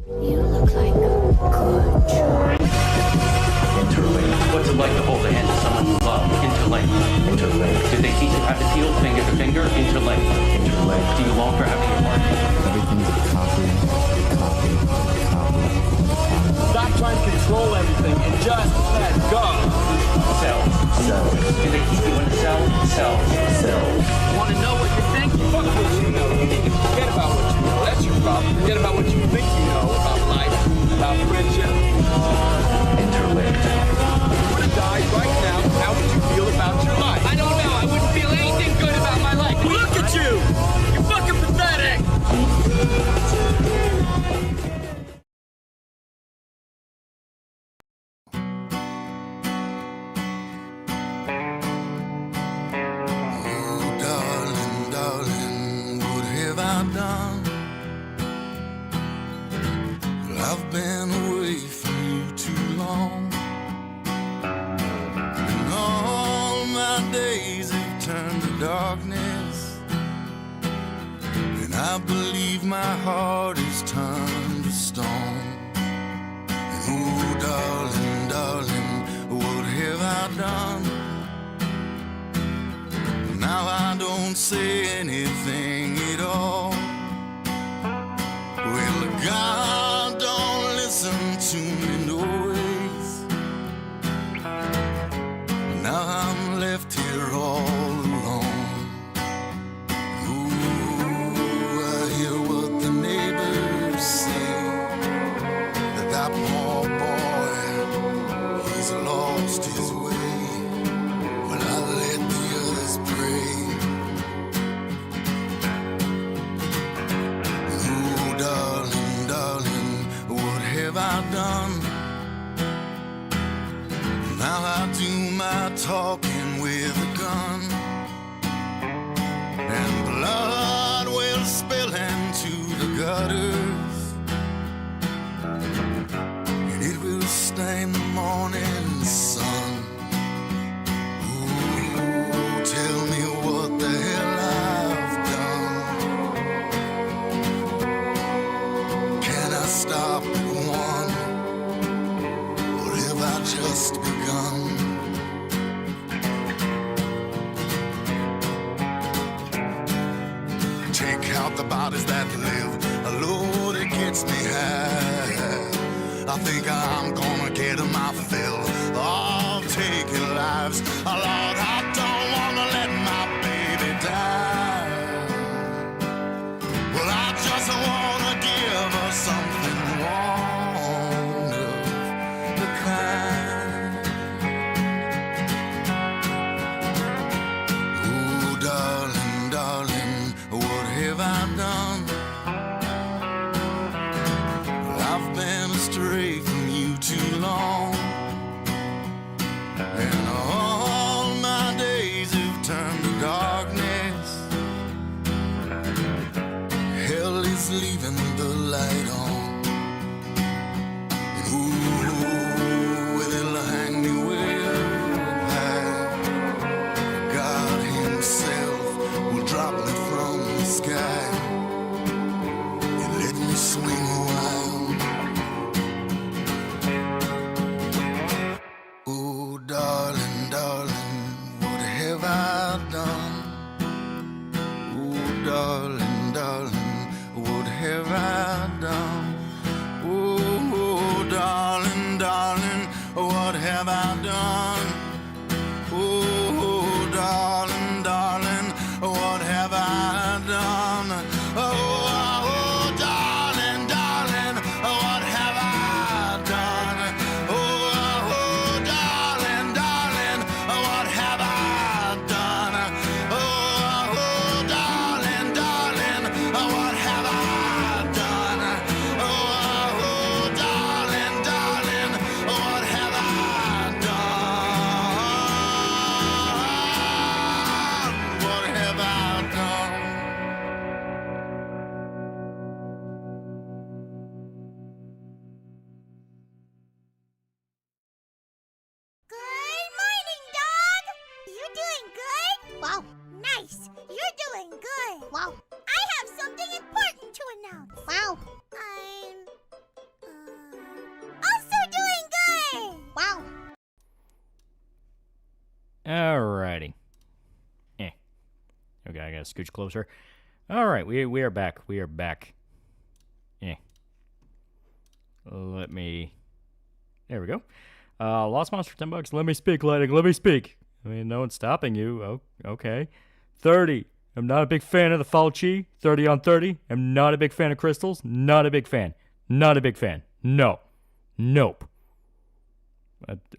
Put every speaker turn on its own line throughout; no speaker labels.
You look like a good choice.
Interlink. What's it like to hold the hand of someone you love? Interlink. Interlink. Did they teach you how to deal finger to finger? Interlink. Interlink. Do you long for having your heart?
Everything's a copy.
Stop trying to control everything and just let go.
Cells.
Cells.
Do they keep you in a cell? Cells.
Cells.
Want to know what you think? Fuck what you know. You need to forget about what you know. That's your problem. Forget about what you think you know about life, about friendship.
Interlinked.
If you were to die right now, how would you feel about your life? I don't know. I wouldn't feel anything good about my life. Look at you! You're fucking pathetic!
I've been away from you too long, and all my days have turned to darkness, and I believe my heart is turned to stone. And oh, darling, darling, what have I done? Now I don't say anything at all. Well, God don't listen to me no ways. Now I'm left here all alone. Ooh, I hear what the neighbors say, that that poor boy, he's lost his way. Well, I let the others pray. Darling, darling, what have I done? Now I do my talking with a gun, and blood will spill into the gutters, and it will stain the morning sun. Ooh, tell me what the hell I've done. Stop at one, or have I just begun? Take out the bodies that live, Lord, it gets me high. I think I'm gonna get my fill of taking lives. Oh, Lord, I don't wanna let my baby die. Well, I just wanna give her something warm of the kind. Oh, darling, darling, what have I done? Well, I've been astray from you too long, and all my days have turned to darkness. Hell is leaving the light on. And ooh, it'll hang me way up high. God himself will drop me from the sky and let me swing a while. Oh, darling, darling, what have I done? Oh, darling, darling, what have I done? Oh, darling, darling, what have I done? Oh, darling, darling, what have I done? Oh, darling, darling, what have I done? Oh, darling, darling, what have I done? Oh, darling, darling, what have I done? Oh, darling, darling, what have I done? What have I done?
Good morning, dog! You doing good? Wow, nice! You're doing good! Wow! I have something important to announce! Wow! I'm
scooch closer. All right, we are back. We are back. Yeah. Let me... There we go. Lost Monster, $10. Let me speak, Lightning. Let me speak. I mean, no one's stopping you. Oh, okay. 30. I'm not a big fan of the Fauci. 30 on 30. I'm not a big fan of crystals. Not a big fan. Not a big fan. No. Nope.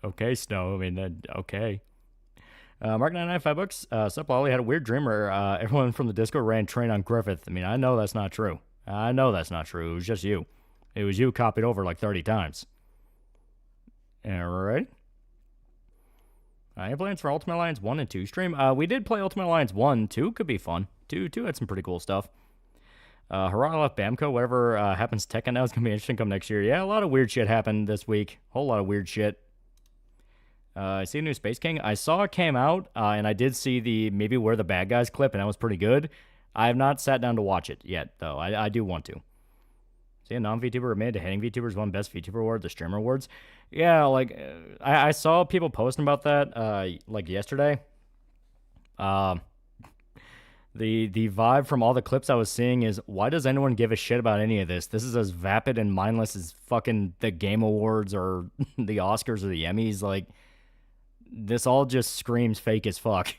Okay, Snow. I mean, okay. Mark 99, $5. Sup, Lolly had a weird dream where everyone from the Discord ran train on Griffith. I mean, I know that's not true. I know that's not true. It was just you. It was you copied over like 30 times. All right. I have plans for Ultimate Alliance 1 and 2 stream. We did play Ultimate Alliance 1. 2 could be fun. 2 had some pretty cool stuff. Hurrah left Bamco. Whatever happens to Tekken now is going to be interesting come next year. Yeah, a lot of weird shit happened this week. Whole lot of weird shit. I see a new Space King. I saw it came out, and I did see the maybe We're the Bad Guys clip, and that was pretty good. I have not sat down to watch it yet, though. I do want to. See, a non-VTuber admitted to hating VTubers won Best VTuber Award, the Streamer Awards. Yeah, like, I saw people posting about that, like, yesterday. The vibe from all the clips I was seeing is, why does anyone give a shit about any of this? This is as vapid and mindless as fucking the Game Awards or the Oscars or the Emmys. Like, this all just screams fake as fuck.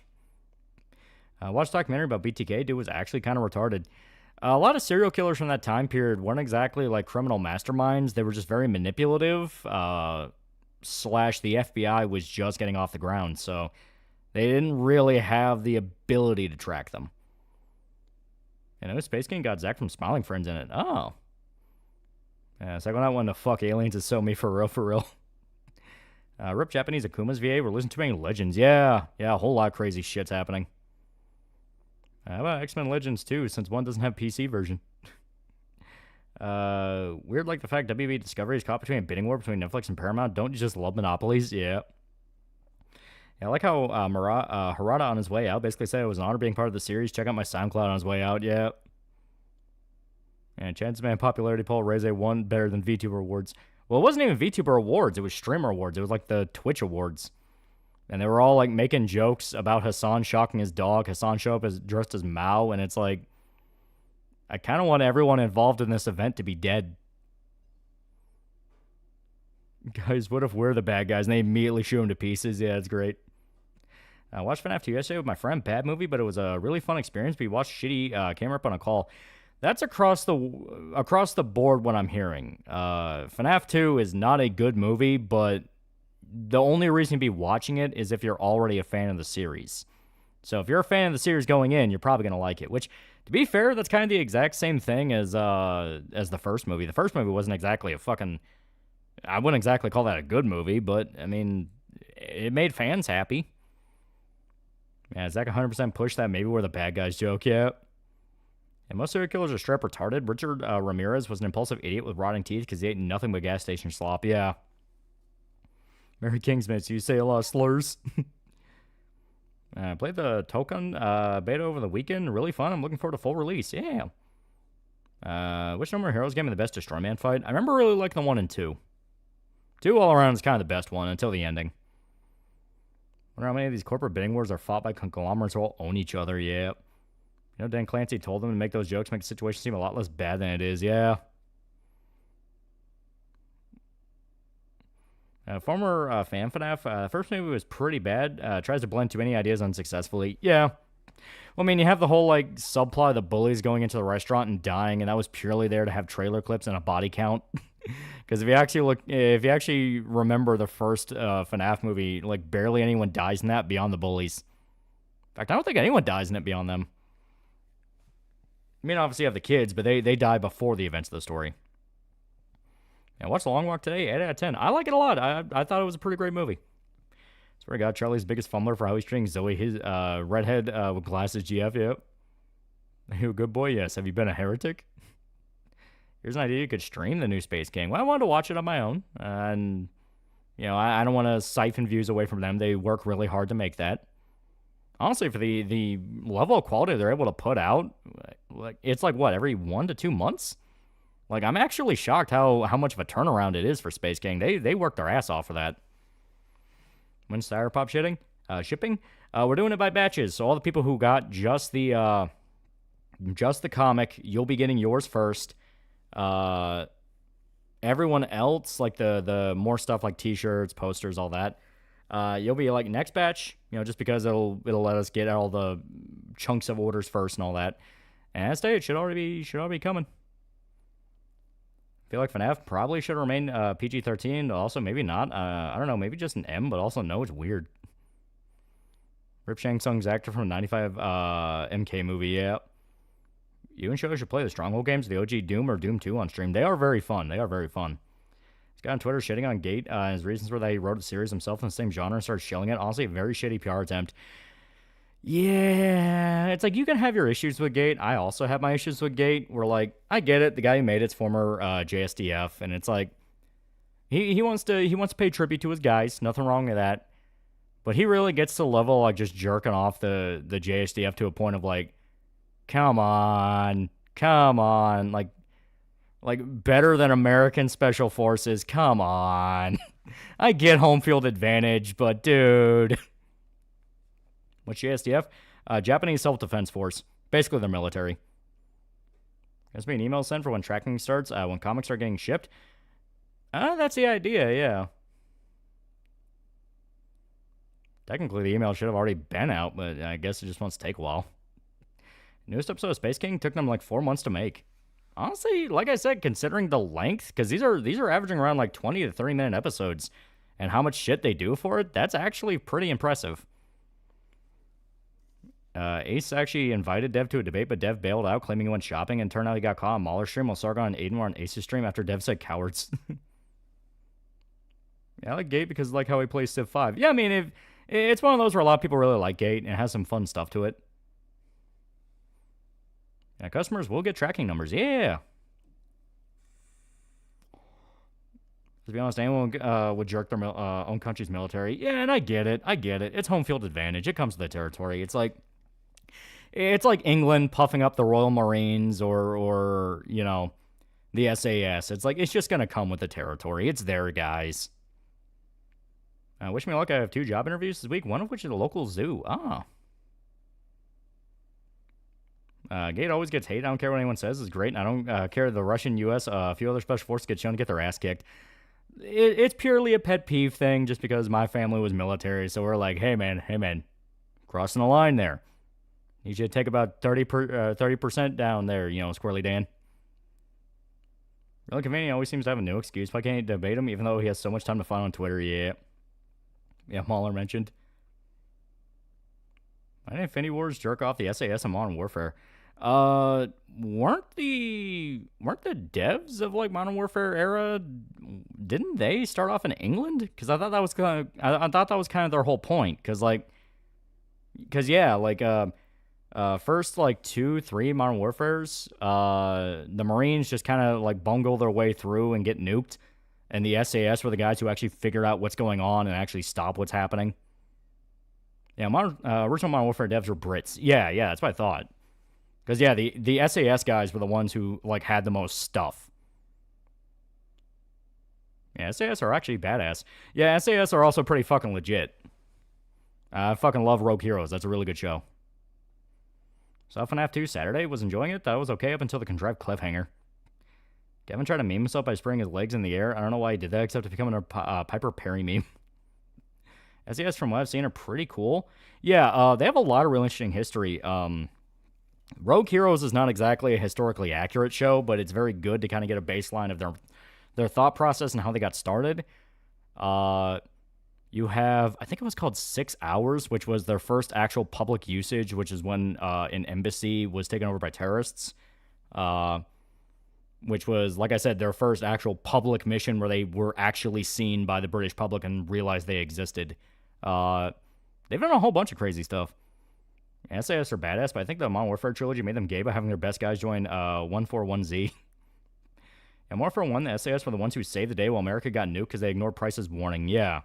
Watched a documentary about BTK. Dude was actually kind of retarded. A lot of serial killers from that time period weren't exactly like criminal masterminds. They were just very manipulative. Slash the FBI was just getting off the ground, so they didn't really have the ability to track them. You know, Space King got Zach from Smiling Friends in it. Oh. Yeah, it's like when I wanted to fuck aliens is so me for real, for real. Rip Japanese Akuma's VA. We're losing too many legends. Yeah, a whole lot of crazy shit's happening. How about X-Men Legends 2, since one doesn't have PC version? Weird like the fact WB Discovery is caught between a bidding war between Netflix and Paramount. Don't you just love monopolies? Yeah. I like how Harada on his way out basically said it was an honor being part of the series. Check out my SoundCloud on his way out. Yeah. And Chance Man popularity poll, Reze won better than VTuber Awards. Well, it wasn't even VTuber Awards. It was Streamer Awards. It was like the Twitch Awards. And they were all, like, making jokes about Hassan shocking his dog. Hassan showed up dressed as Mao, and it's like, I kind of want everyone involved in this event to be dead. Guys, what if we're the bad guys and they immediately shoot him to pieces? Yeah, that's great. I watched FNAF 2 yesterday with my friend. Bad movie, but it was a really fun experience. We watched shitty camera up on a call. That's across the board what I'm hearing. FNAF 2 is not a good movie, but the only reason to be watching it is if you're already a fan of the series. So if you're a fan of the series going in, you're probably going to like it. Which, to be fair, that's kind of the exact same thing as the first movie. The first movie wasn't exactly a fucking... I wouldn't exactly call that a good movie, but, I mean, it made fans happy. Yeah, Zach 100% pushed that maybe we're the bad guys joke, yeah. And most serial killers are straight up retarded. Richard Ramirez was an impulsive idiot with rotting teeth because he ate nothing but gas station slop, yeah. Mary Kingsmith, you say a lot of slurs. Played the Token beta over the weekend. Really fun. I'm looking forward to full release. Yeah. Which number of heroes gave me the best Destroy Man fight? I remember really liking the 1 and 2. 2 all around is kind of the best one until the ending. Wonder how many of these corporate bidding wars are fought by conglomerates who all own each other. Yeah. You know, Dan Clancy told them to make those jokes make the situation seem a lot less bad than it is. Yeah. Former fan FNAF, first movie was pretty bad. Tries to blend too many ideas unsuccessfully. Yeah. Well, I mean, you have the whole, like, subplot of the bullies going into the restaurant and dying, and that was purely there to have trailer clips and a body count. Because if you actually remember the first FNAF movie, like, barely anyone dies in that beyond the bullies. In fact, I don't think anyone dies in it beyond them. I mean, obviously you have the kids, but they die before the events of the story. And watch The Long Walk today, 8 out of 10. I like it a lot. I thought it was a pretty great movie. Swear to God, Charlie's biggest fumbler for how he's treating Zoe, his redhead with glasses GF, yep. Are you a good boy? Yes. Have you been a heretic? Here's an idea you could stream the new Space King. Well, I wanted to watch it on my own. And, you know, I don't want to siphon views away from them. They work really hard to make that. Honestly, for the level of quality they're able to put out, like it's like, what, every 1 to 2 months? Like, I'm actually shocked how much of a turnaround it is for Space King. They worked their ass off for that. When's Cyberpop shipping? We're doing it by batches. So all the people who got just the just the comic. You'll be getting yours first. Everyone else, like the more stuff like T-shirts, posters, all that, you'll be like next batch. Just because it'll let us get all the chunks of orders first and all that. And as stated, should already be coming. I feel like FNAF probably should remain PG-13. Also, maybe not. I don't know. Maybe just an M, but also no. It's weird. Rip Shang Tsung's actor from the 95 MK movie. Yeah. You and Show should play the Stronghold games, the OG Doom or Doom 2 on stream. They are very fun. This guy on Twitter shitting on Gate. His reasons were that he wrote a series himself in the same genre and started shelling it. Honestly, a very shitty PR attempt. Yeah, it's like you can have your issues with Gate. I also have my issues with Gate. We're like, I get it. The guy who made it's former JSDF, and it's like he wants to pay tribute to his guys. Nothing wrong with that. But he really gets to the level like just jerking off the JSDF to a point of like, come on, like better than American Special Forces. Come on, I get home field advantage, but dude. What's JSDF? Japanese Self-Defense Force. Basically, they're military. There's be an email sent for when tracking starts, when comics are getting shipped. That's the idea, yeah. Technically, the email should have already been out, but I guess it just wants to take a while. Newest episode of Space King took them like 4 months to make. Honestly, like I said, considering the length, because these are averaging around like 20 to 30 minute episodes, and how much shit they do for it, that's actually pretty impressive. Ace actually invited Dev to a debate, but Dev bailed out, claiming he went shopping, and turned out he got caught on Mauler's stream while Sargon and Aiden were on Ace's stream after Dev said cowards. Yeah, I like Gate because I like how he plays Civ 5. Yeah, I mean, it's one of those where a lot of people really like Gate, and it has some fun stuff to it. Yeah, customers will get tracking numbers. Yeah. To be honest, anyone would jerk their own country's military. Yeah, and I get it. It's home field advantage. It comes to the territory. It's like England puffing up the Royal Marines or the SAS. It's like, it's just going to come with the territory. It's there, guys. Wish me luck. I have 2 job interviews this week, one of which is a local zoo. Gate always gets hate. I don't care what anyone says. It's great. I don't care. The Russian, U.S., a few other special forces get shown to get their ass kicked. It's purely a pet peeve thing just because my family was military. So we're like, hey, man, crossing the line there. You should take about 30% down there, Squirrely Dan. Really convenient. Always seems to have a new excuse. Why can't he debate him even though he has so much time to find on Twitter? Yeah. Yeah, Mahler mentioned. Why didn't Infinity Wars jerk off the SAS and Modern Warfare? Weren't the devs of like Modern Warfare era, didn't they start off in England? Because I thought that was kind of their whole point. Because first like 2-3 Modern Warfares, the Marines just kind of like bungle their way through and get nuked, and the SAS were the guys who actually figured out what's going on and actually stop what's happening. Yeah, original Modern Warfare devs were Brits. Yeah, that's what I thought. Because, yeah, the SAS guys were the ones who, like, had the most stuff. Yeah, SAS are actually badass. Yeah, SAS are also pretty fucking legit. I fucking love Rogue Heroes. That's a really good show. So FNAF 2 Saturday, was enjoying it. That was okay up until the contrived cliffhanger. Kevin tried to meme himself by spraying his legs in the air. I don't know why he did that, except to become a Piper Perry meme. SAS, from what I've seen, are pretty cool. Yeah, they have a lot of real interesting history. Rogue Heroes is not exactly a historically accurate show, but it's very good to kind of get a baseline of their thought process and how they got started. You have, I think it was called 6 Hours, which was their first actual public usage, which is when an embassy was taken over by terrorists. Which was, like I said, their first actual public mission where they were actually seen by the British public and realized they existed. They've done a whole bunch of crazy stuff. SAS are badass, but I think the Modern Warfare trilogy made them gay by having their best guys join 141Z. And Warfare 1, the SAS were the ones who saved the day while America got nuked because they ignored Price's warning. Yeah,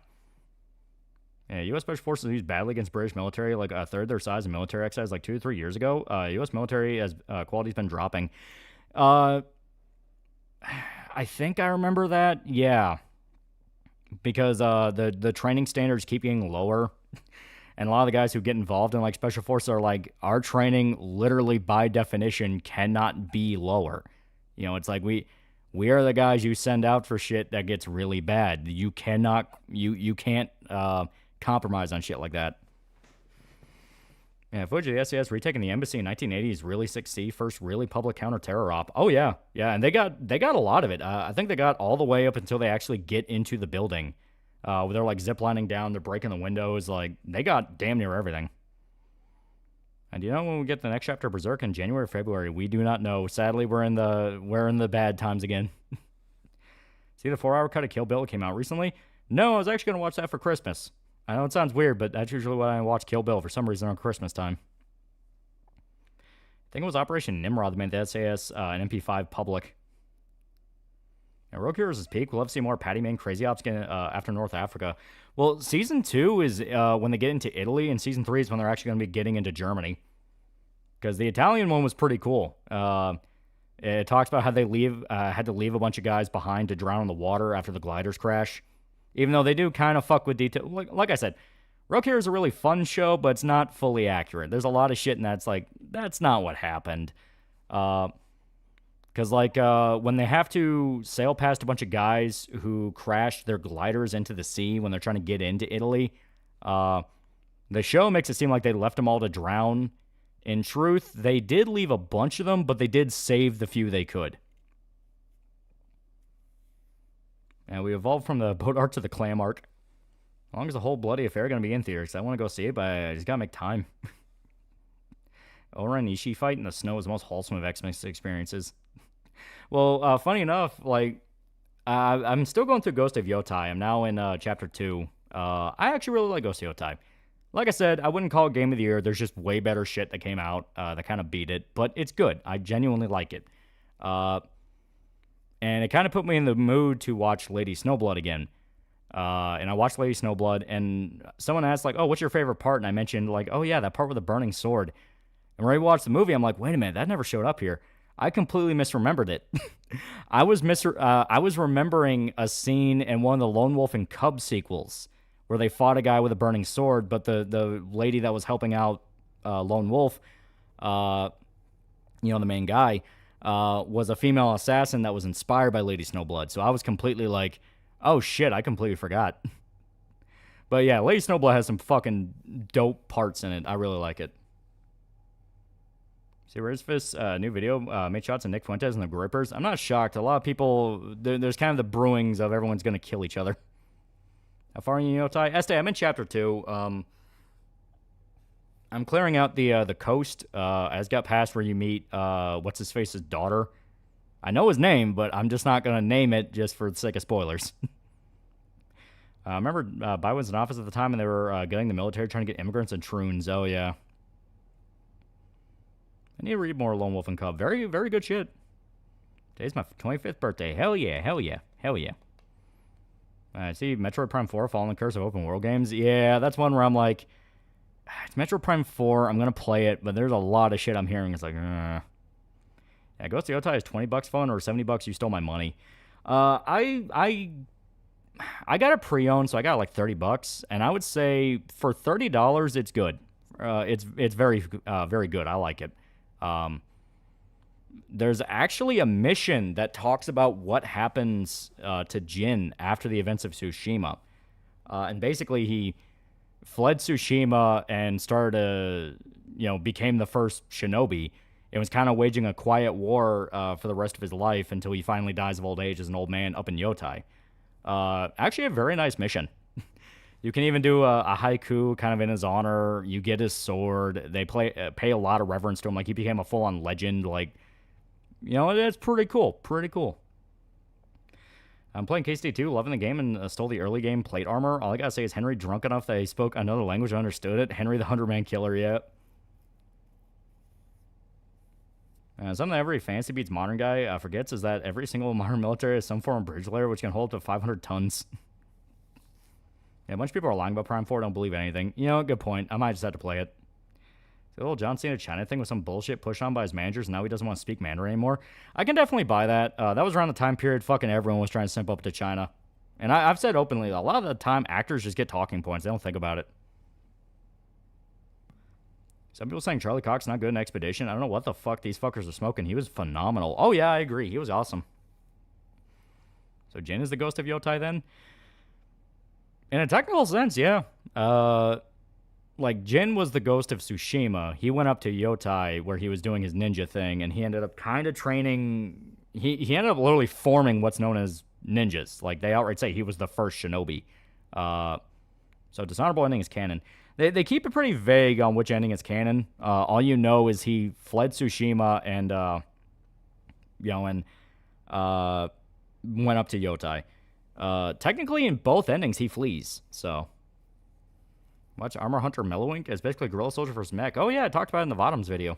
U.S. Special Forces used badly against British military, like a third their size in military exercise like 2 to 3 years ago. U.S. military has quality's been dropping. I think I remember that. Yeah. Because the training standards keep getting lower. And a lot of the guys who get involved in like special forces are like, our training literally by definition cannot be lower. You know, it's like we are the guys you send out for shit that gets really bad. You cannot, you can't compromise on shit like that. Yeah, footage of the SAS retaking the embassy in 1980 is really 6C, first really public counter-terror op. Oh, yeah. Yeah, and they got a lot of it. I think they got all the way up until they actually get into the building. Where they're, like, ziplining down, they're breaking the windows. Like, they got damn near everything. And you know when we get the next chapter of Berserk in January or February? We do not know. Sadly, we're in the bad times again. See the 4-hour cut of Kill Bill that came out recently? No, I was actually going to watch that for Christmas. I know it sounds weird, but that's usually when I watch Kill Bill for some reason on Christmas time. I think it was Operation Nimrod that made the SAS an MP5 public. Now, Rogue Heroes is peak. We'll have to see more Patty Man Crazy Ops after North Africa. Well, Season 2 is when they get into Italy, and Season 3 is when they're actually going to be getting into Germany. Because the Italian one was pretty cool. It talks about how they had to leave a bunch of guys behind to drown in the water after the gliders crash. Even though they do kind of fuck with detail. Like I said, Rogue Hero is a really fun show, but it's not fully accurate. There's a lot of shit, and that's not what happened. Because, when they have to sail past a bunch of guys who crashed their gliders into the sea when they're trying to get into Italy, the show makes it seem like they left them all to drown. In truth, they did leave a bunch of them, but they did save the few they could. And we evolved from the boat arc to the clam arc. As long as the whole bloody affair going to be in theaters, I want to go see it, but I just got to make time. Oren Ishii fight in the snow is the most wholesome of Xmas experiences. Well, funny enough, I'm still going through Ghost of Yotai. I'm now in Chapter 2. I actually really like Ghost of Yotai. Like I said, I wouldn't call it Game of the Year. There's just way better shit that came out that kind of beat it. But it's good. I genuinely like it. And it kind of put me in the mood to watch Lady Snowblood again. And I watched Lady Snowblood, and someone asked, like, oh, what's your favorite part? And I mentioned, like, oh, yeah, that part with the burning sword. And when I watched the movie, I'm like, wait a minute, that never showed up here. I completely misremembered it. I was remembering a scene in one of the Lone Wolf and Cub sequels where they fought a guy with a burning sword, but the lady that was helping out Lone Wolf, the main guy, was a female assassin that was inspired by Lady Snowblood. So I was completely like, oh shit, I completely forgot. But yeah, Lady Snowblood has some fucking dope parts in it. I really like it. See, Rizfist, new video, made shots of Nick Fuentes and the Grippers. I'm not shocked. A lot of people, there's kind of the brewings of everyone's going to kill each other. How far are you, Yotai? Este, I'm in Chapter 2. I'm clearing out the coast. I just got past where you meet, what's-his-face's daughter. I know his name, but I'm just not going to name it just for the sake of spoilers. I remember Bai was in office at the time, and they were getting the military, trying to get immigrants and troons. Oh, yeah. I need to read more Lone Wolf and Cub. Very, very good shit. Today's my 25th birthday. Hell yeah, hell yeah, hell yeah. I see Metroid Prime 4, Fallen Curse of Open World games. Yeah, that's one where I'm like, it's Metroid Prime 4, I'm going to play it, but there's a lot of shit I'm hearing. It's like, Yeah, Ghost of Yotai is $20 fun, or $70 you stole my money. I got a pre-owned, so I got like $30, and I would say for $30, it's good. It's very, very good. I like it. There's actually a mission that talks about what happens to Jin after the events of Tsushima. And basically he fled Tsushima and became the first shinobi. It was kind of waging a quiet war for the rest of his life until he finally dies of old age as an old man up in Yotai. Actually a very nice mission. You can even do a haiku kind of in his honor. You get his sword. They pay a lot of reverence to him. Like, he became a full-on legend. Like, that's pretty cool. Pretty cool. I'm playing KSD2, loving the game, and stole the early game plate armor. All I gotta say is Henry drunk enough that he spoke another language and understood it. Henry the 100-man killer, yeah. Something that every fantasy beats modern guy forgets is that every single modern military has some form of bridge layer which can hold up to 500 tons. Yeah, a bunch of people are lying about Prime 4, don't believe anything. Good point. I might just have to play it. The little John Cena China thing with some bullshit pushed on by his managers, and now he doesn't want to speak Mandarin anymore. I can definitely buy that. That was around the time period fucking everyone was trying to simp up to China. And I've said openly, a lot of the time, actors just get talking points. They don't think about it. Some people saying Charlie Cox not good in Expedition. I don't know what the fuck these fuckers are smoking. He was phenomenal. Oh, yeah, I agree. He was awesome. So Jin is the ghost of Yotai then? In a technical sense, yeah. Like, Jin was the ghost of Tsushima. He went up to Yotai where he was doing his ninja thing, and he ended up kind of training... He ended up literally forming what's known as ninjas. Like, they outright say he was the first shinobi. So dishonorable ending is canon. They keep it pretty vague on which ending is canon. All you know is he fled Tsushima and, went up to Yotai. Technically, in both endings, he flees, so... Watch Armor Hunter Mellowink as basically Gorilla Soldier vs. Mech. Oh, yeah, I talked about it in the Bottoms video.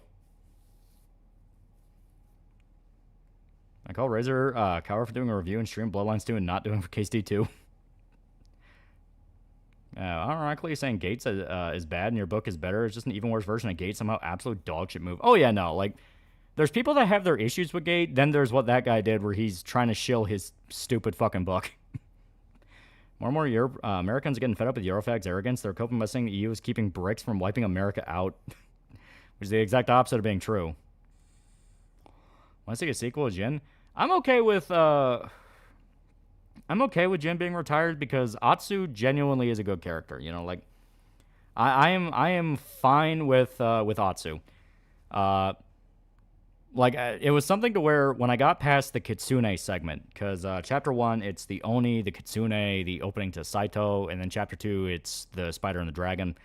I call Razor Cower for doing a review and stream Bloodlines 2 and not doing for KSD 2. Ironically, saying Gates is bad and your book is better. It's just an even worse version of Gates. Somehow absolute dog shit move. Oh, yeah, no. Like, there's people that have their issues with Gate. Then there's what that guy did where he's trying to shill his stupid fucking book. More and more Americans are getting fed up with Eurofag's arrogance. They're coping by saying the EU is keeping BRICS from wiping America out, which is the exact opposite of being true. Want to see a sequel of Jin? I'm okay with Jin being retired because Atsu genuinely is a good character. You know, like I am fine with Atsu. It was something to where when I got past the Kitsune segment, because Chapter 1, it's the Oni, the Kitsune, the opening to Saito, and then Chapter 2, it's the Spider and the Dragon.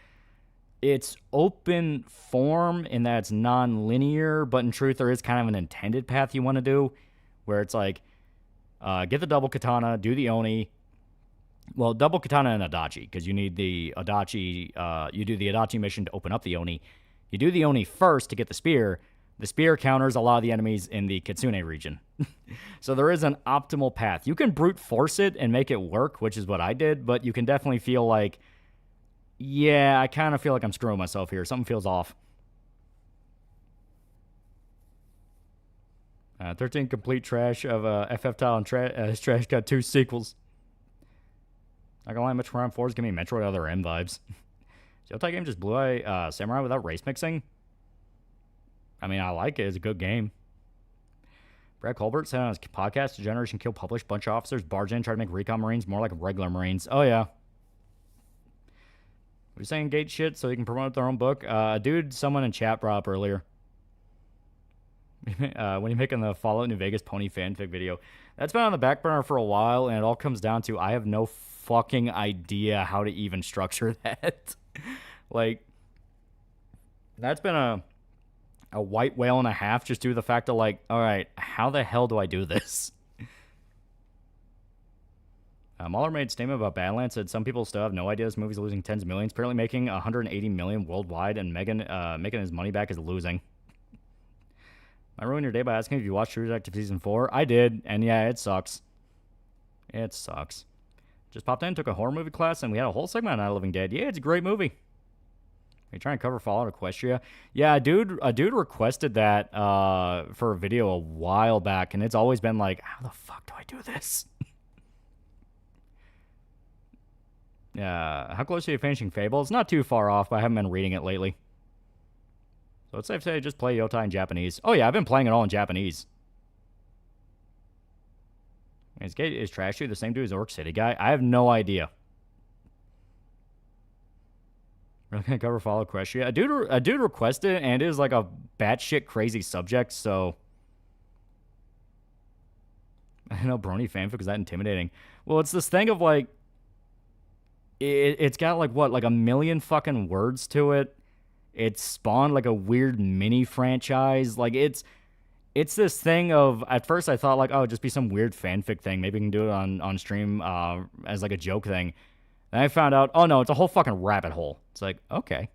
It's open form in that it's non-linear, but in truth, there is kind of an intended path you want to do, where it's like, get the double katana, do the Oni. Well, double katana and Adachi, because you need the Adachi, you do the Adachi mission to open up the Oni. You do the Oni first to get the spear. The spear counters a lot of the enemies in the Kitsune region. So there is an optimal path. You can brute force it and make it work, which is what I did, but you can definitely feel like, yeah, I kind of feel like I'm screwing myself here. Something feels off. 13 complete trash of FF Tile and Trash got 2 sequels. Not gonna lie, Metroid Prime 4 is giving me Metroid Other M vibes. Yotai game just blew away Samurai without race mixing. I mean, I like it. It's a good game. Brad Colbert said on his podcast, Generation Kill published bunch of officers barge in, try to make recon Marines more like regular Marines. Oh, yeah. We're saying Gate shit so he can promote their own book. A dude someone in chat brought up earlier. When you're making the Fallout New Vegas pony fanfic video. That's been on the back burner for a while, and it all comes down to I have no fucking idea how to even structure that. Like, that's been a white whale and a half just due to the fact of, like, all right, how the hell do I do this? Mahler made a statement about Badlands, said some people still have no idea this movie's losing tens of millions, apparently making 180 million worldwide, and making his money back is losing. I ruined your day by asking if you watched True Detective Season 4. I did, and yeah, it sucks. It sucks. Just popped in, took a horror movie class, and we had a whole segment on Night of the Living Dead. Yeah, it's a great movie. Are you trying to cover Fallout Equestria? Yeah, a dude requested that for a video a while back, and it's always been like, how the fuck do I do this? Yeah, how close are you finishing Fable? It's not too far off, but I haven't been reading it lately. So it's safe to say just play Yotai in Japanese. Oh yeah, I've been playing it all in Japanese. Is Trashy the same dude as Orc City guy? I have no idea. We're gonna cover Fallout Equestria. A dude requested it, and it is like a batshit crazy subject, so I know Brony fanfic is that intimidating. Well, it's this thing of like it's got like what, like 1 million fucking words to it. It's spawned like a weird mini franchise. Like it's this thing of, at first I thought like, oh, just be some weird fanfic thing. Maybe we can do it on stream as like a joke thing. Then I found out, oh no, it's a whole fucking rabbit hole. It's like, okay.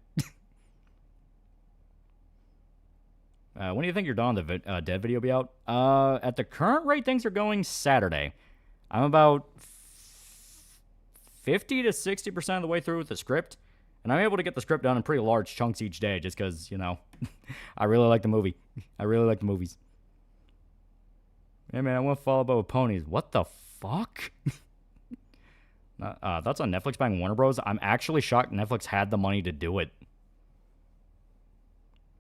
When do you think your Dawn of the Dead video will be out? At the current rate things are going, Saturday. I'm about 50 to 60% of the way through with the script. And I'm able to get the script done in pretty large chunks each day just because, you know, I really like the movie. I really like the movies. Hey, man, I want to follow up with ponies. What the fuck? That's on Netflix buying Warner Bros. I'm actually shocked Netflix had the money to do it.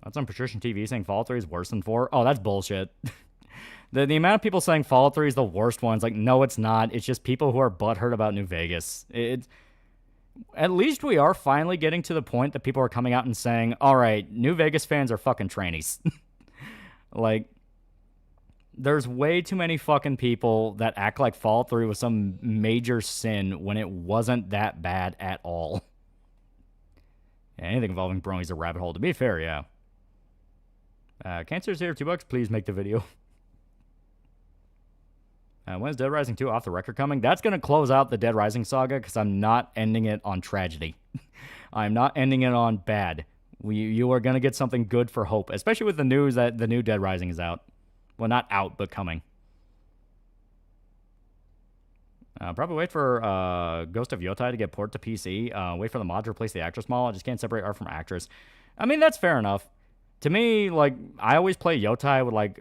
That's on Patrician TV saying Fallout 3 is worse than 4. Oh, that's bullshit. The amount of people saying Fallout 3 is the worst one, it's like, no, it's not. It's just people who are butthurt about New Vegas. At least we are finally getting to the point that people are coming out and saying, all right, New Vegas fans are fucking trannies. Like, there's way too many fucking people that act like Fallout 3 was some major sin when it wasn't that bad at all. Anything involving bronies a rabbit hole. To be fair, yeah. Cancer's here, $2. Please make the video. When's Dead Rising 2 off the record coming? That's going to close out the Dead Rising saga because I'm not ending it on tragedy. I'm not ending it on bad. You are going to get something good for hope, especially with the news that the new Dead Rising is out. Well, not out, but coming. Probably wait for Ghost of Yotai to get ported to PC. Wait for the mod to replace the actress model. I just can't separate art from actress. I mean, that's fair enough. To me, like, I always play Yotai with, like,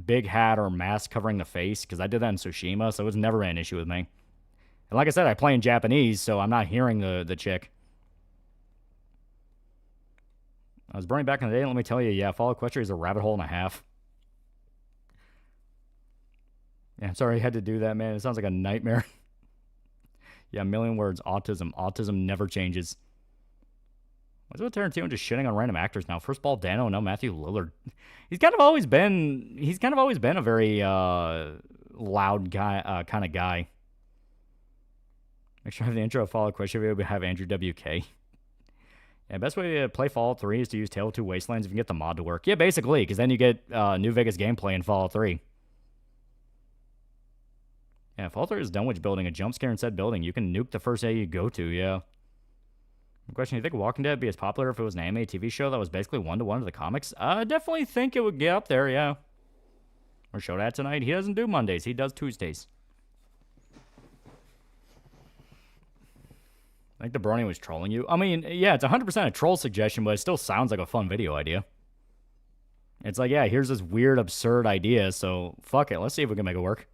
big hat or mask covering the face, because I did that in Tsushima, so it's never been an issue with me. And like I said, I play in Japanese, so I'm not hearing the chick. I was burning back in the day, let me tell you, yeah, Fallout Equestria is a rabbit hole and a half. Yeah, I'm sorry I had to do that, man. It sounds like a nightmare. Yeah, a million words, autism. Autism never changes. What's with Tarantino just shitting on random actors now? First Paul Dano, now Matthew Lillard. He's kind of always been a very loud guy, kind of guy. Make sure I have the intro of Fallout Question video, we have Andrew WK. Yeah, best way to play Fallout 3 is to use Tale of Two Wastelands if you can get the mod to work. Yeah, basically, because then you get New Vegas gameplay in Fallout 3. Yeah, Fallout 3 is Dunwich building a jump scare in said building. You can nuke the first area you go to, yeah. Question, you think Walking Dead would be as popular if it was an anime TV show that was basically one-to-one to the comics? I definitely think it would get up there, yeah. Or show that tonight. He doesn't do Mondays. He does Tuesdays. I think the Brony was trolling you. I mean, yeah, it's 100% a troll suggestion, but it still sounds like a fun video idea. It's like, yeah, here's this weird, absurd idea, so fuck it. Let's see if we can make it work.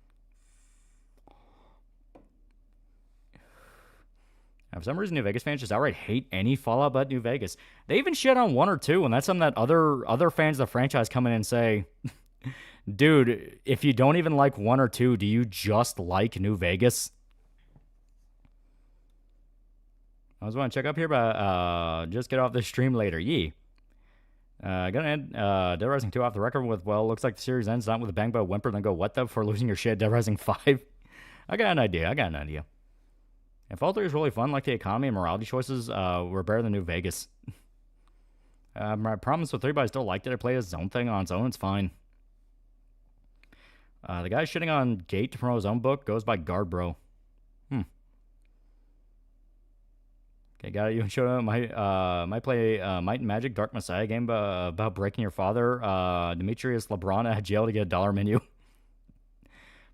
For some reason, New Vegas fans just outright hate any Fallout but New Vegas. They even shit on 1 or 2, and that's something that other fans of the franchise come in and say, dude, if you don't even like 1 or 2, do you just like New Vegas? I was going to check up here, but just get off the stream later. Yee. Gonna end Dead Rising 2 off the record with, well, looks like the series ends not with a bang but a whimper, then go, what the, for losing your shit, Dead Rising 5? I got an idea. And Fallout 3 is really fun, like the economy and morality choices were better than New Vegas. My problems with 3, but I still liked it. I play his own thing on its own, it's fine. The guy shitting on Gate to promote his own book goes by Guard Bro. Okay, got it. You can show might play Might and Magic Dark Messiah game about breaking your father. Demetrius LeBron at jail to get a $1 menu.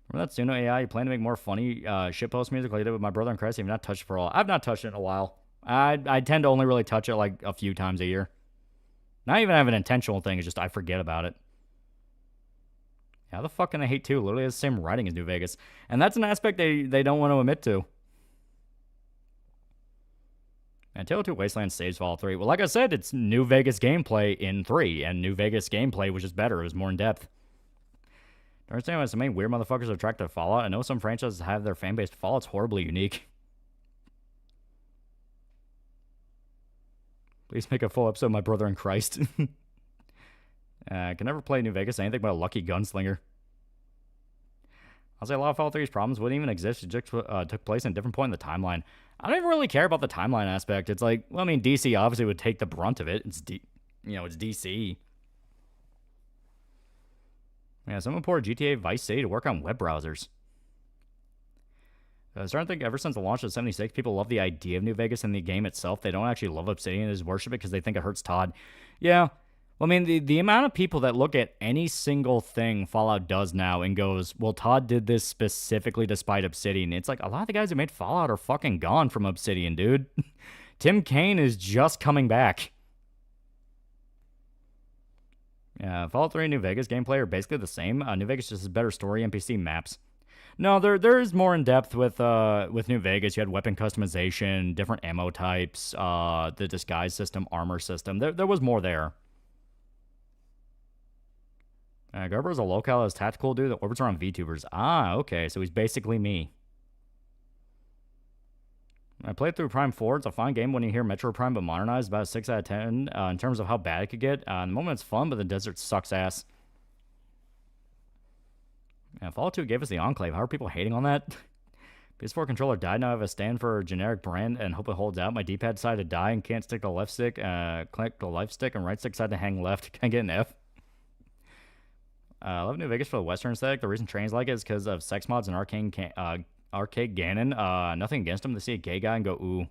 Remember that Suno AI? You plan to make more funny shitpost music like I did with my brother in Christ? You've not touched it for a while. I've not touched it in a while. I tend to only really touch it like a few times a year. Not even have an intentional thing. It's just I forget about it. How the fuck can I hate 2? Literally has the same writing as New Vegas. And that's an aspect they don't want to admit to. And Tale of Two Wastelands saves Fallout 3. Well, like I said, it's New Vegas gameplay in 3. And New Vegas gameplay was just better. It was more in depth. I understand why so many weird motherfuckers are attracted to Fallout. I know some franchises have their fan base. Fallout's horribly unique. Please make a full episode of My Brother in Christ. I can never play New Vegas anything but a lucky gunslinger. I'll say a lot of Fallout 3's problems wouldn't even exist. It just took place in a different point in the timeline. I don't even really care about the timeline aspect. It's like, well, I mean, DC obviously would take the brunt of it. It's DC. Yeah, someone ported GTA Vice City to work on web browsers. I starting to think ever since the launch of 76, people love the idea of New Vegas and the game itself. They don't actually love Obsidian. They just worship it because they think it hurts Todd. Yeah. Well, I mean, the amount of people that look at any single thing Fallout does now and goes, well, Todd did this specifically despite Obsidian. It's like a lot of the guys who made Fallout are fucking gone from Obsidian, dude. Tim Kaine is just coming back. Yeah, Fallout 3 and New Vegas gameplay are basically the same. New Vegas just has better story, NPC maps. No, there is more in depth with New Vegas. You had weapon customization, different ammo types, the disguise system, armor system. There was more there. Garber's a locale as tactical dude that orbits around VTubers. Ah, okay, so he's basically me. I played through Prime 4. It's a fun game when you hear Metro Prime but modernized, about a 6 out of 10 in terms of how bad it could get. In the moment it's fun, but the desert sucks ass. Yeah, Fallout 2 gave us the Enclave. How are people hating on that? PS4 controller died. Now I have a stand for a generic brand and hope it holds out. My D-pad decided to die and can't stick the left stick. Click the left stick and right stick side to hang left. Can I get an F? I love New Vegas for the Western aesthetic. The reason trains like it is because of sex mods and arcade Ganon. Nothing against them. They see a gay guy and go, ooh.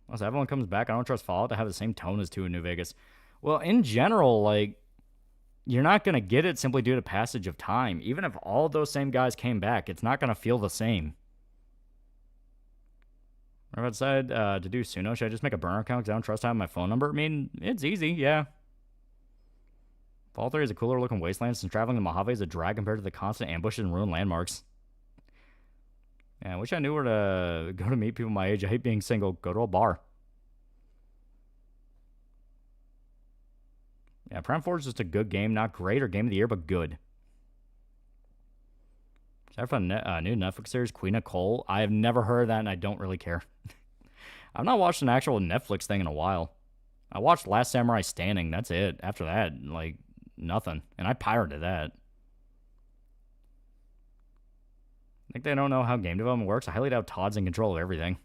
Once everyone comes back, I don't trust Fallout to have the same tone as 2 in New Vegas. Well, in general, like, you're not going to get it simply due to passage of time. Even if all those same guys came back, it's not going to feel the same. If I decided to do Suno, should I just make a burner account because I don't trust having my phone number? I mean, it's easy, yeah. Fallout 3 is a cooler looking wasteland since traveling to Mojave is a drag compared to the constant ambushes and ruined landmarks. Yeah, I wish I knew where to go to meet people my age. I hate being single. Go to a bar. Yeah, Prime 4 is just a good game. Not great or game of the year, but good. Except for a new Netflix series, Queen of Coal. I have never heard of that, and I don't really care. I've not watched an actual Netflix thing in a while. I watched Last Samurai Standing. That's it. After that, like, nothing. And I pirated that. I think they don't know how game development works. I highly doubt Todd's in control of everything.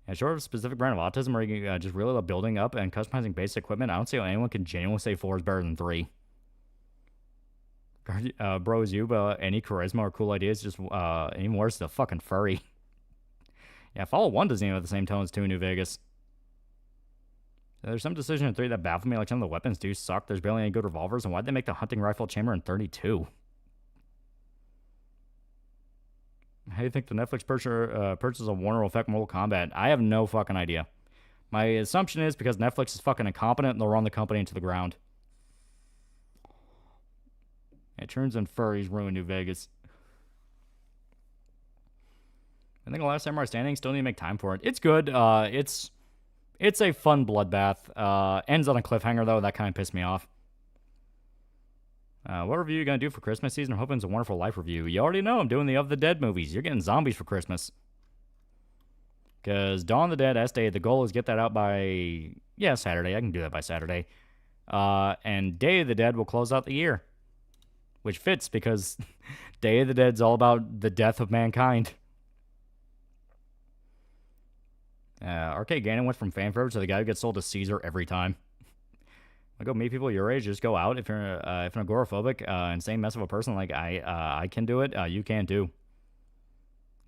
And short of a specific brand of autism where you just really love building up and customizing basic equipment, I don't see how anyone can genuinely say 4 is better than 3. Bro, is you, but any charisma or cool ideas just any worse the fucking furry. Yeah, Fallout 1 doesn't even have the same tone as 2 in New Vegas. There's some decision in 3 that baffled me, like some of the weapons do suck. There's barely any good revolvers, and why'd they make the hunting rifle chamber in 32? How do you think the Netflix purchase of Warner will affect Mortal Kombat? I have no fucking idea. My assumption is because Netflix is fucking incompetent and they'll run the company into the ground. Yeah, turns and furries ruin New Vegas. I think the Last Samurai Standing still need to make time for it. It's good. It's a fun bloodbath. Ends on a cliffhanger though. That kind of pissed me off. What review are you going to do for Christmas season? I'm hoping it's a Wonderful Life review. You already know I'm doing the Of the Dead movies. You're getting zombies for Christmas. Because Dawn of the Dead, S-Day, the goal is get that out by, Saturday. I can do that by Saturday. And Day of the Dead will close out the year. Which fits because Day of the Dead's all about the death of mankind. Arcade Ganon went from fan favorite to the guy who gets sold to Caesar every time. I go meet people your age. Just go out. If you're if an agoraphobic, insane mess of a person like I can do it. You can too.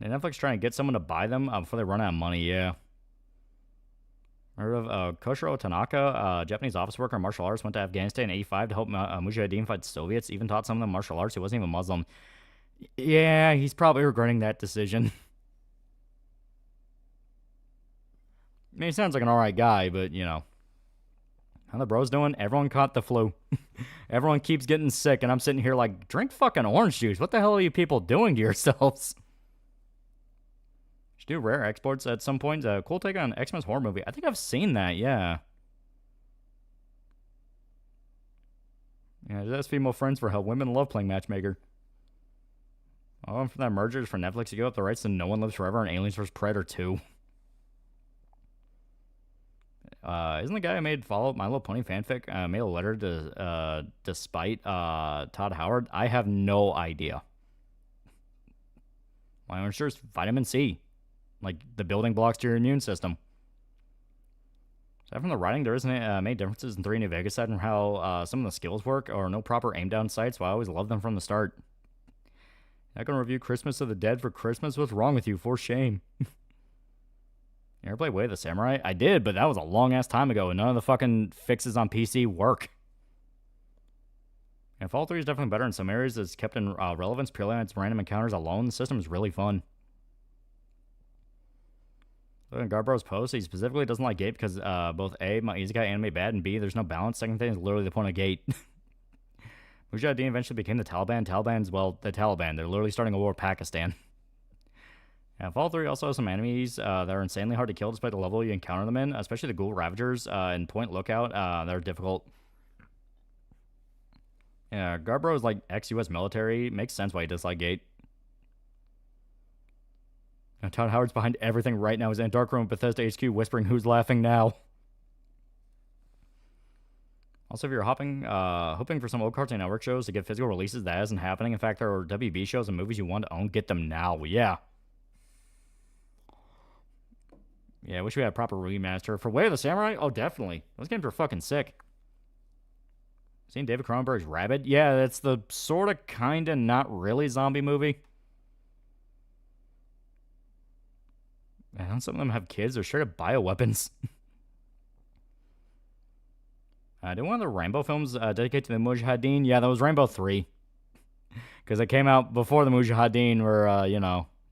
And Netflix trying to get someone to buy them before they run out of money. Yeah. Heard of Koshiro Tanaka, Japanese office worker in martial arts, went to Afghanistan in '85 to help Mujahideen fight Soviets. Even taught some of them martial arts. He wasn't even Muslim. Yeah, he's probably regretting that decision. I mean, he sounds like an alright guy, but you know. How the bros doing? Everyone caught the flu. Everyone keeps getting sick, and I'm sitting here like, drink fucking orange juice. What the hell are you people doing to yourselves? Should do rare exports at some point. Cool take on Xmas horror movie. I think I've seen that, yeah. Yeah, just ask female friends for help. Women love playing Matchmaker. Oh, and for that merger for Netflix to give up the rights to No One Lives Forever and Aliens vs. Predator 2. Isn't the guy who made Fallout My Little Pony fanfic made a letter to despite Todd Howard? I have no idea. My own sure is vitamin C, like the building blocks to your immune system. Aside from the writing, there isn't many differences in 3 New Vegas aside from how some of the skills work or no proper aim down sights. So I always loved them from the start. Not gonna review Christmas of the Dead for Christmas. What's wrong with you? For shame. You ever play Way of the Samurai? I did, but that was a long-ass time ago, and none of the fucking fixes on PC work. And Fallout 3 is definitely better in some areas. It's kept in relevance purely on its random encounters alone. The system is really fun. Looking at Garbro's post, he specifically doesn't like Gate because both A, my Isekai anime bad, and B, there's no balance. Second thing is literally the point of Gate. Mujahideen eventually became the Taliban. Taliban's, well, the Taliban. They're literally starting a war with Pakistan. Fallout 3 also has some enemies that are insanely hard to kill despite the level you encounter them in, especially the Ghoul Ravagers and Point Lookout that are difficult. Yeah, Garbro is like ex-US military. Makes sense why he disliked Gate. Now, Todd Howard's behind everything right now. He's in a dark room at Bethesda HQ whispering, "Who's laughing now?" Also, if you're hoping for some old Cartoon Network shows to get physical releases, that isn't happening. In fact, there are WB shows and movies you want to own. Get them now. Yeah. Yeah, I wish we had a proper remaster. For Way of the Samurai? Oh, definitely. Those games are fucking sick. Seen David Cronenberg's Rabid? Yeah, that's the sort of, kind of, not really zombie movie. And some of them have kids. They're straight up bioweapons. Did one of the Rambo films dedicate to the Mujahideen? Yeah, that was Rambo 3. Because it came out before the Mujahideen were,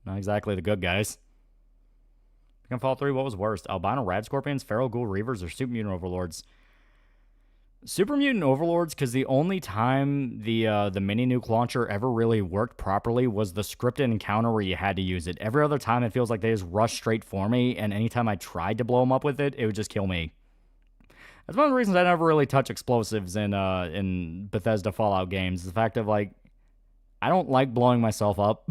not exactly the good guys. Become Fallout 3, what was worst? Albino Rad Scorpions, Feral Ghoul Reavers, or Super Mutant Overlords? Super Mutant Overlords, because the only time the mini nuke launcher ever really worked properly was the scripted encounter where you had to use it. Every other time, it feels like they just rushed straight for me, and anytime I tried to blow them up with it, it would just kill me. That's one of the reasons I never really touch explosives in Bethesda Fallout games. The fact of, like, I don't like blowing myself up.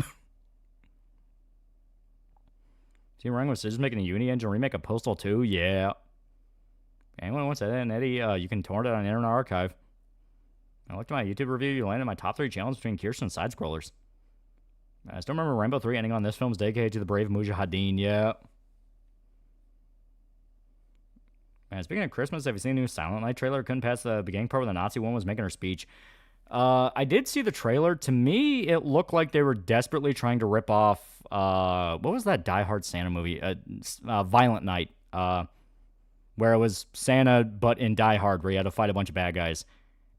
Team Rango is just making a Uni Engine remake of Postal 2? Yeah. Anyone wants that in Eddie, you can torrent it on Internet Archive. I looked at my YouTube review, you landed my top 3 challenge between Kirsten and side-scrollers. I still remember Rainbow 3 ending on this film's dedicated to the brave Mujahideen, yeah. Man, speaking of Christmas, have you seen the new Silent Night trailer? Couldn't pass the beginning part where the Nazi woman was making her speech. I did see the trailer. To me, it looked like they were desperately trying to rip off, what was that Die Hard Santa movie? Violent Night, where it was Santa, but in Die Hard, where you had to fight a bunch of bad guys.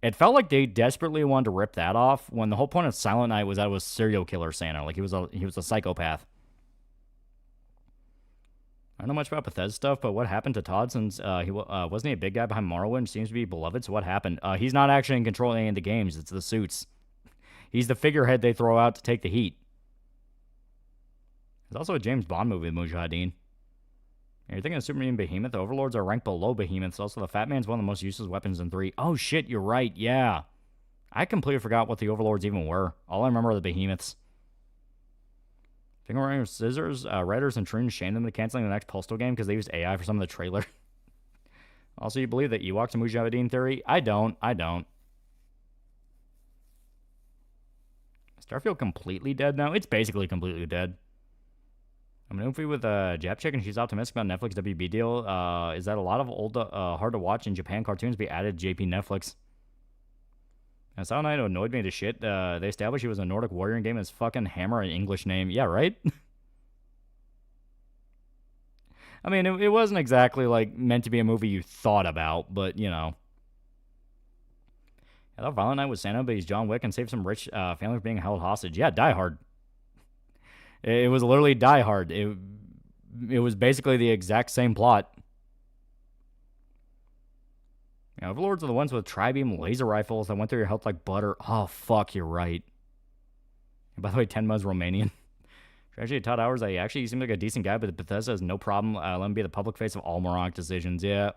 It felt like they desperately wanted to rip that off, when the whole point of Silent Night was that it was serial killer Santa. Like, he was a psychopath. I don't know much about Bethesda stuff, but what happened to Todd since wasn't he a big guy behind Morrowind? Seems to be beloved, so what happened? He's not actually in control of any of the games. It's the suits. He's the figurehead they throw out to take the heat. There's also a James Bond movie with Mujahideen. You're thinking of Superman Behemoth? The Overlords are ranked below Behemoths. Also, the Fat Man's one of the most useless weapons in 3. Oh, shit, you're right, yeah. I completely forgot what the Overlords even were. All I remember are the Behemoths. Finger Scissors, Writers, and Troon shamed them into canceling the next Postal game because they used AI for some of the trailer. Also, you believe that Ewoks and Mujahideen theory? I don't. Starfield completely dead now? It's basically completely dead. I'm an oofy with Jap Chick, and she's optimistic about Netflix WB deal. Is that a lot of old, hard-to-watch in Japan cartoons be added to JP Netflix? And Silent Night annoyed me to shit. They established he was a Nordic warrior game as fucking Hammer, an English name. Yeah, right? I mean, it wasn't exactly, like, meant to be a movie you thought about, but, you know. I thought Violent Night was Santa, but he's John Wick and saved some rich family from being held hostage. Yeah, Die Hard. It was literally Die Hard. It was basically the exact same plot. Yeah, Overlords are the ones with tri-beam laser rifles that went through your health like butter. Oh, fuck, you're right. And by the way, Tenma's Romanian. Actually, Todd Howard, he actually seems like a decent guy, but Bethesda has no problem. Let him be the public face of all moronic decisions. Yeah.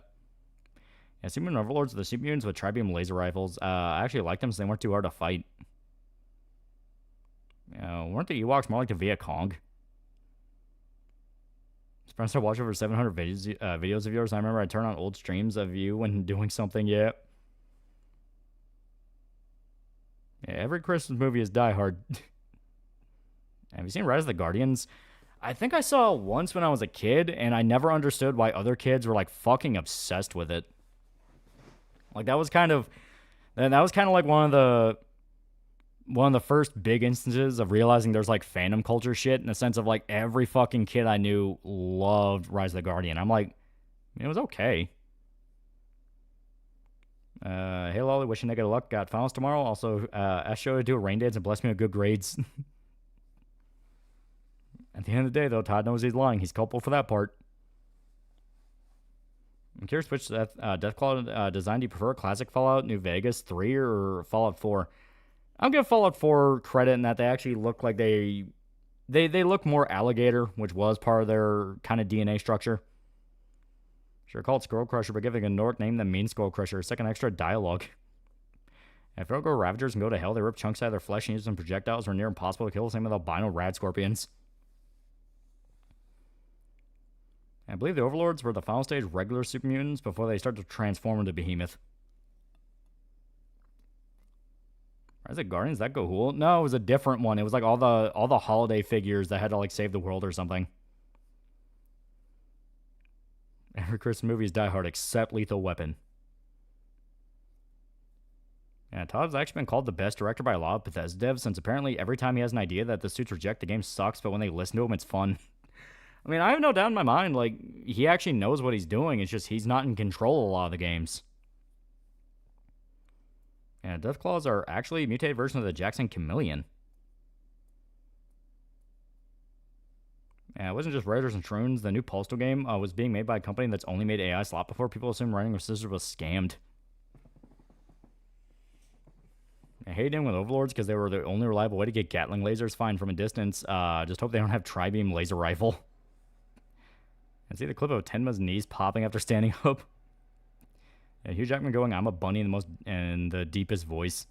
Yeah, Superman Overlords are the super mutants with tri-beam laser rifles. I actually liked them so they weren't too hard to fight. Weren't the Ewoks more like the Viet Cong? Spencer, watch over 700 videos of yours. I remember I turn on old streams of you when doing something. Yeah. Yeah, every Christmas movie is Die Hard. Have you seen Rise of the Guardians? I think I saw it once when I was a kid, and I never understood why other kids were, like, fucking obsessed with it. Like, that was kind of like one of the first big instances of realizing there's, like, fandom culture shit, in the sense of, like, every fucking kid I knew loved Rise of the Guardian. I'm like, it was okay. Hey, Lolly, wishing I good luck. Got finals tomorrow. Also, ask Joe to do a rain dance and bless me with good grades. At the end of the day, though, Todd knows he's lying. He's culpable for that part. I'm curious which Deathclaw design do you prefer? Classic Fallout, New Vegas 3, or Fallout 4? I'll give Fallout 4 credit in that they actually look like they look more alligator, which was part of their kind of DNA structure. Sure, call it Skull Crusher, but giving a Nork name that means Skull Crusher. Second extra dialogue. If Virgo Ravagers can go to hell, they rip chunks out of their flesh and use them projectiles or near impossible to kill, same with albino rad scorpions. I believe the Overlords were the final stage regular super mutants before they start to transform into Behemoth. Or is it Guardians? That go cool? No, it was a different one. It was like all the holiday figures that had to like save the world or something. Every Christmas movie is Die Hard except Lethal Weapon. Yeah, Todd's actually been called the best director by a lot of Bethesda devs, since apparently every time he has an idea that the suits reject, the game sucks, but when they listen to him, it's fun. I mean, I have no doubt in my mind, like, he actually knows what he's doing, it's just he's not in control of a lot of the games. Yeah, Deathclaws are actually a mutated version of the Jackson Chameleon. Yeah, it wasn't just Raiders and Troons. The new Postal game was being made by a company that's only made AI slot before. People assumed Running with Scissors was scammed. I hate dealing with Overlords because they were the only reliable way to get Gatling lasers fine from a distance. Just hope they don't have Tri-Beam laser rifle. And see the clip of Tenma's knees popping after standing up. Yeah, Hugh Jackman going, "I'm a bunny" in the deepest voice.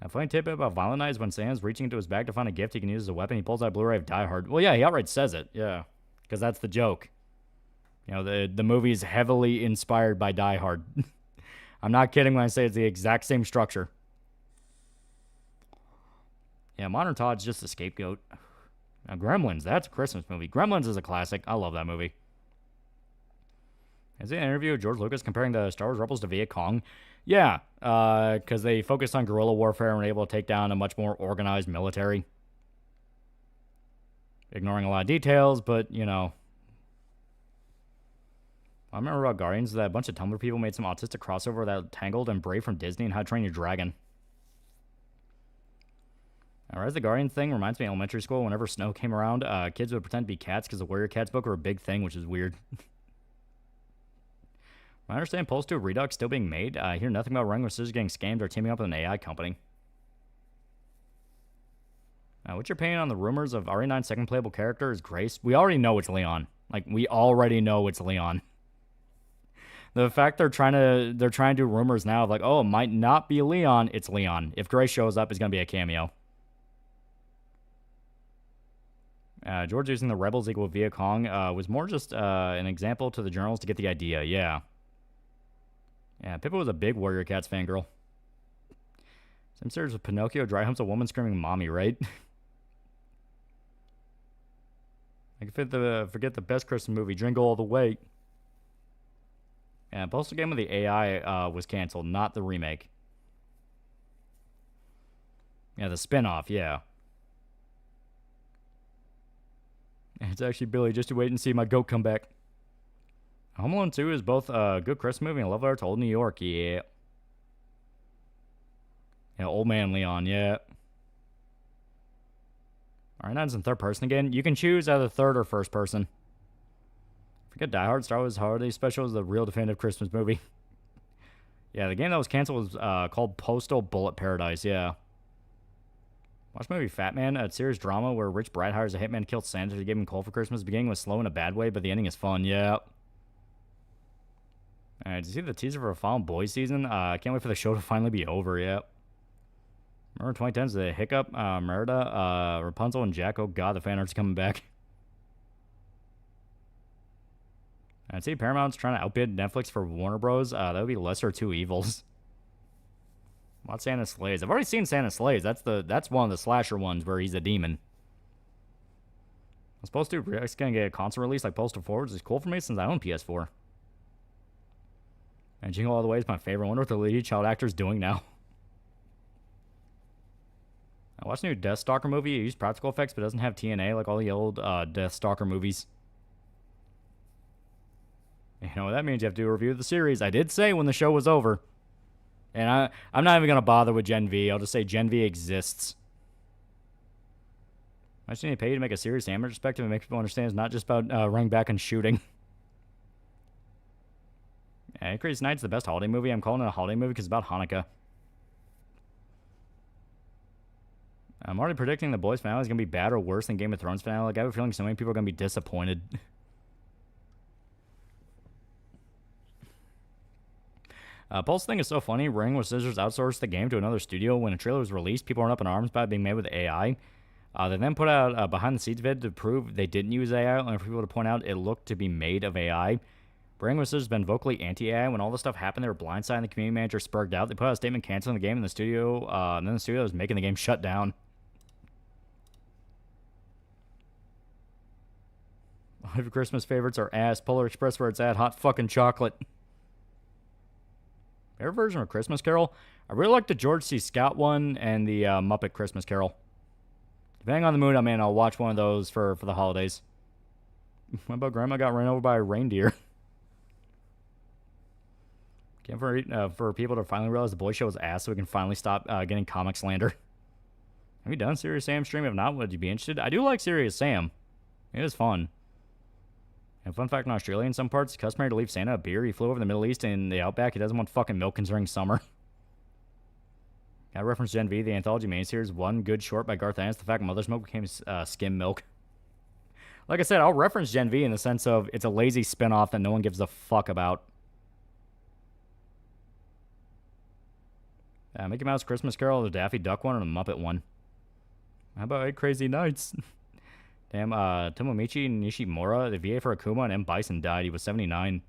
A funny tidbit about Violent Night is when Sam's reaching into his bag to find a gift he can use as a weapon, he pulls out a Blu-ray of Die Hard. Well, yeah, he outright says it. Yeah, because that's the joke. You know, the movie is heavily inspired by Die Hard. I'm not kidding when I say it's the exact same structure. Yeah, Modern Todd's just a scapegoat. Now, Gremlins, that's a Christmas movie. Gremlins is a classic. I love that movie. Is there an interview of George Lucas comparing the Star Wars Rebels to Viet Cong? Yeah, because they focused on guerrilla warfare and were able to take down a much more organized military. Ignoring a lot of details, but, you know. I remember about Guardians that a bunch of Tumblr people made some autistic crossover that Tangled and Brave from Disney and How to Train Your Dragon. Alright, the Guardian thing reminds me of elementary school. Whenever snow came around, kids would pretend to be cats because the Warrior Cats book were a big thing, which is weird. I understand Pulse 2 Redux still being made. I hear nothing about Running with Scissors getting scammed or teaming up with an AI company. What's your opinion on the rumors of RE9's second playable character is Grace? We already know it's Leon. Like, we already know it's Leon. The fact they're trying to do rumors now of like, oh, it might not be Leon, it's Leon. If Grace shows up, it's gonna be a cameo. George using the Rebels equal Viet Cong was more just an example to the journals to get the idea. Yeah. Yeah, Pippa was a big Warrior Cats fangirl. Some series with Pinocchio dry humps a woman screaming "mommy," right? I can forget the best Christmas movie, Jingle All the Way. Yeah, Postal Game with the AI was canceled, not the remake. Yeah, the spin-off, yeah. It's actually Billy, just to wait and see my goat come back. Home Alone 2 is both a good Christmas movie and a love letter to old New York, yeah. Yeah, old man Leon, yeah. Alright, now it's in third person again. You can choose either third or first person. Forget Die Hard, Star Wars Holiday Special is the real definitive Christmas movie. Yeah, the game that was canceled was called Postal Bullet Paradise, yeah. Watch the movie Fat Man, a serious drama where Rich Brad hires a hitman to kill Santa to give him coal for Christmas. The beginning was slow in a bad way, but the ending is fun, yeah. Alright, did you see the teaser for a Fallen Boys season? I can't wait for the show to finally be over, yeah. Remember 2010's The Hiccup, Merida, Rapunzel, and Jack? Oh god, the fan art's coming back. I'd say Paramount's trying to outbid Netflix for Warner Bros. That would be lesser of two evils. Not Santa Slays. I've already seen Santa Slays. That's one of the slasher ones where he's a demon. I'm supposed to React's gonna get a console release like Postal Forwards. It's cool for me since I own PS4. And Jingle All the Way is my favorite. I wonder what the lead child actor is doing now. I watched the new Deathstalker movie. It used practical effects but doesn't have TNA like all the old Deathstalker movies. You know what that means? You have to do a review of the series. I did say when the show was over. And I'm not even going to bother with Gen V. I'll just say Gen V exists. I just need to pay you to make a serious damage perspective and make people understand it's not just about running back and shooting. Yeah, Crazy Night's the best holiday movie. I'm calling it a holiday movie because it's about Hanukkah. I'm already predicting the Boys finale is going to be bad or worse than Game of Thrones finale. Like, I have a feeling so many people are going to be disappointed. Pulse thing is so funny. Ring with Scissors outsourced the game to another studio. When a trailer was released, people weren't up in arms about it being made with AI. They then put out a behind-the-scenes vid to prove they didn't use AI, and for people to point out it looked to be made of AI. Ring with Scissors has been vocally anti-AI. When all this stuff happened, they were blindsided, and the community manager spurred out. They put out a statement canceling the game in the studio, and then the studio was making the game shut down. My favorite Christmas favorites are ass, Polar Express where it's at, hot fucking chocolate. Favorite version of Christmas Carol? I really like the George C. Scott one and the Muppet Christmas Carol. Depending on the mood I'm in, I'll watch one of those for the holidays. What about Grandma got ran over by a reindeer? Can't for people to finally realize the boy show is ass so we can finally stop getting comic slander. Have you done Serious Sam stream? If not, would you be interested? I do like Serious Sam. It is fun. And fun fact, in Australia, in some parts, it's customary to leave Santa a beer. He flew over the Middle East and the Outback. He doesn't want fucking milk during summer. I referenced Gen V, the anthology miniseries, one good short by Garth Ennis, the fact mother's milk became skim milk. Like I said, I'll reference Gen V in the sense of it's a lazy spin-off that no one gives a fuck about. Mickey Mouse Christmas Carol, the Daffy Duck one, and the Muppet one. How about 8 Crazy Nights? Damn, Tomomichi Nishimura, the VA for Akuma, and M. Bison died. He was 79.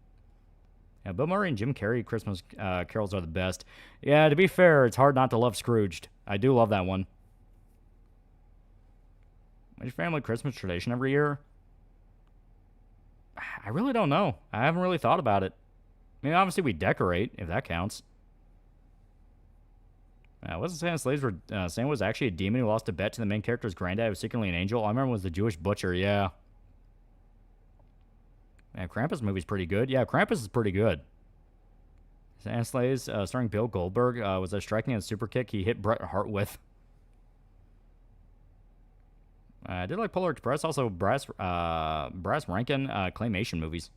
Yeah, Bill Murray and Jim Carrey Christmas carols are the best. Yeah, to be fair, it's hard not to love Scrooged. I do love that one. What's your family Christmas tradition every year? I really don't know. I haven't really thought about it. I mean, obviously we decorate, if that counts. Wasn't Santa Slaves where Santa was actually a demon who lost a bet to the main character's granddad who was secretly an angel? All I remember was the Jewish butcher, yeah. Krampus movie's pretty good. Yeah, Krampus is pretty good. Santa Slaves, starring Bill Goldberg, was a striking and super kick he hit Bret Hart with. I did like Polar Express, also Brass Rankin claymation movies.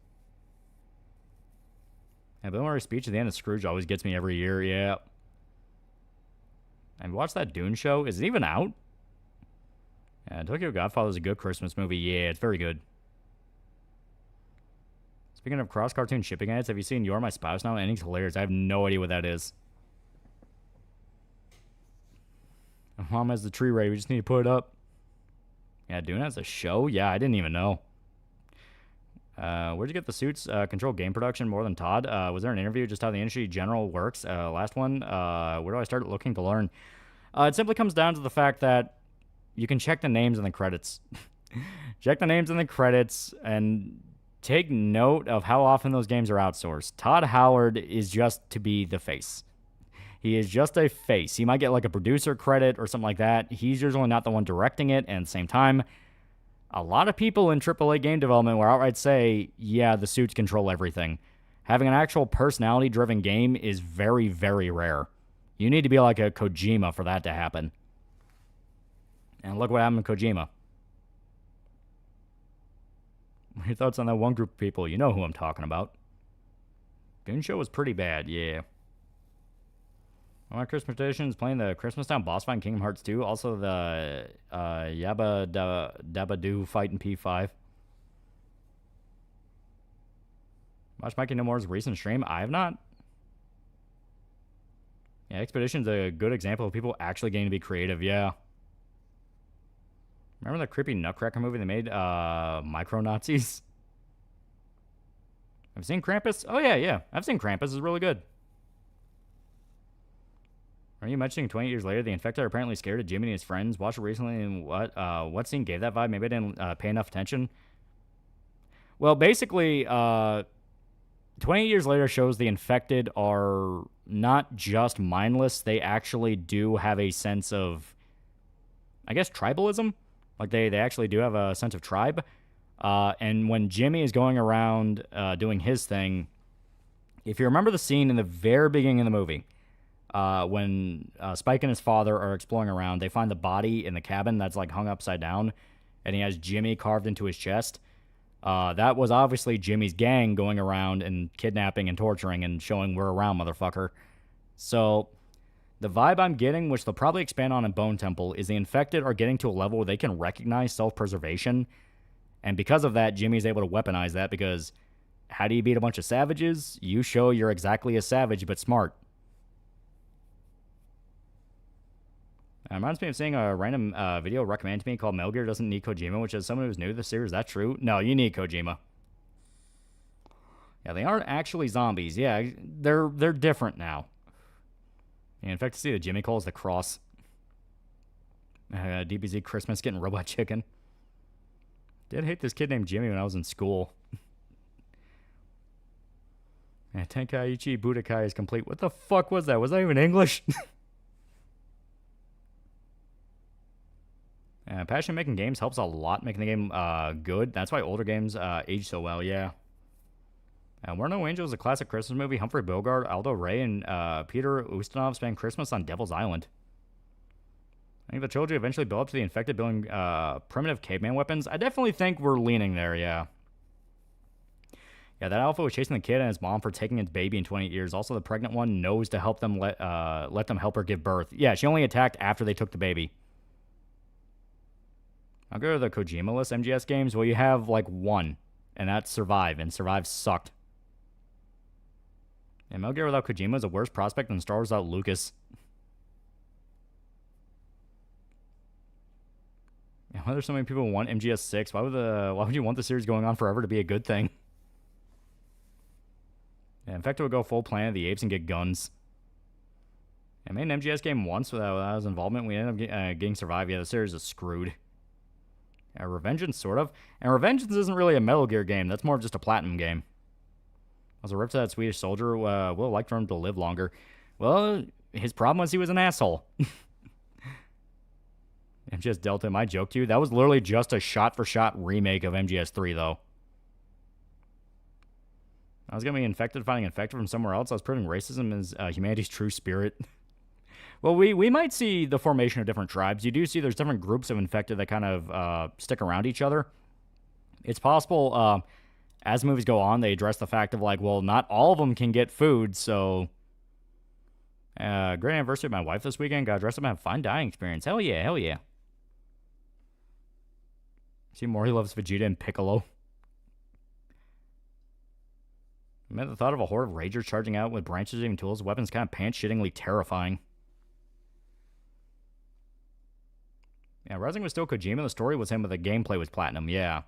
Bill Murray's speech at the end of Scrooge always gets me every year, yeah. And watch that Dune show. Is it even out? Tokyo Godfather is a good Christmas movie. Yeah, it's very good. Speaking of cross-cartoon shipping ads, have you seen You're My Spouse Now? Ending's hilarious. I have no idea what that is. Mom has the tree ready. We just need to put it up. Yeah, Dune has a show? Yeah, I didn't even know. Where'd you get the suits? Control game production more than Todd. Was there an interview just how the industry general works? Last one. Where do I start looking to learn? It simply comes down to the fact that you can check the names in the credits. Check the names in the credits and take note of how often those games are outsourced. Todd Howard is just to be the face. He is just a face. He might get like a producer credit or something like that. He's usually not the one directing it, and at the same time, a lot of people in AAA game development will outright say, yeah, the suits control everything. Having an actual personality-driven game is very, very rare. You need to be like a Kojima for that to happen. And look what happened to Kojima. What are your thoughts on that one group of people? You know who I'm talking about. Dune Show was pretty bad, yeah. One of my Christmas traditions playing the Christmas Town boss fight in Kingdom Hearts 2. Also the Yabba Dabba Doo fight in P5. Watch Mikey No More's recent stream. I have not. Yeah, Expedition's a good example of people actually getting to be creative, yeah. Remember that creepy Nutcracker movie they made? Micro-Nazis? Have you seen Krampus? Oh, yeah. I've seen Krampus. It's really good. Are you mentioning 20 years later, the infected are apparently scared of Jimmy and his friends? Watched it recently, and what scene gave that vibe? Maybe I didn't pay enough attention. Well, basically, 20 years later shows the infected are not just mindless. They actually do have a sense of, I guess, tribalism. Like, they actually do have a sense of tribe. And when Jimmy is going around doing his thing, if you remember the scene in the very beginning of the movie, when Spike and his father are exploring around, they find the body in the cabin that's like hung upside down, and he has Jimmy carved into his chest. That was obviously Jimmy's gang going around and kidnapping and torturing and showing we're around, motherfucker. So the vibe I'm getting, which they'll probably expand on in Bone Temple, is the infected are getting to a level where they can recognize self-preservation, and because of that, Jimmy's able to weaponize that because How do you beat a bunch of savages? You show you're exactly a savage, but smart. Reminds me of seeing a random video recommended to me called Metal Gear Doesn't Need Kojima, which is someone who's new to the series. Is that true? No, you need Kojima. Yeah, they aren't actually zombies. Yeah, they're different now. Yeah, in fact, to see the Jimmy calls the cross. DBZ Christmas getting Robot Chicken. Did hate this kid named Jimmy when I was in school. Yeah, Tenkaichi Budokai is complete. What the fuck was that? Was that even English? Passion making games helps a lot making the game good. That's why older games age so well, yeah. We're No Angels is a classic Christmas movie. Humphrey Bogart, Aldo Ray, and Peter Ustinov spend Christmas on Devil's Island. I think the trilogy eventually built up to the infected building primitive caveman weapons. I definitely think we're leaning there, yeah. Yeah, that alpha was chasing the kid and his mom for taking its baby in 28 years. Also, the pregnant one knows to help them let them help her give birth. Yeah, she only attacked after they took the baby. I'll go to the Kojima list MGS games. Well, you have like one, and that's Survive, and Survive sucked. And Metal Gear without Kojima is a worse prospect than Star Wars without Lucas. Yeah, why there's so many people who want MGS 6? Why would you want the series going on forever to be a good thing? Yeah, in fact, it would go full Planet of the Apes and get guns. I made an MGS game once without his involvement. We ended up getting Survive. Yeah, the series is screwed. Yeah, Revengeance, sort of. And Revengeance isn't really a Metal Gear game. That's more of just a Platinum game. I was a rip to that Swedish soldier. Would have liked for him to live longer. Well, his problem was he was an asshole. MGS Delta, I joked to you. That was literally just a shot-for-shot remake of MGS3, though. I was going to be infected, finding infected from somewhere else. I was proving racism is humanity's true spirit. Well, we might see the formation of different tribes. You do see there's different groups of infected that kind of stick around each other. It's possible, as movies go on, they address the fact of, like, well, not all of them can get food, so... great anniversary of my wife this weekend. Got dressed up and have a fine dining experience. Hell yeah, hell yeah. See, Mori loves Vegeta and Piccolo. I mean, the thought of a horde of ragers charging out with branches and tools, weapons, kind of pants-shittingly terrifying. Yeah, Rising was still Kojima. The story was him, but the gameplay was Platinum. Yeah.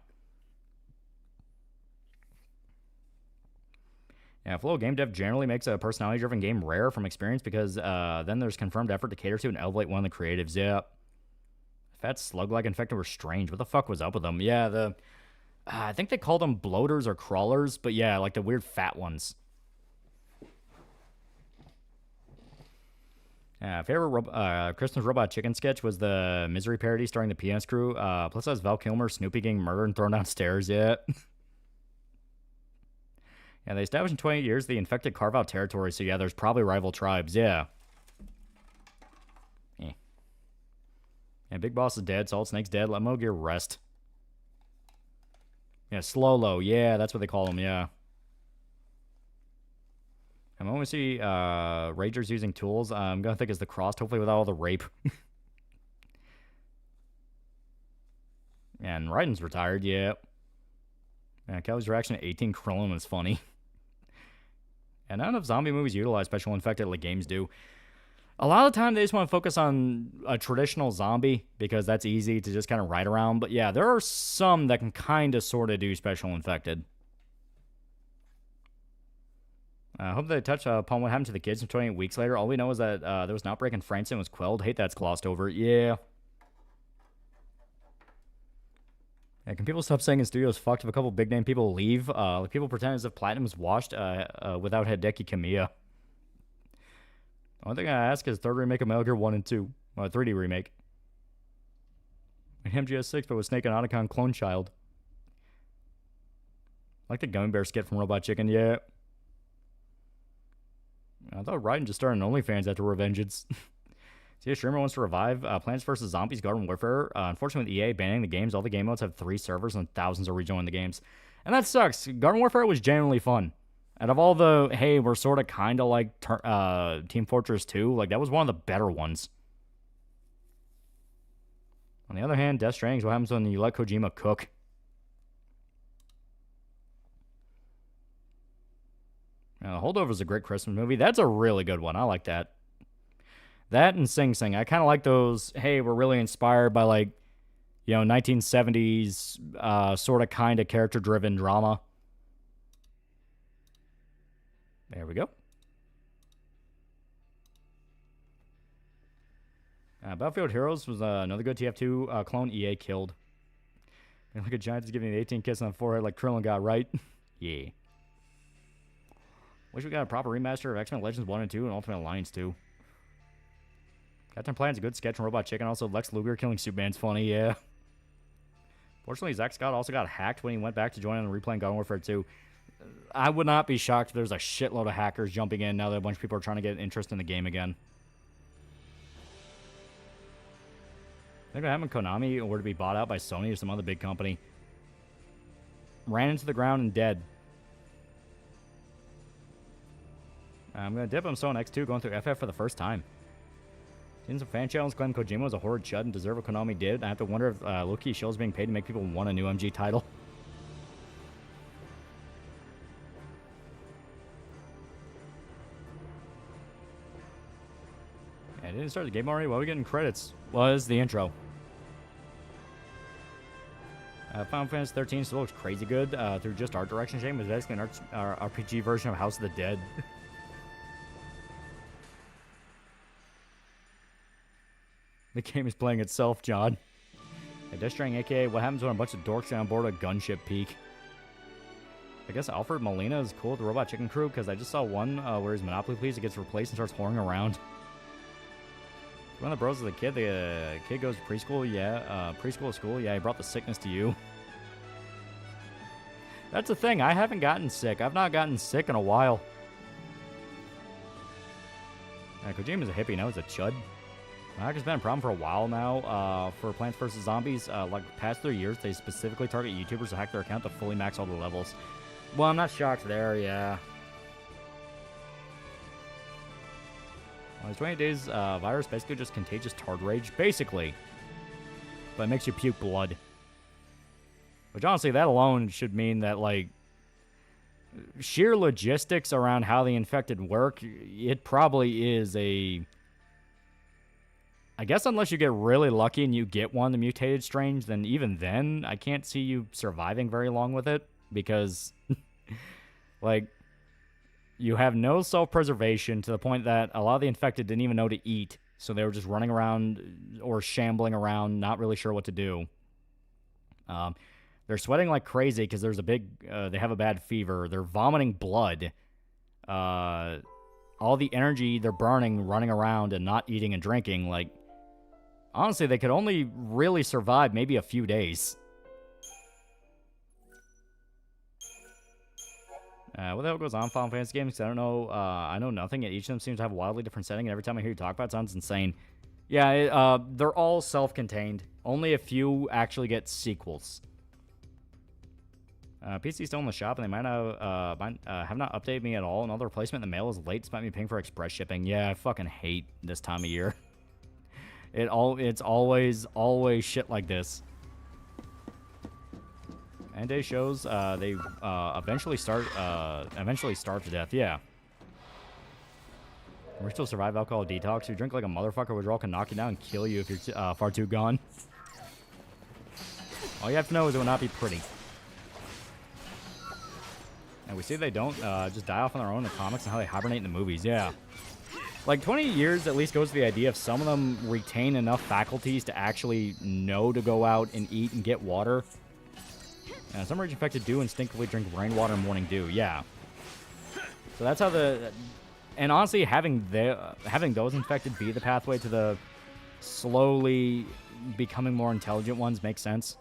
Yeah, Flow game dev generally makes a personality-driven game rare from experience because then there's confirmed effort to cater to and elevate one of the creatives. Yeah. Fat slug-like infected were strange. What the fuck was up with them? Yeah, I think they called them bloaters or crawlers, but yeah, like the weird fat ones. Favorite Christmas Robot Chicken sketch was the Misery parody starring the PS crew. Plus that's Val Kilmer, Snoopy getting murdered and thrown downstairs. Yeah. Yeah, they established in 28 years the infected carve out territory, so yeah, there's probably rival tribes. Yeah. Yeah, Big Boss is dead, Salt Snake's dead, let Metal Gear rest. Yeah, Slow-Lo, yeah, that's what they call him, yeah. I'm only see Ragers using tools. I'm gonna think it's the Crossed, hopefully without all the rape. Yeah, and Raiden's retired, yeah. Yeah, Kelly's reaction to 18 Krillin was funny. And none of zombie movies utilize special infected like games do. A lot of the time, they just want to focus on a traditional zombie because that's easy to just kind of ride around. But yeah, there are some that can kind of sort of do special infected. I hope they touch upon what happened to the kids 28 weeks later. All we know is that there was an outbreak in France and it was quelled. Hate that's glossed over. Yeah. Yeah, can people stop saying in studios fucked if a couple big name people leave? Like people pretend as if Platinum is washed without Hideki Kamiya. The only thing I ask is third remake of Metal Gear 1 and 2. 3D remake. MGS 6, but with Snake and Otacon Clone Child. I like the Gummy Bear skit from Robot Chicken, yeah. I thought Raiden just started an OnlyFans after Revengeance. See, a streamer wants to revive Plants vs. Zombies Garden Warfare. Unfortunately, with EA banning the games, all the game modes have 3 servers and thousands are rejoining the games. And that sucks. Garden Warfare was genuinely fun. Out of all the, hey, we're sort of kind of like Team Fortress 2, like that was one of the better ones. On the other hand, Death Stranding is what happens when you let Kojima cook. Holdover's a great Christmas movie. That's a really good one. I like that. That and Sing Sing. I kind of like those, hey, we're really inspired by, like, 1970s sort of kind of character-driven drama. There we go. Battlefield Heroes was another good TF2 clone EA killed. And look at Giants giving the 18 kiss on the forehead like Krillin got right. Yeah. Wish we got a proper remaster of X-Men Legends 1 and 2 and Ultimate Alliance 2. Captain Plan's a good sketch and Robot Chicken. Also, Lex Luger killing Superman's funny, yeah. Fortunately, Zack Scott also got hacked when he went back to join on replaying Garden Warfare 2. I would not be shocked if there's a shitload of hackers jumping in now that a bunch of people are trying to get interest in the game again. I think what happened Konami were to be bought out by Sony or some other big company. Ran into the ground and dead. I'm going to dip. I'm still on X2 going through FF for the first time. Seen some fan channels claim Kojima was a horrid chud and deserve what Konami did. I have to wonder if low-key Shell's being paid to make people want a new MG title. I didn't start the game already. Why are we getting credits? Was the intro. Final Fantasy 13 still looks crazy good through just art direction. Shame was basically an RPG version of House of the Dead. The game is playing itself, John. A Death Stranding, aka what happens when a bunch of dorks are on board a gunship peak. I guess Alfred Molina is cool with the Robot Chicken crew because I just saw one where his Monopoly Please, it gets replaced and starts whoring around. One of the bros is a kid. The kid goes to preschool. Yeah. Preschool to school. Yeah, he brought the sickness to you. That's the thing. I haven't gotten sick. I've not gotten sick in a while. Kojima's a hippie. Now he's a chud. Hacker's been a problem for a while now for Plants vs. Zombies. Like the past 3 years, they specifically target YouTubers to hack their account to fully max all the levels. Well, I'm not shocked there, yeah. This 28 days virus basically just contagious tard rage, basically. But it makes you puke blood. Which honestly, that alone should mean that, like, sheer logistics around how the infected work, it probably is a... I guess unless you get really lucky and you get one, the mutated strain, then even then, I can't see you surviving very long with it. Because, like... You have no self-preservation to the point that a lot of the infected didn't even know to eat. So they were just running around or shambling around, not really sure what to do. They're sweating like crazy because there's a big... they have a bad fever. They're vomiting blood. All the energy they're burning running around and not eating and drinking. Like, honestly, they could only really survive maybe a few days. What the hell goes on in Final Fantasy games? I don't know. I know nothing, yet each of them seems to have a wildly different setting, and every time I hear you talk about it, it sounds insane. Yeah, they're all self-contained. Only a few actually get sequels. PC's still in the shop, and they might have not updated me at all. Another replacement in the mail is late, despite me paying for express shipping. Yeah, I fucking hate this time of year. It's always shit like this. End day shows, they eventually starve to death. Yeah. We're still survive alcohol detox. You drink like a motherfucker, withdrawal can knock you down and kill you if you're far too gone. All you have to know is it will not be pretty. And we see they don't just die off on their own in the comics and how they hibernate in the movies. Yeah. Like 20 years at least goes to the idea if some of them retain enough faculties to actually know to go out and eat and get water. Some rage infected do instinctively drink rainwater and morning dew. Yeah. So that's how the... And honestly, having those infected be the pathway to the slowly becoming more intelligent ones makes sense.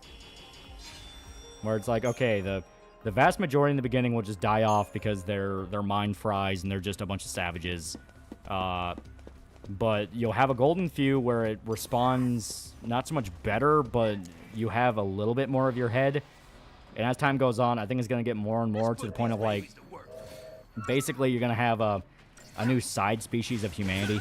Where it's like, okay, the vast majority in the beginning will just die off because their mind fries and they're just a bunch of savages. But you'll have a golden few where it responds not so much better, but you have a little bit more of your head. And as time goes on, I think it's going to get more and more to the point of, like, basically you're going to have a new side species of humanity.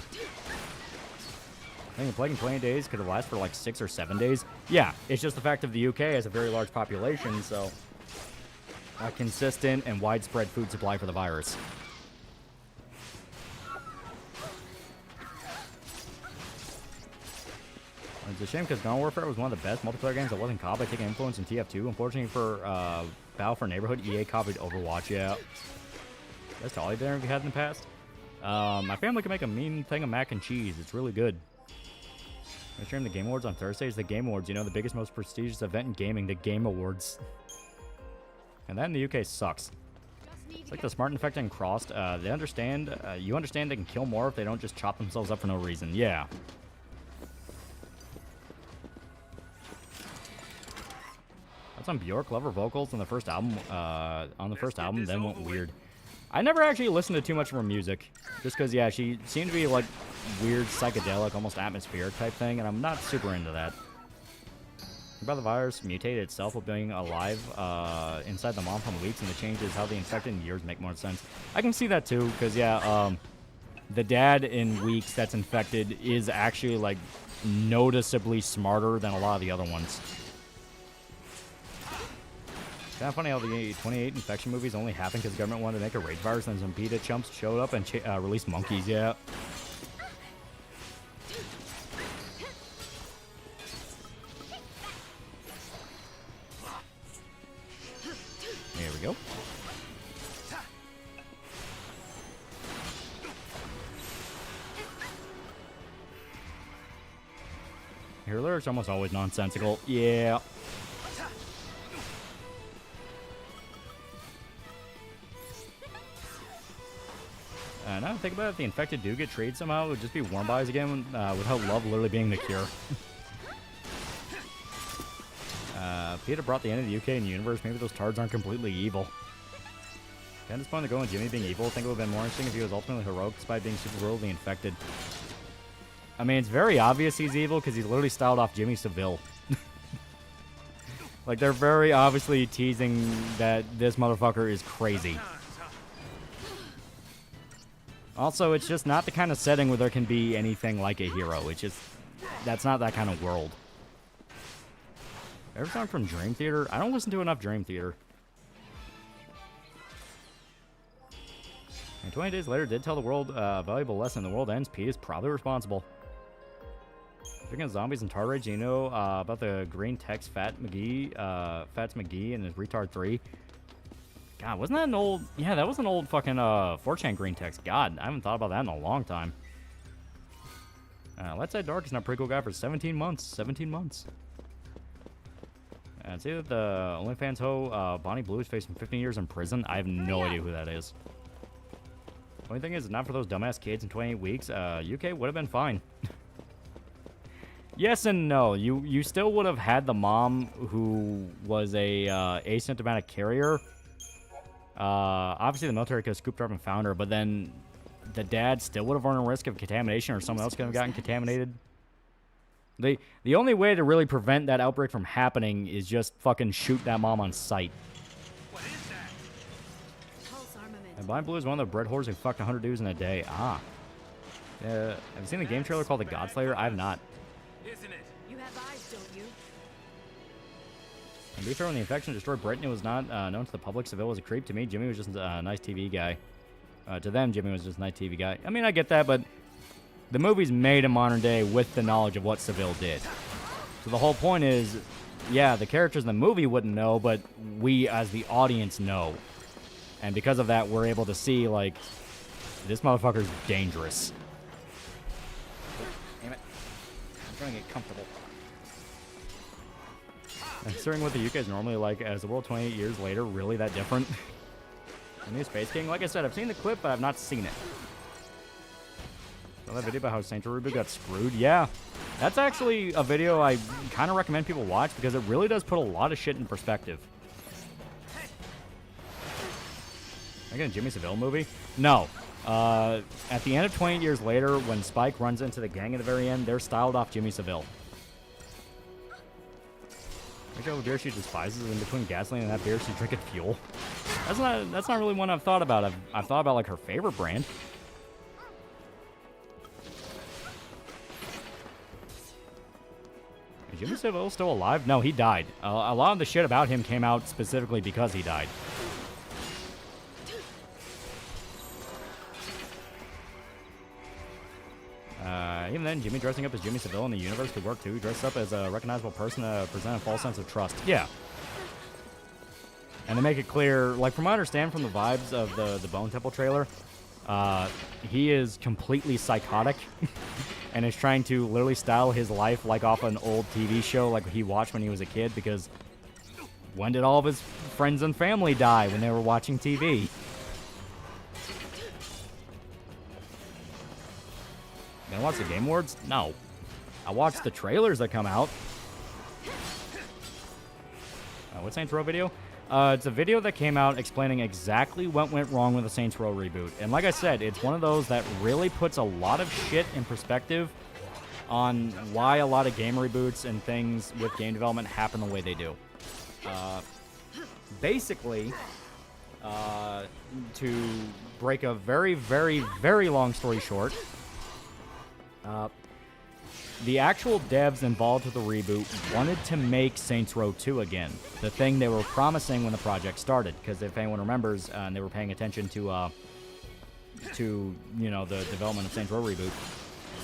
I think the plague in 20 days could have lasted for, like, 6 or 7 days. Yeah, it's just the fact of the UK has a very large population, so a consistent and widespread food supply for the virus. It's a shame because Garden Warfare was one of the best multiplayer games that wasn't caught by taking influence in TF2. Unfortunately for Battle for Neighborhood, EA copied Overwatch. Yeah. That's all dinner we had in the past. My family can make a mean thing of mac and cheese. It's really good. I stream the Game Awards on Thursdays. The Game Awards, you know, the biggest, most prestigious event in gaming, the Game Awards. And that in the UK sucks. It's like the Smart Infected and Crossed. They understand, you understand they can kill more if they don't just chop themselves up for no reason. Yeah. That's on Bjork. Love her vocals on the first album. Then went weird. I never actually listened to too much of her music. Just because, yeah, she seemed to be like weird, psychedelic, almost atmospheric type thing, and I'm not super into that. About the virus mutated itself while being alive inside the mom for weeks, and the changes how the infected in years make more sense. I can see that too, because yeah, the dad in weeks that's infected is actually like noticeably smarter than a lot of the other ones. Kind of funny how the 28 infection movies only happened because the government wanted to make a rage virus, and some PETA chumps showed up and released monkeys. Yeah. There we go. Her lyrics are almost always nonsensical. Yeah. Now think about it, if the infected do get traded somehow, it would just be warm bodies again, without love literally being the cure. Peter brought the end of the UK in the universe. Maybe those tards aren't completely evil. Kind of disappointed to go on Jimmy being evil. I think it would have been more interesting if he was ultimately heroic despite being super brutally infected. I mean, it's very obvious he's evil because he's literally styled off Jimmy Seville. Like, they're very obviously teasing that this motherfucker is crazy. Also, it's just not the kind of setting where there can be anything like a hero. It's just, that's not that kind of world. Every song from Dream Theater? I don't listen to enough Dream Theater. And 20 days later did tell the world a valuable lesson. The world ends. Pete is probably responsible. Speaking of zombies and tar rage, you know about the green text Fats McGee and his retard 3? God, wasn't that an old... Yeah, that was an old fucking 4chan green text. God, I haven't thought about that in a long time. Let's Say Dark is not a pretty cool guy for 17 months. 17 months. And say that the OnlyFans hoe, Bonnie Blue, is facing 15 years in prison. I have no idea who that is. The only thing is, not for those dumbass kids in 28 weeks, UK would have been fine. Yes and no. You still would have had the mom who was a asymptomatic carrier. Obviously, the military could have scooped her up and found her, but then the dad still would have run a risk of contamination, or someone else could have gotten contaminated. The only way to really prevent that outbreak from happening is just fucking shoot that mom on sight.
What is that?
And Blind Blue is one of the bread whores who fucked 100 dudes in a day. Ah. Have you seen the game trailer called The Godslayer? I have not.
Isn't it?
You have eyes, don't you?
And be fair, when the infection destroyed Britain, it was not known to the public. Seville was a creep. To me, Jimmy was just a nice TV guy. To them, Jimmy was just a nice TV guy. I mean, I get that, but the movie's made in modern day with the knowledge of what Seville did. So the whole point is, yeah, the characters in the movie wouldn't know, but we as the audience know. And because of that, we're able to see, like, this motherfucker's dangerous. Damn it. I'm trying to get comfortable. And considering what the UK is normally like as the world 28 years later, really that different? The new Space King? Like I said, I've seen the clip, but I've not seen it. Saw that video about how Saint Aruba got screwed? Yeah. That's actually a video I kind of recommend people watch because it really does put a lot of shit in perspective. Again, a Jimmy Seville movie? No. At the end of 28 years later, when Spike runs into the gang at the very end, they're styled off Jimmy Seville. Make sure the beer she despises in between gasoline and that beer she's drinking fuel. That's not really one I've thought about. I've thought about like her favorite brand. Is Jimmy Seville still alive? No, he died. A lot of the shit about him came out specifically because he died. Even then, Jimmy dressing up as Jimmy Seville in the universe could work too. He dressed up as a recognizable person to present a false sense of trust. Yeah. And to make it clear, like from what I understand from the vibes of the Bone Temple trailer, he is completely psychotic and is trying to literally style his life like off an old TV show like he watched when he was a kid, because when did all of his friends and family die when they were watching TV? Gonna watch the Game Awards? No. I watched the trailers that come out. What Saints Row video? It's a video that came out explaining exactly what went wrong with the Saints Row reboot. And like I said, it's one of those that really puts a lot of shit in perspective on why a lot of game reboots and things with game development happen the way they do. Basically, to break a very, very, very long story short, the actual devs involved with the reboot wanted to make Saints Row 2 again, the thing they were promising when the project started. Because if anyone remembers, and they were paying attention to you know, the development of Saints Row reboot,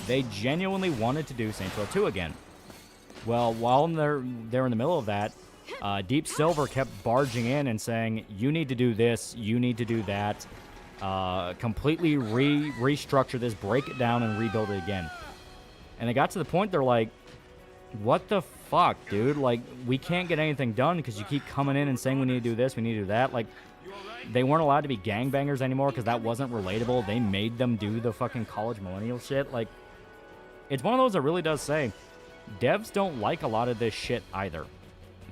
they genuinely wanted to do Saints Row 2 again. Well, while they're in the middle of that, Deep Silver kept barging in and saying, "You need to do this, you need to do that, completely restructure this, break it down, and rebuild it again." And it got to the point they're like, what the fuck, dude? Like, we can't get anything done because you keep coming in and saying we need to do this, we need to do that. Like, they weren't allowed to be gangbangers anymore because that wasn't relatable. They made them do the fucking college millennial shit. Like, it's one of those that really does say, devs don't like a lot of this shit either.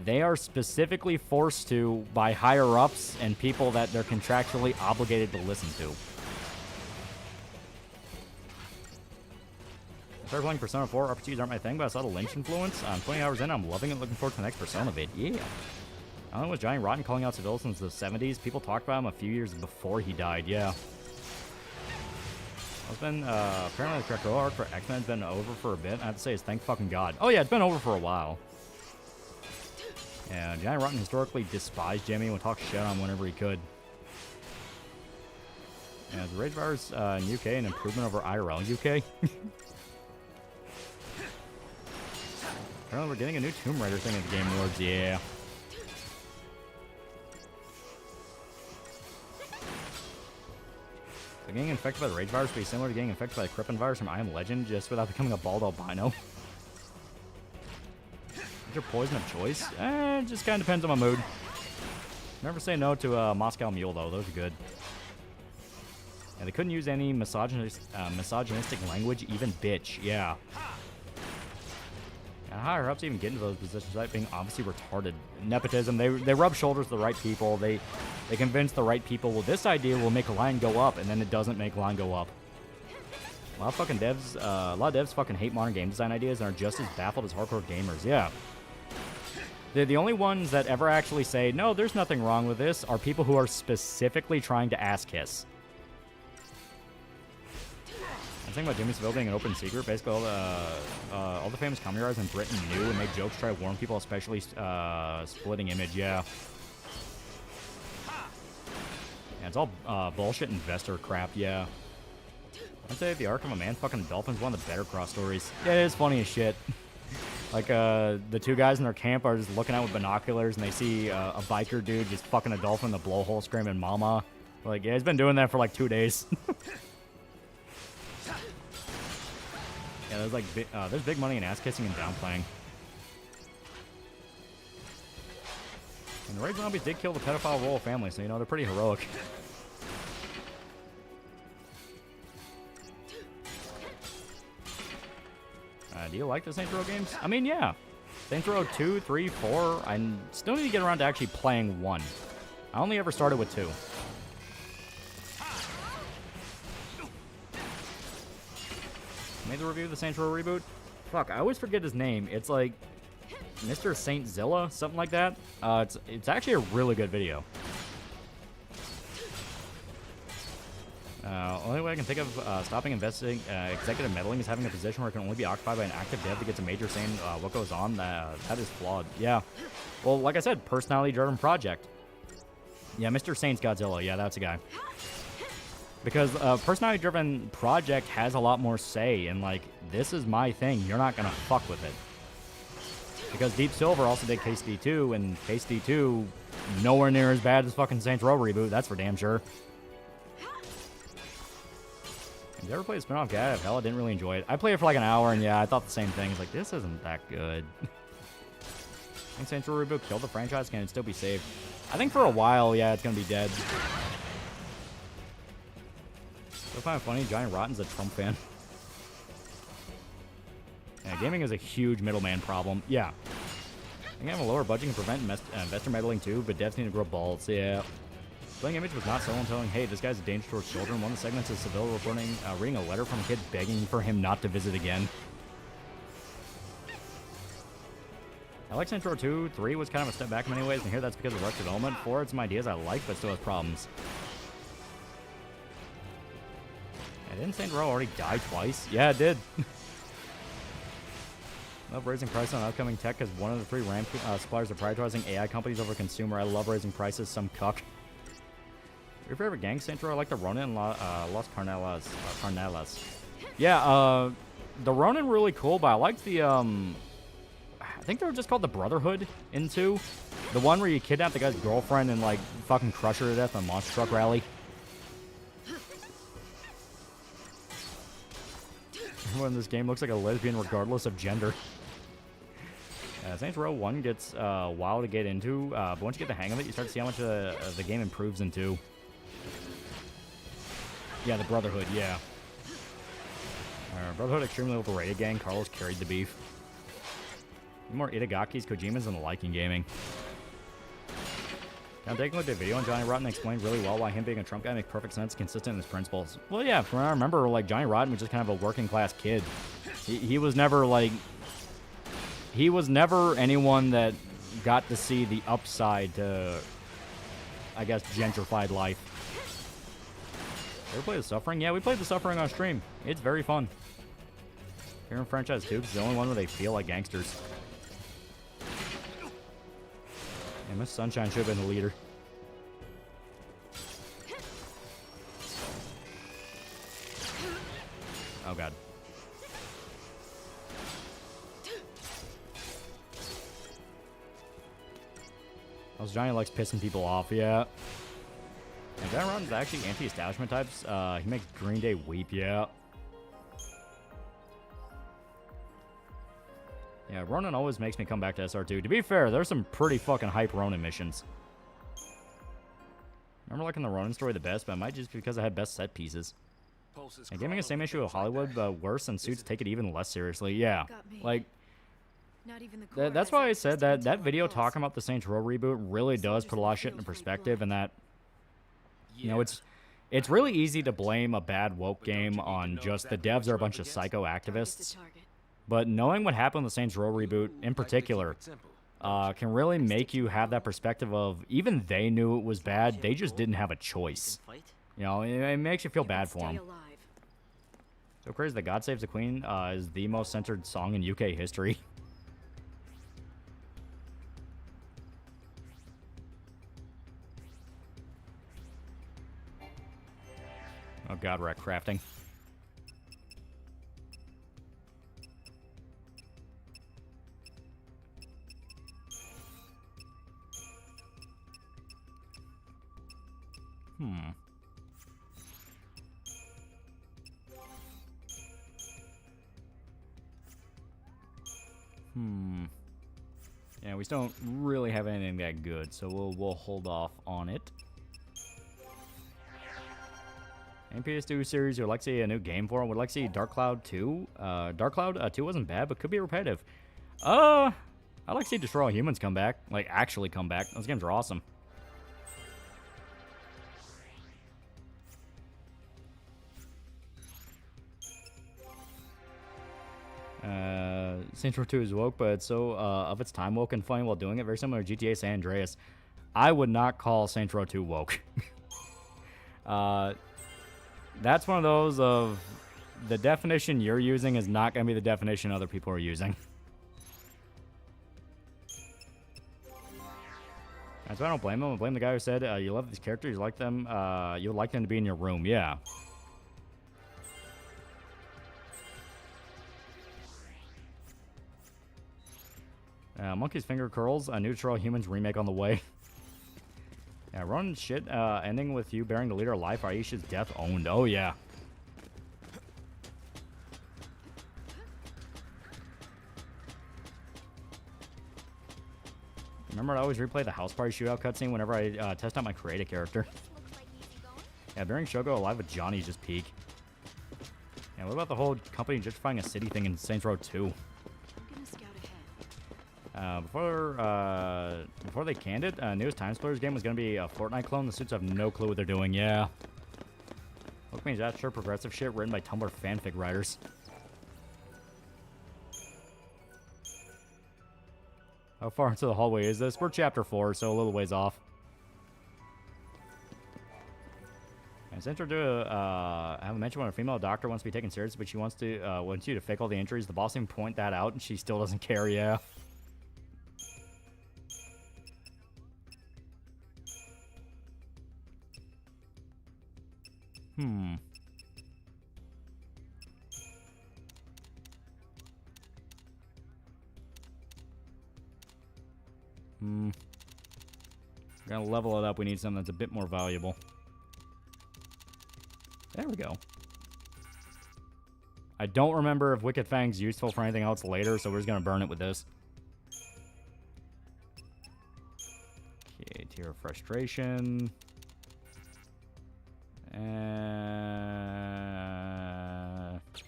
They are specifically forced to by higher-ups and people that they're contractually obligated to listen to. I started playing Persona 4. RPGs aren't my thing, but I saw the Lynch influence. I'm 20 hours in. I'm loving it. Looking forward to the next Persona vid. Yeah. I don't know, was Johnny Rotten calling out Seville since the 70s? People talked about him a few years before he died. Yeah. It's been, apparently the Krakoa arc for X-Men's been over for a bit. I have to say is thank fucking God. Oh yeah, it's been over for a while. Yeah, Johnny Rotten historically despised Jimmy and would talk shit on whenever he could. Yeah, the Rage Virus in UK an improvement over IRL UK. Apparently we're getting a new Tomb Raider thing at the Game Awards, yeah. So getting infected by the Rage Virus would be similar to getting infected by the Crippen virus from I Am Legend, just without becoming a bald albino. Is your poison of choice? It just kind of depends on my mood. Never say no to a Moscow Mule, though. Those are good. Yeah, they couldn't use any misogynistic language, even bitch. Yeah. And higher ups even get into those positions without being obviously retarded. Nepotism, they rub shoulders to the right people. They convince the right people, well, this idea will make a line go up, and then it doesn't make a line go up. A lot of devs fucking hate modern game design ideas and are just as baffled as hardcore gamers. Yeah. The only ones that ever actually say, no, there's nothing wrong with this, are people who are specifically trying to ass kiss. I was thinking about Jimmy Seville being an open secret. Basically, all the famous comedy writers in Britain knew and made jokes to try to warn people, especially Splitting Image, yeah. Yeah, it's all bullshit investor crap, yeah. I'd say the Arc of a Man fucking Dolphin's one of the better cross stories. Yeah, it is funny as shit. Like, the two guys in their camp are just looking out with binoculars, and they see a biker dude just fucking a dolphin in the blowhole screaming mama. Like, yeah, he's been doing that for like 2 days. Yeah, there's like there's big money in ass kissing and downplaying. And the Raid Zombies did kill the pedophile royal family, so you know they're pretty heroic. Do you like the Saints Row games? I mean, yeah. Saints Row 2, 3, 4. I still need to get around to actually playing 1. I only ever started with 2. Made the review of the Saints Row reboot? Fuck, I always forget his name. It's like Mr. Saint Zilla, something like that. It's actually a really good video. Only way I can think of stopping investing executive meddling is having a position where it can only be occupied by an active dev that gets a major saying what goes on. That is flawed. Yeah. Well, like I said, personality-driven project. Yeah, Mr. Saints Godzilla. Yeah, that's a guy. Because a personality-driven project has a lot more say, and like, this is my thing. You're not gonna fuck with it. Because Deep Silver also did KCD2, and KCD2 nowhere near as bad as fucking Saints Row reboot. That's for damn sure. Did you ever play the spin-off Gad of Hell? I didn't really enjoy it. I played it for like an hour, and yeah, I thought the same thing. It's like, this isn't that good. I think Saints Row reboot killed the franchise. Can it still be saved? I think for a while, yeah, it's gonna be dead. Still find it funny, Johnny Rotten's a Trump fan. Yeah, gaming is a huge middleman problem. Yeah. I think having a lower budget can prevent investor meddling too, but devs need to grow balls. Yeah. Playing Image was not someone telling, hey, this guy's a danger towards children. One of the segments is Seville reading a letter from a kid begging for him not to visit again. I like Saints Row 2. 3 was kind of a step back in many ways, and here that's because of rush development. 4 had some ideas I like, but still has problems. Yeah, didn't Saints Row already die twice? Yeah, it did. Love raising prices on upcoming tech because one of the 3 ramp suppliers are prioritizing AI companies over consumer. I love raising prices, some cuck. Your favorite gang, Saints Row? I like the Ronin and Los Carnelas. Yeah, the Ronin really cool, but I like the, I think they were just called the Brotherhood in 2. The one where you kidnap the guy's girlfriend and, like, fucking crush her to death on a monster truck rally. Everyone in this game looks like a lesbian regardless of gender. Saints Row 1 gets a while to get into, but once you get the hang of it, you start to see how much the game improves in 2. Yeah, the Brotherhood, yeah. Brotherhood extremely overrated gang. Carlos carried the beef. More Itagaki's, Kojima's, and the liking gaming. Now, taking a look at the video, and Johnny Rotten explained really well why him being a Trump guy makes perfect sense, consistent in his principles. Well, yeah, from what I remember, like, Johnny Rotten was just kind of a working-class kid. He was never, like... He was never anyone that got to see the upside to, I guess, gentrified life. Ever play The Suffering? Yeah, we played The Suffering on stream. It's very fun. Here in Franchise 2, it's the only one where they feel like gangsters. Yeah, Miss Sunshine should have been the leader. Oh, God. Johnny likes pissing people off, yeah. And Johnny Rotten's actually anti-establishment types. He makes Green Day weep, yeah. Yeah, Ronin always makes me come back to SR2. To be fair, there's some pretty fucking hype Ronin missions. I remember liking the Ronin story the best, but it might just be because I had best set pieces. And giving the same issue of Hollywood, but worse, and Suits take it even less seriously. Yeah, like... That's why I said that video talking about the Saints Row reboot really does put a lot of shit into perspective, and that, you know, it's really easy to blame a bad woke game on just the devs are a bunch of psycho activists, but knowing what happened with the Saints Row reboot in particular can really make you have that perspective of even they knew it was bad, they just didn't have a choice. You know, it makes you feel bad for them. So crazy that God Saves the Queen is the most censored song in UK history. Oh God, we're at crafting. Yeah, we still don't really have anything that good, so we'll hold off on it. PS2 series, would like to see a new game for it. Would like to see Dark Cloud 2. Dark Cloud 2 wasn't bad, but could be repetitive. I'd like to see Destroy All Humans come back. Like, actually come back. Those games are awesome. Saints Row 2 is woke, but it's so of its time woke and funny while doing it. Very similar to GTA San Andreas. I would not call Saints Row 2 woke. That's one of those of the definition you're using is not going to be the definition other people are using. That's why I don't blame him. I blame the guy who said you love these characters, you like them, you would like them to be in your room. Yeah. Monkey's Finger Curls, a Neutral Humans remake on the way. Yeah, run shit, ending with you bearing the leader of life, Aisha's death owned. Oh, yeah. Remember, I always replay the house party shootout cutscene whenever I test out my create a character. Yeah, bearing Shogo alive with Johnny is just peak. Yeah, what about the whole company gentrifying a city thing in Saints Row 2? Before they canned it, newest Time Splitters game was going to be a Fortnite clone. The suits have no clue what they're doing. Yeah. Look, means that's sure progressive shit written by Tumblr fanfic writers. How far into the hallway is this? We're chapter 4, so a little ways off. It's intro to have a mention when a female doctor wants to be taken seriously, but she wants you to fake all the injuries. The boss even point that out, and she still doesn't care. Yeah. We're gonna level it up. We need something that's a bit more valuable. There we go. I don't remember if Wicked Fang's useful for anything else later, so we're just gonna burn it with this. Okay, Tear of Frustration.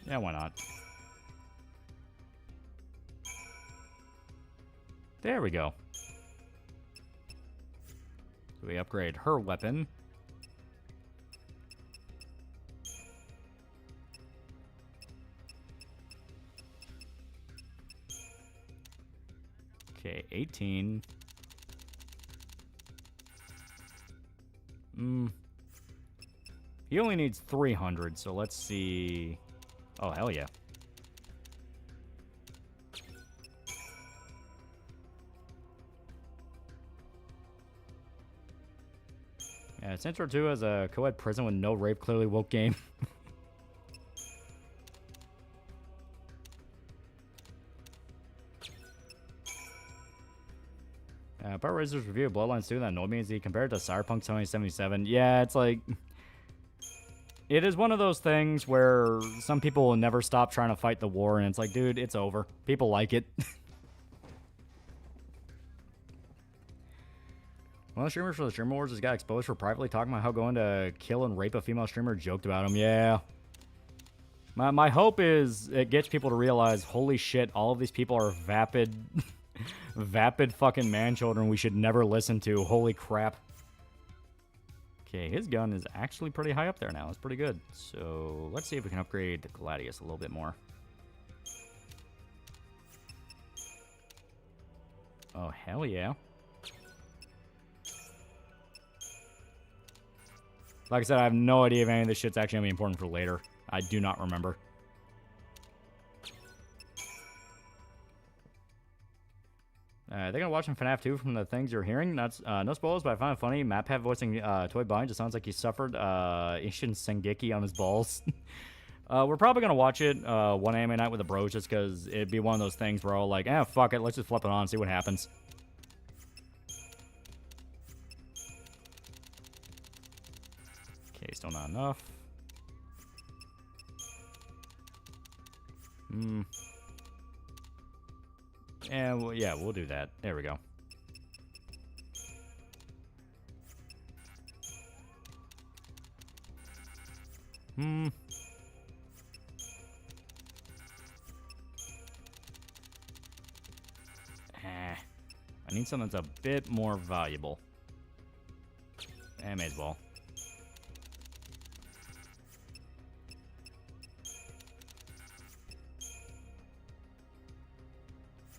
Yeah, why not? There we go. So we upgrade her weapon. Okay, 18. He only needs 300, so let's see. Oh, hell yeah. Yeah, Central 2 has a co-ed prison with no rape, clearly woke game. Power Razor's review of Bloodlines 2 that annoyed me is he compared it to Cyberpunk 2077. Yeah, it's like... It is one of those things where some people will never stop trying to fight the war, and it's like, dude, it's over. People like it. One of the streamers for the Streamer Wars just got exposed for privately talking about how going to kill and rape a female streamer joked about him. Yeah. My hope is it gets people to realize, holy shit, all of these people are vapid... vapid fucking man-children we should never listen to. Holy crap. Okay, his gun is actually pretty high up there now. It's pretty good. So, let's see if we can upgrade the Gladius a little bit more. Oh, hell yeah. Like I said, I have no idea if any of this shit's actually going to be important for later. I do not remember. They're going to watch FNAF 2 from the things you're hearing. That's no spoilers, but I find it funny. MapHead voicing Toy Bind just sounds like he suffered Ishin Sengeki on his balls. We're probably going to watch it one anime night with the bros just because it'd be one of those things where I'll like, fuck it, let's just flip it on and see what happens. Okay, still not enough. And well, yeah, we'll do that. There we go. I need something that's a bit more valuable. I may as well.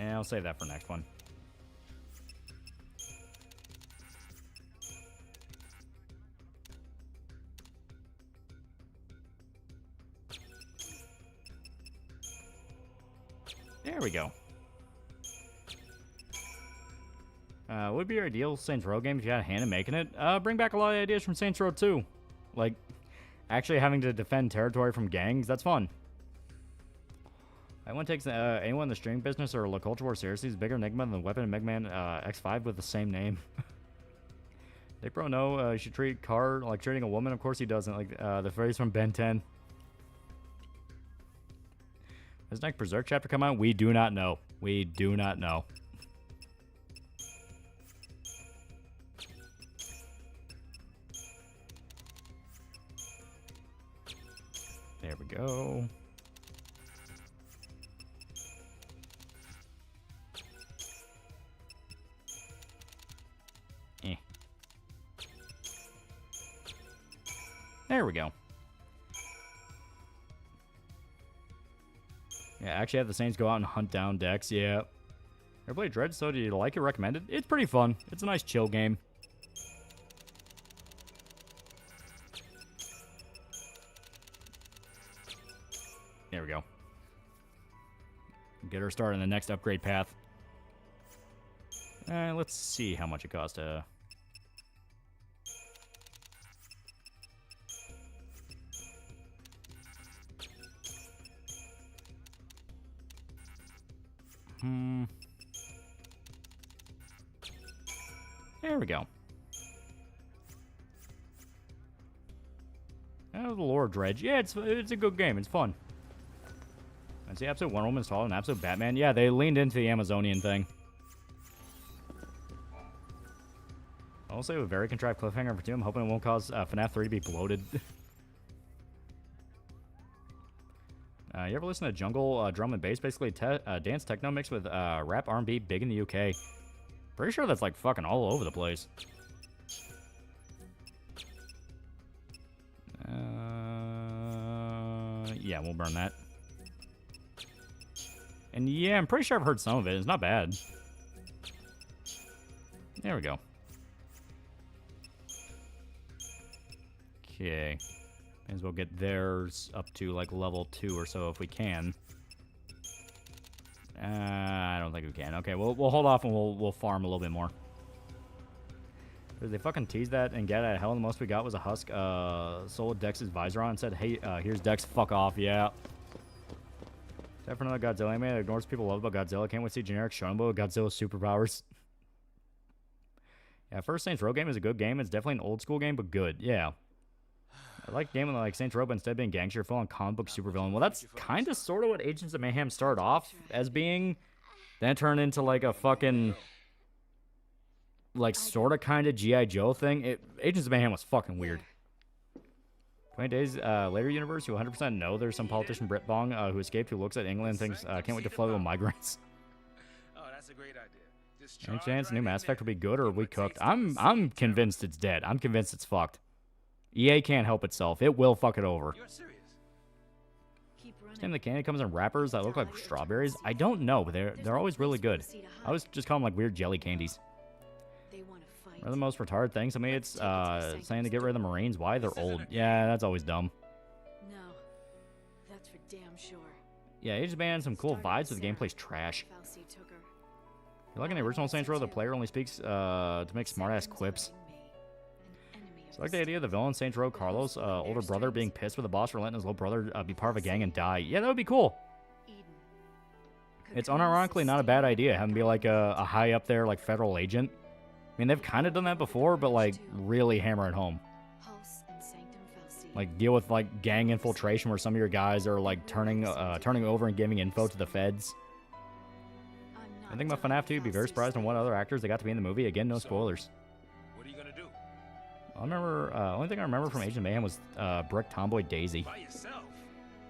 And I'll save that for next one. There we go. Would be your ideal Saints Row game if you had a hand in making it. Bring back a lot of ideas from Saints Row 2. Like, actually having to defend territory from gangs, that's fun. Anyone takes anyone in the string business or La Culture War seriously is bigger enigma than the weapon in Mega Man X5 with the same name. Dick Bro, no, you should treat Car like treating a woman. Of course he doesn't. Like the phrase from Ben 10. Does next Berserk chapter come out? We do not know. We do not know. There we go. There we go. Yeah, actually have the Saints go out and hunt down decks. Yeah. Ever played Dread? So do you like it? Recommend it? It's pretty fun. It's a nice chill game. There we go. Get her started on the next upgrade path. Let's see how much it costs to... There we go. Oh, the Lord Dredge. Yeah, it's a good game. It's fun. That's the episode Wonder Woman's taller than episode Batman. Yeah, they leaned into the Amazonian thing. I'll say a very contrived cliffhanger for 2. I'm hoping it won't cause FNAF 3 to be bloated. You ever listen to jungle drum and bass? Basically, dance techno mixed with rap R&B, big in the UK. Pretty sure that's like fucking all over the place. Yeah, we'll burn that. And yeah, I'm pretty sure I've heard some of it. It's not bad. There we go. Okay. May as well get theirs up to like level 2 or so if we can. I don't think we can. Okay, we'll hold off and we'll farm a little bit more. Because they fucking teased that and get out of hell, and the most we got was a husk sold Dex's visor on and said, hey, here's Dex, fuck off, yeah. Except for another Godzilla anime that ignores people love about Godzilla. Can't wait to see generic Shonen with Godzilla's superpowers. Yeah, first Saints Row game is a good game. It's definitely an old school game, but good, yeah. I like game like Saints Row, but instead of being gangster, full on comic book supervillain. Well, that's kind of sort of what Agents of Mayhem started off as being. Then turned into like a fucking, like sort of kind of G.I. Joe thing. Agents of Mayhem was fucking weird. 20 days later universe, you 100% know there's some politician Brit Bong who escaped, who looks at England and thinks, can't wait to flood with migrants.
Oh, that's a great idea.
Any chance new Mass Effect will be good or are we cooked? I'm convinced it's dead. I'm convinced it's fucked. EA can't help itself. It will fuck it over.
You're serious?
Name the candy comes in wrappers that look like strawberries. I don't know, but they're always really good. I always just call them like weird jelly candies. One of the most retarded things. I mean, it's saying to get rid of the Marines. Why? They're old. Yeah, that's always dumb.
No, that's for damn sure.
Yeah, Age of Mayhem had some cool vibes, but the gameplay's trash. You're like in the original Saints Row, the player only speaks to make smartass quips. I like the idea of the villain Saints Row Carlos, older brother, being pissed with the boss for letting his little brother be part of a gang and die. Yeah, that would be cool. It's unironically not a bad idea, having be like a high up there, like federal agent. I mean, they've kind of done that before, but like really hammer it home. Like deal with like gang infiltration, where some of your guys are like turning over and giving info to the feds. I think about FNAF 2, you'd be very surprised on what other actors they got to be in the movie. Again, no spoilers.
What are you gonna do?
I remember, only thing I remember from Age of Mayhem was Brick Tomboy Daisy.
By yourself?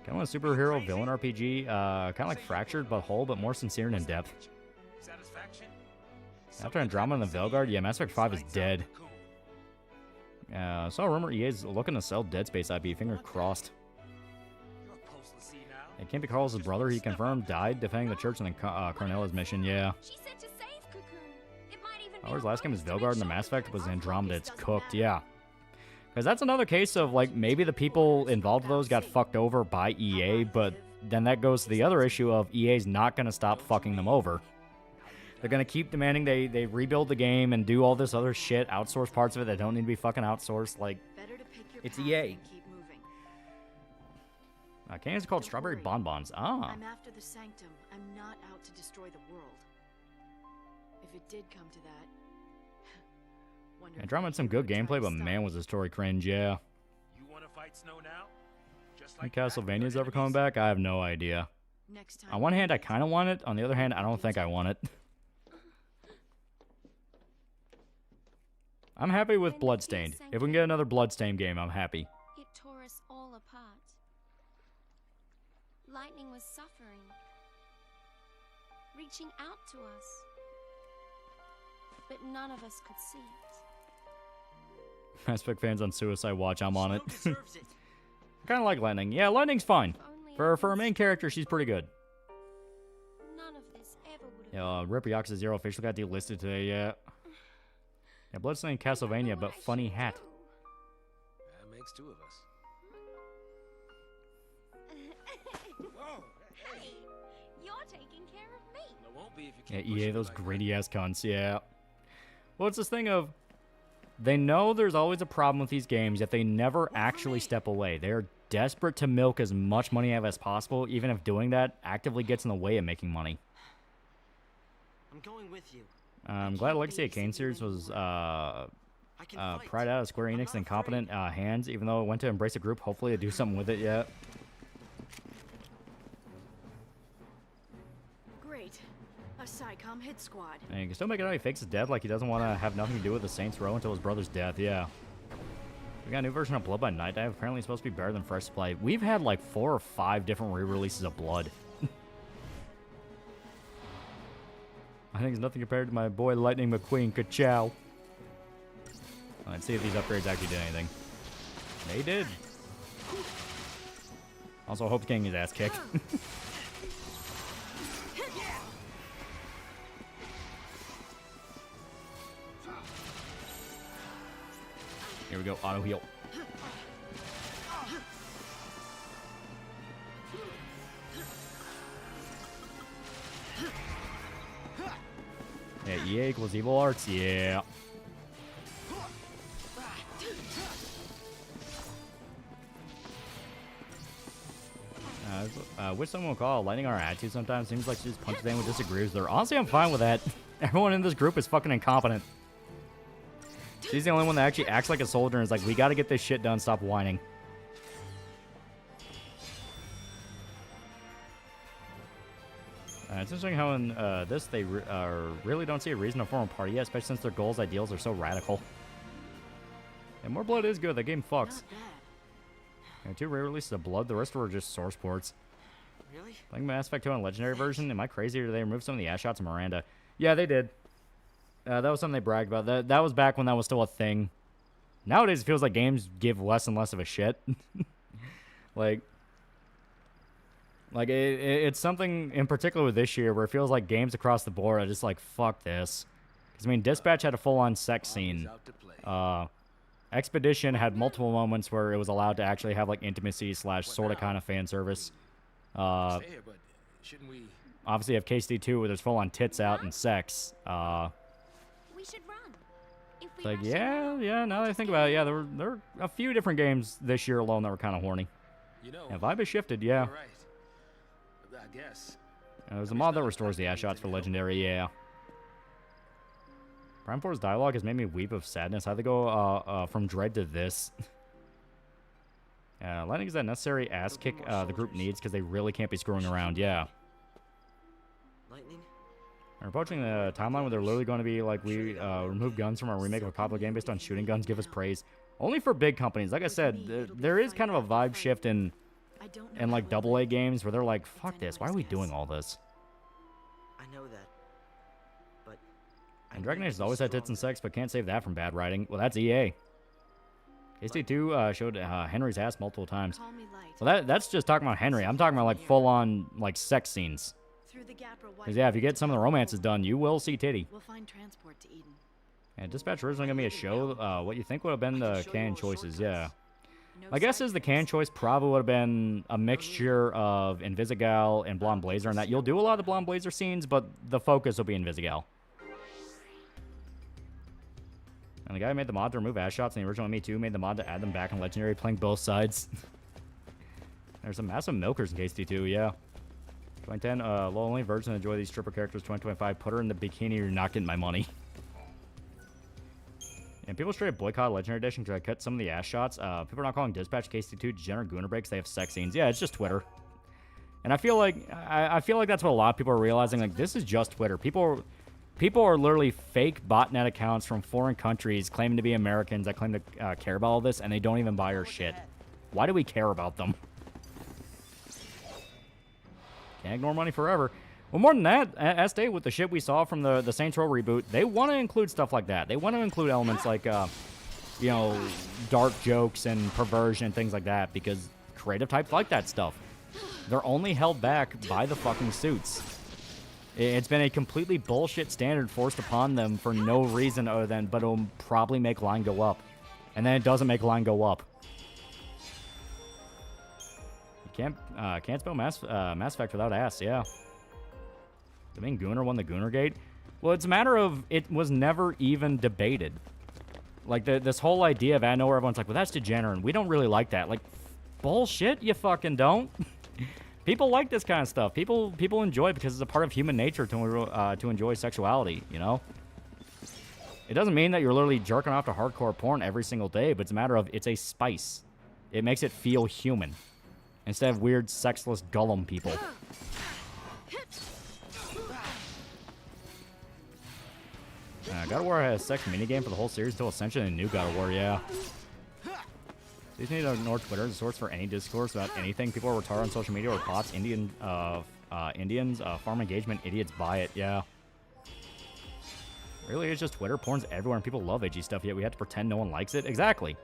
Kind of a superhero villain RPG, kind of like Fractured but whole, but more sincere and in depth.
Satisfaction?
After Andromeda and the Veilguard, yeah, Mass Effect 5 is dead. Saw a rumor EA's looking to sell Dead Space IP, fingers crossed. It can't be Carlos' brother, he confirmed, died defending the church in the Cornella's mission, yeah.
She said to save Cocoon. It might even be
Ours last game was Veilguard and the Mass Effect was Andromeda, it's cooked, yeah. Because that's another case of, like, maybe the people involved with those got fucked over by EA, but then that goes to the other issue of EA's not going to stop fucking them over. They're going to keep demanding they rebuild the game and do all this other shit, outsource parts of it that don't need to be fucking outsourced. Like, it's EA. Candies called
Don't
strawberry
worry.
bonbons. Ah.
I'm after the sanctum. I'm not out to destroy the world. If it did come to that. Wonder if
Andromeda had
my
some
hero
good
would try
gameplay,
to
but
stop
man,
me.
was the story cringe, yeah.
You want to fight Snow now? Just
Think
that?
Castlevania's ever coming back? I have no idea.
Next time
On one
we
hand, I
meet,
kind of want it. On the other hand, I don't think I want it. I'm happy with
When the
Bloodstained.
king
If we can
sank
get another Bloodstained game, I'm happy.
It tore us all apart. Lightning was suffering, reaching out to us. But none of us could see it.
Mass Effect fans on Suicide Watch, I'm on it.
Snow deserves it.
I kind of like Lightning. Yeah, Lightning's fine.
If only
For a main character, she's pretty good.
none of this ever would have
Yeah, Rip Yakuza 0 officially got delisted today, yeah. Yeah, Bloodstained
I don't know
Castlevania,
what
but
I
funny
should
hat.
do.
That makes two of us. Whoa,
Hey, you're taking care of me.
it won't be if you
Yeah,
keep pushing
EA,
me
those
like that.
greedy ass cunts, yeah. Well, it's this thing of, they know there's always a problem with these games, yet they never actually step away. They're desperate to milk as much money out of as possible, even if doing that actively gets in the way of making money.
I'm going with you.
I'm glad Legacy of Kain series was
I can fight.
pried out of Square
I'm
Enix
not
incompetent
afraid.
hands, even though it went to Embrace a Group. Hopefully they do something with it yet.
Great. A SciComm hit squad.
And you can still make it out he fakes his death like he doesn't want to have nothing to do with the Saints Row until his brother's death, yeah. We got a new version of Blood by Night Dive. Apparently it's supposed to be better than Fresh Supply. We've had like 4 or 5 different re-releases of Blood. I think it's nothing compared to my boy Lightning McQueen. Ka-chow. Let's see if these upgrades actually did anything. They did. Also, Hope's getting his ass kicked. Here we go, auto heal. Yeah, EA equals Evil Arts, yeah. Wish someone would call lightning our attitude sometimes. Seems like she just punches anyone who disagrees with her. Honestly, I'm fine with that. Everyone in this group is fucking incompetent. She's the only one that actually acts like a soldier and is like, we gotta get this shit done, stop whining. It's interesting how in this they really don't see a reason to form a party yet, especially since their goals, ideals are so radical. And More Blood is good, that game fucks.
Not bad.
Yeah, 2 re-releases of Blood, the rest were just source ports.
Really?
Playing Mass Effect 2 on Legendary version, am I crazy or did they remove some of the ass shots of Miranda? Yeah, they did. That was something they bragged about. That was back when that was still a thing. Nowadays, it feels like games give less and less of a shit. like it's something in particular with this year where it feels like games across the board are just like, fuck this. Because, I mean, Dispatch had a full-on sex scene.
Out to play.
Expedition had multiple moments where it was allowed to actually have, like, intimacy / sort of kind of fan service.
Stay here, but shouldn't we?
Obviously, you have KSD2 where there's full-on tits out and sex.
We should run. If we
Like,
rush
yeah,
now,
now that I think about it, yeah, there were a few different games this year alone that were kind of horny.
You know,
Yeah, vibe has shifted, yeah.
you're right. I guess.
There's a mod that restores the ass shots for Legendary, yeah. Prime 4's dialogue has made me weep of sadness. How'd they go from dread to this? Lightning is that necessary ass kick the group needs because they really can't be screwing around, yeah.
Lightning?
We're approaching the timeline where they're literally going to be like, we remove guns from our remake of a popular game based on shooting guns, give us praise. Only for big companies. Like I said, there is kind of a vibe shift in
I don't know
and
how
like
it'll
AA
end.
games where they're like, fuck this, why are we doing all this?
I know that. But
And Dragon Age has always had tits and sex, but can't save that from bad writing. Well, that's EA. KSD2 showed Henry's ass multiple times.
Call me light.
Well, that's just talking about Henry. I'm talking about like full-on like sex scenes.
Through the gap or
Because yeah, if you get some of the romances done, you will see titty.
We'll find transport to Eden.
And Dispatch originally gonna be a show. What you think would have been the canon choices? Yeah.
No
My guess
side
is the
quests.
canon choice probably would have been a mixture of Invisigal and Blonde Blazer, and that you'll do a lot of the Blonde Blazer scenes, but the focus will be Invisigal. And the guy who made the mod to remove ass shots in the original Me Too made the mod to add them back in Legendary, playing both sides. There's some massive milkers in KST2, yeah. 2010, only virgin enjoy these stripper characters. 2025, put her in the bikini or you're not getting my money. And people straight up boycott Legendary Edition because I cut some of the ass shots. People are not calling Dispatch KST2 degenerate gooner breaks. They have sex scenes. Yeah, it's just Twitter. And I feel like that's what a lot of people are realizing. Like, this is just Twitter. People are literally fake botnet accounts from foreign countries claiming to be Americans that claim to care about all this, and they don't even buy our shit. Why do we care about them? Can't ignore money forever. Well, more than that, S-Day, with the shit we saw from the Saints Row reboot, they want to include stuff like that. They want to include elements like, you know, dark jokes and perversion and things like that, because creative types like that stuff. They're only held back by the fucking suits. It's been a completely bullshit standard forced upon them for no reason other than, but it'll probably make line go up. And then it doesn't make line go up. You can't spell Mass Effect without ass, yeah. The main Gooner won the Gooner Gate. Well, it's a matter of it was never even debated. Like, this whole idea of, I know where everyone's like, well, that's degenerate, and we don't really like that. Like, bullshit, you fucking don't. People like this kind of stuff. People enjoy it because it's a part of human nature to enjoy sexuality, you know? It doesn't mean that you're literally jerking off to hardcore porn every single day, but it's a matter of it's a spice. It makes it feel human. Instead of weird, sexless Gollum people. God of War has a sex minigame for the whole series until Ascension and new God of War, yeah. These need to ignore Twitter as a source for any discourse about anything. People are retarded on social media or bots. Indians, farm engagement, idiots buy it, yeah. Really, it's just Twitter. Porn's everywhere and people love edgy stuff, yet we have to pretend no one likes it. Exactly.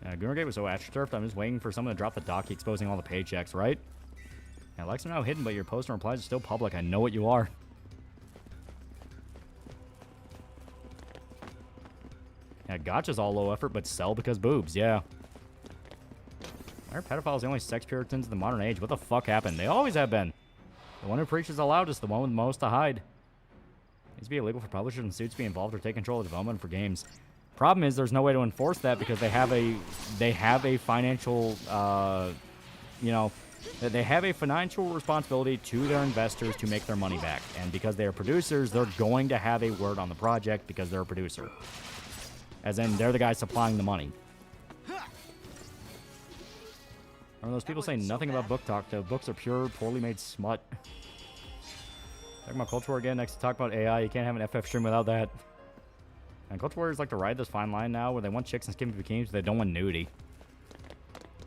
Goonergate was so astroturfed, I'm just waiting for someone to drop the doc exposing all the paychecks, right? Yeah, likes are now hidden, but your posts and replies are still public. I know what you are. Yeah, gotcha's all low effort, but sell because boobs, yeah. Why are pedophiles the only sex puritans in the modern age? What the fuck happened? They always have been. The one who preaches the loudest, the one with the most to hide. It needs to be illegal for publishers and suits to be involved or take control of development for games. Problem is, there's no way to enforce that because they have a financial, you know, they have a financial responsibility to their investors to make their money back. And because they are producers, they're going to have a word on the project because they're a producer. As in, they're the guys supplying the money. Or those people say nothing about book talk, though. Books are pure, poorly made smut. Talking about Culture War again. Next to talk about AI. You can't have an FF stream without that. And Culture Warriors like to ride this fine line now where they want chicks and skimpy bikinis, but they don't want nudity.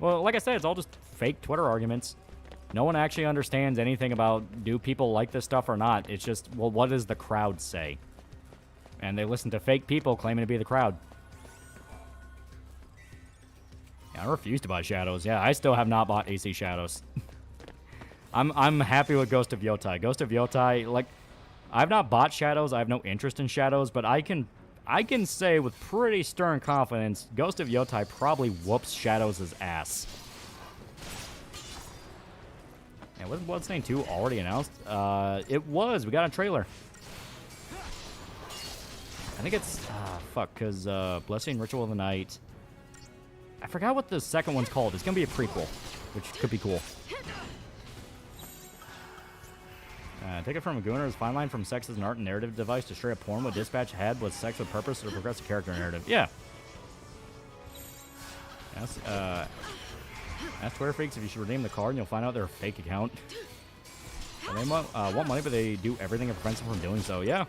Well, like I said, it's all just fake Twitter arguments. No one actually understands anything about do people like this stuff or not. It's just, well, what does the crowd say? And they listen to fake people claiming to be the crowd. Yeah, I refuse to buy Shadows. Yeah, I still have not bought AC Shadows. I'm happy with Ghost of Yotai. Ghost of Yotai, like, I've not bought Shadows. I have no interest in Shadows, but I can say with pretty stern confidence, Ghost of Yotai probably whoops Shadows' ass. Yeah, wasn't Bloodstained 2 already announced? It was. We got a trailer. I think it's, fuck, because Bloodstained Ritual of the Night. I forgot what the second one's called. It's going to be a prequel, which could be cool. Take it from a gooner is fine line from sex as an art and narrative device to straight up porn. What Dispatch had was sex with purpose or progressive character narrative. Yeah. Ask Twitter freaks if you should redeem the card and you'll find out they're a fake account. And they want money, but they do everything that prevents them from doing so. Yeah.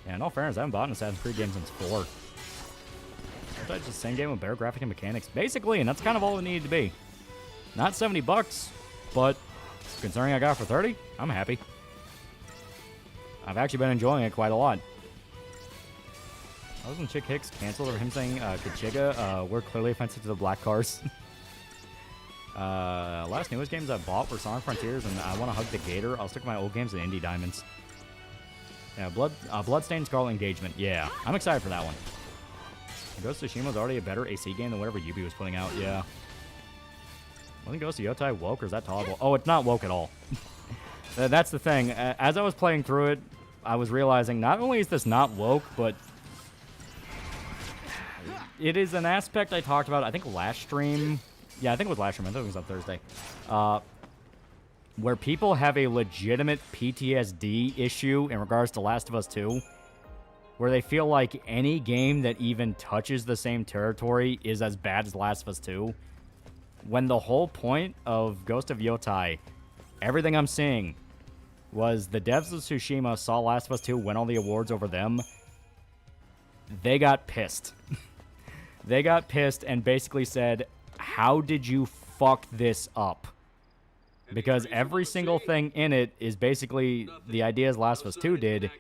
Yeah, in all fairness, I haven't bought an Assassin's Creed game since 4. It's the same game with better graphic and mechanics. Basically, and that's kind of all it needed to be. Not $70, but considering I got it for 30, I'm happy. I've actually been enjoying it quite a lot. Wasn't Chick Hicks canceled over him saying Kachiga we're clearly offensive to the black cars? Last newest games I bought were Sonic Frontiers and I Want to Hug the Gator. I'll stick with my old games and Indie Diamonds. Yeah, Bloodstained Scarlet Engagement. Yeah, I'm excited for that one. Ghost of Tsushima was already a better AC game than whatever Yubi was putting out. Yeah. Wasn't Ghost of Yotai woke or is that tolerable? Oh, it's not woke at all. That's the thing. As I was playing through it, I was realizing not only is this not woke, but it is an aspect I talked about, I think, last stream. Yeah, I think it was last stream. I think it was on Thursday. Where people have a legitimate PTSD issue in regards to Last of Us 2, where they feel like any game that even touches the same territory is as bad as Last of Us 2, when the whole point of Ghost of Yotai, everything I'm seeing, was the devs of Tsushima saw Last of Us 2 win all the awards over them. They got pissed. They got pissed and basically said, how did you fuck this up? Because every single thing in it is basically the ideas Last of Us 2 did,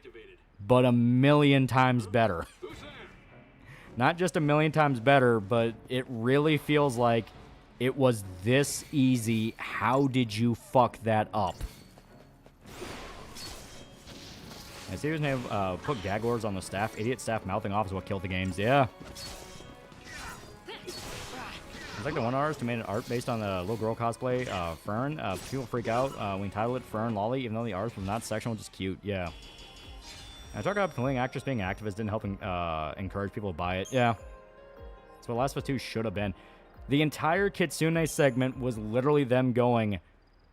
but a million times better. Not just a million times better, but it really feels like it was this easy. How did you fuck that up? I see his name, put gag orders on the staff. Idiot staff mouthing off is what killed the games. Yeah. It's like the one artist who made an art based on the little girl cosplay, Fern. People freak out when we title it Fern Loli, even though the artist was not sexual, just cute. Yeah. I talk about killing actress being an activist didn't help encourage people to buy it. Yeah. That's what Last of Us 2 should have been. The entire Kitsune segment was literally them going,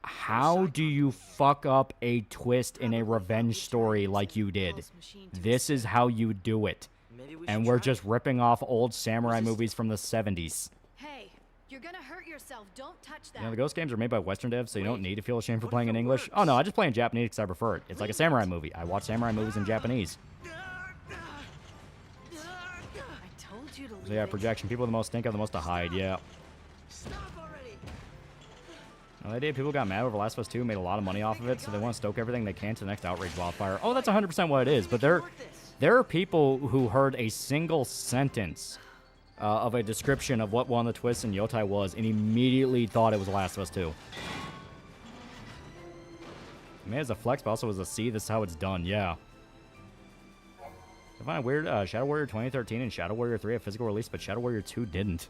how do you fuck up a twist in a revenge story like you did? This is how you do it. And we're just ripping off old samurai movies from the 70s.
Hey, you're gonna hurt yourself. Don't touch that.
You know, the Ghost games are made by Western devs, so you don't need to feel ashamed for playing in English. Oh, no, I just play in Japanese because I prefer it. It's like a samurai movie. I watch samurai movies in Japanese.
I told you to leave
So yeah,
it.
projection. People with the most stink have the most to hide, yeah. Now, the idea people got mad over Last of Us 2, made a lot of money off of it, so they want to stoke everything they can to the next outrage wildfire. Oh, that's 100% what it is, but there are people who heard a single sentence of a description of what one of the twists in Yotai was and immediately thought it was Last of Us 2. I mean, as a flex, but also as a C, this is how it's done, yeah. I find it weird, Shadow Warrior 2013 and Shadow Warrior 3 have physical release, but Shadow Warrior 2 didn't.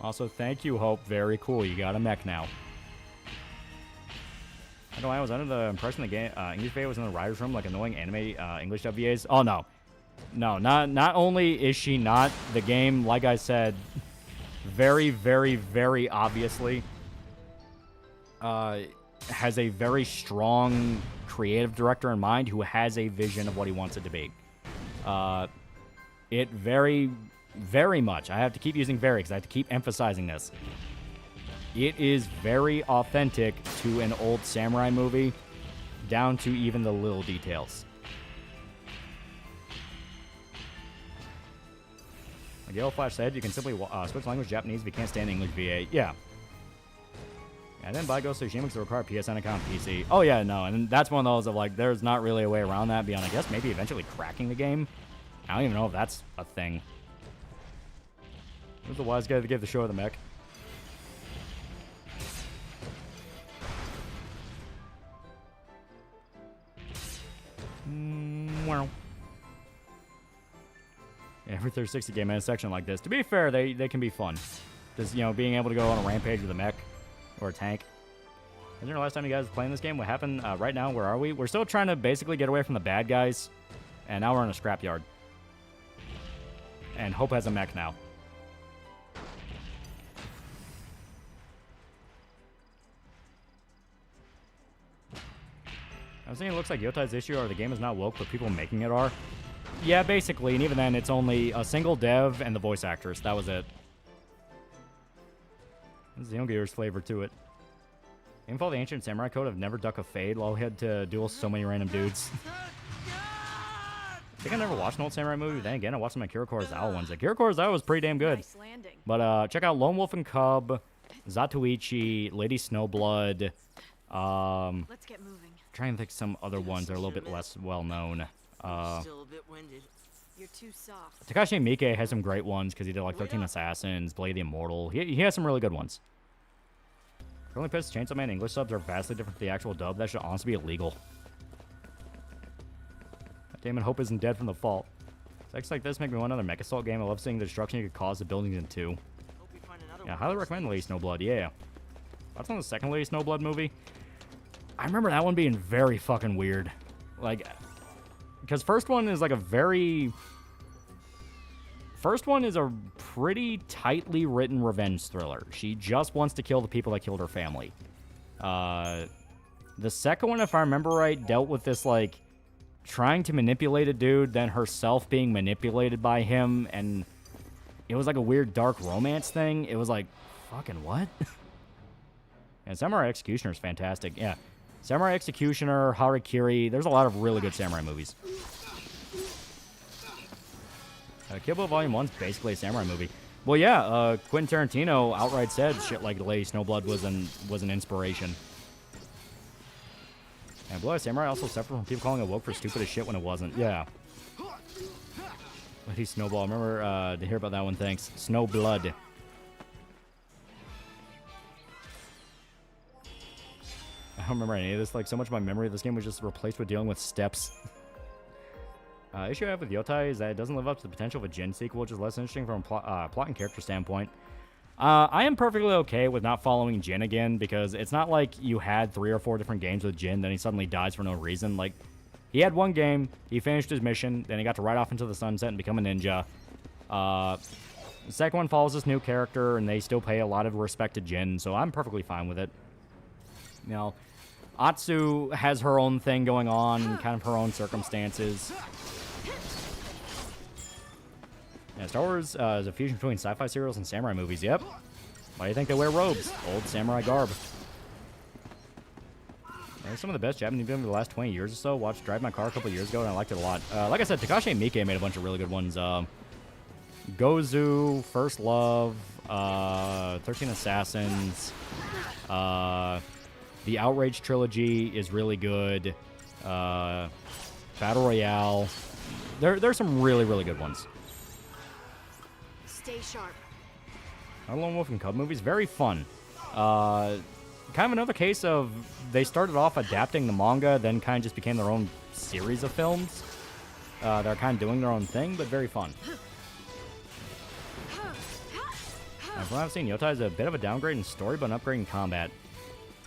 Also, thank you, Hope. Very cool. You got a mech now. I don't know, I was under the impression the game English VA was in the writer's room like annoying anime English VAs. Oh, no. No, not only is she not, the game, like I said, very, very, very obviously has a very strong creative director in mind who has a vision of what he wants it to be. It very much, I have to keep using very because I have to keep emphasizing this. It is very authentic to an old samurai movie, down to even the little details. Like Yellow Flash said, you can simply switch language to Japanese if you can't stand English VA. Yeah. I didn't buy Ghost of Tsushima because it required PSN account PC. Oh yeah, no, and that's one of those of like, there's not really a way around that beyond, I guess, maybe eventually cracking the game. I don't even know if that's a thing. Who's the wise guy that gave the show the mech? Well. Yeah, every 360 game has a section like this. To be fair, they can be fun. Just, you know, being able to go on a rampage with a mech or a tank. Isn't the last time you guys were playing this game? What happened right now? Where are we? We're still trying to basically get away from the bad guys. And now we're in a scrapyard. And Hope has a mech now. I was thinking it looks like Yotai's issue or the game is not woke, but people making it are. Yeah, basically, and even then, it's only a single dev and the voice actress. That was it. There's Xenogears flavor to it. Aim for the Ancient Samurai Code of Never Duck a Fade while we had to duel so many random dudes. I think I never watched an old samurai movie. Then again, I watched some Akira Kurosawa ones. Akira Kurosawa was pretty damn good.
Nice landing.
But check out Lone Wolf and Cub, Zatoichi, Lady Snowblood.
Let's get moving.
Trying to think of some other ones that are a little bit less well known.
Still a bit winded.
You're too soft.
Takashi Miike has some great ones because he did like 13 Assassins, Blade the Immortal. He has some really good ones. Currently pissed Chainsaw Man English subs are vastly different from the actual dub. That should honestly be illegal. Damn it, Hope isn't dead from the fault. Sex like this make me want another Mech Assault game. I love seeing the destruction you could cause the buildings in 2. Yeah, highly recommend Lady Snowblood, yeah. That's on the second Lady Snowblood movie. I remember that one being very fucking weird. Like, because first one is like a very First one is a pretty tightly written revenge thriller. She just wants to kill the people that killed her family. The second one, if I remember right, dealt with this, like, trying to manipulate a dude, then herself being manipulated by him, and it was like a weird dark romance thing. It was like, fucking what? And Samurai Executioner is fantastic. Yeah. Samurai Executioner, Harakiri, there's a lot of really good samurai movies. Kill Bill Volume 1's basically a samurai movie. Well, yeah, Quentin Tarantino outright said shit like Lady Snowblood was an inspiration. And Blue Eye Samurai also suffered from people calling it woke for stupid as shit when it wasn't. Yeah. Lady Snowball. I remember to hear about that one, thanks. Snowblood. I don't remember any of this. Like, so much of my memory of this game was just replaced with dealing with steps. Issue I have with Yotai is that it doesn't live up to the potential of a Jin sequel, which is less interesting from a plot and character standpoint. I am perfectly okay with not following Jin again, because it's not like you had 3 or 4 different games with Jin, then he suddenly dies for no reason. Like, he had one game, he finished his mission, then he got to ride off into the sunset and become a ninja. The second one follows this new character, and they still pay a lot of respect to Jin, so I'm perfectly fine with it. You know, Atsu has her own thing going on, kind of her own circumstances. Yeah, Star Wars is a fusion between sci-fi serials and samurai movies. Yep. Why do you think they wear robes? Old samurai garb. Some of the best Japanese movies of the last 20 years or so. Watched Drive My Car a couple years ago, and I liked it a lot. Like I said, Takashi Miike made a bunch of really good ones. Gozu, First Love, 13 Assassins. The Outrage trilogy is really good. Battle Royale. There's some really, really good ones.
Stay sharp.
Our Lone Wolf and Cub movies, very fun. Kind of another case of they started off adapting the manga, then kind of just became their own series of films. They're kind of doing their own thing, but very fun. From what I've seen, Yotai is a bit of a downgrade in story, but an upgrade in combat.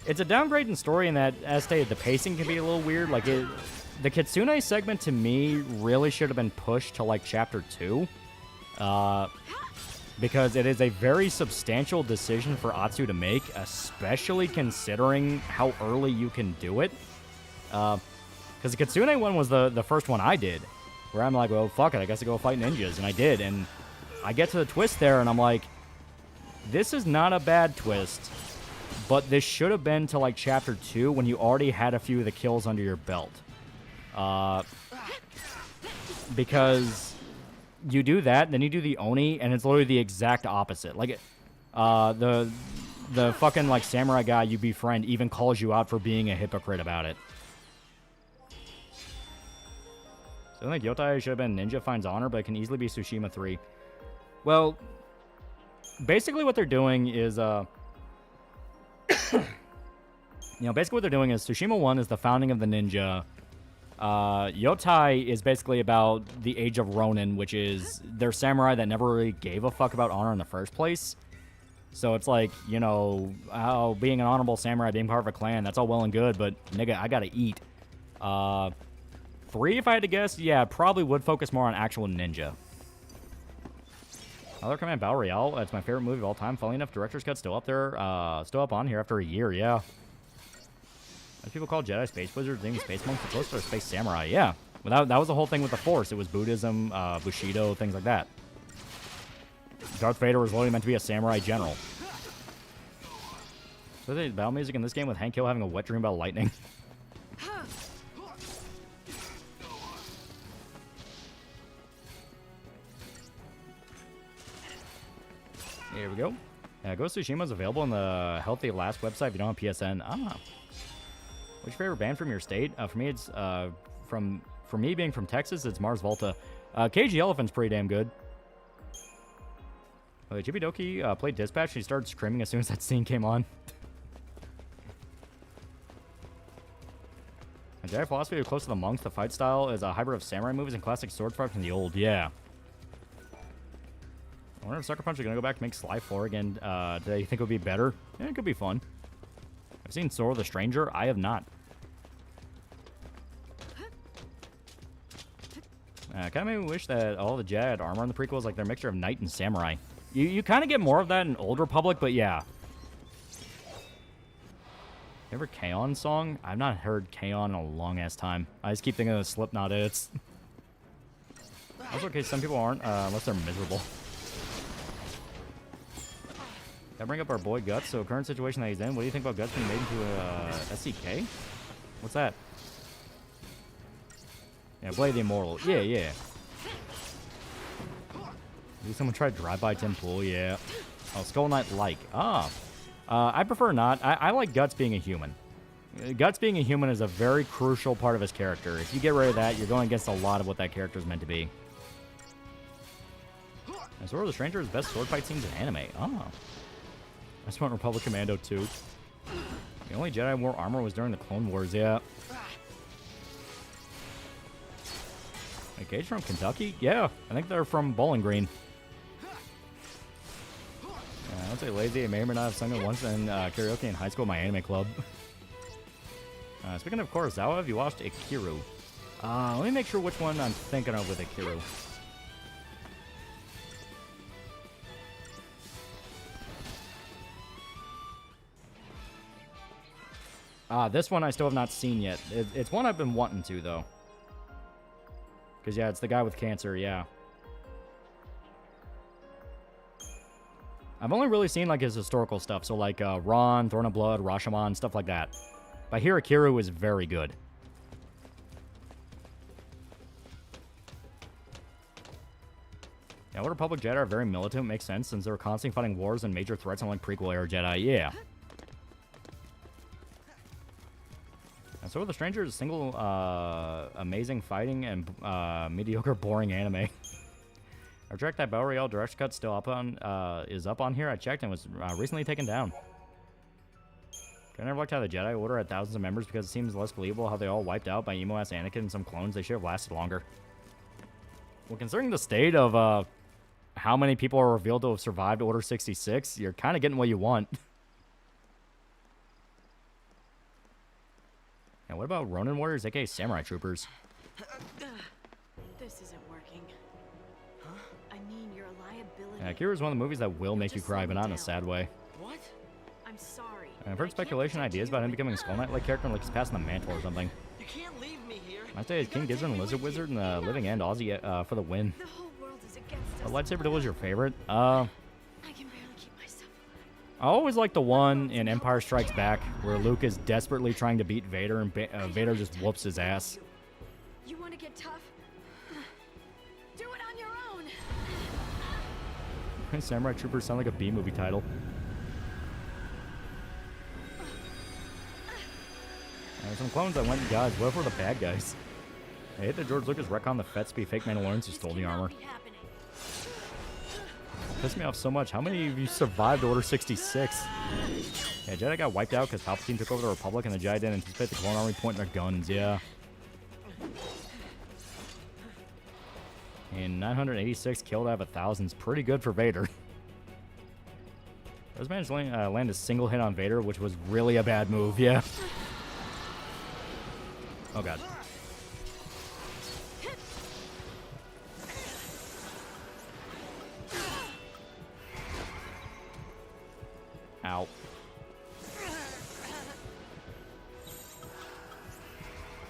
It's a downgrade in story in that, as stated, the pacing can be a little weird. Like, the Kitsune segment, to me, really should have been pushed to, like, Chapter 2. Because it is a very substantial decision for Atsu to make, especially considering how early you can do it. Because the Kitsune one was the first one I did, where I'm like, well, fuck it, I guess I go fight ninjas, and I did, and I get to the twist there, and I'm like, this is not a bad twist, but this should have been to, like, Chapter 2, when you already had a few of the kills under your belt. Because you do that, then you do the Oni, and it's literally the exact opposite. Like, the fucking, like, samurai guy you befriend even calls you out for being a hypocrite about it. So I think Yotai should have been Ninja Finds Honor, but it can easily be Tsushima 3. Well, basically what they're doing is, basically what they're doing is Tsushima 1 is the founding of the ninja. Yotai is basically about the Age of Ronin, which is they're samurai that never really gave a fuck about honor in the first place. So it's like, you know, how being an honorable samurai, being part of a clan, that's all well and good, but nigga, I gotta eat. 3, if I had to guess, yeah, probably would focus more on actual ninja. I'll recommend Battle Royale. It's my favorite movie of all time. Funnily enough, Director's Cut still up there, still up on here after a year, yeah. As people call Jedi Space Wizards, even Space Monks, the closer to Space Samurai, yeah. Well, that was the whole thing with the Force. It was Buddhism, Bushido, things like that. Darth Vader was literally meant to be a samurai general. So the battle music in this game with Hank Hill having a wet dream about lightning. Here we go. Ghost of Tsushima is available on the Healthy Last website if you don't have PSN. What's your favorite band from your state? For me, it's for me being from Texas, it's Mars Volta. KG Elephant's pretty damn good. Chibi Doki played Dispatch. She started screaming as soon as that scene came on. Jedi philosophy are close to the monks. The fight style is a hybrid of samurai movies and classic sword fight from the old. Yeah. I wonder if Sucker Punch are going to go back to make Sly 4 again. Do you think it would be better? Yeah, it could be fun. I've seen Sora the Stranger. I have not. Kind of made me wish that all the Jedi had armor in the prequels, like they're a mixture of knight and samurai. You kind of get more of that in Old Republic, but yeah. You ever K-On! Song? I've not heard K-On! In a long-ass time. I just keep thinking of the Slipknot edits. Also, okay, some people aren't, unless they're miserable. Gotta bring up our boy Guts. So, current situation that he's in, what do you think about Guts being made into a SCK? What's that? Yeah, Blade the Immortal. Yeah, yeah. Did someone try to drive-by Tim Pool? Yeah. Oh, Skull Knight like. Ah. I prefer not. I like Guts being a human. Guts being a human is a very crucial part of his character. If you get rid of that, you're going against a lot of what that character is meant to be. And Sword of the Stranger is best sword fight scenes in anime. Oh. I just want Republic Commando 2. The only Jedi wore armor was during the Clone Wars, yeah. Like, Cage from Kentucky? Yeah, I think they're from Bowling Green. I don't say lazy. I may or may not have sung it once in karaoke in high school at my anime club. Speaking of Kurosawa, have you watched Ikiru? Let me make sure which one I'm thinking of with Ikiru. This one I still have not seen yet. It's one I've been wanting to, though. Because, yeah, it's the guy with cancer, yeah. I've only really seen, like, his historical stuff. So, like, Ron, Thorn of Blood, Rashomon, stuff like that. But here, Ikiru is very good. Yeah, Old Republic Jedi are very militant. Makes sense, since they were constantly fighting wars and major threats unlike prequel-era Jedi. Yeah. And so the Stranger is single, amazing fighting and mediocre, boring anime. Our track that Battle Royale Direct Cut still up on is up on here. I checked and was recently taken down. I never liked how the Jedi Order had thousands of members because it seems less believable how they all wiped out by emo-ass Anakin and some clones. They should have lasted longer. Well, considering the state of how many people are revealed to have survived Order 66, you're kind of getting what you want. Now, what about Ronin Warriors, aka Samurai Troopers?
This isn't working. Huh? I mean, you're a liability.
Yeah, Akira is one of the movies that will make you cry, but not in a sad way.
What? I'm sorry.
I've heard speculation ideas about him becoming a Skull Knight-like character, like he's passing the mantle or something.
You can't leave me here.
My say is King Gizzard and Lizard Wizard and the Living End Aussie for the win.
The whole world is against us.
What lightsaber duel is your favorite?
I can barely keep myself alive.
I always like the one in Empire Strikes Back where Luke is desperately trying to beat Vader and Vader just whoops his ass.
You want to get tough? Do it on your own.
Samurai Troopers sound like a B-movie title. There's some clones that went, guys, what if we're the bad guys? I hate that George Lucas retconned the Fetsby fake Mandalorians who stole the armor. Pissed me off so much. How many of you survived Order 66? Yeah, Jedi got wiped out because Palpatine took over the Republic and the Jedi didn't anticipate the clone army pointing their guns, yeah. And 986 killed out of 1,000 is pretty good for Vader. Those managed to land a single hit on Vader, which was really a bad move, yeah. Oh, God. Ow.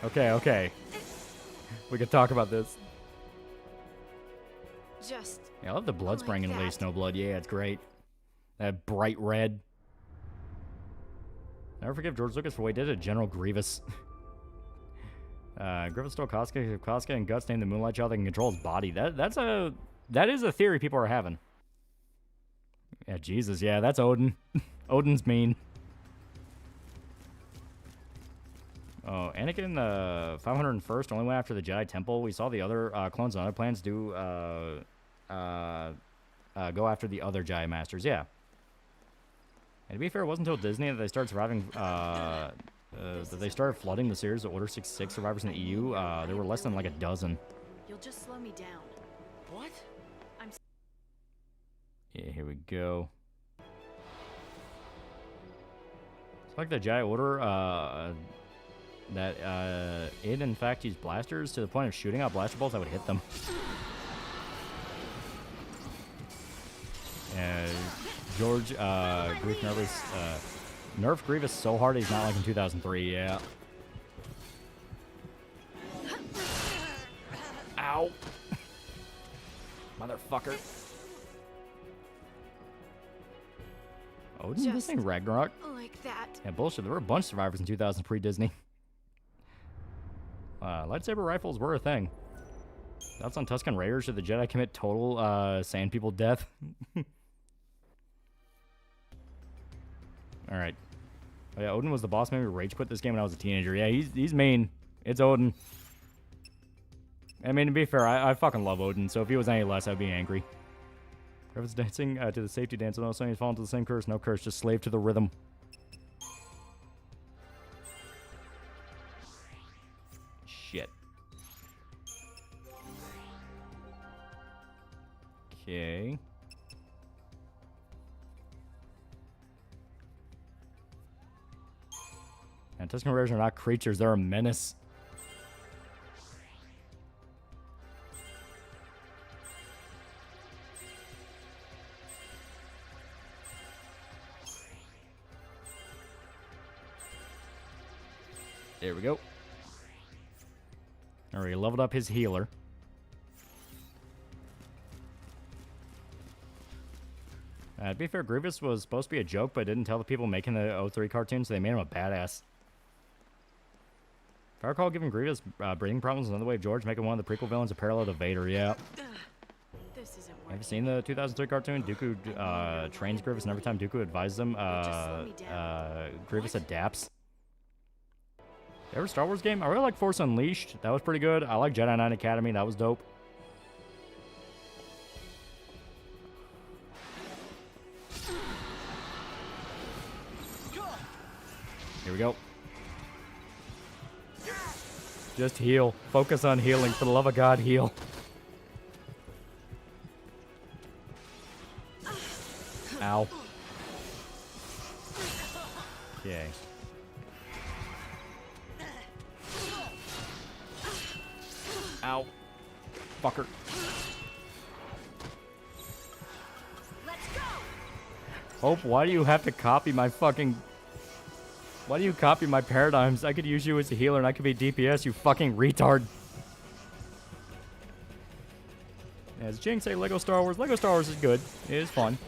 Okay, okay. We can talk about this.
Just.
Yeah, I love the blood spraying in Lady Snowblood. Yeah, it's great. That bright red. Never forgive George Lucas for what he did to General Grievous. Griffith stole Koska and Guts named the Moonlight Child that can control his body. That is a theory people are having. Yeah, Jesus, yeah, that's Odin. Odin's mean. Oh, Anakin, 501st only went after the Jedi Temple. We saw the other clones and other plans do go after the other Jedi Masters. Yeah. And to be fair, it wasn't until Disney that they started surviving. That they started flooding the series of Order 66 survivors in the EU. There were less than like a dozen.
You'll just slow me down.
What?
Yeah, here we go. It's like the Jedi Order. that it in fact used blasters to the point of shooting out blaster bolts that would hit them. George Grief nerfed Grievous so hard he's not like in 2003. Yeah. Ow. Motherfucker. Odin, this ain't Ragnarok.
Like that.
Yeah, bullshit. There were a bunch of survivors in 2000 pre-Disney. Lightsaber rifles were a thing. That's on Tusken Raiders. Should the Jedi commit total sand people death? Alright. Oh yeah, Odin was the boss. Maybe rage quit this game when I was a teenager. Yeah, he's mean. It's Odin. I mean, to be fair, I fucking love Odin, so if he was any less, I'd be angry. Grievous dancing to the safety dance. No saying he's fallen to the same curse. No curse, just slave to the rhythm. Shit. Okay. And Tusken Raiders are not creatures, they're a menace. There we go. Alright, he leveled up his healer. To be fair, Grievous was supposed to be a joke, but didn't tell the people making the 03 cartoon, so they made him a badass. If I recall, giving Grievous breathing problems was another way of George making one of the prequel villains a parallel to Vader, yeah.
This isn't working.
Have you seen the 2003 cartoon? Dooku trains Grievous, and every time Dooku advises him, Grievous adapts. Ever Star Wars game? I really like Force Unleashed. That was pretty good. I like Jedi Knight Academy. That was dope. Here we go. Just heal. Focus on healing. For the love of God, heal. Ow. Okay. Ow. Fucker.
Let's go.
Hope, why do you have to copy my fucking... Why do you copy my paradigms? I could use you as a healer and I could be DPS, you fucking retard. As Jinx say, Lego Star Wars. Lego Star Wars is good. It is fun.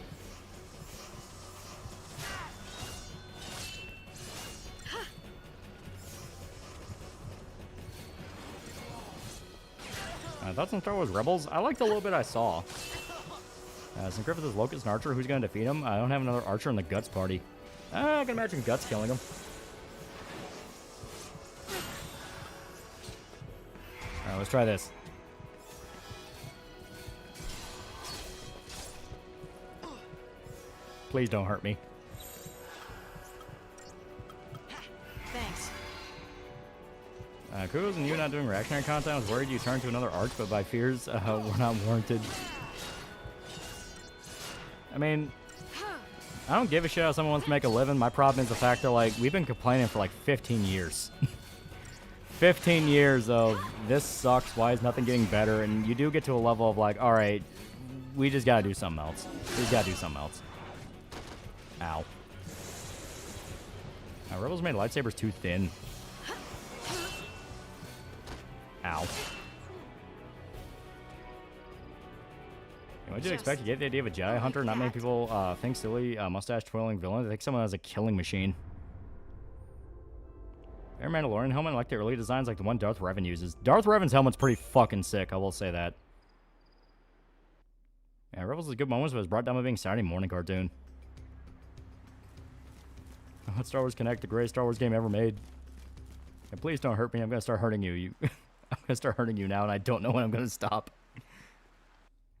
Thoughts on Star Wars Rebels? I liked a little bit I saw. Since Griffith is Locust and Archer, who's going to defeat him? I don't have another Archer in the Guts party. I can imagine Guts killing him. Alright, let's try this. Please don't hurt me.
Thanks.
Kudos and you not doing reactionary content. I was worried you turned to another arc, but my fears were not warranted. I mean, I don't give a shit how someone wants to make a living. My problem is the fact that, like, we've been complaining for like 15 years. 15 years of this sucks, why is nothing getting better? And you do get to a level of like, alright, we just gotta do something else. We just gotta do something else. Ow. Rebels made lightsabers too thin. Ow. What did you expect? You get the idea of a Jedi Hunter? Not many people think silly mustache-twirling villain. They think someone has a killing machine. Air Mandalorian helmet, I like the early designs like the one Darth Revan uses. Darth Revan's helmet's pretty fucking sick, I will say that. Yeah, Rebels is good moments, but it's brought down by being Saturday morning cartoon. Let Star Wars Connect, the greatest Star Wars game ever made. And please don't hurt me, I'm gonna start hurting you. I'm gonna start hurting you now, and I don't know when I'm gonna stop.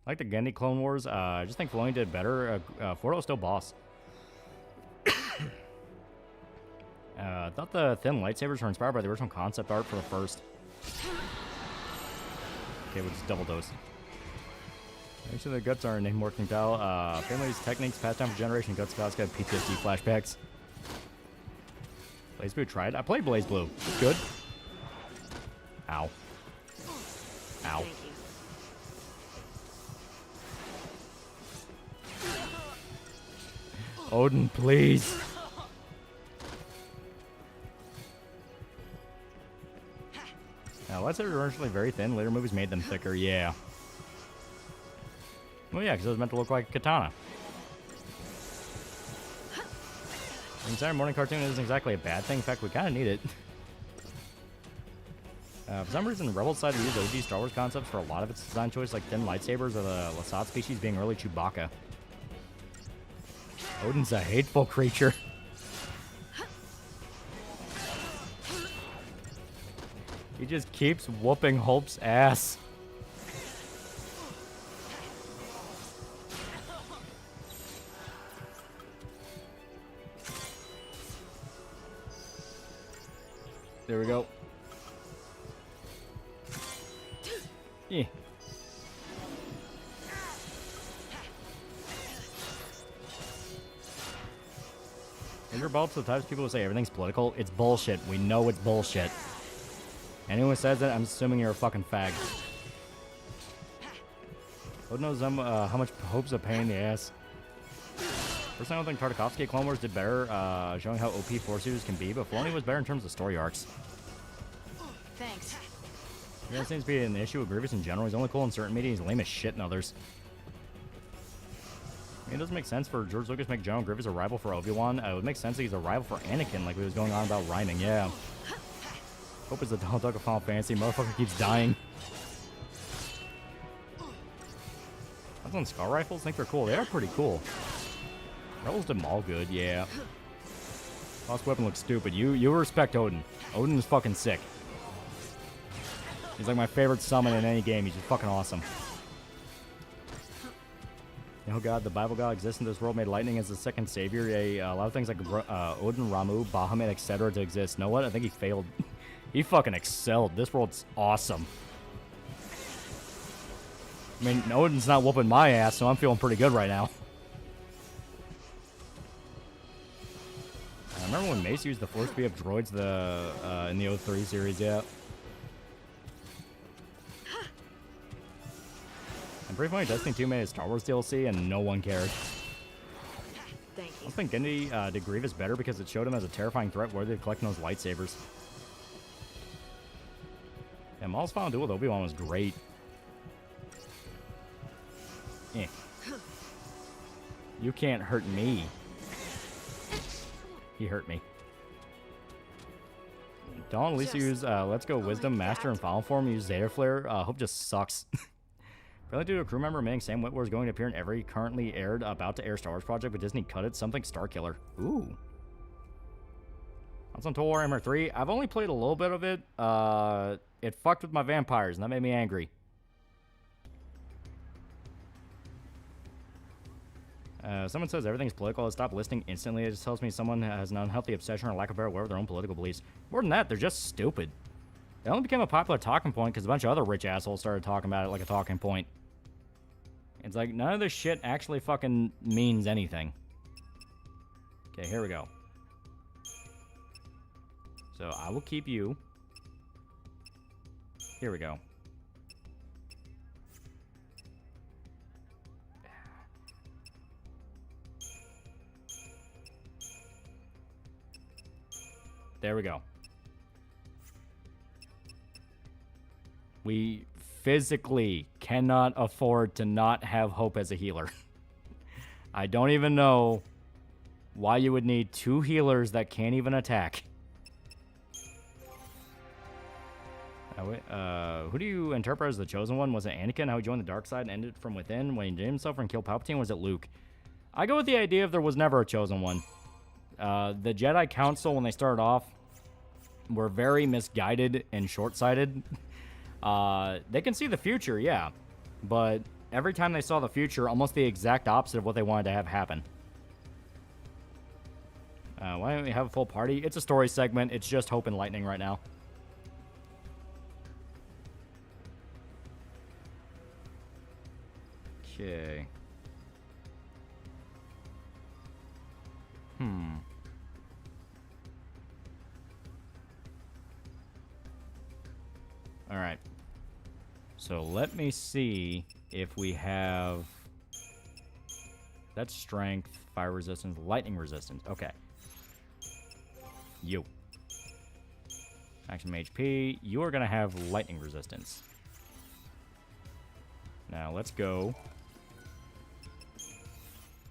I like the Gandhi Clone Wars. I just think Filoni did better. Fordo's still boss. I thought the thin lightsabers were inspired by the original concept art for the first. Okay, we'll just double dose. Make sure the Guts are named working style. Family's techniques passed down for generation. Guts got PTSD flashbacks. Blaze Blue tried. I played Blaze Blue. It's good. Ow. Ow.
Thank you.
Odin, please. Now, lights are originally very thin. Later movies made them thicker. Yeah. Well, yeah, because it was meant to look like a katana. The Saturday morning cartoon isn't exactly a bad thing. In fact, we kind of need it. For some reason, Rebel decided to use OG Star Wars concepts for a lot of its design choice, like thin lightsabers or the Lasat species being early Chewbacca. Odin's a hateful creature. He just keeps whooping Hope's ass. There we go. Yeah. Andrew Balt's the types of people who say everything's political. It's bullshit. We know it's bullshit. Anyone who says that, I'm assuming you're a fucking fag. Who knows how much Hope's a pain in the ass? Personally, I don't think Tartakovsky at Clone Wars did better, showing how OP Force users can be, but Filoni was better in terms of story arcs.
Thanks.
There seems to be an issue with Grievous in general. He's only cool in certain media, he's lame as shit in others. I mean, it doesn't make sense for George Lucas to make General Grievous a rival for Obi-Wan. It would make sense that he's a rival for Anakin, like we was going on about rhyming, yeah. Hope is the Donald Duck of Final Fantasy. Motherfucker keeps dying. That's on Scar Rifles? I think they're cool. They are pretty cool. Rebels did them all good, yeah. Lost Weapon looks stupid. You respect Odin. Odin is fucking sick. He's like my favorite summon in any game. He's just fucking awesome. Oh god, the Bible God exists in this world, made lightning as the second savior. A lot of things like Odin, Ramu, Bahamut, etc. to exist. Know what? I think he failed. He fucking excelled. This world's awesome. I mean, Odin's not whooping my ass, so I'm feeling pretty good right now. I remember when Mace used the Force B of droids in the 03 series, yeah. I'm pretty funny Destiny 2 made a Star Wars DLC and no one cared.
Thank
I
you.
think Gendy did Grievous better because it showed him as a terrifying threat worthy of collecting those lightsabers. Yeah, Maul's final duel with Obi-Wan was great. Eh. You can't hurt me. He hurt me. Dawn at least use Let's Go Wisdom, Master, and Final Form. Use Zeta Flare. Hope just sucks. Apparently due to a crew member admitting Sam Witwer is going to appear in every currently aired, about to air Star Wars project, but Disney cut it. Something Starkiller. Ooh. That's on Total Warhammer 3. I've only played a little bit of it. It fucked with my vampires, and that made me angry. Someone says everything's political. I stop listening instantly. It just tells me someone has an unhealthy obsession or lack of aware of their own political beliefs. More than that, they're just stupid. It only became a popular talking point because a bunch of other rich assholes started talking about it like a talking point. It's like, none of this shit actually fucking means anything. Okay, here we go. So, I will keep you. Here we go. There we go. We physically cannot afford to not have Hope as a healer. I don't even know why you would need two healers that can't even attack. Who do you interpret as the chosen one? Was it Anakin, how he joined the dark side and ended from within when he did himself and killed Palpatine? Or was it Luke? I go with the idea if there was never a chosen one. The Jedi Council, when they started off, were very misguided and short-sighted. They can see the future, yeah. But every time they saw the future, almost the exact opposite of what they wanted to have happen. Why don't we have a full party? It's a story segment. It's just Hope and Lightning right now. Okay. All right. So let me see if we have... That's strength, fire resistance, lightning resistance. Okay. You. Maximum HP. You are going to have lightning resistance. Now, let's go.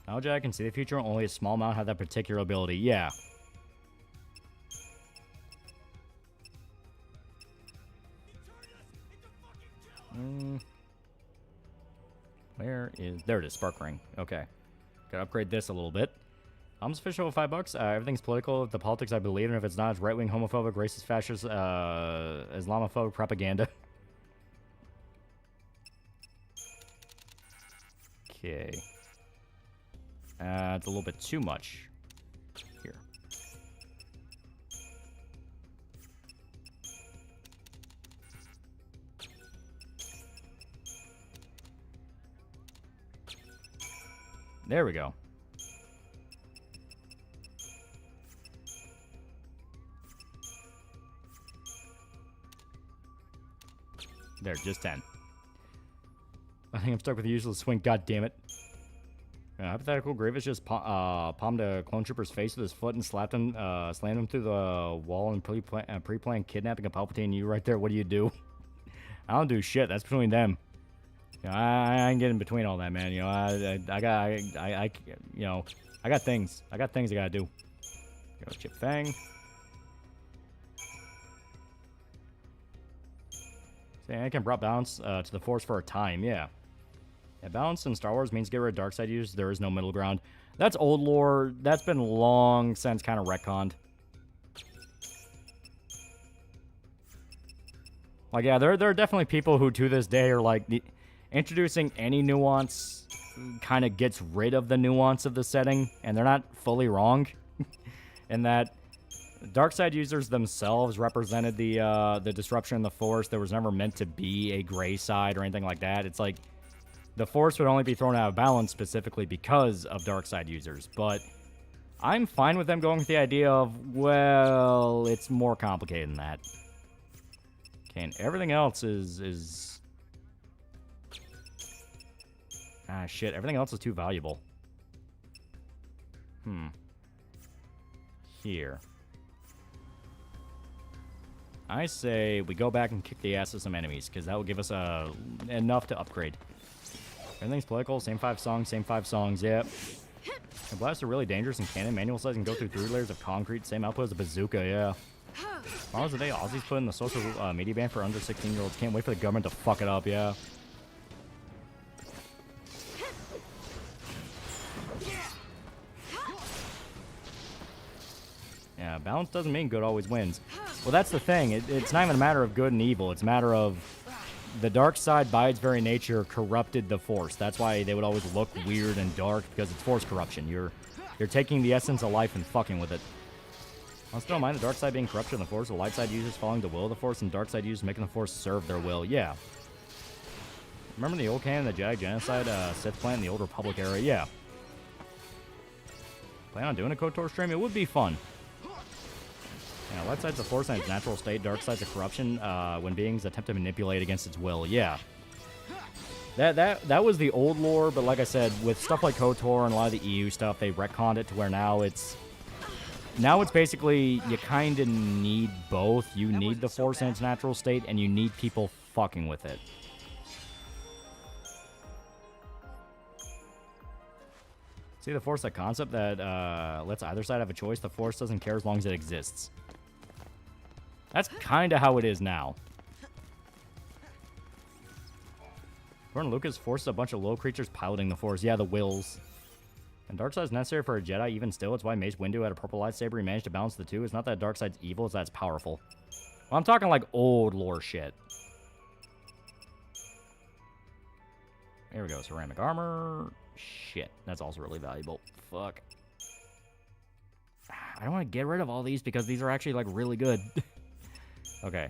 Knowledge I can see the future. Only a small amount have that particular ability. Yeah. Where is... There it is. Spark Ring. Okay. Gotta upgrade this a little bit. I'm official with $5. Everything's political. The politics I believe in. If it's not, it's right-wing, homophobic, racist, fascist, Islamophobic propaganda. Okay. It's a little bit too much. Here. There we go. There, just 10. I think I'm stuck with the useless swing. God damn it. Hypothetical Grievous just palmed a clone trooper's face with his foot and slammed him through the wall and pre-planned kidnapping a Palpatine. You right there. What do? I don't do shit. That's between them. You know, I ain't getting between all that, man. You know, I got things. I got things I gotta do. Go Chip Fang. See, Anakin brought balance to the Force for a time. Yeah. Yeah, balance in Star Wars means get rid of dark side use. There is no middle ground. That's old lore. That's been long since kind of retconned. Like, yeah, there are definitely people who to this day are like, introducing any nuance kind of gets rid of the nuance of the setting, and they're not fully wrong. In that dark side users themselves represented the disruption in the Force. There was never meant to be a gray side or anything like that. It's like the Force would only be thrown out of balance specifically because of dark side users. But I'm fine with them going with the idea of, well, it's more complicated than that. Okay, and everything else is... Ah, shit. Everything else is too valuable. Here. I say we go back and kick the ass of some enemies, because that will give us enough to upgrade. Everything's political. Same 5 songs. Yep. The blasts are really dangerous in cannon. Manual size can go through 3 layers of concrete. Same output as a bazooka, yeah. Tomorrow's the day Aussies put in the social media ban for under 16-year-olds. Can't wait for the government to fuck it up, yeah. Yeah, balance doesn't mean good always wins. Well, that's the thing. It's not even a matter of good and evil. It's a matter of the dark side, by its very nature, corrupted the Force. That's why they would always look weird and dark, because it's Force corruption. You're taking the essence of life and fucking with it. I still don't mind the dark side being corrupted in the Force, the light side users following the will of the Force, and dark side users making the Force serve their will. Yeah. Remember the old canon, the Jedi Genocide, Sith plan in the Old Republic era? Yeah. Plan on doing a KOTOR stream? It would be fun. Yeah, light side's the Force in its natural state, dark side's a corruption when beings attempt to manipulate against its will. Yeah. That was the old lore, but like I said, with stuff like KOTOR and a lot of the EU stuff, they retconned it to where now it's basically you kind of need both. You need the Force in its natural state, and you need people fucking with it. See the Force, that concept that lets either side have a choice. The Force doesn't care as long as it exists. That's kind of how it is now. According to Lucas, Force is a bunch of low creatures piloting the Force. Yeah, the wills. And dark side is necessary for a Jedi. Even still, it's why Mace Windu had a purple lightsaber. He managed to balance the two. It's not that dark side's evil, it's that it's powerful. Well, I'm talking like old lore shit. There we go. Ceramic armor. Shit. That's also really valuable. Fuck. I don't want to get rid of all these because these are actually like really good. Okay.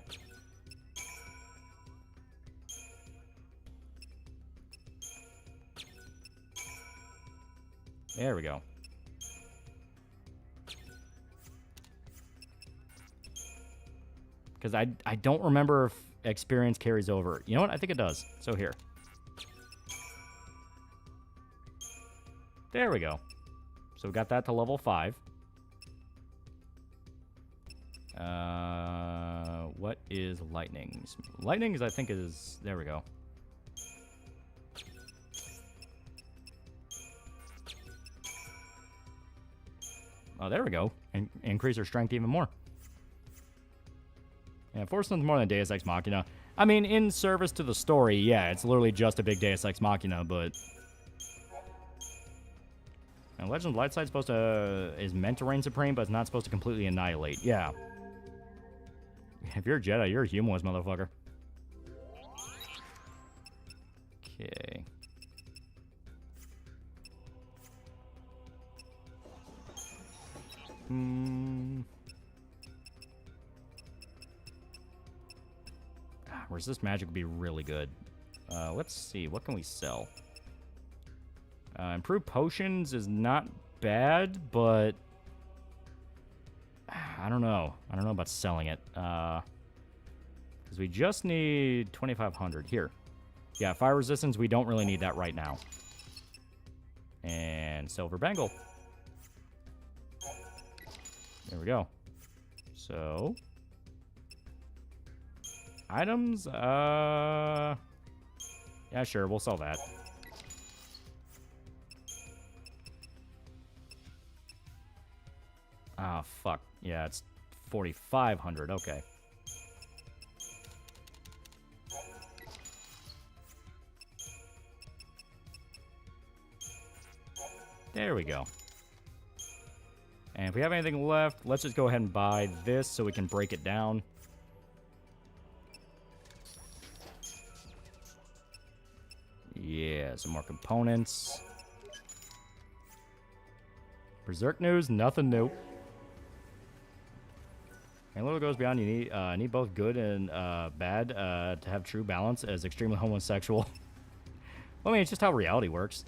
There we go. Because I don't remember experience carries over. You know what? I think it does. So here. There we go. So we got that to level 5. What is lightning? Lightning is, I think, is... There we go. Oh, there we go. Increase our strength even more. Yeah, force something more than Deus Ex Machina. I mean, in service to the story, yeah, it's literally just a big Deus Ex Machina, but... And Legend of Lightside is meant to reign supreme, but it's not supposed to completely annihilate. Yeah. If you're a Jedi, you're a humorless motherfucker. Okay. Resist magic would be really good. Let's see. What can we sell? Improved potions is not bad, but... I don't know. I don't know about selling it. Because we just need 2,500. Here. Yeah, fire resistance, we don't really need that right now. And silver bangle. There we go. So... Items? Yeah, sure. We'll sell that. Ah, fuck. Yeah, it's 4,500. Okay. There we go. And if we have anything left, let's just go ahead and buy this so we can break it down. Yeah, some more components. Berserk news, nothing new. And a little goes beyond. You need both good and bad to have true balance as extremely homosexual. Well, I mean, it's just how reality works.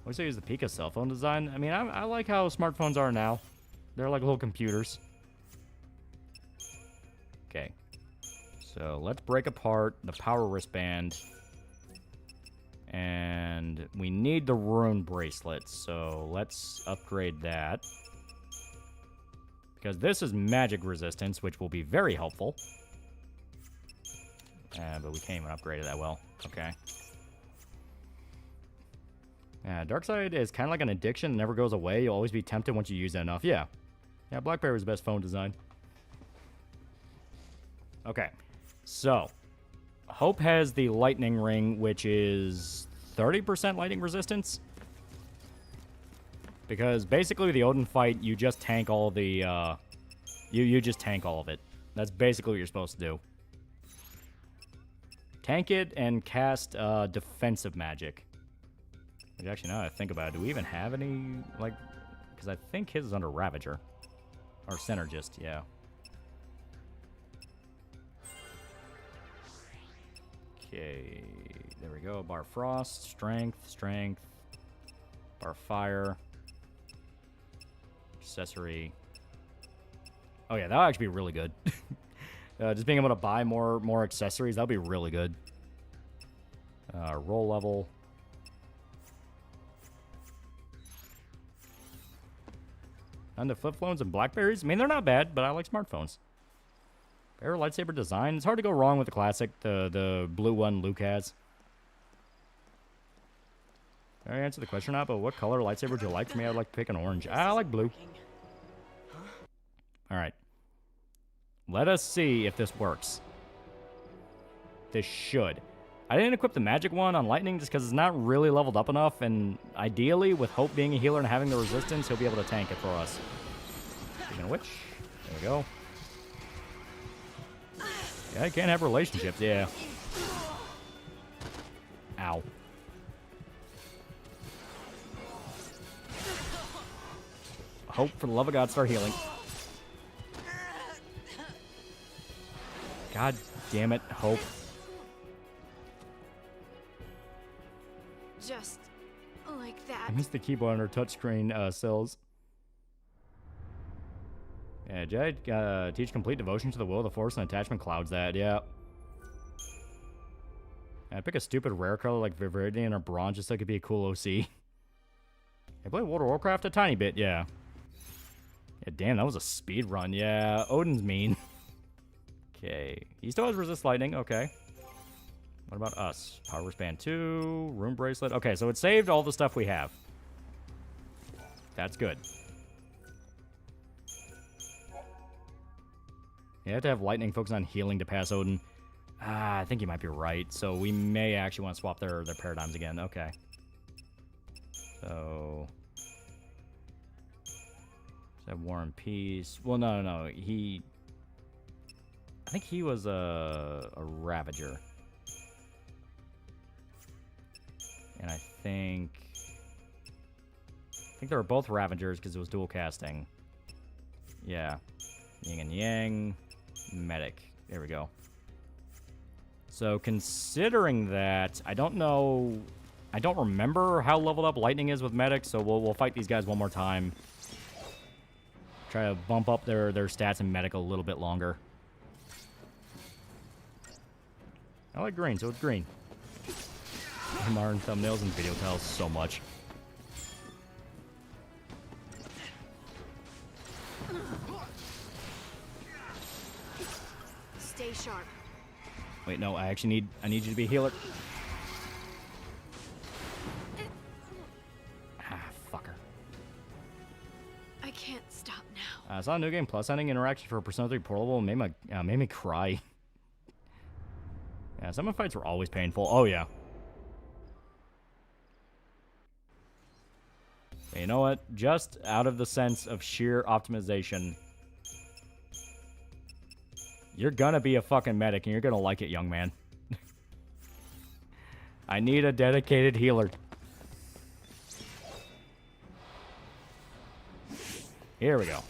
I wish I used the Pika cell phone design. I mean, I like how smartphones are now. They're like little computers. Okay. So let's break apart the power wristband. And we need the rune bracelet. So let's upgrade that. Because this is magic resistance, which will be very helpful. But we can't even upgrade it that well. Okay. Dark side is kind of like an addiction. It never goes away. You'll always be tempted once you use it enough. Yeah. Yeah, BlackBerry was the best phone design. Okay. So, Hope has the lightning ring, which is 30% lightning resistance. Because basically with the Odin fight, you just tank all the, you just tank all of it. That's basically what you're supposed to do. Tank it and cast defensive magic. Which actually, now that I think about it, do we even have any, like, because I think his is under Ravager. Or Synergist, yeah. Okay, there we go. Bar Frost, Strength, Bar Fire, Accessory. Oh yeah, that'll actually be really good. Just being able to buy more accessories, that'll be really good. Roll level. And the flip phones and Blackberries. I mean, they're not bad, but I like smartphones. Better lightsaber design. It's hard to go wrong with the classic, the blue one Luke has. Did I answer the question or not? But what color lightsaber would you like? For me, I'd like to pick an orange. I like blue. All right. Let us see if this works. This should. I didn't equip the magic one on Lightning just because it's not really leveled up enough, and ideally, with Hope being a healer and having the resistance, he'll be able to tank it for us. Speaking of which, there we go. Yeah, you can't have relationships, yeah. Ow. Hope, for the love of God, start healing. God damn it, Hope.
Just like that.
I missed the keyboard on her touchscreen cells. Yeah, Jedi, teach complete devotion to the will of the Force and attachment clouds that, yeah. I pick a stupid rare color like Viridian or Bronze just so it could be a cool OC. I play World of Warcraft a tiny bit, yeah. Yeah, damn, that was a speed run, yeah. Odin's mean. Okay, he still has resist lightning, okay. What about us? Power Span 2, Rune Bracelet. Okay, so it saved all the stuff we have. That's good. You have to have lightning focus on healing to pass Odin. Ah, I think you might be right. So we may actually want to swap their paradigms again. Okay. So... let's have War and Peace. Well, no. I think he was a Ravager. And I think they were both Ravagers because it was dual casting. Yeah. Yin and Yang. Medic. There we go. So considering that, I don't know... I don't remember how leveled up Lightning is with Medic, so we'll fight these guys one more time. Try to bump up their stats in Medic a little bit longer. I like green, so it's green. I'm on thumbnails and video tiles so much.
Stay sharp.
Wait, no, I need you to be a healer. Ah, fucker.
I can't stop now.
I saw a New Game Plus ending interaction for Persona 3 Portable and made me cry. Yeah, some of the fights were always painful. Oh, yeah. But you know what? Just out of the sense of sheer optimization, you're gonna be a fucking medic and you're gonna like it, young man. I need a dedicated healer. Here we go.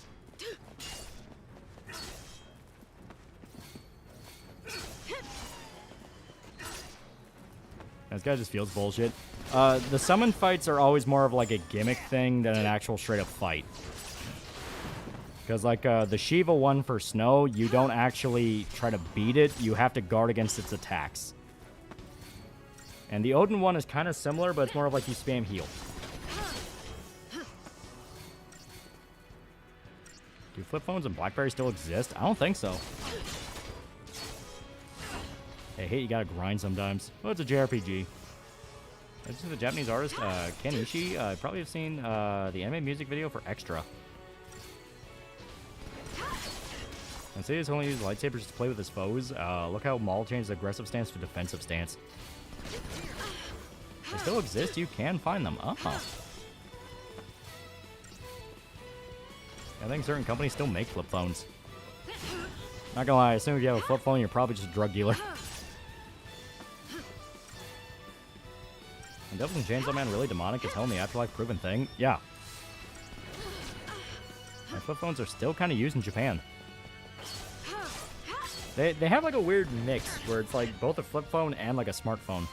This guy just feels bullshit. The summon fights are always more of like a gimmick thing than an actual straight up fight. Because like the Shiva one for Snow, you don't actually try to beat it, you have to guard against its attacks. And the Odin one is kind of similar, but it's more of like you spam heal. Do flip phones and Blackberry still exist? I don't think so. I hate you gotta grind sometimes. Well, it's a JRPG. This is the Japanese artist, Ken Ishii. Probably have seen the anime music video for Extra. And Seiya's only used lightsabers to play with his foes. Look how Maul changed his aggressive stance to defensive stance. They still exist. You can find them. Oh. I think certain companies still make flip phones. Not gonna lie, as soon as you have a flip phone, you're probably just a drug dealer. And Devil and Chainsaw Man really demonic as hell in the Afterlife proven thing? Yeah. And flip phones are still kind of used in Japan. They have like a weird mix where it's like both a flip phone and like a smartphone.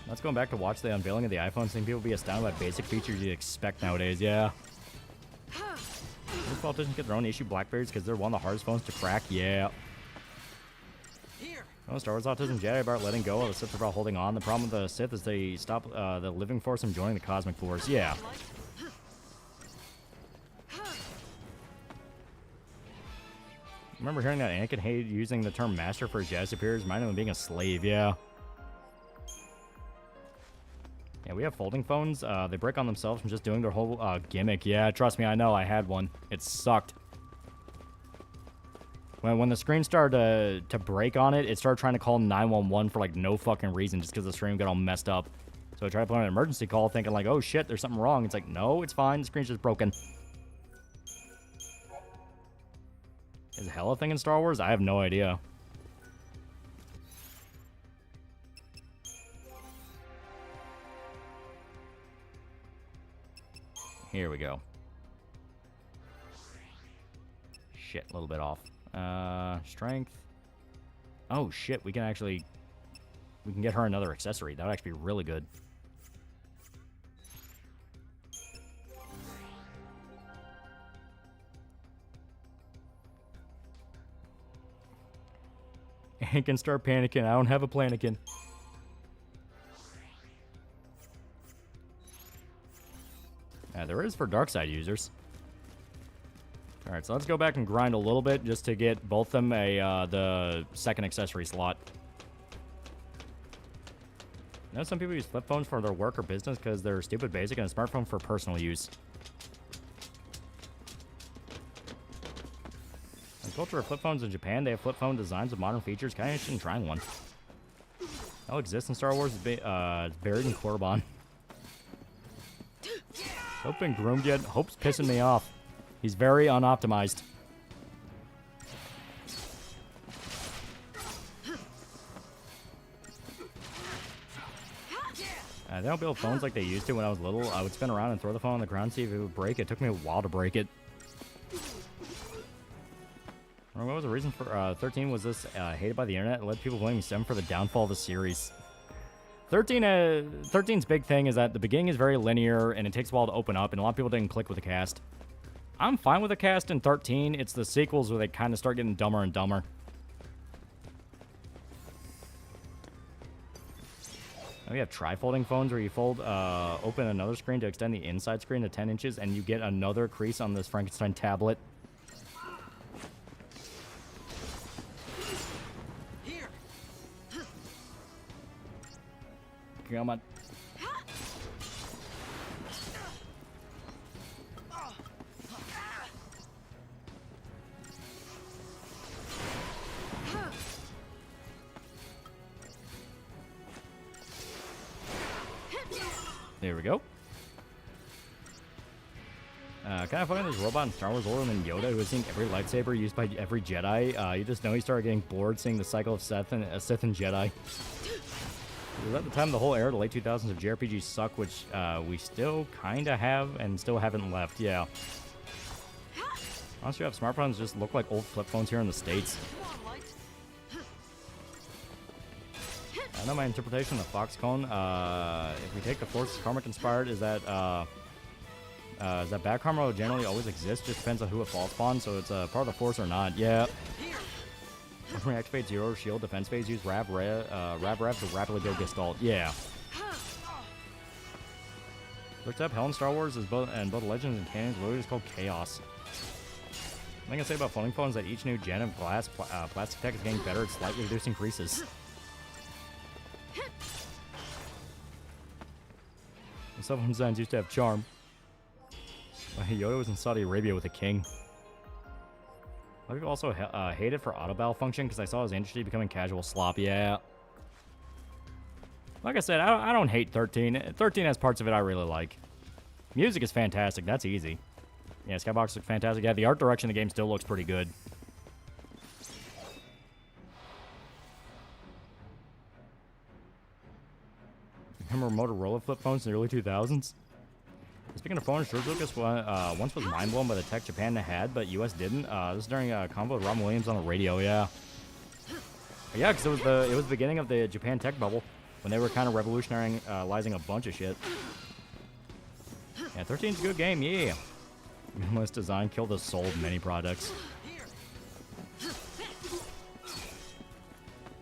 Let's go back to watch the unveiling of the iPhone, seeing people be astounded by basic features you'd expect nowadays, yeah. Most politicians get their own issue Blackberries because they're one of the hardest phones to crack, yeah. Oh, Star Wars Autism Jedi about letting go, the Sith about holding on. The problem with the Sith is they stop the living force from joining the cosmic force, yeah. Remember hearing that Anakin hated using the term master for his Jedi superiors, reminded him of being a slave, yeah. Yeah, we have folding phones. They break on themselves from just doing their whole gimmick. Yeah, trust me, I know. I had one. It sucked. When the screen started to break on it, it started trying to call 911 for like no fucking reason, just because the screen got all messed up. So I tried to put on an emergency call, thinking like, oh shit, there's something wrong. It's like, no, it's fine. The screen's just broken. Is hell a thing in Star Wars? I have no idea. Here we go. Shit, a little bit off. Strength. Oh shit, we can get her another accessory. That would actually be really good. ain't gonna start panicking. I don't have a planikin. There is for dark side users. Alright, so let's go back and grind a little bit just to get both them the second accessory slot. I know some people use flip phones for their work or business because they're stupid basic, and a smartphone for personal use. The culture of flip phones in Japan, they have flip phone designs with modern features. Kind of interested in trying one. That'll exist in Star Wars. It's buried in Korriban. Hope been groomed yet? Hope's pissing me off. He's very unoptimized. They don't build phones like they used to when I was little. I would spin around and throw the phone on the ground, see if it would break. It took me a while to break it. What was the reason for 13? Was this hated by the internet? It led people blaming 7 for the downfall of the series. 13's big thing is that the beginning is very linear and it takes a while to open up, and a lot of people didn't click with the cast. I'm fine with the cast in 13. It's the sequels where they kind of start getting dumber and dumber. We have tri-folding phones where you fold open another screen to extend the inside screen to 10 inches, and you get another crease on this Frankenstein tablet.
Here.
Come on. There we go. Kind of funny, this robot in Star Wars older than Yoda, who has seen every lightsaber used by every Jedi. You just know he started getting bored seeing the cycle of Sith and Jedi. It was at the time the whole era, the late 2000s, of JRPGs suck, which we still kind of have and still haven't left. Yeah. Honestly, have smartphones just look like old flip phones here in the States. I know my interpretation of the Fox Cone. If we take the Force karmic inspired, is that bad karma will generally always exist? Just depends on who it falls upon. So it's part of the Force or not. Yeah. When we activate Zero Shield defense phase, use Rav Rev to rapidly go Gestalt. Yeah. Looked up, Hell in Star Wars is both Legends and Canon literally is called Chaos. The thing I say about floating phones is that each new gen of glass plastic tech is getting better at slightly reducing creases. The cell phone designs used to have charm. Yoda was in Saudi Arabia with a king. A lot of people also hate it for auto battle function because I saw his industry becoming casual slop. Yeah. Like I said, I don't hate 13. 13 has parts of it I really like. Music is fantastic. That's easy. Yeah, Skybox looks fantastic. Yeah, the art direction of the game still looks pretty good. Remember Motorola flip phones in the early 2000s? Speaking of phones, George Lucas once was mind blown by the tech Japan had, but US didn't. This is during a convo with Robin Williams on the radio. Yeah, yeah, because it was the beginning of the Japan tech bubble when they were kind of revolutionizing a bunch of shit. Yeah, 13's a good game. Yeah, minimalist design killed the soul of many products.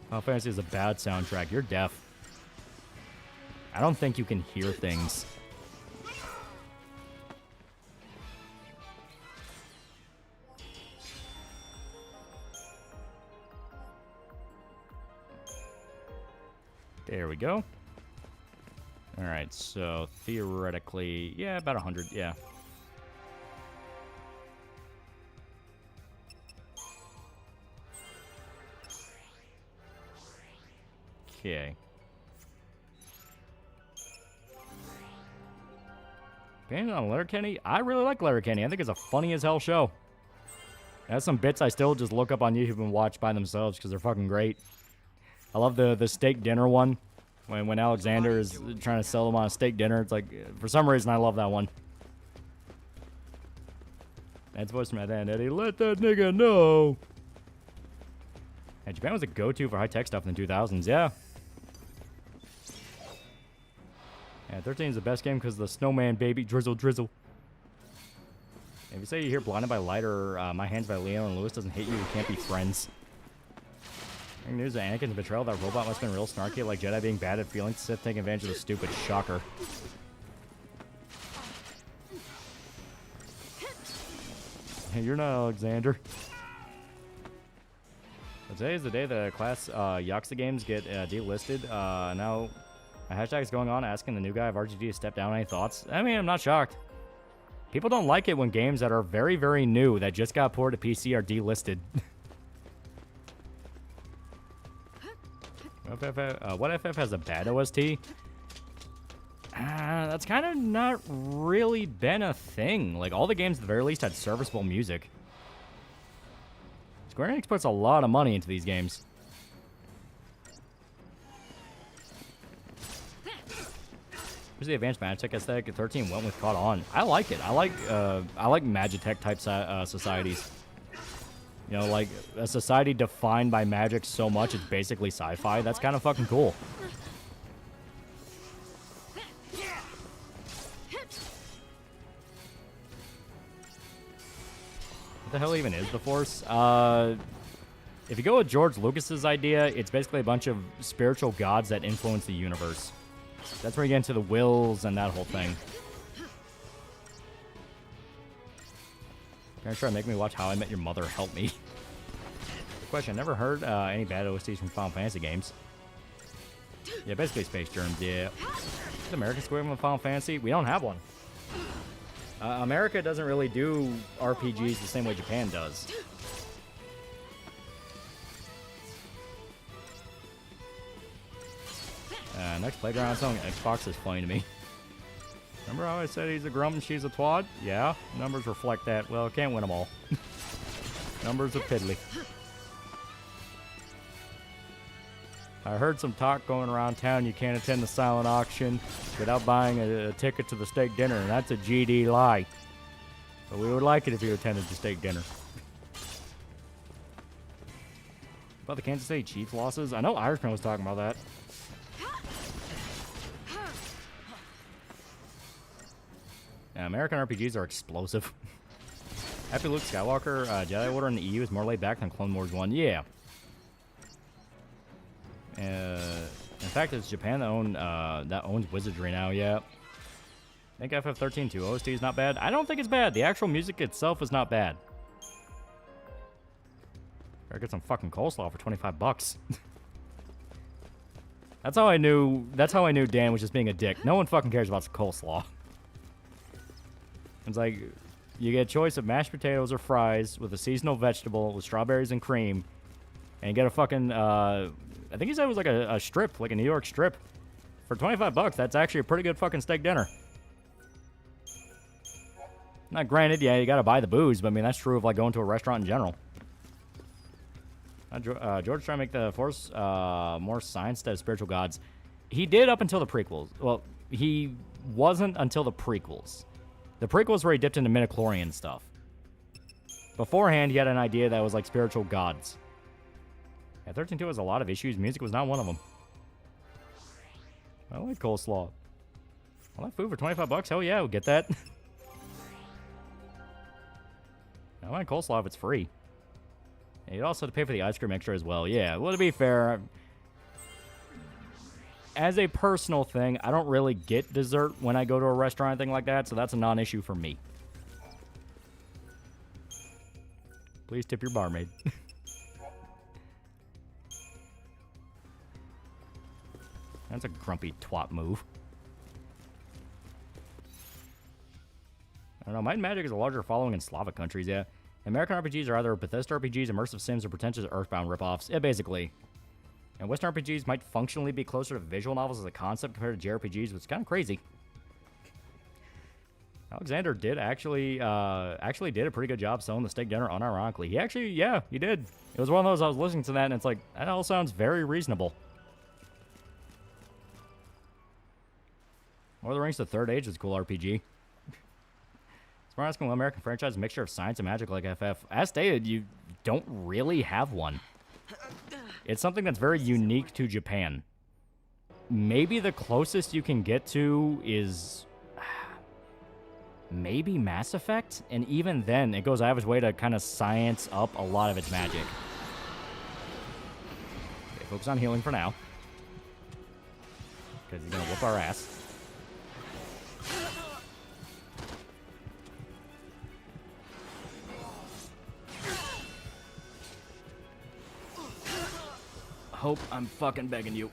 Final Fantasy is a bad soundtrack. You're deaf. I don't think you can hear things. There we go. Alright, so theoretically, yeah, about 100, yeah. Okay. Opinion on Letterkenny? I really like Letterkenny. I think it's a funny as hell show. It has some bits I still just look up on YouTube and watch by themselves because they're fucking great. I love the steak dinner one. When Alexander is trying to sell them on a steak dinner. It's like, for some reason, I love that one. That's voice from Ed Eddie. Let that nigga know. Yeah, Japan was a go-to for high-tech stuff in the 2000s, yeah. Yeah, 13 is the best game because of the snowman, baby. Drizzle, drizzle. If you say you hear Blinded by Light or My Hands by Leon and Lewis doesn't hate you, we can't be friends. News of Anakin's betrayal. That robot must have been real snarky, like Jedi being bad at feelings. Sith taking advantage of the stupid shocker. Hey, you're not Alexander. But today is the day the class Yakuza games get delisted. Now, a hashtag is going on asking the new guy of RGD to step down. Any thoughts? I mean, I'm not shocked. People don't like it when games that are very, very new that just got ported to PC are delisted. What FF has a bad OST? That's kind of not really been a thing. Like, all the games at the very least had serviceable music. Square Enix puts a lot of money into these games. Here's the advanced Magitech aesthetic. 13 went with caught on. I like it. I like Magitech type societies. You know, like a society defined by magic so much it's basically sci-fi. That's kind of fucking cool. What the hell even is the Force? If you go with George Lucas's idea, it's basically a bunch of spiritual gods that influence the universe. That's where you get into the wills and that whole thing. You're trying to make me watch How I Met Your Mother. Help me. Question, never heard any bad OSTs from Final Fantasy games. Yeah, basically Space Germs, yeah. Is American equivalent of Final Fantasy? We don't have one. America doesn't really do RPGs the same way Japan does. Next playground song, Xbox is funny to me. Remember how I said he's a grump and she's a twad? Yeah, numbers reflect that. Well, can't win them all. Numbers are piddly. I heard some talk going around town you can't attend the silent auction without buying a ticket to the steak dinner, and that's a GD lie. But we would like it if you attended the steak dinner. About the Kansas City Chiefs losses? I know Irishman was talking about that. Yeah, American RPGs are explosive. Happy Luke Skywalker, Jedi Order in the EU is more laid back than Clone Wars 1. Yeah. In fact, it's Japan that owns Wizardry now, yeah. I think FF13 2 OST is not bad. I don't think it's bad. The actual music itself is not bad. Better get some fucking coleslaw for 25 bucks. That's how I knew Dan was just being a dick. No one fucking cares about some coleslaw. It's like, you get a choice of mashed potatoes or fries with a seasonal vegetable with strawberries and cream. And you get a fucking, I think he said it was like a strip, like a New York strip. For 25 bucks, that's actually a pretty good fucking steak dinner. Now, granted, yeah, you gotta buy the booze, but I mean, that's true of like going to a restaurant in general. George trying to make the Force more science instead of spiritual gods. He did up until the prequels. Well, he wasn't until the prequels. The prequels where he dipped into midichlorian stuff. Beforehand, he had an idea that was like spiritual gods. Yeah, 13.2 has a lot of issues. Music was not one of them. I like coleslaw. I like food for 25 bucks. Hell yeah, we'll get that. I like coleslaw if it's free. And you'd also have to pay for the ice cream extra as well. Yeah, well, to be fair, as a personal thing, I don't really get dessert when I go to a restaurant or anything like that, so that's a non-issue for me. Please tip your barmaid. That's a grumpy twat move. I don't know, Might and Magic is a larger following in Slavic countries, yeah. American RPGs are either Bethesda RPGs, immersive sims, or pretentious Earthbound ripoffs. Yeah, basically. And Western RPGs might functionally be closer to visual novels as a concept compared to JRPGs, which is kind of crazy. Alexander did actually did a pretty good job selling the steak dinner unironically. He actually, yeah, he did. It was one of those, I was listening to that, and it's like, that all sounds very reasonable. Lord of the Rings The Third Age is a cool RPG. So we're asking what American franchise mixture of science and magic like FF. As stated, you don't really have one. It's something that's very unique to Japan. Maybe the closest you can get to is maybe Mass Effect, and even then, it goes out of its way to kind of science up a lot of its magic. Focus on healing for now. Because he's going to whoop our ass. Hope I'm fucking begging you.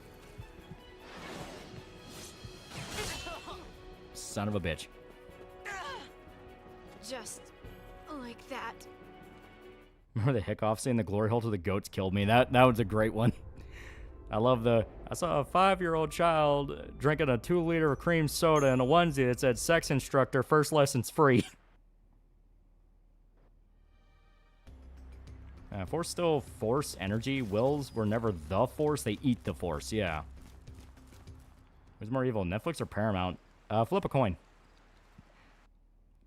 Son of a bitch.
Just like that.
Remember the Hickoff scene? The glory hole to the goats killed me. That was a great one. I love I saw a 5-year-old child drinking a 2-liter of cream soda in a onesie that said sex instructor, first lessons free. Force still force energy. Wills were never the force. They eat the force. Yeah. Who's more evil, Netflix or Paramount? Flip a coin.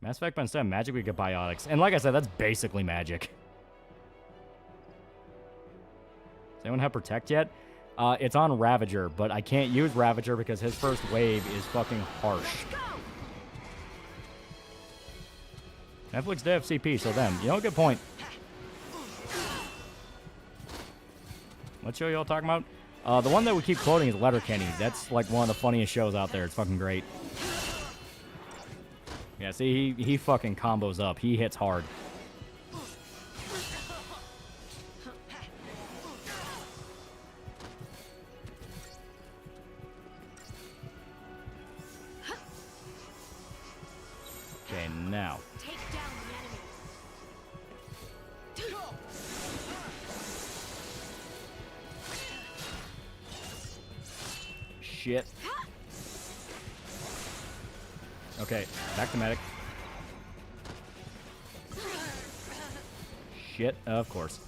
Mass Effect, but instead of magic, we get biotics. And like I said, that's basically magic. Does anyone have Protect yet? It's on Ravager, but I can't use Ravager because his first wave is fucking harsh. Netflix did have CP, so them. You know, good point. What show y'all talking about? The one that we keep quoting is Letterkenny. That's like one of the funniest shows out there. It's fucking great. Yeah, see, he fucking combos up. He hits hard. Okay, now.
Take down the enemy.
Shit. Okay, back to medic. Shit, of course.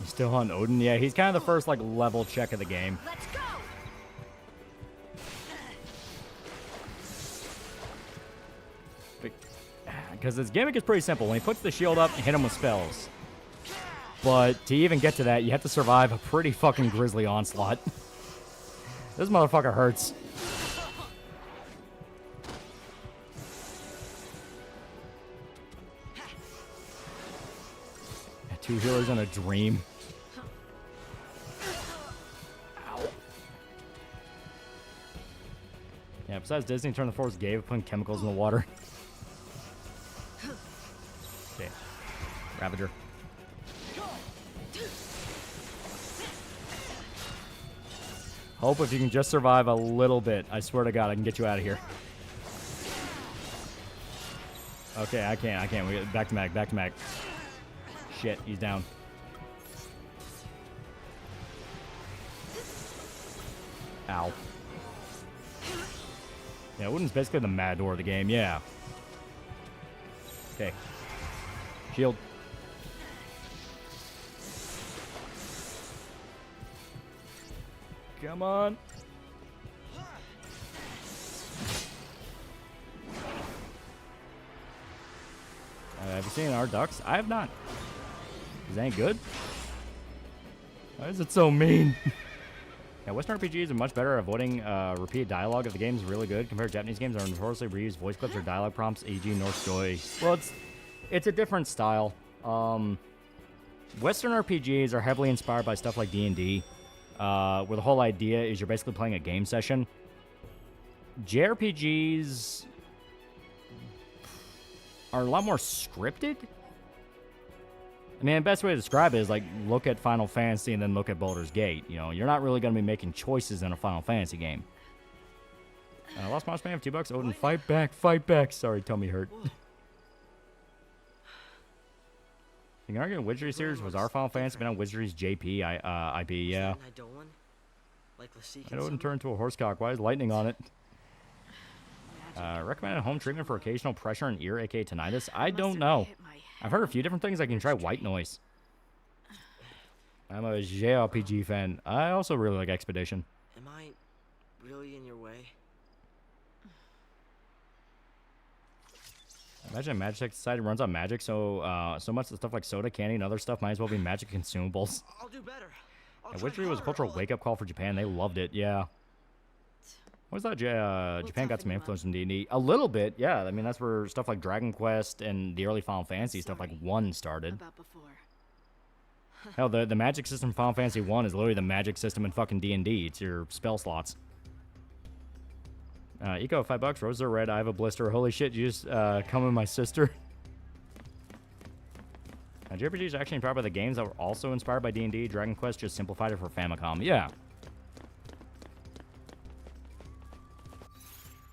He's still on Odin? Yeah, he's kind of the first, like, level check of the game.
Let's go.
Because his gimmick is pretty simple. When he puts the shield up, hit him with spells. But to even get to that, you have to survive a pretty fucking grisly onslaught. This motherfucker hurts. Two healers in a dream. Ow. Yeah, besides Disney, Turn the Force gave putting chemicals in the water. Okay. Ravager. Hope if you can just survive a little bit. I swear to God, I can get you out of here. Okay, I can't. We get back to mag, back to mag. Shit, he's down. Ow. Yeah, Odin's basically the mad door of the game, yeah. Okay. Shield. Come on. Have you seen our ducks? I have not. Is that any good? Why is it so mean? Yeah, Western RPGs are much better at avoiding repeated dialogue if the game is really good compared to Japanese games that are notoriously reused voice clips or dialogue prompts, e.g. Norse Joy. Well, it's a different style. Western RPGs are heavily inspired by stuff like D&D, where the whole idea is you're basically playing a game session. JRPGs are a lot more scripted. I mean, the best way to describe it is, like, look at Final Fantasy and then look at Baldur's Gate. You know, you're not really going to be making choices in a Final Fantasy game. Lost Mouse Man, $2. Odin, fight back, fight back. Sorry, tummy hurt. You can argue Wizardry series was our Final Fantasy, but on Wizardry's JP IP, yeah. And Odin turned into a horsecock. Why is lightning on it? Recommended home treatment for occasional pressure in ear, aka tinnitus? I don't know. I've heard a few different things. I can try white noise. I'm a JRPG fan. I also really like Expedition.
Am I really in your way?
Imagine a Magitech society runs on magic, so so much of stuff like soda, candy, and other stuff might as well be magic consumables.
I'll do better.
Wizardry was a cultural wake-up call for Japan. They loved it, yeah. always thought Japan got some influence from D&D. A little bit, yeah. I mean, that's where stuff like Dragon Quest and the early Final Fantasy stuff like 1 started.
About before.
Hell, the magic system in Final Fantasy 1 is literally the magic system in fucking D&D. It's your spell slots. Eco, $5. Roses are red. I have a blister. Holy shit, you just come with my sister. JRPG is actually inspired by the games that were also inspired by D&D. Dragon Quest just simplified it for Famicom. Yeah.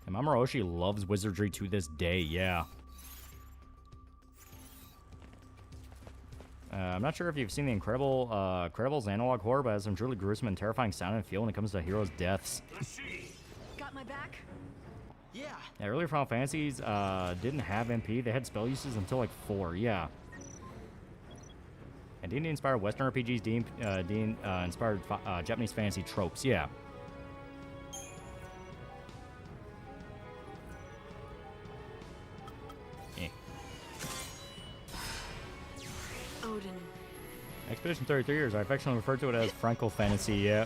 And Mamoru Oshii loves wizardry to this day. Yeah. I'm not sure if you've seen the Incredibles analog horror, but it has some truly gruesome and terrifying sound and feel when it comes to heroes' deaths.
Got my back?
Yeah.
Yeah, earlier Final Fantasies didn't have MP. They had spell uses until like 4. Yeah. And D&D inspired Western RPGs. D&D inspired Japanese fantasy tropes. Yeah.
Odin.
Expedition 33 years. I affectionately refer to it as Franco Fantasy. Yeah.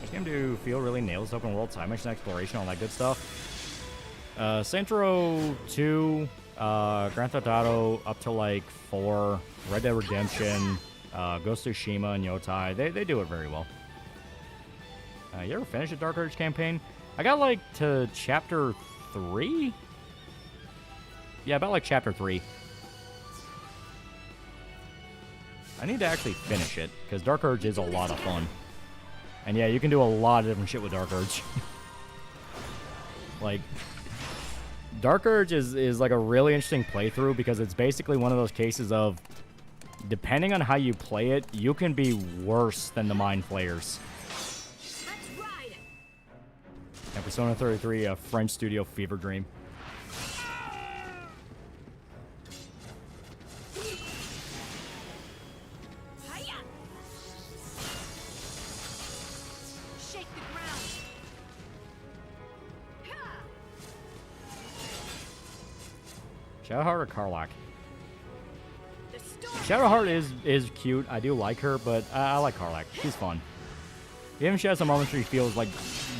This game do feel really nails open world side mission exploration, all that good stuff. Saints Row 2, Grand Theft Auto up to like 4, Red Dead Redemption, Ghost of Tsushima and Yotai. They do it very well. You ever finish a Dark Urge campaign? I got like to chapter 3. Yeah, about like chapter 3. I need to actually finish it, because Dark Urge is a lot of fun. And yeah, you can do a lot of different shit with Dark Urge. Like, Dark Urge is like a really interesting playthrough, because it's basically one of those cases of, depending on how you play it, you can be worse than the Mind Flayers.
Let's ride.
And Persona 33, a French studio fever dream.
Hiya. Shake the ground. Ha.
Shadowheart or Karlach?
The storm.
Shadowheart is cute. I do like her, but I like Karlach. She's fun. Even she has some moments where she feels like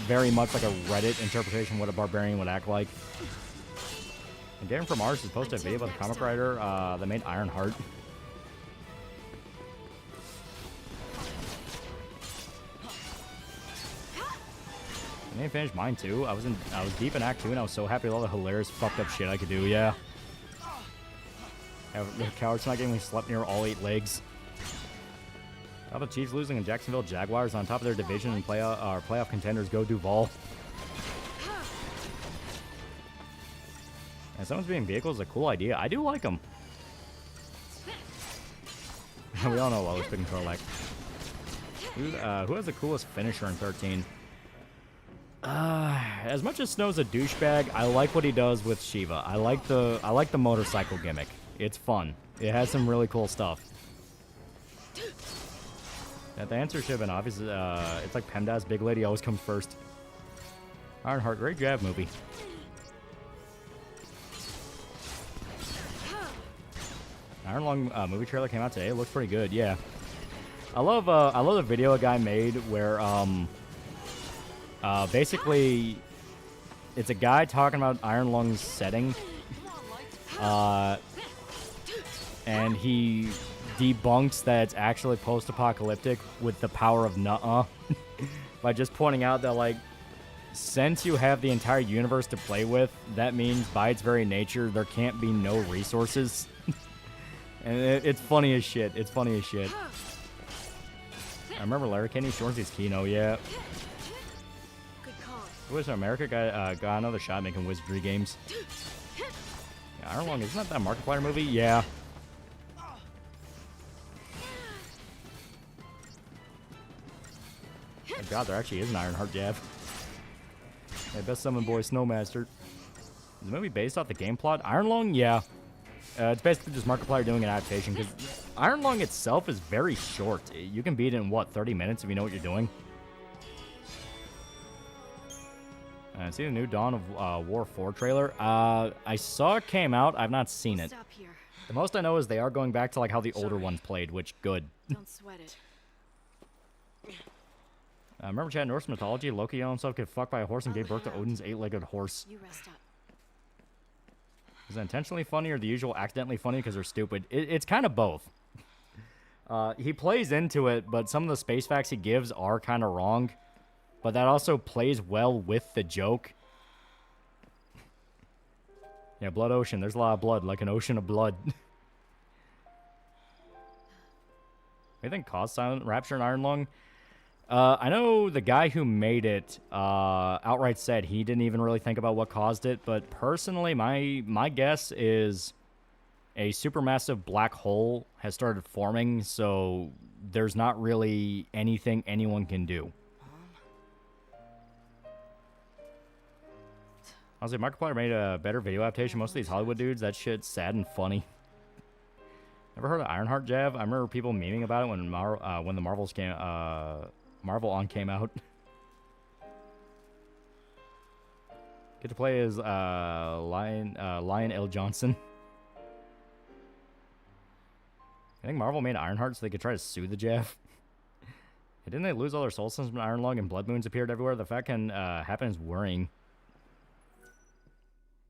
very much like a Reddit interpretation of what a barbarian would act like. And Darren from Mars has posted a video about the comic writer that made Ironheart. I didn't finish mine too. I was deep in Act 2 and I was so happy with all the hilarious fucked up shit I could do. Yeah. The cowards not getting me slept near all 8 legs. How about Chiefs losing and Jacksonville Jaguars on top of their division and playoff contenders go Duval? And someone's being vehicles is a cool idea. I do like them. We all know Lois picking Karlach. Who has the coolest finisher in 13? As much as Snow's a douchebag, I like what he does with Shiva. I like the motorcycle gimmick. It's fun. It has some really cool stuff. Yeah, the answer should have been obvious. It's like PEMDAS, big lady always comes first. Ironheart, great jab movie. Ironlung movie trailer came out today. It looks pretty good. Yeah, I love the video a guy made where basically it's a guy talking about Ironlung's setting, and he debunks that it's actually post-apocalyptic with the power of nuh-uh by just pointing out that, like, since you have the entire universe to play with, that means by its very nature there can't be no resources. And it's funny as shit. It's funny as shit. I remember Larry Kenny Shorty's Kino, yeah.
Good call.
I wish America got another shot making wizardry games. Yeah, Ironlung, isn't that Markiplier movie? Yeah. Oh god, there actually is an Ironheart jab. My best summon boy, Snowmaster. Is the movie based off the game plot? Ironlung? Yeah. It's basically just Markiplier doing an adaptation, because Ironlung itself is very short. You can beat it in, what, 30 minutes if you know what you're doing? See the new Dawn of War 4 trailer? I saw it came out. I've not seen it.
Stop here.
The most I know is they are going back to like how the older ones played, which good.
Don't sweat it.
Remember Chad, Norse mythology, Loki himself get fucked by a horse and gave birth to Odin's 8-legged horse.
You rest up.
Is it intentionally funny or the usual accidentally funny because they're stupid? It's kind of both. He plays into it, but some of the space facts he gives are kind of wrong. But that also plays well with the joke. Yeah, Blood Ocean. There's a lot of blood, like an ocean of blood. What do you think caused Silent Rapture and Iron Lung? I know the guy who made it outright said he didn't even really think about what caused it, but personally, my guess is a supermassive black hole has started forming, so there's not really anything anyone can do. Honestly, Markiplier made a better video adaptation. Most of these Hollywood dudes, that shit's sad and funny. Ever heard of Ironheart Jav? I remember people memeing about it when the Marvels came, Marvel On came out. Get to play as Lion L. Johnson. I think Marvel made Ironheart so they could try to sue the Jav. Didn't they lose all their soul systems when Iron Lung and Blood Moons appeared everywhere? The fact can happen is worrying.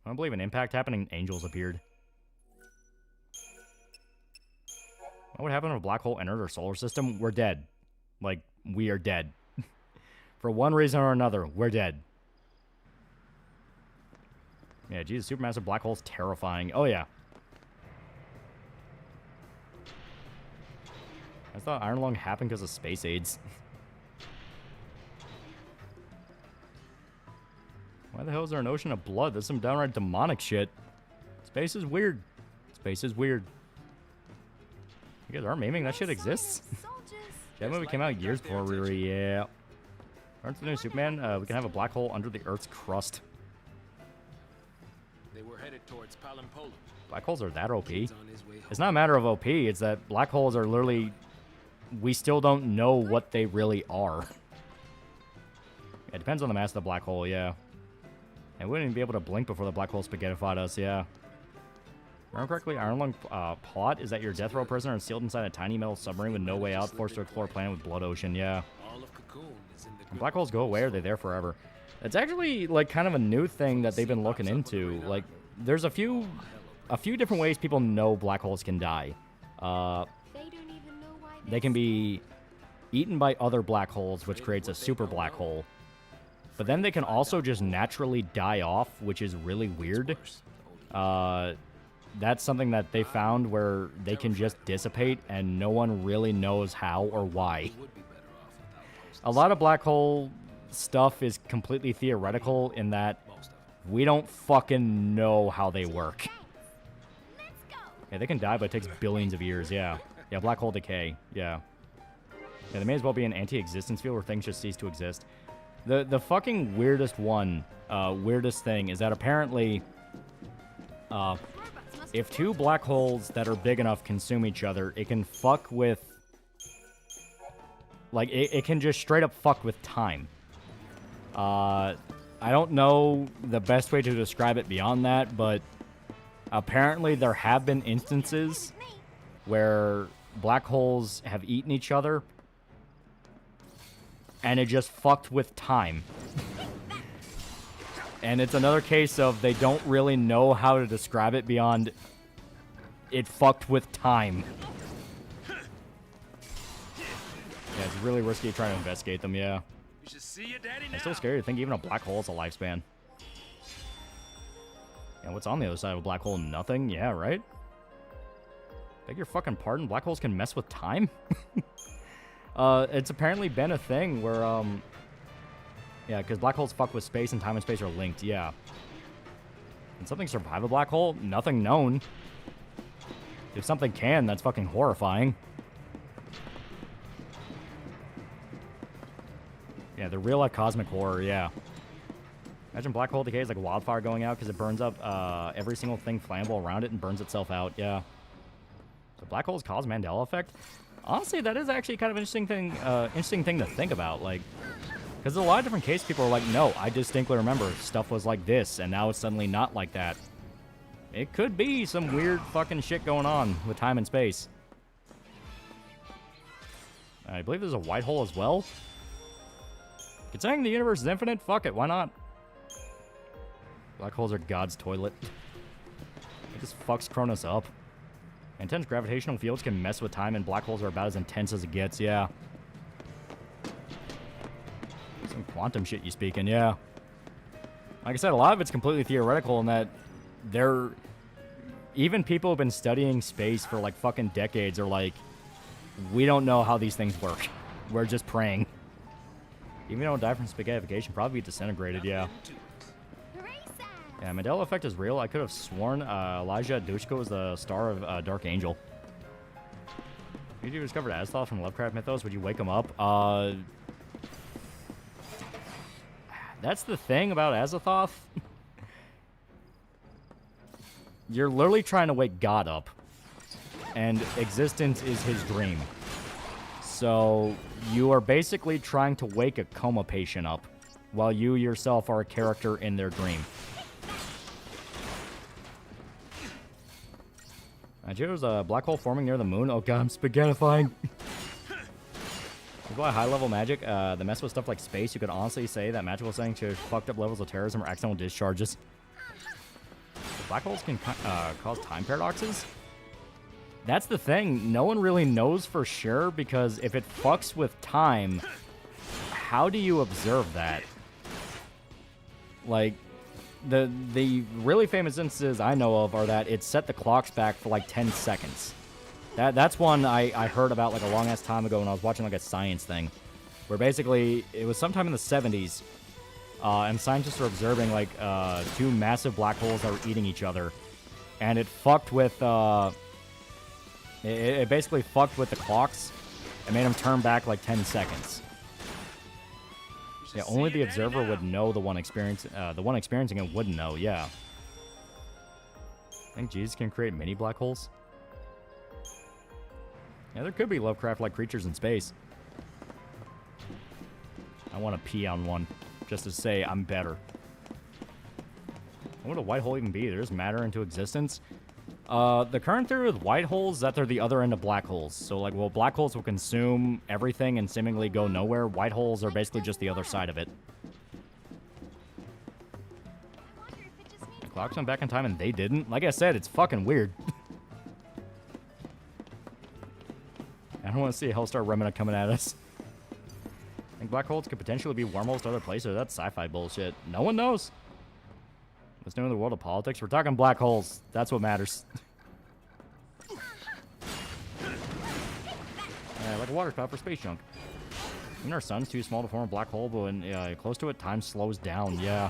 I don't believe an impact happened and angels appeared. What would happen if a black hole entered our solar system? We're dead. Like, we are dead. For one reason or another, we're dead. Yeah, Jesus, supermassive black hole's terrifying. Oh, yeah. I thought Iron Lung happened because of space AIDS. Why the hell is there an ocean of blood? That's some downright demonic shit. Space is weird. Space is weird. You guys aren't memeing? That shit exists? That movie came out years before Riri, yeah. Aren't the new Superman? We can have a black hole under the Earth's crust.
They were headed towards Palampolum.
Black holes are that OP? It's not a matter of OP, it's that black holes are literally... We still don't know what they really are. Yeah, it depends on the mass of the black hole, yeah. And we wouldn't even be able to blink before the black hole spaghettified us, yeah. Remember correctly, Iron Lung plot is that you're a death row prisoner and sealed inside a tiny metal submarine with no way out, forced to explore a planet with blood ocean, yeah. When black holes go away, are they there forever? It's actually, like, kind of a new thing that they've been looking into. Like, there's a few different ways people know black holes can die. They can be eaten by other black holes, which creates a super black hole. But then they can also just naturally die off, which is really weird. That's something that they found where they can just dissipate and no one really knows how or why. A lot of black hole stuff is completely theoretical in that we don't fucking know how they work. Yeah, they can die, but it takes billions of years, yeah. Yeah, black hole decay, yeah. Yeah, there may as well be an anti-existence field where things just cease to exist. The fucking weirdest thing is that apparently, if two black holes that are big enough consume each other, it can fuck with, like, it can just straight up fuck with time. I don't know the best way to describe it beyond that, but apparently there have been instances where black holes have eaten each other and it just fucked with time. And it's another case of they don't really know how to describe it beyond it fucked with time. Yeah, it's really risky trying to investigate them, yeah.
You should see your daddy now.
It's so scary to think even a black hole has a lifespan. And what's on the other side of a black hole? Nothing? Yeah, right? Beg your fucking pardon? Black holes can mess with time? It's apparently been a thing where, yeah, because black holes fuck with space and time and space are linked, yeah. Can something survive a black hole? Nothing known. If something can, that's fucking horrifying. Yeah, the real life cosmic horror, yeah. Imagine black hole decay is like a wildfire going out because it burns up every single thing flammable around it and burns itself out, yeah. So black holes cause Mandela effect? Honestly, that is actually kind of an interesting thing to think about, like, because there's a lot of different cases people are like, no, I distinctly remember stuff was like this, and now it's suddenly not like that. It could be some weird fucking shit going on with time and space. I believe there's a white hole as well. Considering the universe is infinite, fuck it, why not? Black holes are God's toilet. It just fucks Kronos up. Intense gravitational fields can mess with time, and black holes are about as intense as it gets, yeah. Some quantum shit you speaking, yeah. Like I said, a lot of it's completely theoretical in that even people who've been studying space for like fucking decades are like, we don't know how these things work. We're just praying. Even though die from spaghettification, probably be disintegrated, yeah. Yeah, Mandela effect is real. I could have sworn Elijah Dushko was the star of Dark Angel. If you discovered Azathoth from Lovecraft mythos, would you wake him up? That's the thing about Azathoth. You're literally trying to wake God up. And existence is his dream. So you are basically trying to wake a coma patient up while you yourself are a character in their dream. There's a black hole forming near the moon. Oh god, I'm spaghettifying. By high-level magic, the mess with stuff like space, you could honestly say that magical setting to fucked up levels of terrorism or accidental discharges. Black holes can cause time paradoxes? That's the thing. No one really knows for sure, because if it fucks with time, how do you observe that? Like, the really famous instances I know of are that it set the clocks back for like 10 seconds. That's one I heard about like a long-ass time ago when I was watching like a science thing. Where basically, it was sometime in the 70s, and scientists were observing like two massive black holes that were eating each other. And it fucked with, it basically fucked with the clocks and made them turn back like 10 seconds. Yeah, only the observer would know, the one experiencing it wouldn't know, yeah. I think Jesus can create mini black holes. Yeah, there could be Lovecraft-like creatures in space. I want to pee on one, just to say I'm better. What would a white hole even be? There's matter into existence? The current theory with white holes is that they're the other end of black holes. So, like, well, black holes will consume everything and seemingly go nowhere. White holes are basically just the other side of it. The clocks went back in time and they didn't? Like I said, it's fucking weird. I don't want to see a Hellstar Remnant coming at us. I think black holes could potentially be wormholes to other places. That's sci-fi bullshit. No one knows. What's new in the world of politics? We're talking black holes. That's what matters. Like a water spout for space junk. Even our sun's too small to form a black hole, but when close to it, time slows down. Yeah.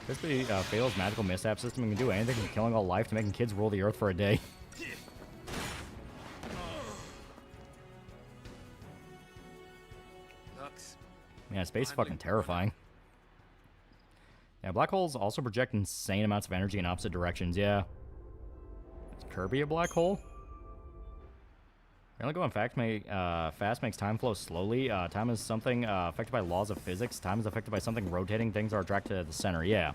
Basically, Phal's magical mishap system can do anything from killing all life to making kids rule the earth for a day. Yeah, space is fucking terrifying. Yeah, black holes also project insane amounts of energy in opposite directions, yeah. Is Kirby a black hole? Apparently going fast makes time flow slowly. Time is something affected by laws of physics. Time is affected by something rotating. Things are attracted to the center, yeah.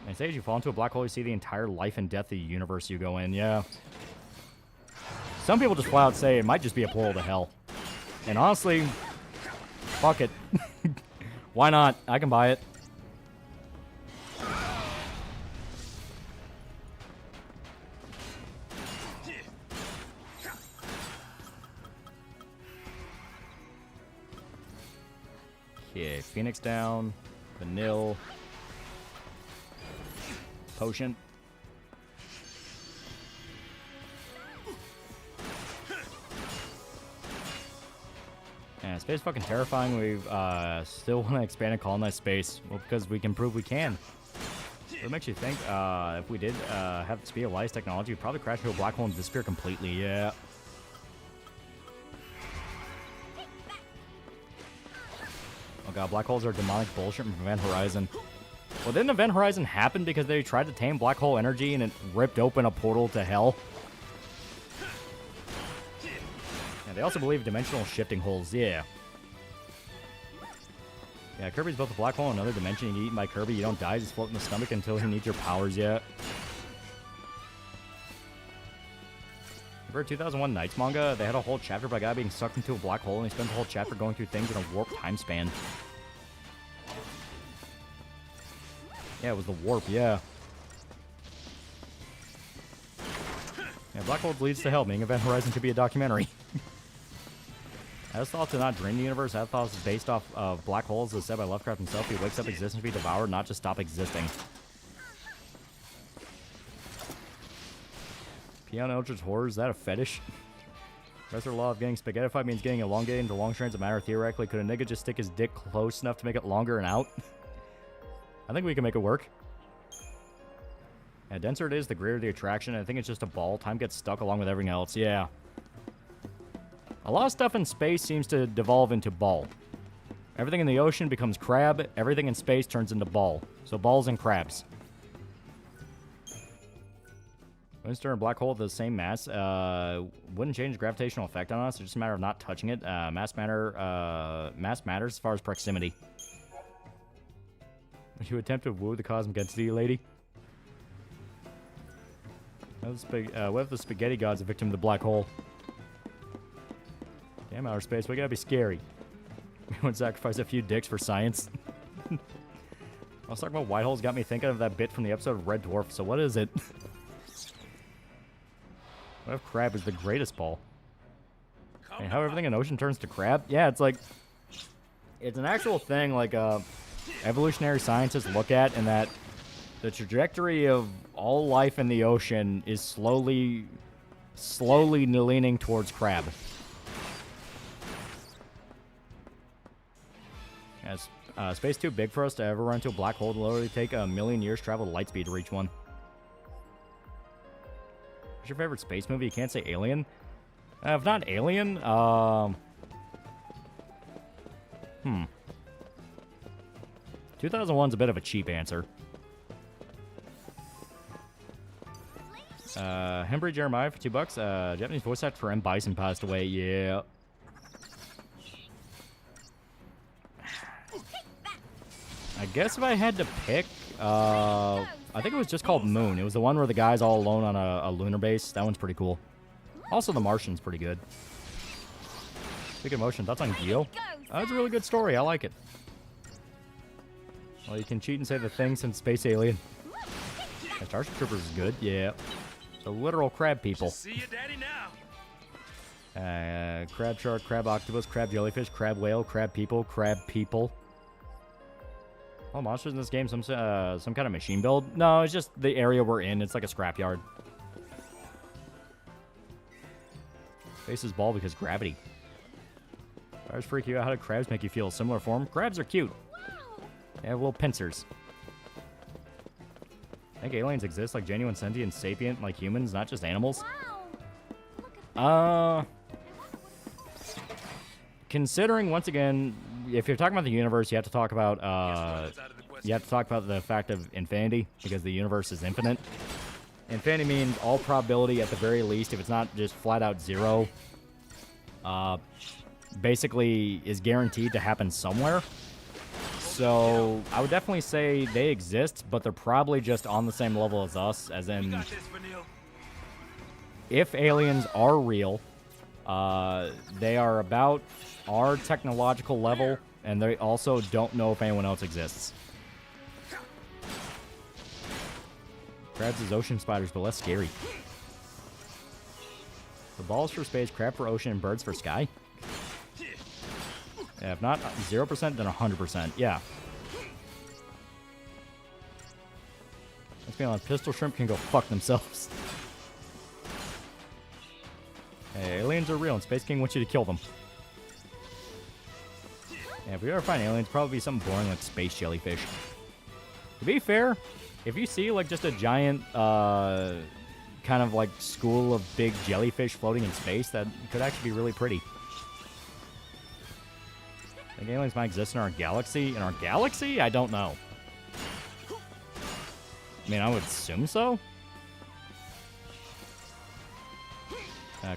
And say as you fall into a black hole, you see the entire life and death of the universe you go in, yeah. Some people just flat out say it might just be a portal to hell. And honestly, fuck it. Why not? I can buy it. Okay, Phoenix down. Vanille. Potion. Yeah, space is fucking terrifying. We still want to expand and colonize space. Well, because we can prove we can. It makes you think, if we did have the speed of light's technology, we'd probably crash into a black hole and disappear completely, yeah. Oh god, black holes are demonic bullshit from Event Horizon. Well, didn't Event Horizon happen because they tried to tame black hole energy and it ripped open a portal to hell? Yeah, they also believe dimensional shifting holes, yeah. Yeah, Kirby's both a black hole and another dimension. You get eaten by Kirby, you don't die, just float in the stomach until he needs your powers, yeah. Remember 2001 Nights manga? They had a whole chapter about a guy being sucked into a black hole, and he spent the whole chapter going through things in a warped time span. Yeah, it was the warp, yeah. Yeah, Black Hole leads to hell, meaning Event Horizon could be a documentary. As thought to not drain the universe, as thought is based off of black holes, as said by Lovecraft himself. He wakes up existence to be devoured, not just stop existing. Piano Eldritch Horror, is that a fetish? Professor Law of getting spaghettified means getting elongated into long strands of matter. Theoretically, could a nigga just stick his dick close enough to make it longer and out? I think we can make it work. Yeah, denser it is, the greater the attraction. I think it's just a ball. Time gets stuck along with everything else. Yeah. A lot of stuff in space seems to devolve into ball. Everything in the ocean becomes crab. Everything in space turns into ball. So balls and crabs. Winston and black hole have the same mass. Wouldn't change the gravitational effect on us. It's just a matter of not touching it. Mass matters as far as proximity. Would you attempt to woo the cosmic entity, lady? What if the spaghetti god's a victim of the black hole? Damn, outer space, we gotta be scary. We would sacrifice a few dicks for science. I was talking about white holes, got me thinking of that bit from the episode of Red Dwarf, so what is it? What if crab is the greatest ball? And how everything in ocean turns to crab? Yeah, it's like... It's an actual thing, like, evolutionary scientists look at, and that the trajectory of all life in the ocean is slowly leaning towards crab. Yes, space too big for us to ever run into a black hole. It'll literally take 1 million years travel to light speed to reach one. What's your favorite space movie? You can't say Alien? If not Alien, 2001's a bit of a cheap answer. Hembry Jeremiah for $2. Japanese voice actor for M. Bison passed away. Yeah. I guess if I had to pick, I think it was just called Moon. It was the one where the guy's all alone on a lunar base. That one's pretty cool. Also, The Martian's pretty good. Speaking of motion, thoughts on Geo? That's a really good story. I like it. Well, you can cheat and say the thing since Space Alien. Yeah, Starship Troopers is good. Yeah. The literal crab people.
Just see you, daddy, now.
Crab shark, crab octopus, crab jellyfish, crab whale, crab people, crab people. All monsters in this game, some kind of machine build? No, it's just the area we're in. It's like a scrapyard. Face is bald because gravity. Fires freak you out. How do crabs make you feel? Similar form? Crabs are cute. They have little pincers. I think aliens exist like genuine sentient sapient like humans, not just animals. Considering, once again, if you're talking about the universe, you have to talk about the fact of infinity, because the universe is infinite. Infinity means all probability at the very least, if it's not just flat out zero, basically is guaranteed to happen somewhere. So I would definitely say they exist, but they're probably just on the same level as us, as in, if aliens are real, they are about our technological level, and they also don't know if anyone else exists. Crabs is ocean spiders, but less scary. The balls for space, crab for ocean, and birds for sky. Yeah, if not 0%, then 100%. Yeah. Let's be honest, pistol shrimp can go fuck themselves. Hey, aliens are real, and Space King wants you to kill them. Yeah, if we ever find aliens, probably be something boring like space jellyfish. To be fair, if you see like just a giant, kind of like school of big jellyfish floating in space, that could actually be really pretty. Think aliens might exist in our galaxy? In our galaxy? I don't know. I mean, I would assume so.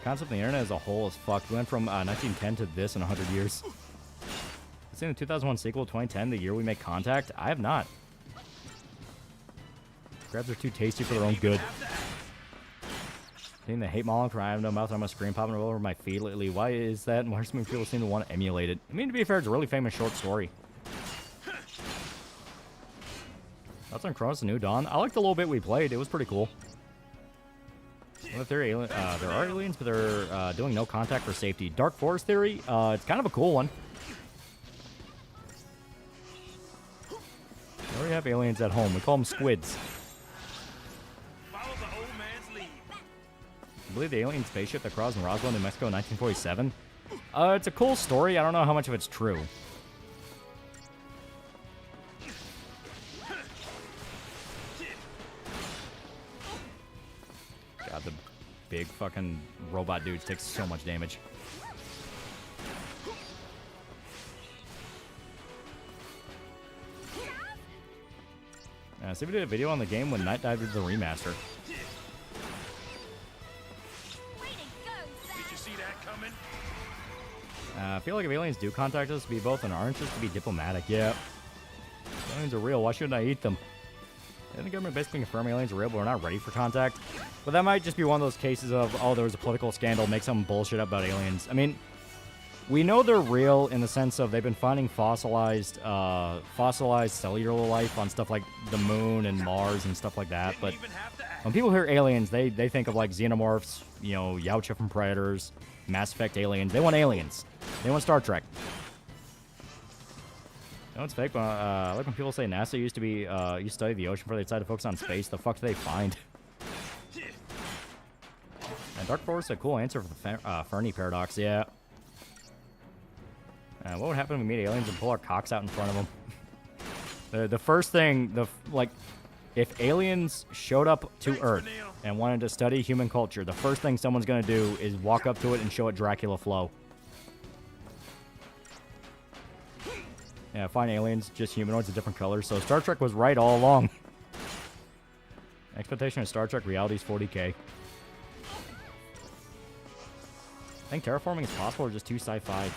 Concept of the internet as a whole is fucked. We went from 1910 to this in 100 years. I've seen the 2001 sequel, 2010, the year we make contact. I have not. Crabs are too tasty for their own good. Seeing the hate monologue from I have no mouth, I'm a screen popping all over my feed lately. Why is that? And why do so many people seem to want to emulate it? I mean, to be fair, it's a really famous short story. That's on Chronos: The New Dawn. I liked the little bit we played. It was pretty cool. What if there are aliens, but they're doing no contact for safety. Dark Forest theory. It's kind of a cool one. We already have aliens at home. We call them squids.
Follow the old man's lead.
I believe the alien spaceship that crossed in Roswell, New Mexico in 1947. It's a cool story. I don't know how much of it's true. God, the big fucking robot dudes take so much damage. See if we did a video on the game when Night Dive did the remaster.
Did you see that coming?
I feel like if aliens do contact us, to be both and aren't just to be diplomatic. Yeah. If aliens are real, why shouldn't I eat them? And the government basically confirm aliens are real, but we're not ready for contact. But that might just be one of those cases of, oh, there was a political scandal, make some bullshit up about aliens. I mean, we know they're real in the sense of they've been finding fossilized cellular life on stuff like the moon and Mars and stuff like that. But when people hear aliens, they think of like xenomorphs, you know, Yautja from Predators, Mass Effect aliens. They want aliens. They want Star Trek. You know, it's fake. Like when people say NASA used to study the ocean before they decided to focus on space. The fuck do they find? And Dark Forest is a cool answer for the Fernie paradox. Yeah. What would happen if we meet aliens and pull our cocks out in front of them? The first thing, if aliens showed up to Earth and wanted to study human culture, the first thing someone's going to do is walk up to it and show it Dracula flow. Yeah, find aliens, just humanoids of different colors. So Star Trek was right all along. Expectation of Star Trek, reality is 40K. I think terraforming is possible or just too sci-fi.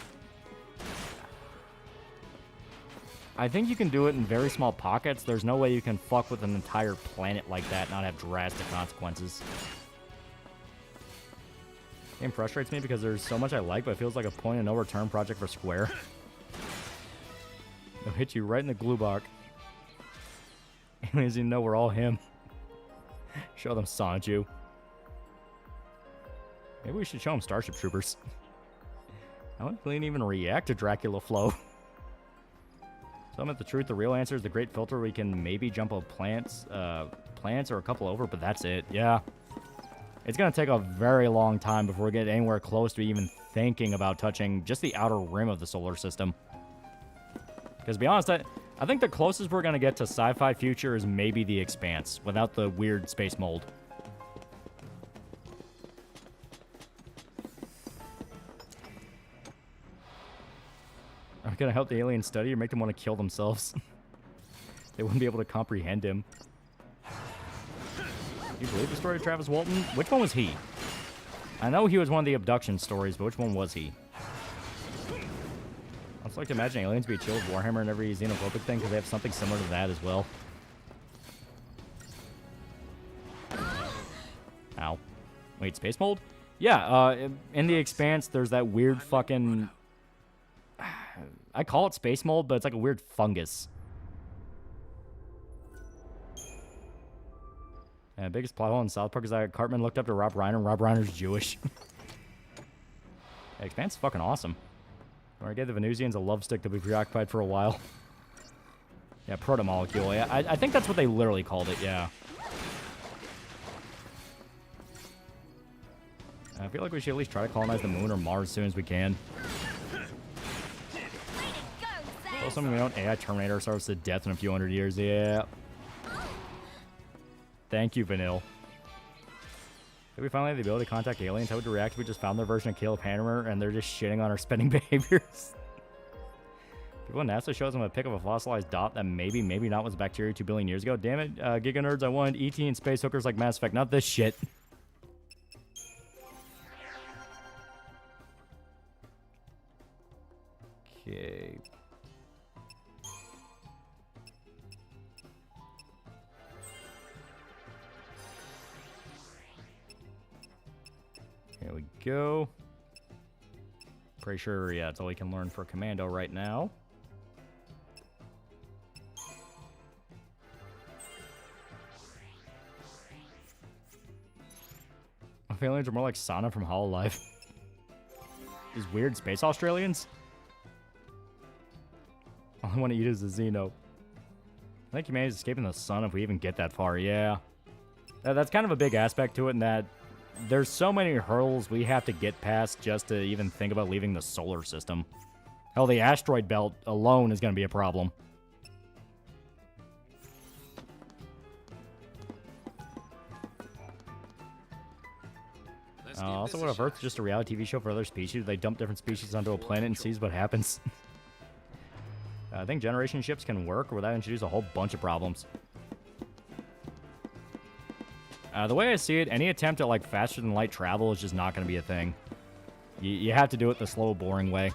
I think you can do it in very small pockets. There's no way you can fuck with an entire planet like that and not have drastic consequences. Game frustrates me because there's so much I like, but it feels like a point of no return project for Square. They'll hit you right in the glue box. Aliens, you know we're all him. Show them Sanju. Maybe we should show them Starship Troopers. I don't think they even react to Dracula flow. So I'm at the truth. The real answer is the Great Filter. We can maybe jump up plants or a couple over, but that's it. Yeah. It's going to take a very long time before we get anywhere close to even thinking about touching just the outer rim of the solar system. Because to be honest, I think the closest we're going to get to sci-fi future is maybe The Expanse, without the weird space mold. Are we going to help the aliens study or make them want to kill themselves? They wouldn't be able to comprehend him. Do you believe the story of Travis Walton? Which one was he? I know he was one of the abduction stories, but which one was he? I also like to imagine aliens be chill with Warhammer and every xenophobic thing because they have something similar to that as well. Ow. Wait, space mold? Yeah, in The Expanse, there's that weird fucking... I call it space mold, but it's like a weird fungus. Biggest plot hole in South Park is that Cartman looked up to Rob Reiner, and Rob Reiner's Jewish. Expanse is fucking awesome. Or I gave the Venusians a love stick to be preoccupied for a while. Yeah, proto-molecule. Yeah, I think that's what they literally called it, yeah. I feel like we should at least try to colonize the moon or Mars as soon as we can. Also, we don't AI terminate ourselves to death in a few hundred years. Yeah. Thank you, Vanille. If we finally have the ability to contact aliens, how would you react if we just found their version of Caleb Hammer and they're just shitting on our spending behaviors? People in NASA shows them a pic of a fossilized dot that maybe not was a bacteria 2 billion years ago. Damn it, Giga Nerds, I wanted ET and space hookers like Mass Effect, not this shit. Okay. There we go. Pretty sure, yeah, that's all we can learn for Commando right now. Aliens are more like Sana from Hololive. These weird space Australians? All I want to eat is a Xeno. I think humanity's escaping the sun if we even get that far, yeah. That's kind of a big aspect to it in that there's so many hurdles we have to get past just to even think about leaving the solar system. Hell, the asteroid belt alone is going to be a problem. Also, what if Earth's just a reality TV show for other species? They dump different species onto a planet and sees what happens. I think generation ships can work, or would that introduce a whole bunch of problems? The way I see it, any attempt at like faster than light travel is just not going to be a thing. You have to do it the slow, boring way.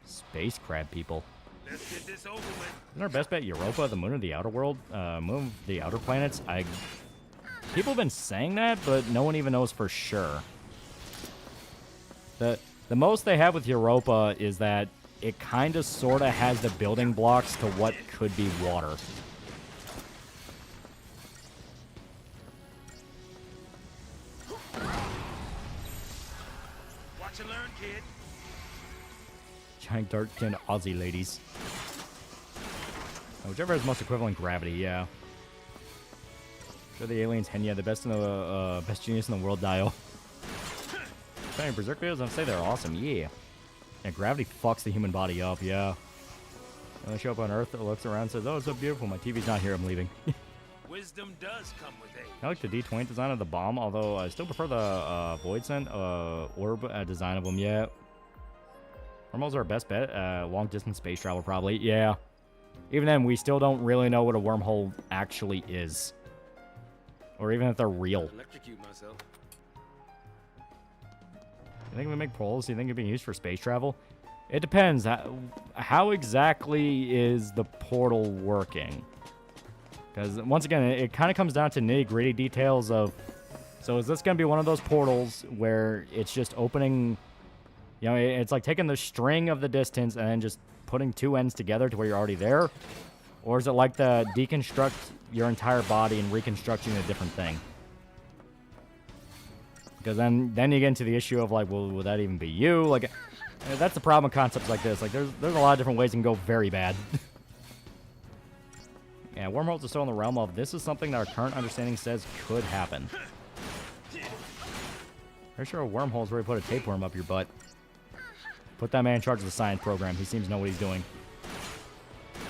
Space crab people.
Let's get this over with.
Isn't our best bet Europa, the moon of the outer world? Moon of the outer planets? People have been saying that, but no one even knows for sure. The most they have with Europa is that it kind of sort of has the building blocks to what could be water.
Watch and learn, kid.
Giant dark-skinned Aussie ladies. Whichever has most equivalent gravity, yeah. Sure, the aliens, Henya, the best in the best genius in the world, dial. Funny Berserk videos, I'd say they're awesome, yeah. Yeah, gravity fucks the human body up, yeah. When they show up on Earth, it looks around and says, oh, it's so beautiful, my TV's not here, I'm leaving.
Wisdom does come with age.
I like the D20 design of the bomb, although I still prefer the Void Scent orb design of them, yeah. Wormholes are our best bet, long-distance space travel, probably, yeah. Even then, we still don't really know what a wormhole actually is. Or even if they're real.
Electrocute myself.
You think we make portals? Do you think it'd be used for space travel? It depends. How exactly is the portal working? Because, once again, it kind of comes down to nitty-gritty details of... So is this going to be one of those portals where it's just opening... You know, it's like taking the string of the distance and then just putting two ends together to where you're already there? Or is it like the deconstruct your entire body and reconstructing a different thing? Because then you get into the issue of like, well, would that even be you? Like, that's the problem with concepts like this. Like, there's a lot of different ways it can go very bad. Yeah, wormholes are still in the realm of this is something that our current understanding says could happen. Pretty sure a wormhole is where you put a tapeworm up your butt. Put that man in charge of the science program. He seems to know what he's doing.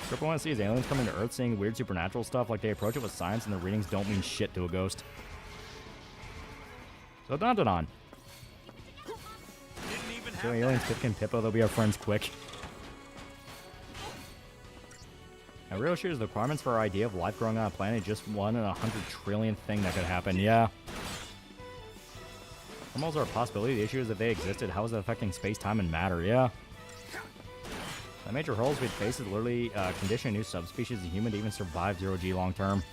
What I want to see is aliens coming to Earth seeing weird supernatural stuff like they approach it with science and the readings don't mean shit to a ghost. So Don. So aliens, Pipkin, Pippo, they'll be our friends quick. Now, real shit is the requirements for our idea of life growing on a planet just 1 in 100 trillion thing that could happen, yeah. Wormholes are a possibility. The issue is if they existed, how is it affecting space, time, and matter, yeah. The major hurdles we'd face is literally conditioning a new subspecies of human to even survive 0G long term.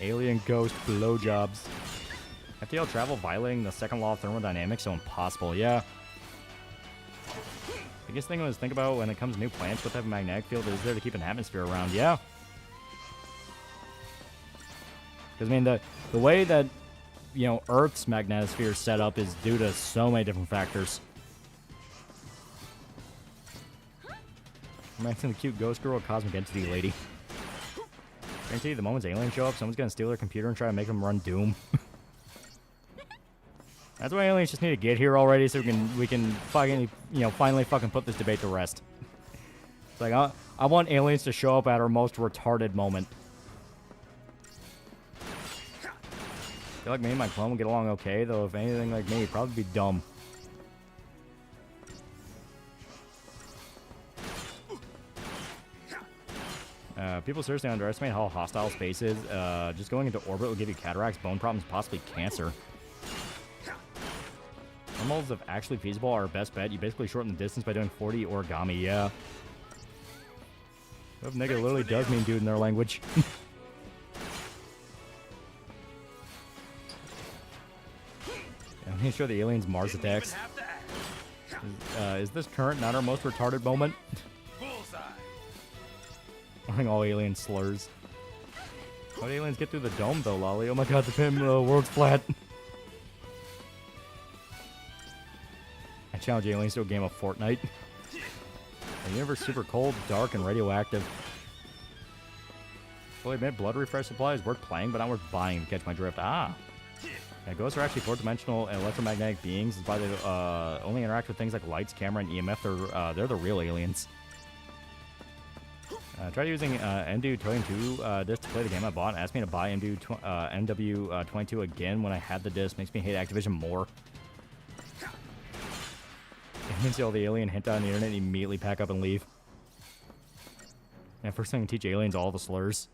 Alien ghost blowjobs. FTL travel violating the second law of thermodynamics, so impossible, yeah. Biggest thing was think about when it comes to new planets, what type of magnetic field is there to keep an atmosphere around, yeah. Because, I mean, the way that, you know, Earth's magnetosphere is set up is due to so many different factors. Imagine the cute ghost girl or cosmic entity lady. Guarantee the moment aliens show up, someone's gonna steal their computer and try to make them run Doom. That's why aliens just need to get here already, so we can fucking, you know, finally fucking put this debate to rest. It's like I want aliens to show up at our most retarded moment. I feel like me and my clone will get along okay, though if anything like me, it'd probably be dumb. People seriously underestimate how hostile space is. Just going into orbit will give you cataracts, bone problems, possibly cancer. Wormholes, if actually feasible, are our best bet. You basically shorten the distance by doing 40 origami, yeah. What if nigga literally does mean dude in their language? I'm sure the aliens Mars attacks. Is this current not our most retarded moment? I think all alien slurs. How do aliens get through the dome though, Lolly? Oh my god, the pin world's flat. I challenge aliens to a game of Fortnite. The universe super cold, dark, and radioactive. Fully admit, blood refresh supply is worth playing, but not worth buying to catch my drift. Ah. Yeah, ghosts are actually fourth-dimensional and electromagnetic beings. That's why they only interact with things like lights, camera, and EMF. They're the real aliens. Tried using MW22 disc to play the game I bought. Asked me to buy MW22 again when I had the disc. Makes me hate Activision more. You see all the alien hint on the internet and immediately pack up and leave. Yeah, first thing to teach aliens all the slurs.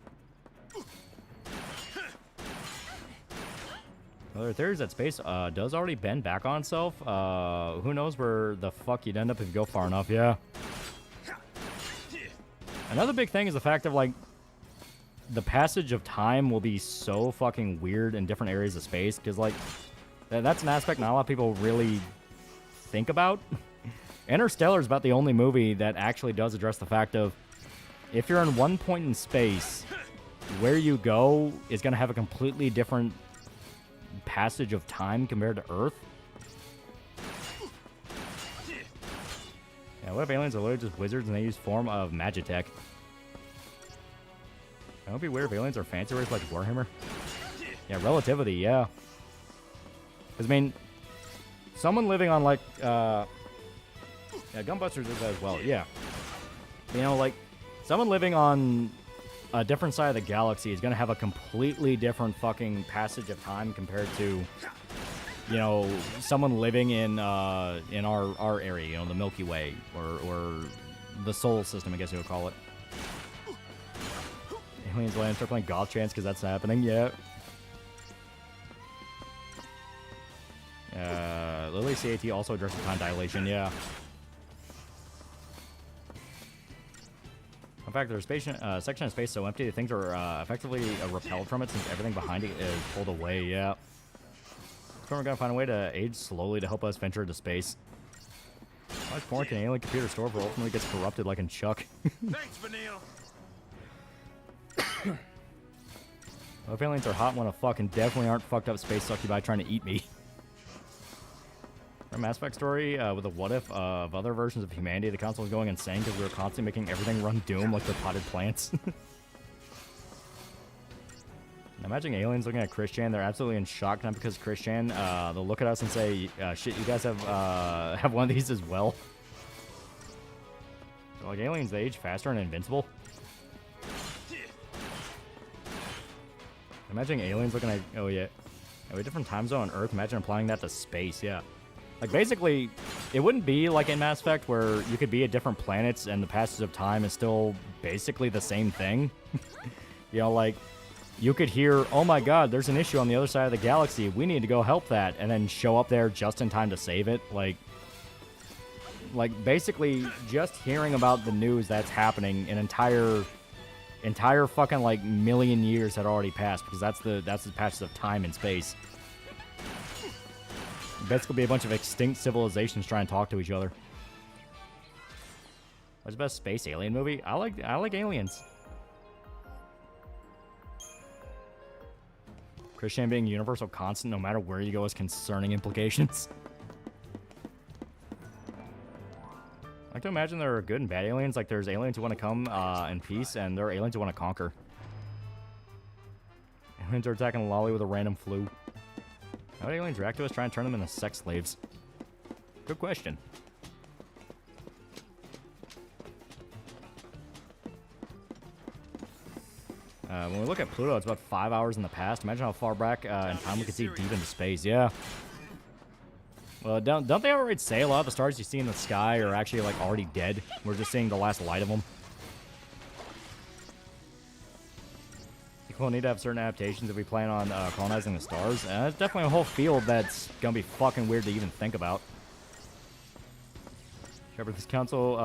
Well, there are theories that space does already bend back on itself. Who knows where the fuck you'd end up if you go far enough, yeah. Another big thing is the fact of, like, the passage of time will be so fucking weird in different areas of space, because, like, that's an aspect not a lot of people really think about. Interstellar is about the only movie that actually does address the fact of, if you're in one point in space, where you go is going to have a completely different passage of time compared to Earth. Yeah, what if aliens are literally just wizards and they use form of magitech? It would be weird if aliens are fancy race like Warhammer. Yeah, relativity, yeah. Because, I mean, someone living on, like, yeah, Gunbusters is as well, yeah. You know, like, someone living on a different side of the galaxy is going to have a completely different fucking passage of time compared to, you know, someone living in our area, you know, the Milky Way, or the Solar System, I guess you would call it. Aliens land, start playing Golf Chance because that's happening, yeah. Lily CAT also addresses time dilation, yeah. In fact, there's a section of space so empty that things are effectively repelled from it since everything behind it is pulled away, yeah. So we're gonna find a way to age slowly to help us venture into space. Why is porn can alien computer store for ultimately gets corrupted like in Chuck?
Thanks, Vanille.
Well, if aliens are hot when a fucking definitely aren't fucked up space succubi trying to eat me. Our Mass Effect story with a what if of other versions of humanity, the console was going insane because we were constantly making everything run Doom like they're potted plants. Imagine aliens looking at Christian, they're absolutely in shock, not because Christian, they'll look at us and say, shit, you guys have one of these as well. So, like, aliens, they age faster and invincible. Imagine aliens looking at, oh yeah, a different time zone on Earth, imagine applying that to space, yeah. Like, basically, it wouldn't be like in Mass Effect where you could be at different planets and the passage of time is still basically the same thing. You know, like, you could hear, oh my god, there's an issue on the other side of the galaxy, we need to go help that, and then show up there just in time to save it. Like basically, just hearing about the news that's happening, an entire fucking, like, million years had already passed, because that's the passage of time and space. Basically be a bunch of extinct civilizations trying to talk to each other. What's the best space alien movie? I like Aliens. Christian being universal constant no matter where you go has concerning implications. I like to imagine there are good and bad aliens. Like, there's aliens who want to come in peace, and there are aliens who want to conquer. Aliens are attacking Lolly with a random flu. How would aliens react to us trying to turn them into sex slaves? Good question. When we look at Pluto, it's about 5 hours in the past. Imagine how far back in time we could see deep into space. Yeah. Well, don't they already say a lot of the stars you see in the sky are actually, like, already dead? We're just seeing the last light of them. We'll need to have certain adaptations if we plan on colonizing the stars. It's definitely a whole field that's gonna be fucking weird to even think about. Shepard, this council,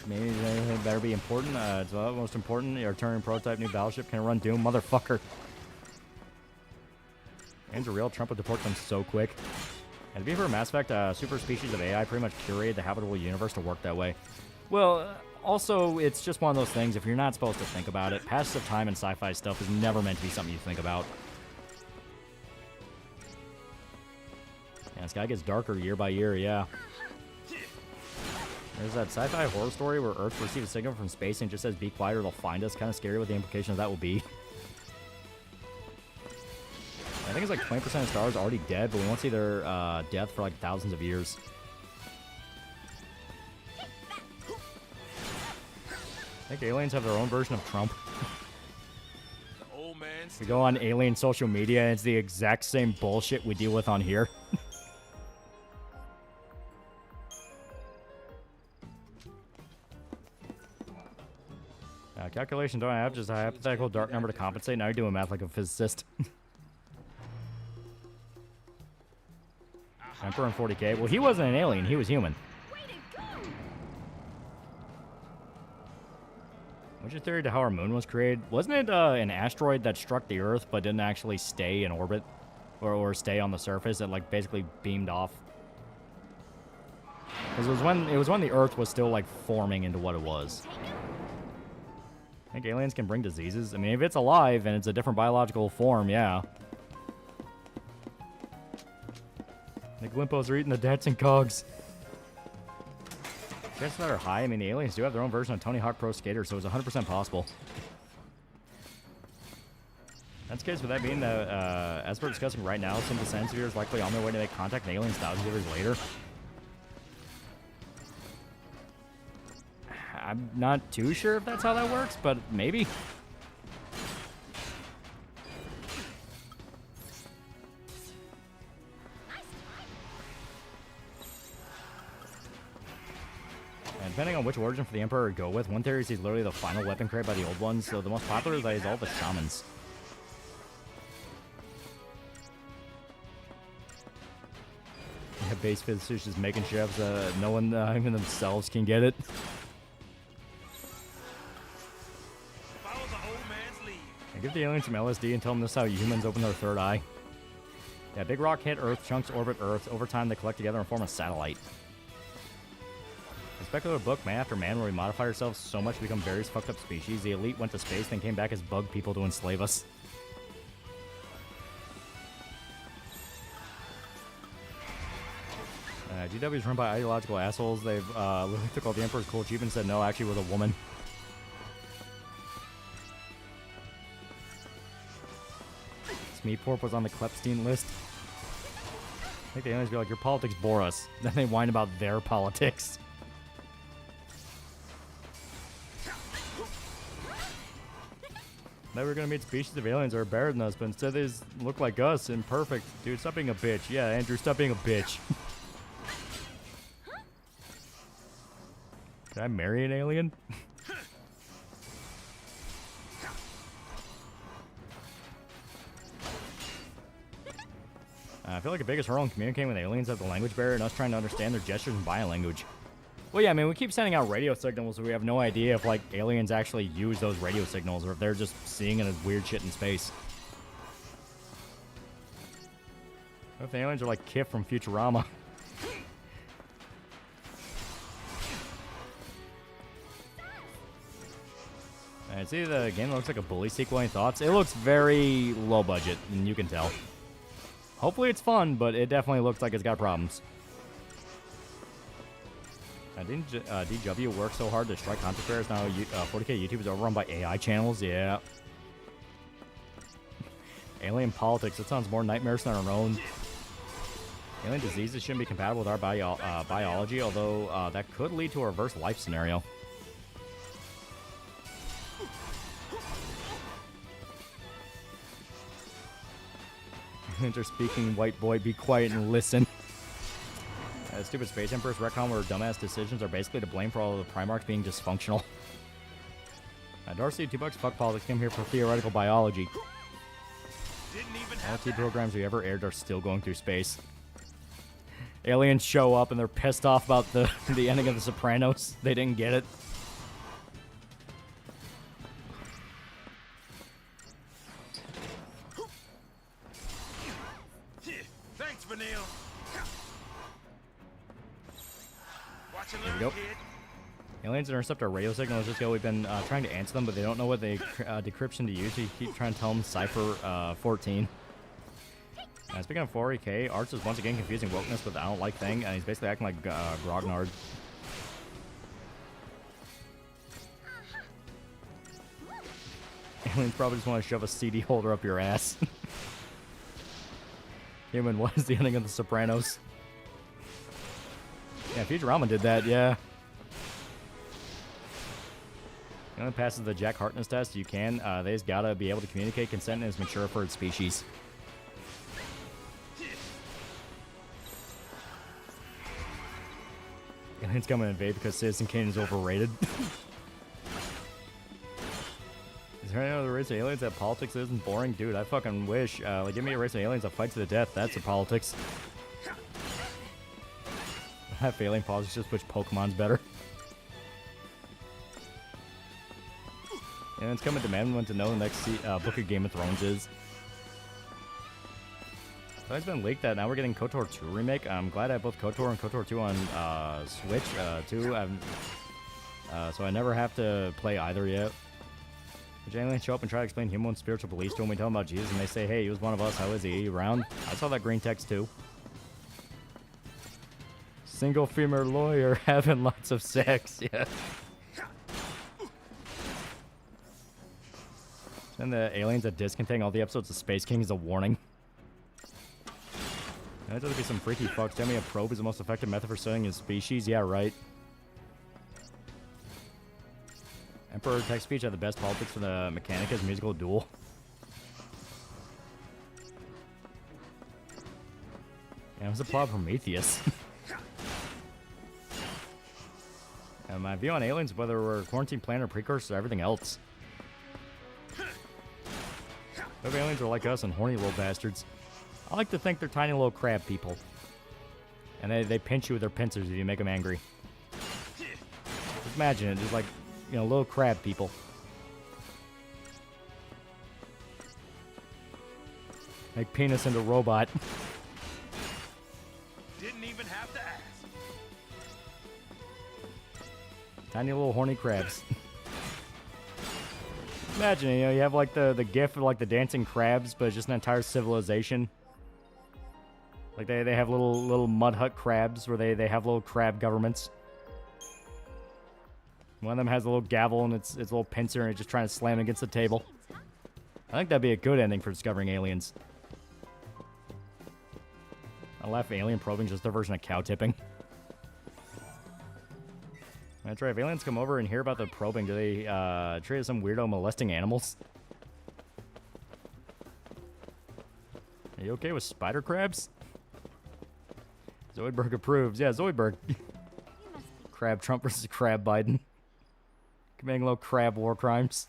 maybe anything better be important. It's most important. Your returning prototype new battleship can run Doom, motherfucker. Aliens are real. Trump would deport them so quick. And to be for Mass Effect, super species of AI pretty much curated the habitable universe to work that way. Well, also, it's just one of those things, if you're not supposed to think about it, passage of time and sci-fi stuff is never meant to be something you think about. Yeah, the sky gets darker year by year, yeah. There's that sci-fi horror story where Earth receives a signal from space and just says, be quiet or they'll find us. Kind of scary what the implication of that will be. I think it's like 20% of stars are already dead, but we won't see their death for like thousands of years. I think aliens have their own version of Trump.
The old man's
We go on alien social media and it's the exact same bullshit we deal with on here. Calculation don't have just a hypothetical dark number to compensate. Now you're doing math like a physicist. Emperor in 40k. Well, he wasn't an alien. He was human. What's your theory to how our moon was created? Wasn't it an asteroid that struck the Earth but didn't actually stay in orbit? Or stay on the surface? It like basically beamed off. Because it was when the Earth was still like forming into what it was. I think aliens can bring diseases. I mean, if it's alive and it's a different biological form, yeah. The Glimpos are eating the Dats and Cogs. Chances that are high. I mean, the aliens do have their own version of Tony Hawk Pro Skater, so it's 100% possible. That's the case with that being that, as we're discussing right now, some of the science viewers likely on their way to make contact with aliens thousands of years later. I'm not too sure if that's how that works, but maybe. And depending on which origin for the Emperor to go with, one theory is he's literally the final weapon created by the old ones, so the most popular is that he's all the shamans. Yeah, base physicists just making chefs, no one even themselves can get it. And give the aliens some LSD and tell them this is how humans open their third eye. Yeah, big rock hit Earth, chunks orbit Earth. Over time, they collect together and form a satellite. A speculative book, Man After Man, where we modify ourselves so much we become various fucked up species. The elite went to space, then came back as bug people to enslave us. GW is run by ideological assholes. They've literally took all the Emperor's cool achievements and said no, actually was a woman. Meatporp was on the Klepstein list. I think the aliens be like, your politics bore us. Then they whine about their politics. Never gonna meet species of aliens that are better than us, but instead they just look like us and perfect. Dude, stop being a bitch. Yeah, Andrew, stop being a bitch. Can I marry an alien? I feel like the biggest hurdle in communicating with aliens is the language barrier and us trying to understand their gestures and biolanguage. Well, yeah, I mean, we keep sending out radio signals, so we have no idea if, like, aliens actually use those radio signals or if they're just seeing it as weird shit in space. What if the aliens are like Kif from Futurama? And see the game that looks like a bully sequel. Any thoughts? It looks very low budget, and you can tell. Hopefully it's fun, but it definitely looks like it's got problems. Didn't DW work so hard to strike content creators? Now 40k YouTube is overrun by AI channels? Yeah. Alien politics. That sounds more nightmares than our own. Alien diseases shouldn't be compatible with our biology, although that could lead to a reverse life scenario. Interspeaking white boy, be quiet and listen. Stupid space emperors retcon where dumbass decisions are basically to blame for all of the Primarchs being dysfunctional. Darcy, $2 fuck politics came here for theoretical biology. All TV programs we ever aired are still going through space. Aliens show up and they're pissed off about the ending of The Sopranos. They didn't get it.
Campanile. Watch and
There we
learn,
go.
kid.
Aliens intercept our radio signal. Let's just go. We've been trying to answer them, but they don't know what the decryption to use. So you keep trying to tell them Cipher 14. Speaking of 4EK, Arts is once again confusing wokeness with the I don't like thing, and he's basically acting like Grognard. Aliens probably just want to shove a CD holder up your ass. Human, what is the ending of The Sopranos? Yeah, Futurama did that, yeah. It only passes the Jack Harkness test. You can. They just gotta be able to communicate. Consent is mature for its species. Aliens come and invade because Citizen Kane is overrated. Is there any other race of aliens that politics isn't boring? Dude, I fucking wish. Like, give me a race of aliens that fight to the death. That's the politics. I have alien politics, just which Pokemon's better. And it's coming to man want to know the next book of Game of Thrones is. So it's been leaked that now we're getting KOTOR 2 remake. I'm glad I have both KOTOR and KOTOR 2 on Switch too. So I never have to play either yet. Would aliens show up and try to explain human spiritual beliefs to them? We tell them about Jesus and they say, hey, he was one of us. How is he? Are you around? I saw that green text too. Single female lawyer having lots of sex. Yeah. And the aliens that discontinue all the episodes of Space King is a warning. There's going to be some freaky fucks. Tell me a probe is the most effective method for studying his species? Yeah, right. Emperor text speech had the best politics for the Mechanicus musical duel. Yeah, it was a plot from Prometheus. And my view on aliens, whether we're a quarantine planet or precursor to everything else. If aliens are like us and horny little bastards. I like to think they're tiny little crab people. And they pinch you with their pincers if you make them angry. Just imagine it, just like, you know, little crab people. Make penis into robot.
Didn't even have to ask.
Tiny little horny crabs. Imagine, you know, you have like the gif of like the dancing crabs, but it's just an entire civilization. Like they have little mud hut crabs where they have little crab governments. One of them has a little gavel and its little pincer and it's just trying to slam against the table. I think that'd be a good ending for discovering aliens. I laugh, alien probing just their version of cow tipping. That's right, if aliens come over and hear about the probing, do they treat it as some weirdo molesting animals? Are you okay with spider crabs? Zoidberg approves. Yeah, Zoidberg. Crab Trump versus Crab Biden. Committing low crab war crimes.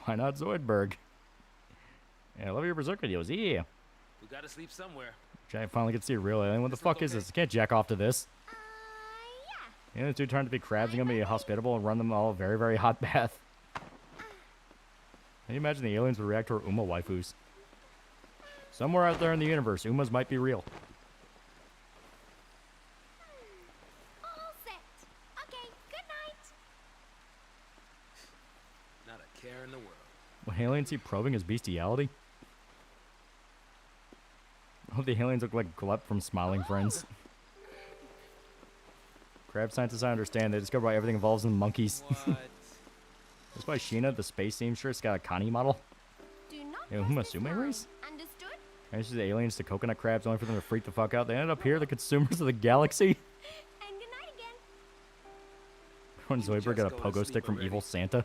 Why not Zoidberg? Yeah, I love your Berserk videos. Yeah.
We gotta sleep somewhere.
I finally get to see a real alien. What the fuck is this? I can't jack off to this.
Yeah.
Yeah, the two trying to be crabs and gonna be hospitable and run them all a very, very hot bath. Can you imagine the aliens would react to our Uma waifus? Somewhere out there in the universe, Umas might be real.
All set. Okay, good night.
Not a care in the world.
When aliens see probing as bestiality? I hope the aliens look like Glup from Smiling Friends. Crab scientists, I understand. They discover why everything evolves in monkeys. That's why Sheena, the space seamstress, got a Connie model.
Do not
Yeah, Humasume race?
Understood?
Introduces the aliens to coconut crabs only for them to freak the fuck out. They ended up here, the consumers of the galaxy.
And good night again.
When Zoidberg got a pogo stick from Evil Santa.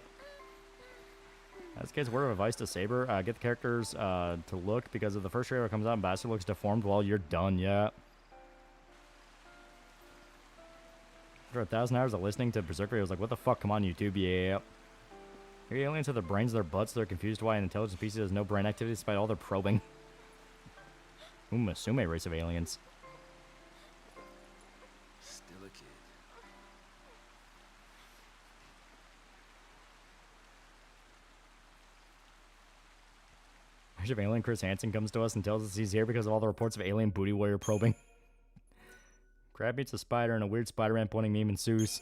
This kid's word of advice to Saber, get the characters to look, because if the first trailer comes out and Bastard looks deformed, well, you're done, yeah. After 1,000 hours of listening to Berserk videos, like, what the fuck, come on, YouTube, yeah. Here aliens have their brains in their butts, they're confused why an intelligent species has no brain activity despite all their probing. Assume a race of aliens.
Still a kid.
Imagine if alien Chris Hansen comes to us and tells us he's here because of all the reports of alien booty warrior probing. Crab meets a spider and a weird Spider-Man pointing meme ensues.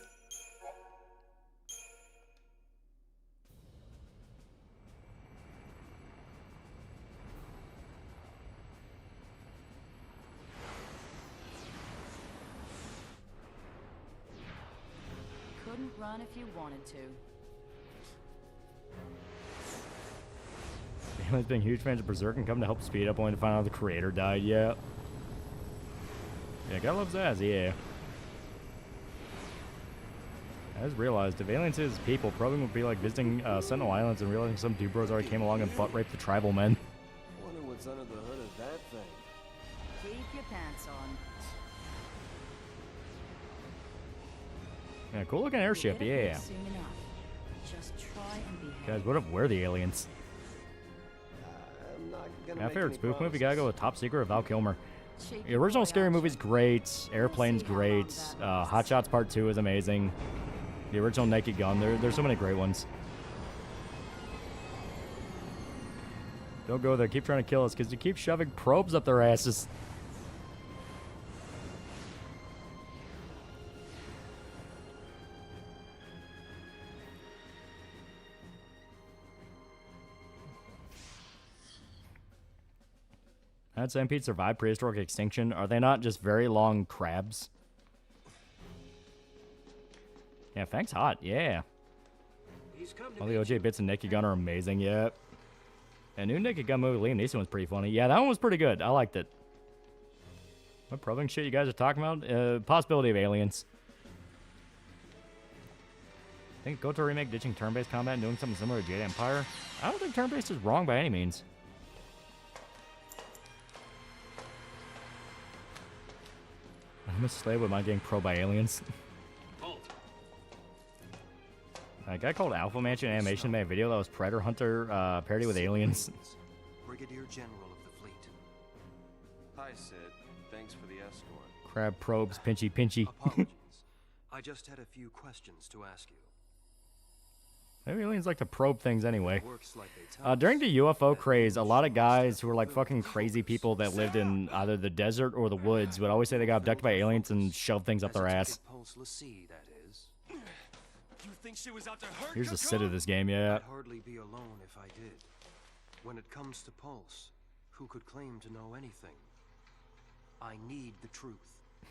Couldn't run if you wanted to.
Aliens being huge fans of Berserk and come to help speed up only to find out the creator died, yeah. Yeah, God loves Zaz, yeah. I just realized if aliens is people, probing would be like visiting Sentinel Islands and realizing some dude bros already came along and butt raped the tribal men.
Wonder what's under the hood of that thing.
Keep your pants on.
Yeah, cool looking airship, yeah.
Soon enough. Just try and behave.
Guys, what if we're the aliens?
I'm not gonna
My
make
favorite
any
spoof movie,
promises.
gotta go with Top Secret of Val Kilmer.
Shake
The
your
original
boy
Scary
out.
Movie's great. Airplane's great. Hot Shots Part 2 is amazing. The original Naked Gun. There's so many great ones. Don't go there. Keep trying to kill us because you keep shoving probes up their asses. That centipede survived prehistoric extinction. Are they not just very long crabs? Yeah, Fang's hot. Yeah. All the OJ bits in Naked Gun are amazing. Yeah. A new Naked Gun movie, Liam Neeson was pretty funny. Yeah, that one was pretty good. I liked it. What probing shit you guys are talking about? Possibility of aliens. I think go to remake ditching turn-based combat and doing something similar to Jade Empire. I don't think turn-based is wrong by any means. I'm a slave with my getting probed by aliens. A guy called Alpha Mansion Animation made a video that was Predator Hunter parody with aliens.
Brigadier General of the Fleet. Hi, Sid. Thanks for the escort.
Crab probes, pinchy pinchy.
Apologies. I just had a few questions to ask you.
Maybe aliens like to probe things anyway.
Works like they tell
During the UFO craze, a lot of guys who were like fucking crazy people that lived in either the desert or the woods would always say they got abducted by aliens and shove things up their ass.
Pulse Lassie, that is.
You think she was out to hurt
Here's
your
the Sid
girl?
of this game, yeah.
I'd hardly be alone if I did. When it comes to Pulse, who could claim to know anything? I need the truth.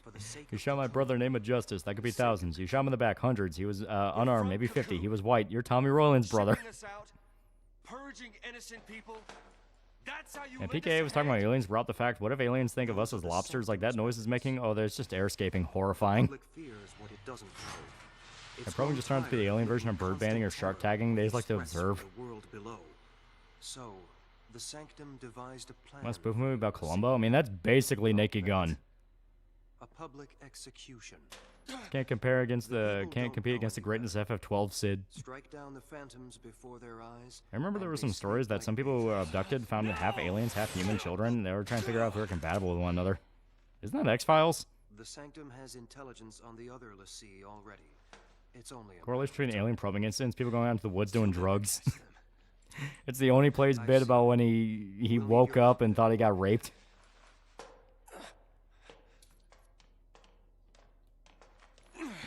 For the sake
You
of
shot my brother name of Justice. That could be thousands. You shot him in the back, hundreds. He was unarmed, maybe 50. He was white. You're Tommy Roland's brother.
Shipping us out, purging innocent people. That's how you
And
lend
PKA
us
was
a
talking about
hand?
aliens. Brought the fact, what if aliens think of us as lobsters like that noise is making? Oh, there's just air escaping. Horrifying.
Public fears what it doesn't know.
They're probably just trying to be the alien version of bird banding or shark tagging. They just like to
Expressed from
observe.
the world below. So, the Sanctum devised a plan.
Want a spoof movie about Columbo? I mean, that's basically Naked Gun.
A public execution.
Can't compete against the greatness of FF12 Sid.
Strike down the phantoms before their eyes.
I remember there were some stories that some people who were abducted found half aliens, half human children. They were trying to figure out if they were compatible with one another. Isn't that X-Files?
The Sanctum has intelligence on the other Lassie already. It's only a
Correlation between alien probing incidents, people going out into the woods doing drugs. It's the only plays bit about when he woke up and thought he got raped.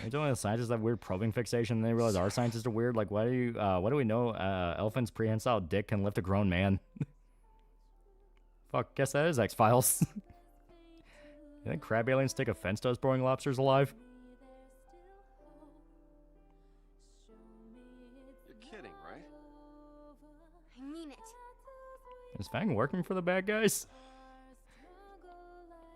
It's only the scientists have weird probing fixation, and they realize our scientists are weird. Like, why do you? What do we know? Elephant's prehensile dick can lift a grown man. Fuck, guess that is X-Files. You think crab aliens take offense to us boring lobsters alive?
You're kidding, right?
I mean it.
Is Fang working for the bad guys?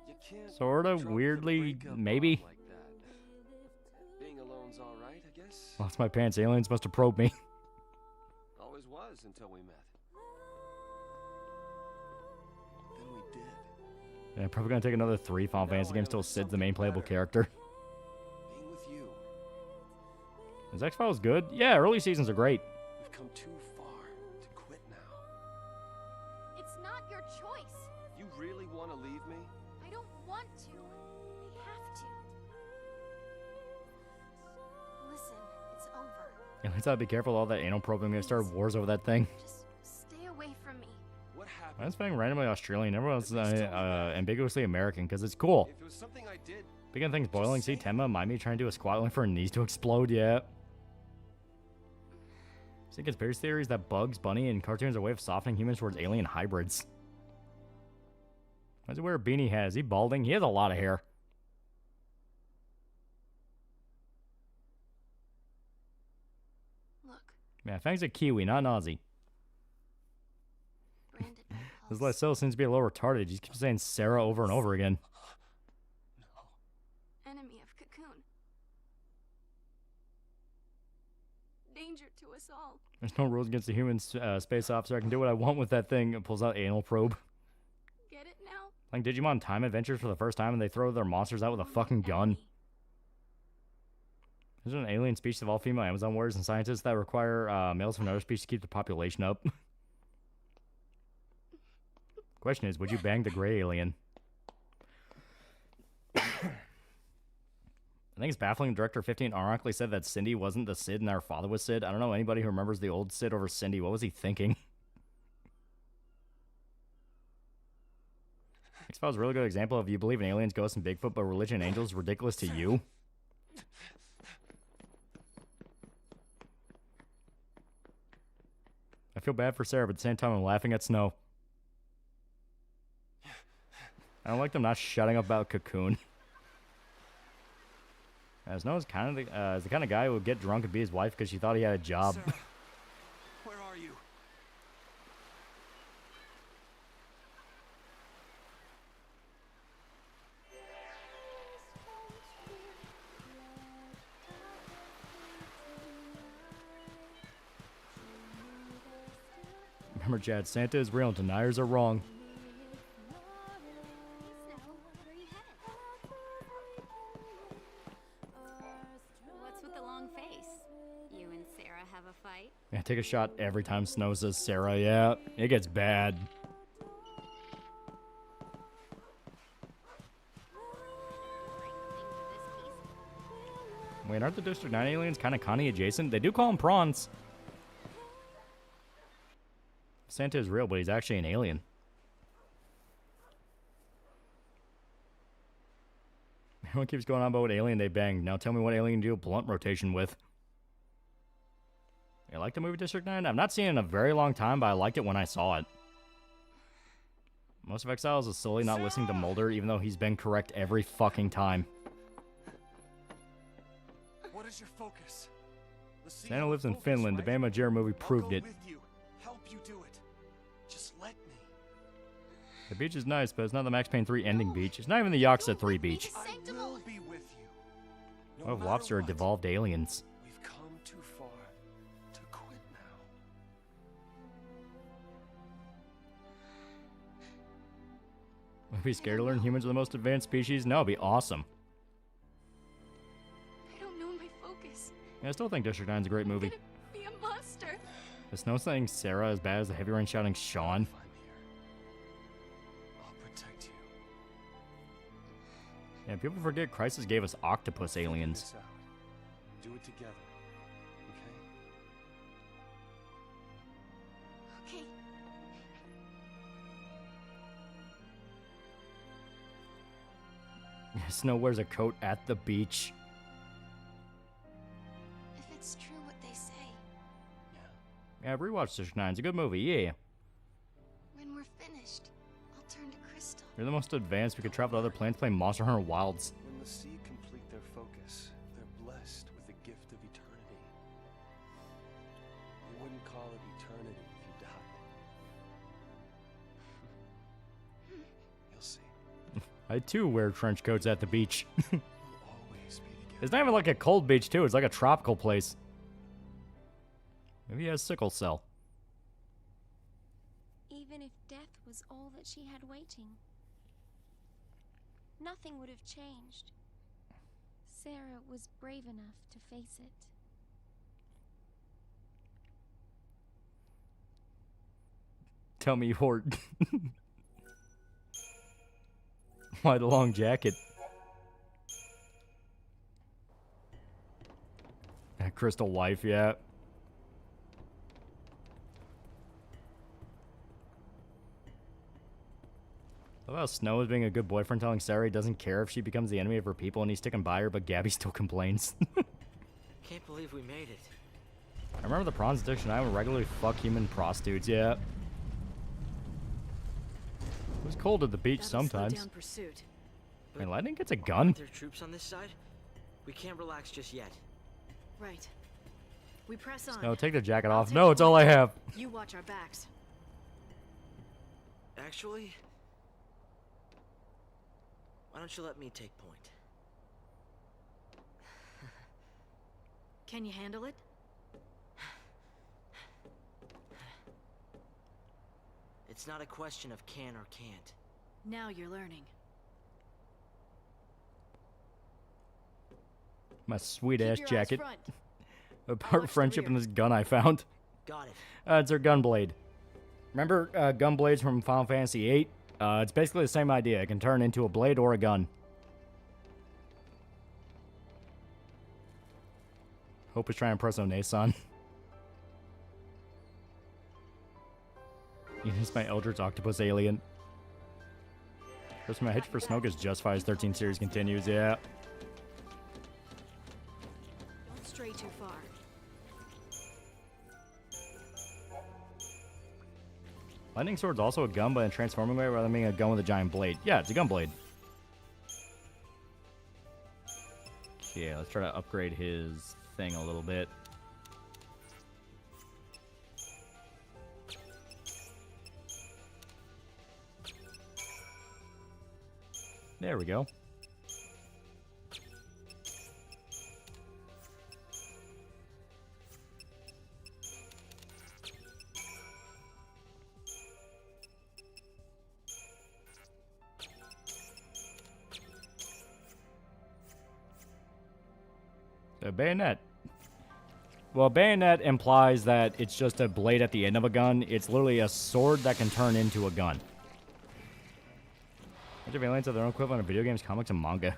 You can't
Sorta,
drop the
weirdly,
breakup
maybe.
bomb like that. Being alone's all right, I guess.
Lost my pants. Aliens must have probed me.
Always was until we met. Then we did.
Yeah, probably gonna take another 3 Final Fantasy games till Sid's the main playable character.
Being with you,
Is X-Files good? Yeah, early seasons are great.
we've come too far to quit now.
It's not your choice.
You really want to leave me?
I don't want to. I have to. Listen, it's over.
At least I'd be careful of all that anal probing. They started wars over that thing.
Just stay away from me.
What happened
Why is Fang randomly Australian? Everyone's ambiguously American because it's cool.
If it was something I did,
Speaking of things boiling, see Tenma, Mimi trying to do a squat only for her knees to explode, yeah. See conspiracy theories that Bugs Bunny and cartoons are a way of softening humans towards alien hybrids. Why does he wear a beanie hat? Is he balding? He has a lot of hair.
Look,
Yeah, Fang's a Kiwi, not an Aussie.
branded by
This
pulse.
Lysil seems to be a little retarded. He just keeps saying Sarah over and over again.
Enemy of Cocoon. Danger to us all.
There's no rules against the human space officer. I can do what I want with that thing. It pulls out anal probe.
Get it now?
Like Digimon Time Adventures for the first time and they throw their monsters out with a fucking gun. There's an alien species of all female Amazon warriors and scientists that require males from another species to keep the population up. Question is, would you bang the gray alien? I think it's baffling Director 15 ironically said that Cindy wasn't the Sid and our father was Sid. I don't know anybody who remembers the old Sid over Cindy. What was he thinking? X-Files is a really good example of you believe in aliens, ghosts, and Bigfoot, but religion and angels is ridiculous to you. I feel bad for Sarah, but at the same time I'm laughing at Snow. I don't like them not shutting up about Cocoon. Snow's kind of the kind of guy who would get drunk and be his wife because she thought he had a job.
Sarah, where are you?
Remember, Chad, Santa is real and deniers are wrong.
What's with the long face? You and Sarah have a fight?
Yeah, take a shot every time Snow says Sarah. Yeah, it gets bad. Wait, aren't the District 9 aliens kind of Connie adjacent? They do call them prawns. Santa is real, but he's actually an alien. Everyone keeps going on about what alien they banged. Now tell me what alien you do a blunt rotation with. You like the movie District 9? I've not seen it in a very long time, but I liked it when I saw it. Most of Exiles is slowly not listening to Mulder, even though he's been correct every fucking time.
What is your focus?
Santa lives in Finland. The Bam Margera movie proved it.
Help you do it. Just let me.
The beach is nice, but it's not the Max Payne 3 ending beach. It's not even the Yakuza 3 beach.
I will be with you. No
What if
matter
lobster are
what.
devolved aliens?
We've come too far to quit now.
Would be scared to learn humans are the most advanced species? No, it'd be awesome.
I don't know my focus.
Yeah, I still think District 9 is a great movie.
Be a monster.
Is Snow saying Sarah as bad as the Heavy Rain shouting Sean?
I'll protect you.
Yeah, people forget Crisis gave us octopus aliens.
Figure this out. Do it together. Okay?
Okay.
Snow wears a coat at the beach.
If it's true what they say,
Yeah, rewatch District 9. It's a good movie, yeah.
when we're finished, I'll turn to Crystal.
You're the most advanced. We could travel to other planets playing Monster Hunter Wilds.
When the sea complete their focus, they're blessed with the gift of eternity. You wouldn't call it eternity if you died. You'll see.
I too wear trench coats at the beach.
We'll always be together.
It's not even like a cold beach, too. It's like a tropical place. Maybe he has sickle cell.
Even if death was all that she had waiting, nothing would have changed. Sarah was brave enough to face it.
Tell me your... Why the long jacket? Crystal wife, yeah. I love how Snow is being a good boyfriend, telling Sarah he doesn't care if she becomes the enemy of her people and he's sticking by her, but Gabby still complains.
Can't believe we made it.
I remember the Prawns Addiction I would regularly fuck human prostitutes, yeah. It was cold at the beach sometimes. I mean, Lightning gets a gun.
There are troops on this side? We can't relax just yet.
Right. We press on.
No, take the jacket off. No, it's all I have.
You watch our backs.
Actually, why don't you let me take point?
Can you handle it?
It's not a question of can or can't.
Now you're learning.
My sweet ass
Keep your eyes
jacket.
front.
Apart friendship and this gun I found.
Got it.
It's our gun blade. Remember gun blades from Final Fantasy VIII? It's basically the same idea. It can turn into a blade or a gun. Hope is trying to impress Onesan. He's my Eldritch Octopus alien. First, my hitch for Snoke is just fine as 13 series continues, yeah.
Don't stray too far.
Lightning Sword's also a gun, but in a transforming way rather than being a gun with a giant blade. Yeah, it's a gun blade. Okay, let's try to upgrade his thing a little bit. There we go. A bayonet. Well, bayonet implies that it's just a blade at the end of a gun. It's literally a sword that can turn into a gun. Bunch of aliens have their own equivalent of video games, comics, and manga.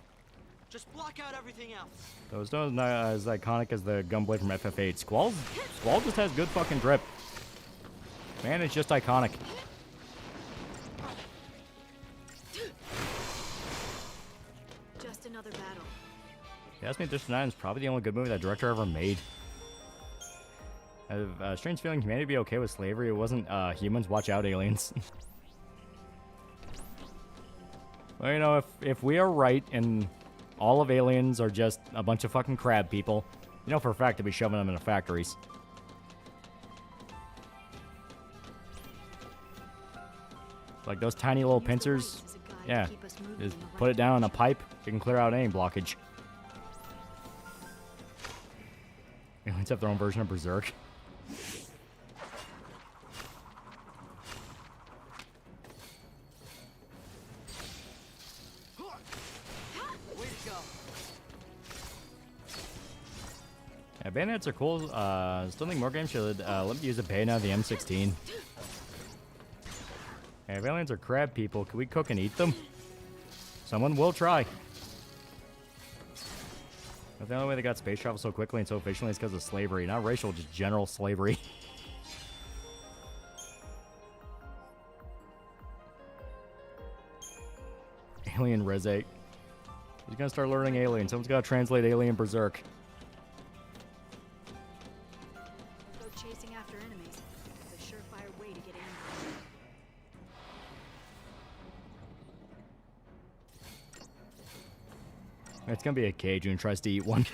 Just block out everything else.
Those don't not as iconic as the gunblade from FF8. Squall just has good fucking drip. Man, it's just iconic.
Just another battle.
Jasmine Edition 9 is probably the only good movie that director ever made. I have a strange feeling humanity would be okay with slavery. It wasn't humans. Watch out, aliens. Well, you know, if we are right and all of aliens are just a bunch of fucking crab people, you know for a fact to be shoving them into factories. Like those tiny little pincers. Yeah, just put it down on a pipe. You can clear out any blockage. Aliens have their own version of Berserk. Yeah, bayonets are cool. Still think more games should let me use a bayonet of the M16. Hey, if aliens are crab people, can we cook and eat them? Someone will try. But the only way they got space travel so quickly and so efficiently is because of slavery. Not racial, just general slavery. Alien Reze. He's gonna start learning Alien. Someone's gotta translate Alien Berserk.
Go chasing after enemies. It's a surefire way to get angry.
It's gonna be a cage who tries to eat one.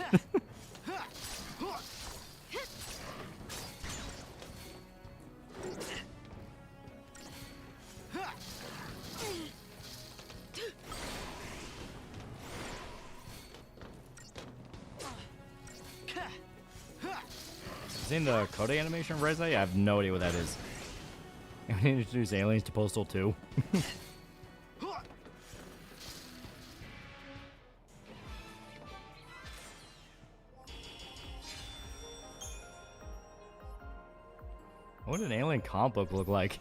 Seen the Code animation of Reze? I have no idea what that is. I'm gonna introduce aliens to Postal 2. What would an alien comic book look like?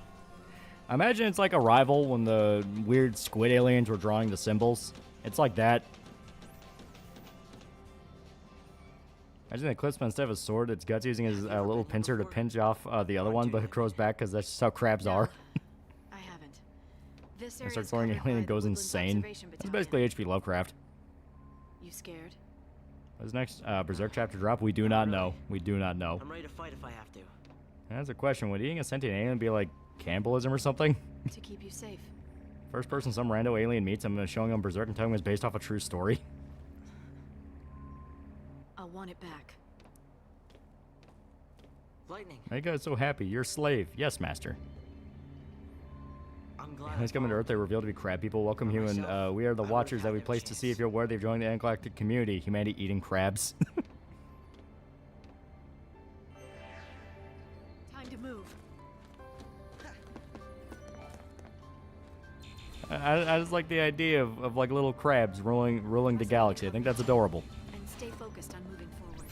I imagine it's like Arrival when the weird squid aliens were drawing the symbols. It's like that. Imagine the Clipsman, instead of a sword, its guts using his little pincer to pinch off the other one, but it grows back because that's just how crabs are.
I haven't. This
and
area
starts
is
throwing an
covered
alien
by
and
the
goes
Woodlands
insane.
Observation
It's
Battalion.
basically H.P. Lovecraft.
You scared?
What's next? Berserk chapter drop? We do not know. We do not know.
I'm ready to fight if I have to.
That's a question. Would eating a sentient alien be like cannibalism or something?
To keep you safe.
First person some rando alien meets him, showing him Berserk and telling him it's based off a true story.
I'll want it back.
Lightning.
Why are you guys so happy? You're a slave. Yes, master.
I'm glad.
Aliens coming to Earth, they reveal to be crab people. Welcome, human. We are the Watchers that we placed to see if you're worthy of joining the intergalactic community. Humanity eating crabs.
Time to move.
I just like the idea of like little crabs ruling the galaxy. I think that's adorable.
And stay focused on moving forward.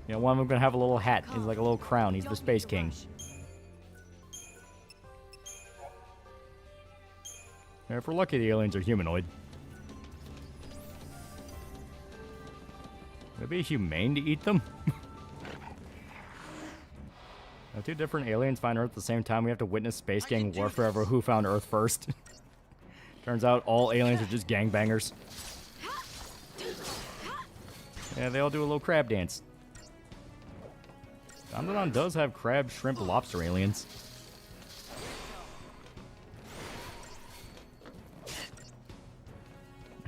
You know, one of them gonna have a little hat. He's like a little crown. He's the Space King. Yeah, if we're lucky, the aliens are humanoid. Would it be humane to eat them? Now, two different aliens find Earth at the same time. We have to witness Space Gang warfare over who found Earth first. Turns out all aliens are just gangbangers. Yeah, they all do a little crab dance. Domdodon does have crab, shrimp, lobster aliens.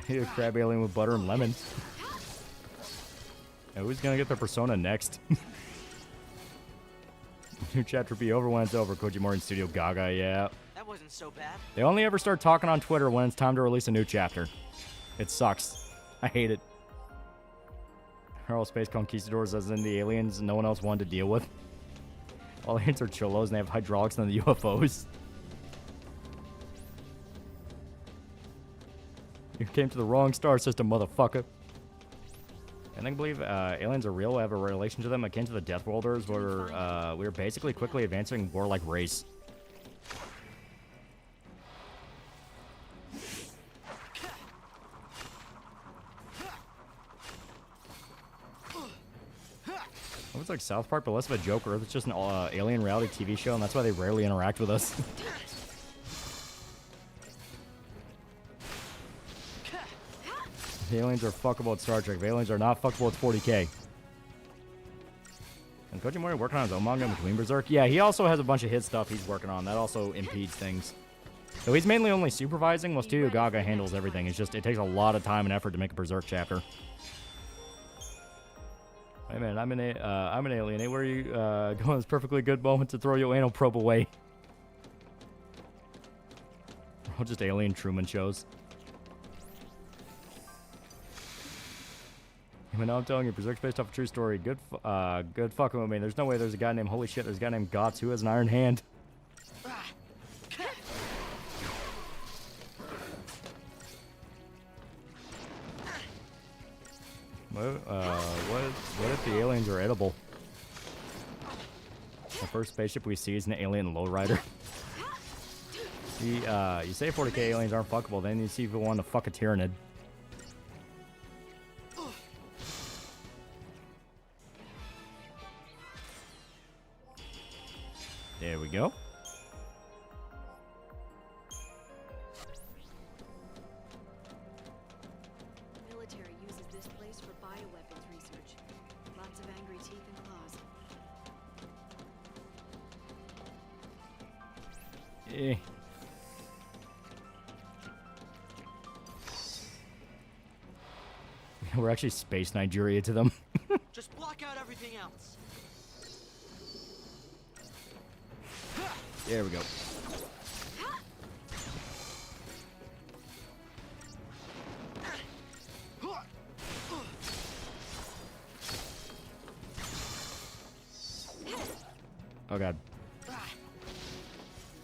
A crab alien with butter and lemon. Yeah, who's gonna get their persona next? New chapter be over when it's over. Kojimori in Studio Gaga, yeah.
That wasn't so bad.
They only ever start talking on Twitter when it's time to release a new chapter. It sucks. I hate it. Are all space conquistadors as in the aliens no one else wanted to deal with? All aliens are cholos and they have hydraulics on the UFOs. You came to the wrong star system, motherfucker. And I believe aliens are real. I have a relation to them akin to the Death Worlders, where we're basically quickly advancing warlike race. It was like South Park, but less of a joke. Earth is just an alien reality TV show, and that's why they rarely interact with us. The aliens are fuckable at Star Trek. The aliens are not fuckable at 40K. And Kojimori working on his own manga in between Berserk? Yeah, he also has a bunch of hit stuff he's working on. That also impedes things. So he's mainly only supervising, while Studio Gaga handles everything. It's just, it takes a lot of time and effort to make a Berserk chapter. Wait a minute, I'm an alien. Hey, where are you going? It's a perfectly good moment to throw your anal probe away. All just alien Truman shows. I mean, I'm telling you, Berserk's based off a true story. Good fucking with me. There's no way there's a guy named, holy shit, there's a guy named Gotts who has an iron hand. What if the aliens are edible? The first spaceship we see is an alien lowrider. You say 40K aliens aren't fuckable, then you see if you want to fuck a Tyrannid. There we go.
Military uses this place for bioweapons research. Lots of angry teeth and claws.
Eh. We're actually Space Nigeria to them.
Just block out everything else.
There we go. Oh god.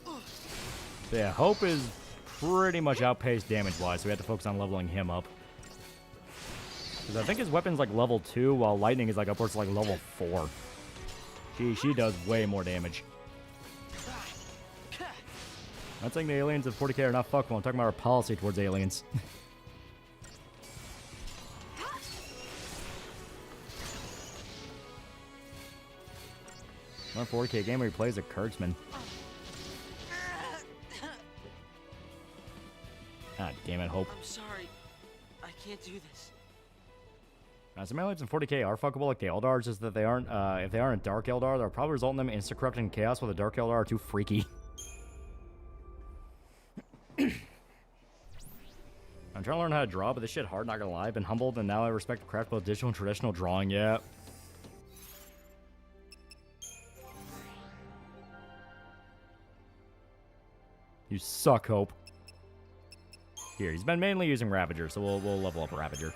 So yeah, Hope is pretty much outpaced damage-wise, so we have to focus on leveling him up. Because I think his weapon's like level 2, while Lightning is like upwards to like level 4. She does way more damage. I'm not saying the aliens of 40K are not fuckable. I'm talking about our policy towards aliens. Not 40K game where he plays a Kurtzman. God damn it, Hope.
I'm sorry. I can't do this.
Some aliens in 40k are fuckable like the Eldar, just that they aren't, if they aren't Dark Eldar, they'll probably result in them insta-corrupting chaos, while the Dark Eldar are too freaky. I'm trying to learn how to draw, but this shit hard, not gonna lie. I've been humbled, and now I respect the craft both digital and traditional drawing, yeah. You suck, Hope. Here, he's been mainly using Ravager, so we'll level up Ravager.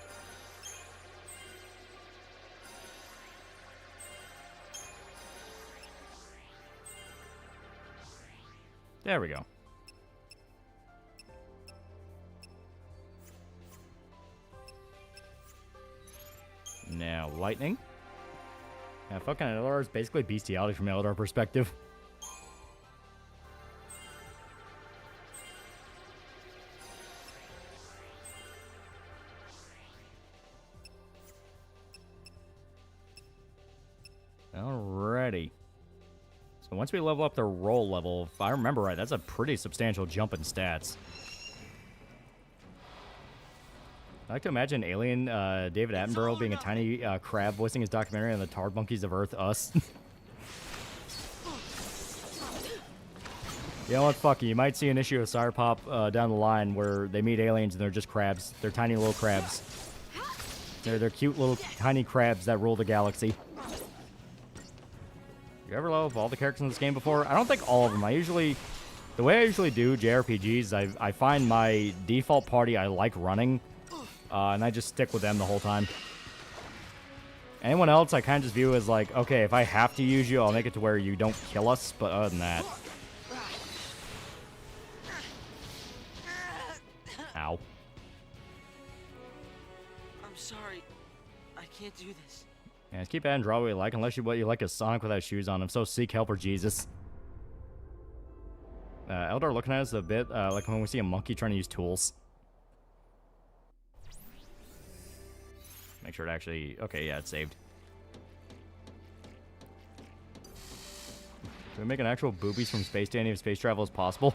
There we go. Now, lightning. Yeah, fucking Eldar is basically bestiality from an Eldar perspective. Alrighty. So once we level up the roll level, if I remember right, that's a pretty substantial jump in stats. I like to imagine alien David Attenborough being a tiny crab voicing his documentary on the Tar Monkeys of Earth, Us. You know what, fuck you. You might see an issue of Sire Pop down the line where they meet aliens and they're just crabs. They're tiny little crabs. They're cute little tiny crabs that rule the galaxy. You ever level up all the characters in this game before? I don't think all of them. The way I usually do JRPGs, I find my default party I like running, and I just stick with them the whole time. Anyone else, I kind of just view as like, okay, if I have to use you, I'll make it to where you don't kill us, but other than that. Ow.
I'm sorry. I can't do this.
Yeah, just keep adding draw what you like, unless what you like is Sonic without shoes on him, so seek help or Jesus. Eldar looking at us a bit like when we see a monkey trying to use tools. Make sure it actually... Okay, yeah, it's saved. Can we make an actual boobies from space to any of space travel as possible?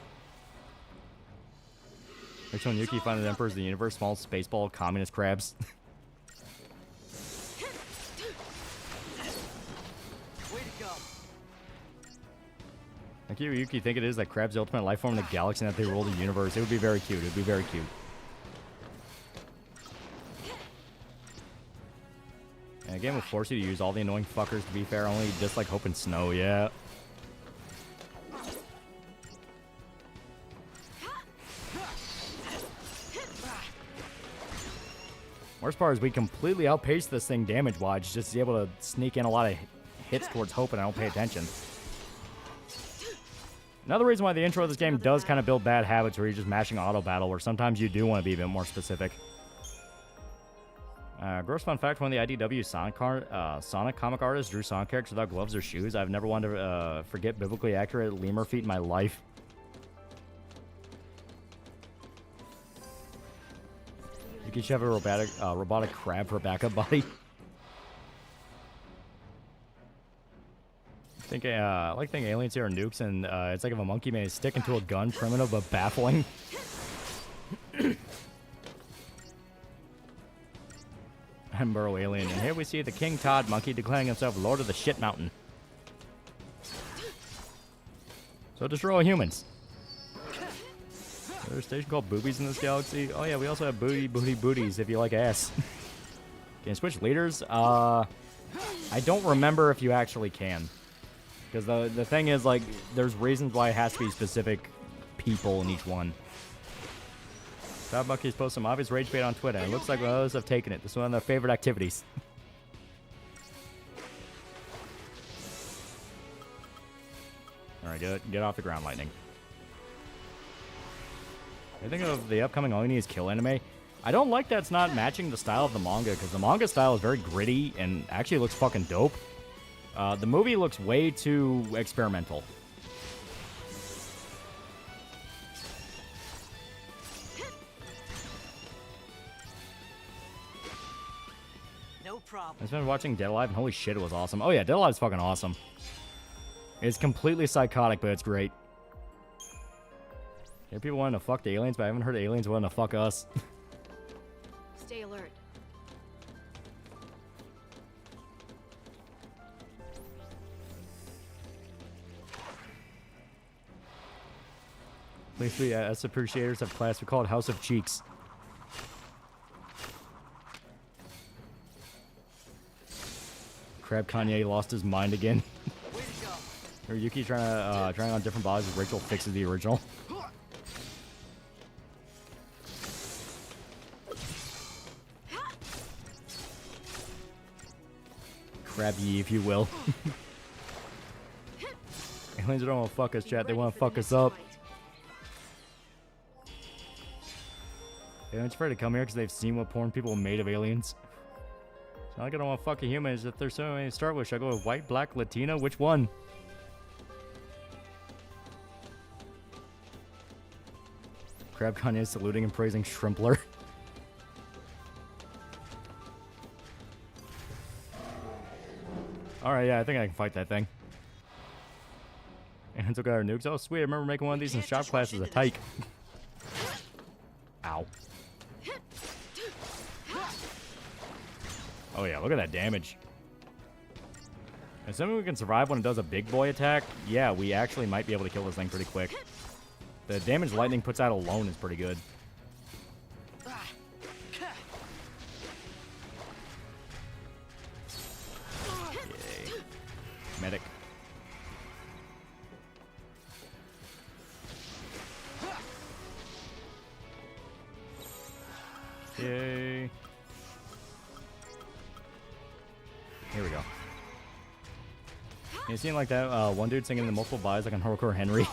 Rachel and Yuki find the Emperors of the Universe, small spaceball, communist crabs.
Way to go.
Like you, Yuki, think it is that crab's the ultimate life form in the galaxy and that they rule the universe. It would be very cute. It would be very cute. And a game will force you to use all the annoying fuckers, to be fair. Only dislike Hope and Snow, yeah. Worst part is we completely outpaced this thing damage-wise, just to be able to sneak in a lot of hits towards Hope and I don't pay attention. Another reason why the intro of this game does kind of build bad habits where you're just mashing auto battle, where sometimes you do want to be a bit more specific. Gross fun fact, one of the IDW Sonic comic artists drew Sonic characters without gloves or shoes. I've never wanted to forget biblically accurate lemur feet in my life. You should have a robotic crab for a backup body. I like thinking aliens here are nukes, and it's like if a monkey made a stick into a gun, primitive but baffling. Burrow alien, and here we see the King Todd monkey declaring himself Lord of the Shit Mountain. So destroy humans. There's a station called Boobies in this galaxy. Oh yeah, we also have booties if you like ass. Can you switch leaders? I don't remember if you actually can. Because the thing is, like, there's reasons why it has to be specific people in each one. Todd Monkey's posted some obvious rage bait on Twitter, and it looks like others have taken it. This is one of their favorite activities. Alright, get off the ground, Lightning. I think of the upcoming All You Need Is Kill anime. I don't like that it's not matching the style of the manga, because the manga style is very gritty and actually looks fucking dope. The movie looks way too experimental.
No problem.
I've been watching Dead Alive, and holy shit, it was awesome. Oh yeah, Dead Alive is fucking awesome. It's completely psychotic, but it's great. Here people wanting to fuck the aliens, but I haven't heard aliens wanting to fuck us.
Stay alert.
Please, we us appreciators have class. We call it House of Cheeks. Crab Kanye lost his mind again. Or Yuki trying on different bodies as Rachel fixes the original. Crab ye, if you will. Aliens don't want to fuck us, chat. They want to fuck us up. Aliens afraid to come here because they've seen what porn people made of aliens. It's not like I don't want to fuck a human. Is if there's so many to start with, should I go with white, black, Latino? Which one? Crab Kanye saluting and praising Shrimpler. Alright, yeah, I think I can fight that thing. And took out our nukes. Oh, sweet. I remember making one of these in shop class as a tyke. Ow. Oh, yeah, look at that damage. Assuming we can survive when it does a big boy attack, yeah, we actually might be able to kill this thing pretty quick. The damage lightning puts out alone is pretty good. Yay. Medic. Yay. Here we go. You seen like that one dude singing the multiple buys like on Hardcore Henry?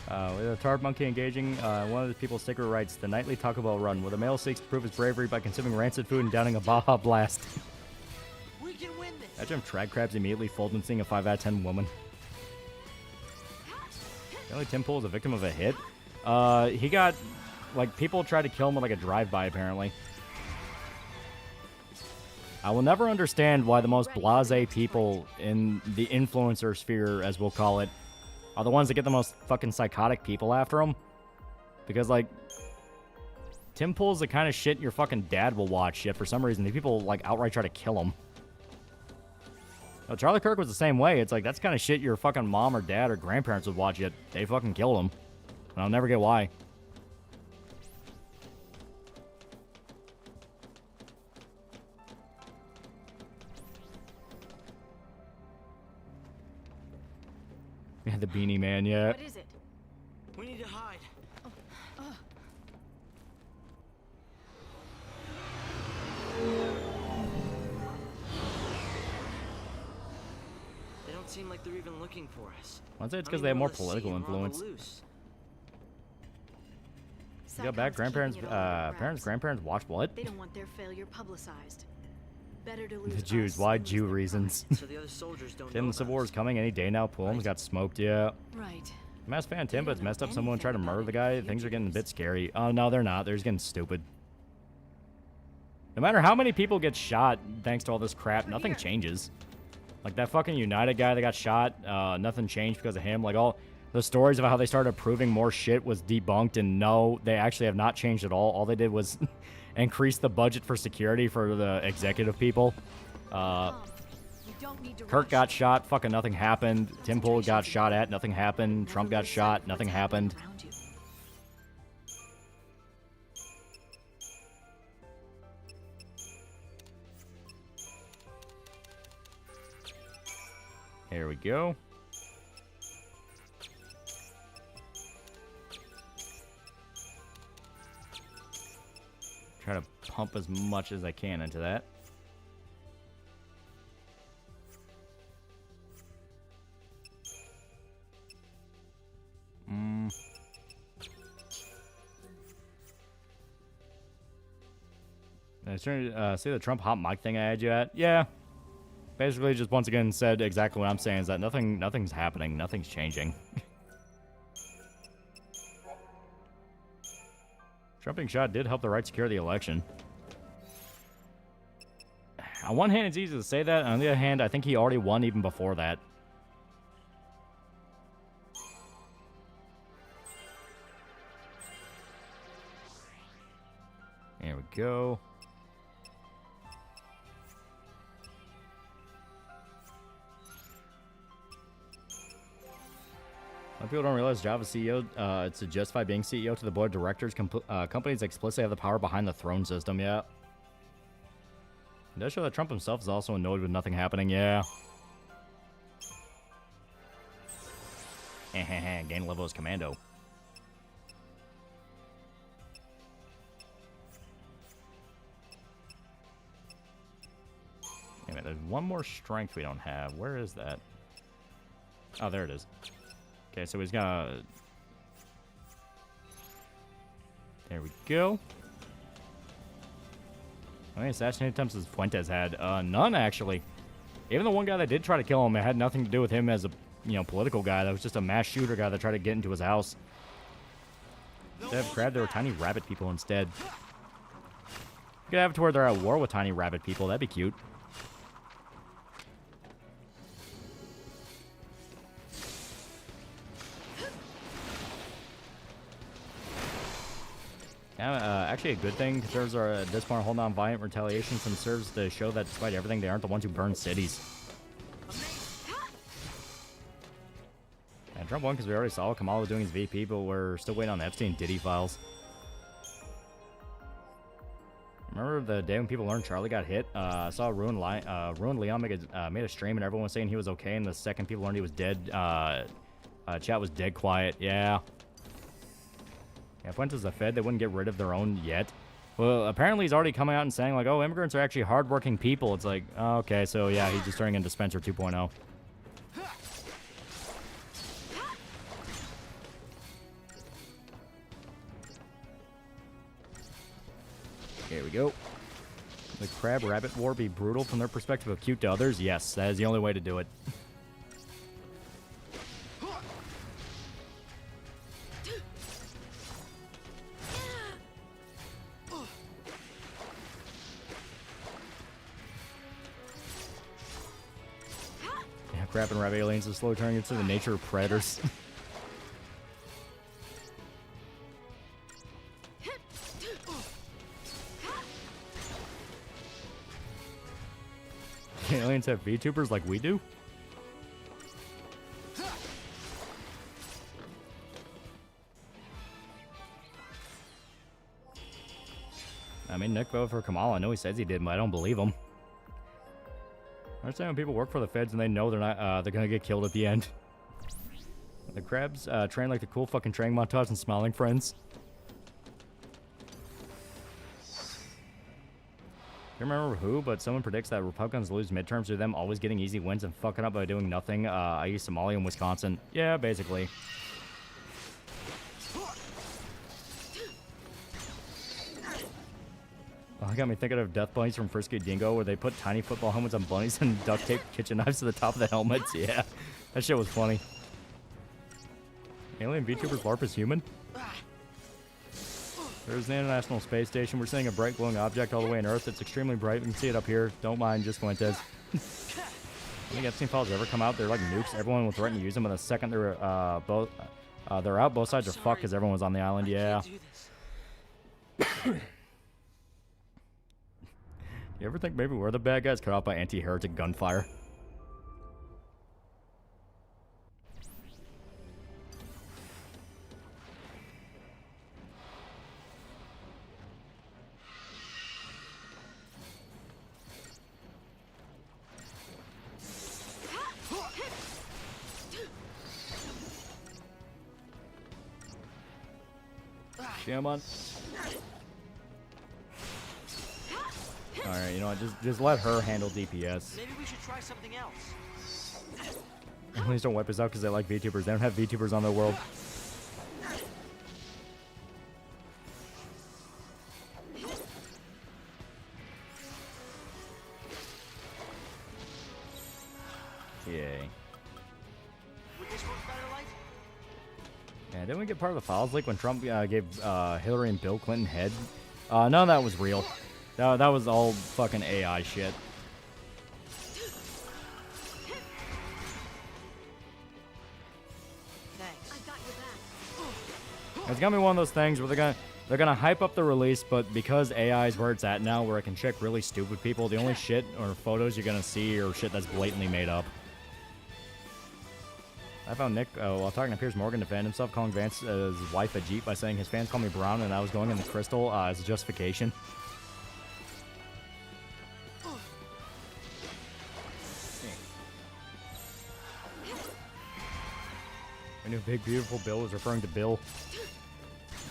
With a Tard Monkey engaging one of the people's sacred rites, the nightly Taco Bell run, where the male seeks to prove his bravery by consuming rancid food and downing a Baja Blast.
We can win this.
Imagine if Trad Crabs immediately fold when seeing a 5 out of 10 woman. Apparently Tim Pool is a victim of a hit. He got, like, people tried to kill him with like a drive-by apparently. I will never understand why the most blasé people in the influencer sphere, as we'll call it, are the ones that get the most fucking psychotic people after them. Because, like, Tim Pool's the kind of shit your fucking dad will watch, yet for some reason the people, like, outright try to kill him. Charlie Kirk was the same way. It's like, that's kind of shit your fucking mom or dad or grandparents would watch, yet they fucking killed him. And I'll never get why. Yeah, the Beanie Man, yeah.
What is it?
We need to hide. They don't seem like they're even looking for us.
I'd say it's because they have more political influence. You got back grandparents, grandparents watch what?
They don't want their failure publicized. Better to lose
The Jews, why Jew reasons?
So the other soldiers don't
Tim,
know
the Civil
about
War
us.
is coming any day now. Pullums got smoked, yeah.
Right.
I'm a fan Tim, but it's messed up someone tried to murder the guy. Things are getting a bit scary. Oh, no, they're not. They're just getting stupid. No matter how many people get shot thanks to all this crap, nothing changes. Like that fucking United guy that got shot, nothing changed because of him. Like all the stories about how they started approving more shit was debunked, and no, they actually have not changed at all. All they did was increase the budget for security for the executive people. Kirk got shot, fucking nothing happened. Tim Pool got shot at, nothing happened. Trump got shot, nothing happened. Here we go. Try to pump as much as I can into that. I was trying to see the Trump hot mic thing I had you at. Yeah. Basically, just once again said exactly what I'm saying, is that nothing's happening, nothing's changing. Trump being shot did help the right secure the election. On one hand, it's easy to say that. On the other hand, I think he already won even before that. go. A lot of people don't realize Java CEO, to justify being CEO to the board of directors, companies explicitly have the power behind the throne system, yeah. It does show that Trump himself is also annoyed with nothing happening, yeah. Gain level as commando. Wait a minute, there's one more strength we don't have. Where is that? Oh, there it is. Okay, so he's gonna... There we go. How many assassination attempts has Fuentes had? None, actually. Even the one guy that did try to kill him, it had nothing to do with him as a, political guy. That was just a mass shooter guy that tried to get into his house. Instead of crab, there were tiny rabbit people instead. You could have it to where they're at war with tiny rabbit people. That'd be cute. Actually a good thing, because there's at this point holding on violent retaliation, and serves to show that despite everything, they aren't the ones who burn cities. And Trump won because we already saw what Kamala was doing as VP, but we're still waiting on the Epstein Diddy files. Remember the day when people learned Charlie got hit? I saw Ruined Leon made a stream and everyone was saying he was okay, and the second people learned he was dead, chat was dead quiet. Yeah. If Fuentes a Fed, they wouldn't get rid of their own yet. Well, apparently he's already coming out and saying, like, oh, immigrants are actually hardworking people. It's like, oh, okay, so yeah, he's just turning into Spencer 2.0. Here we go. The crab-rabbit war be brutal from their perspective of cute to others? Yes, that is the only way to do it. Crab and rabbit aliens are slowly turning into the nature of predators. Aliens have VTubers like we do? I mean, Nick voted for Kamala. I know he says he did, but I don't believe him. I understand when people work for the feds and they know they're not, they're gonna get killed at the end. The crabs train like the cool fucking training montage and Smiling Friends. I don't remember who, but someone predicts that Republicans lose midterms to them always getting easy wins and fucking up by doing nothing. I use Somalia and Wisconsin. Yeah, basically. Oh, it got me thinking of Death Bunnies from Frisky Dingo, where they put tiny football helmets on bunnies and duct tape kitchen knives to the top of the helmets. Yeah, that shit was funny. Alien VTubers LARP is human? There's the International Space Station. We're seeing a bright glowing object all the way on Earth. It's extremely bright. You can see it up here. Don't mind, just Fuentes. I think Epstein files ever come out. They're like nukes. Everyone will threaten to use them, but the second they're they're out, both sides are fucked because everyone was on the island. Yeah. You ever think maybe we're the bad guys cut off by anti-heretic gunfire? Come on. Alright, you know what? Just let her handle DPS.
Maybe we should try something else.
Please don't wipe us out because they like VTubers. They don't have VTubers on their world. Yay. Yeah, didn't we get part of the files leak when Trump gave Hillary and Bill Clinton head? None of that was real. That was all fucking AI shit.
Thanks.
It's gonna be one of those things where they're gonna... They're gonna hype up the release, but because AI is where it's at now, where it can check really stupid people, the only shit or photos you're gonna see are shit that's blatantly made up. I found Nick, while talking to Piers Morgan, defend himself, calling Vance's wife a Jeep by saying his fans call me brown and I was going in the crystal as a justification. I knew Big Beautiful Bill was referring to Bill.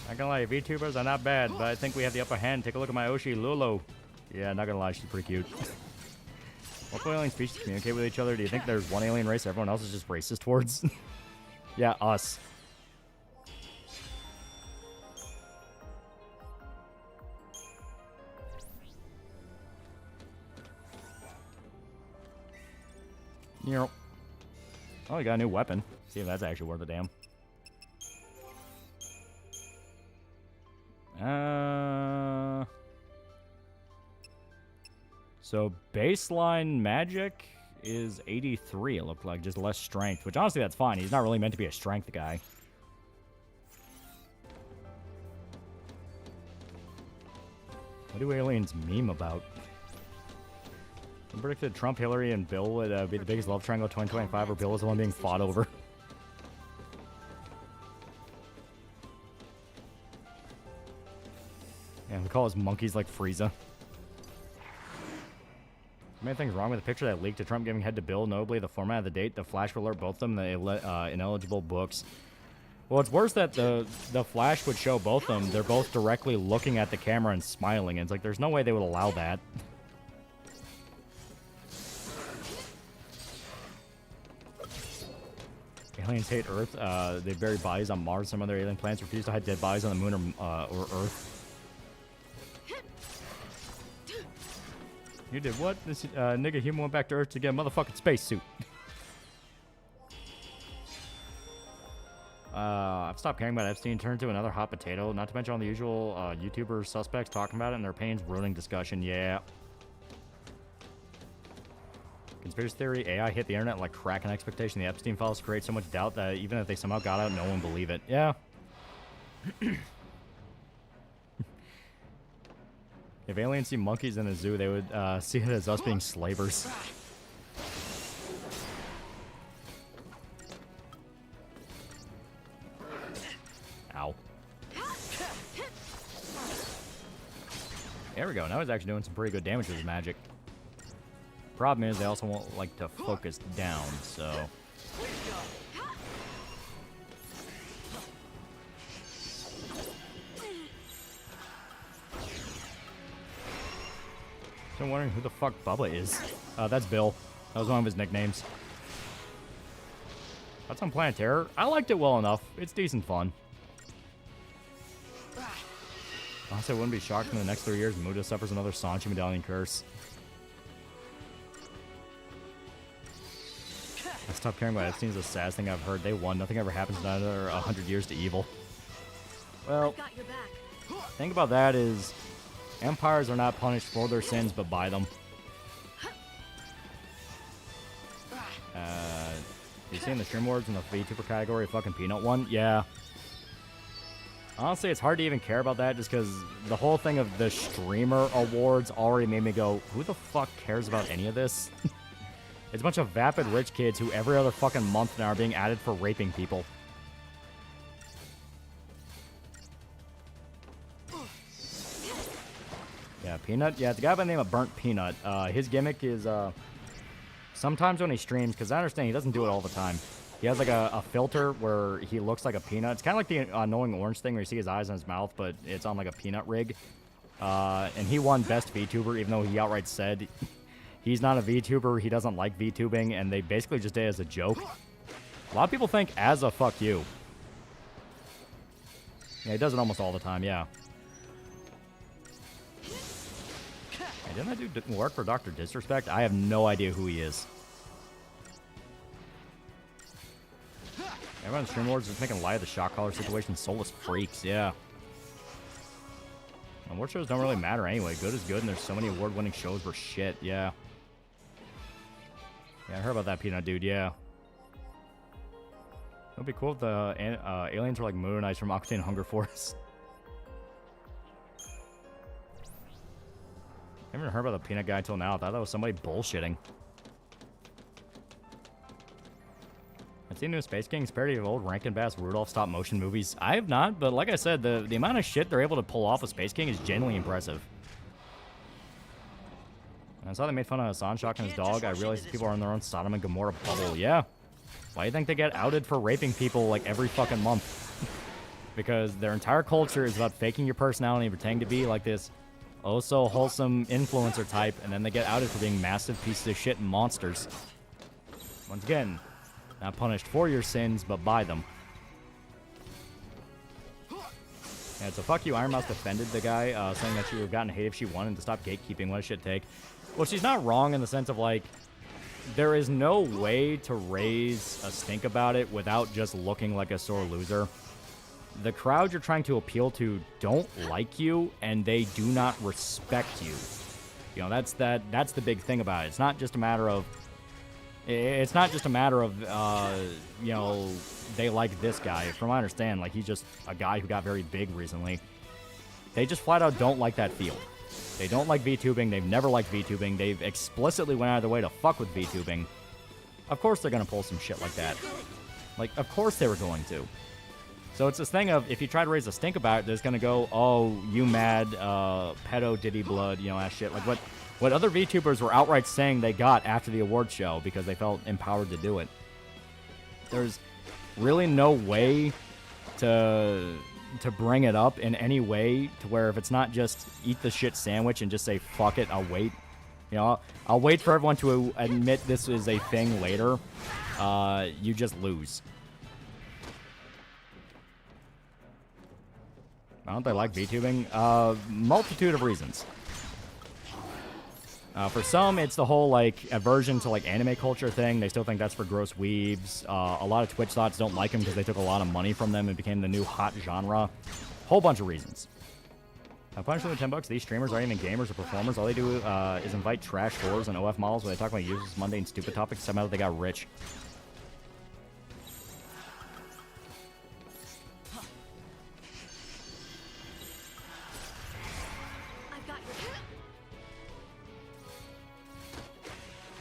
Not gonna lie, VTubers are not bad, but I think we have the upper hand. Take a look at my Oshi Lolo. Yeah, not gonna lie, she's pretty cute. Multiple alien species communicate with each other. Do you think there's one alien race everyone else is just racist towards? Yeah, us. Oh, we got a new weapon. See if that's actually worth a damn. So baseline magic is 83, it looked like, just less strength, which honestly that's fine. He's not really meant to be a strength guy. What do aliens meme about? I predicted Trump, Hillary, and Bill would be the biggest love triangle of 2025, where Bill is the one being fought over. Yeah, we call his monkeys like Frieza. Many things wrong with the picture that leaked to Trump giving head to Bill, notably the format of the date, the flash would alert both of them, the ineligible books. Well, it's worse that the flash would show both of them. They're both directly looking at the camera and smiling. And it's like, there's no way they would allow that. Aliens hate Earth. They bury bodies on Mars. Some other alien planets refuse to hide dead bodies on the moon or Earth. You did what? This nigga human went back to Earth to get a motherfucking spacesuit. I've stopped caring about Epstein. Turned to another hot potato. Not to mention all the usual YouTuber suspects talking about it and their opinions ruining discussion. Yeah. Conspiracy theory. AI hit the internet like crack an expectation. The Epstein files create so much doubt that even if they somehow got out, no one would believe it. Yeah. If aliens see monkeys in a zoo, they would see it as us being slavers. Ow. There we go. Now he's actually doing some pretty good damage with his magic. Problem is, they also won't like to focus down, so... I'm wondering who the fuck Bubba is. That's Bill. That was one of his nicknames. That's on Planet Terror. I liked it well enough. It's decent fun. Honestly, I wouldn't be shocked in the next 3 years Muda suffers another Sanchi medallion curse. I stopped caring about Epstein's the saddest thing I've heard. They won. Nothing ever happens in another 100 years to evil. Well, think about that is... empires are not punished for their sins, but by them. You seen the stream awards in the VTuber category, fucking peanut one? Yeah. Honestly, it's hard to even care about that just because the whole thing of the streamer awards already made me go, who the fuck cares about any of this? It's a bunch of vapid rich kids who every other fucking month now are being added for raping people. Yeah, Peanut. Yeah, it's a guy by the name of Burnt Peanut. His gimmick is sometimes when he streams, because I understand he doesn't do it all the time. He has like a filter where he looks like a peanut. It's kind of like the annoying orange thing where you see his eyes and his mouth, but it's on like a peanut rig. And he won Best VTuber, even though he outright said he's not a VTuber, he doesn't like VTubing, and they basically just did it as a joke. A lot of people think as a fuck you. Yeah, he does it almost all the time, yeah. Hey, didn't I do work for Dr. Disrespect? I have no idea who he is. Everyone on Stream Awards is making light of the shot collar situation. Soulless freaks, yeah. Award shows don't really matter anyway. Good is good, and there's so many award-winning shows for shit, yeah. Yeah, I heard about that Peanut dude, yeah. It would be cool if the aliens were like Moon Knights from Octane Hunger Force. haven't heard about the peanut guy until now. I thought that was somebody bullshitting. I've seen new Space King's parody of old Rankin Bass Rudolph stop motion movies. I have not, but like I said, the amount of shit they're able to pull off with Space King is genuinely impressive. I saw they made fun of Hassan Shock and his dog. I realized that people are in their own Sodom and Gomorrah bubble. Yeah. Why do you think they get outed for raping people like every fucking month? Because their entire culture is about faking your personality and pretending to be like this oh so wholesome influencer type, and then they get outed for being massive pieces of shit and monsters. Once again, not punished for your sins, but by them. Yeah, so fuck you, Iron Mouse defended the guy, saying that she would have gotten hate if she wanted to stop gatekeeping. What should it take? Well, she's not wrong in the sense of, like, there is no way to raise a stink about it without just looking like a sore loser. The crowd you're trying to appeal to don't like you, and they do not respect you. You know, that's the big thing about it. It's not just a matter of, you know, they like this guy. From what I understand, like, he's just a guy who got very big recently. They just flat out don't like that field. They don't like VTubing. They've never liked VTubing. They've explicitly went out of their way to fuck with VTubing. Of course they're going to pull some shit like that. Like, of course they were going to. So it's this thing of, if you try to raise a stink about it, there's going to go, oh, you mad, pedo Diddy blood, you know, that shit. Like, what other VTubers were outright saying they got after the award show because they felt empowered to do it. There's really no way to bring it up in any way to where if it's not just eat the shit sandwich and just say, fuck it, I'll wait. You know, I'll wait for everyone to admit this is a thing later. You just lose. Why don't they like VTubing? Multitude of reasons. For some, it's the whole, like, aversion to, like, anime culture thing. They still think that's for gross weebs. A lot of Twitch thoughts don't like them because they took a lot of money from them and became the new hot genre. Whole bunch of reasons. Punishment with $10. These streamers aren't even gamers or performers. All they do is invite trash whores and OF models where they talk about useless, mundane, stupid topics. Somehow they got rich.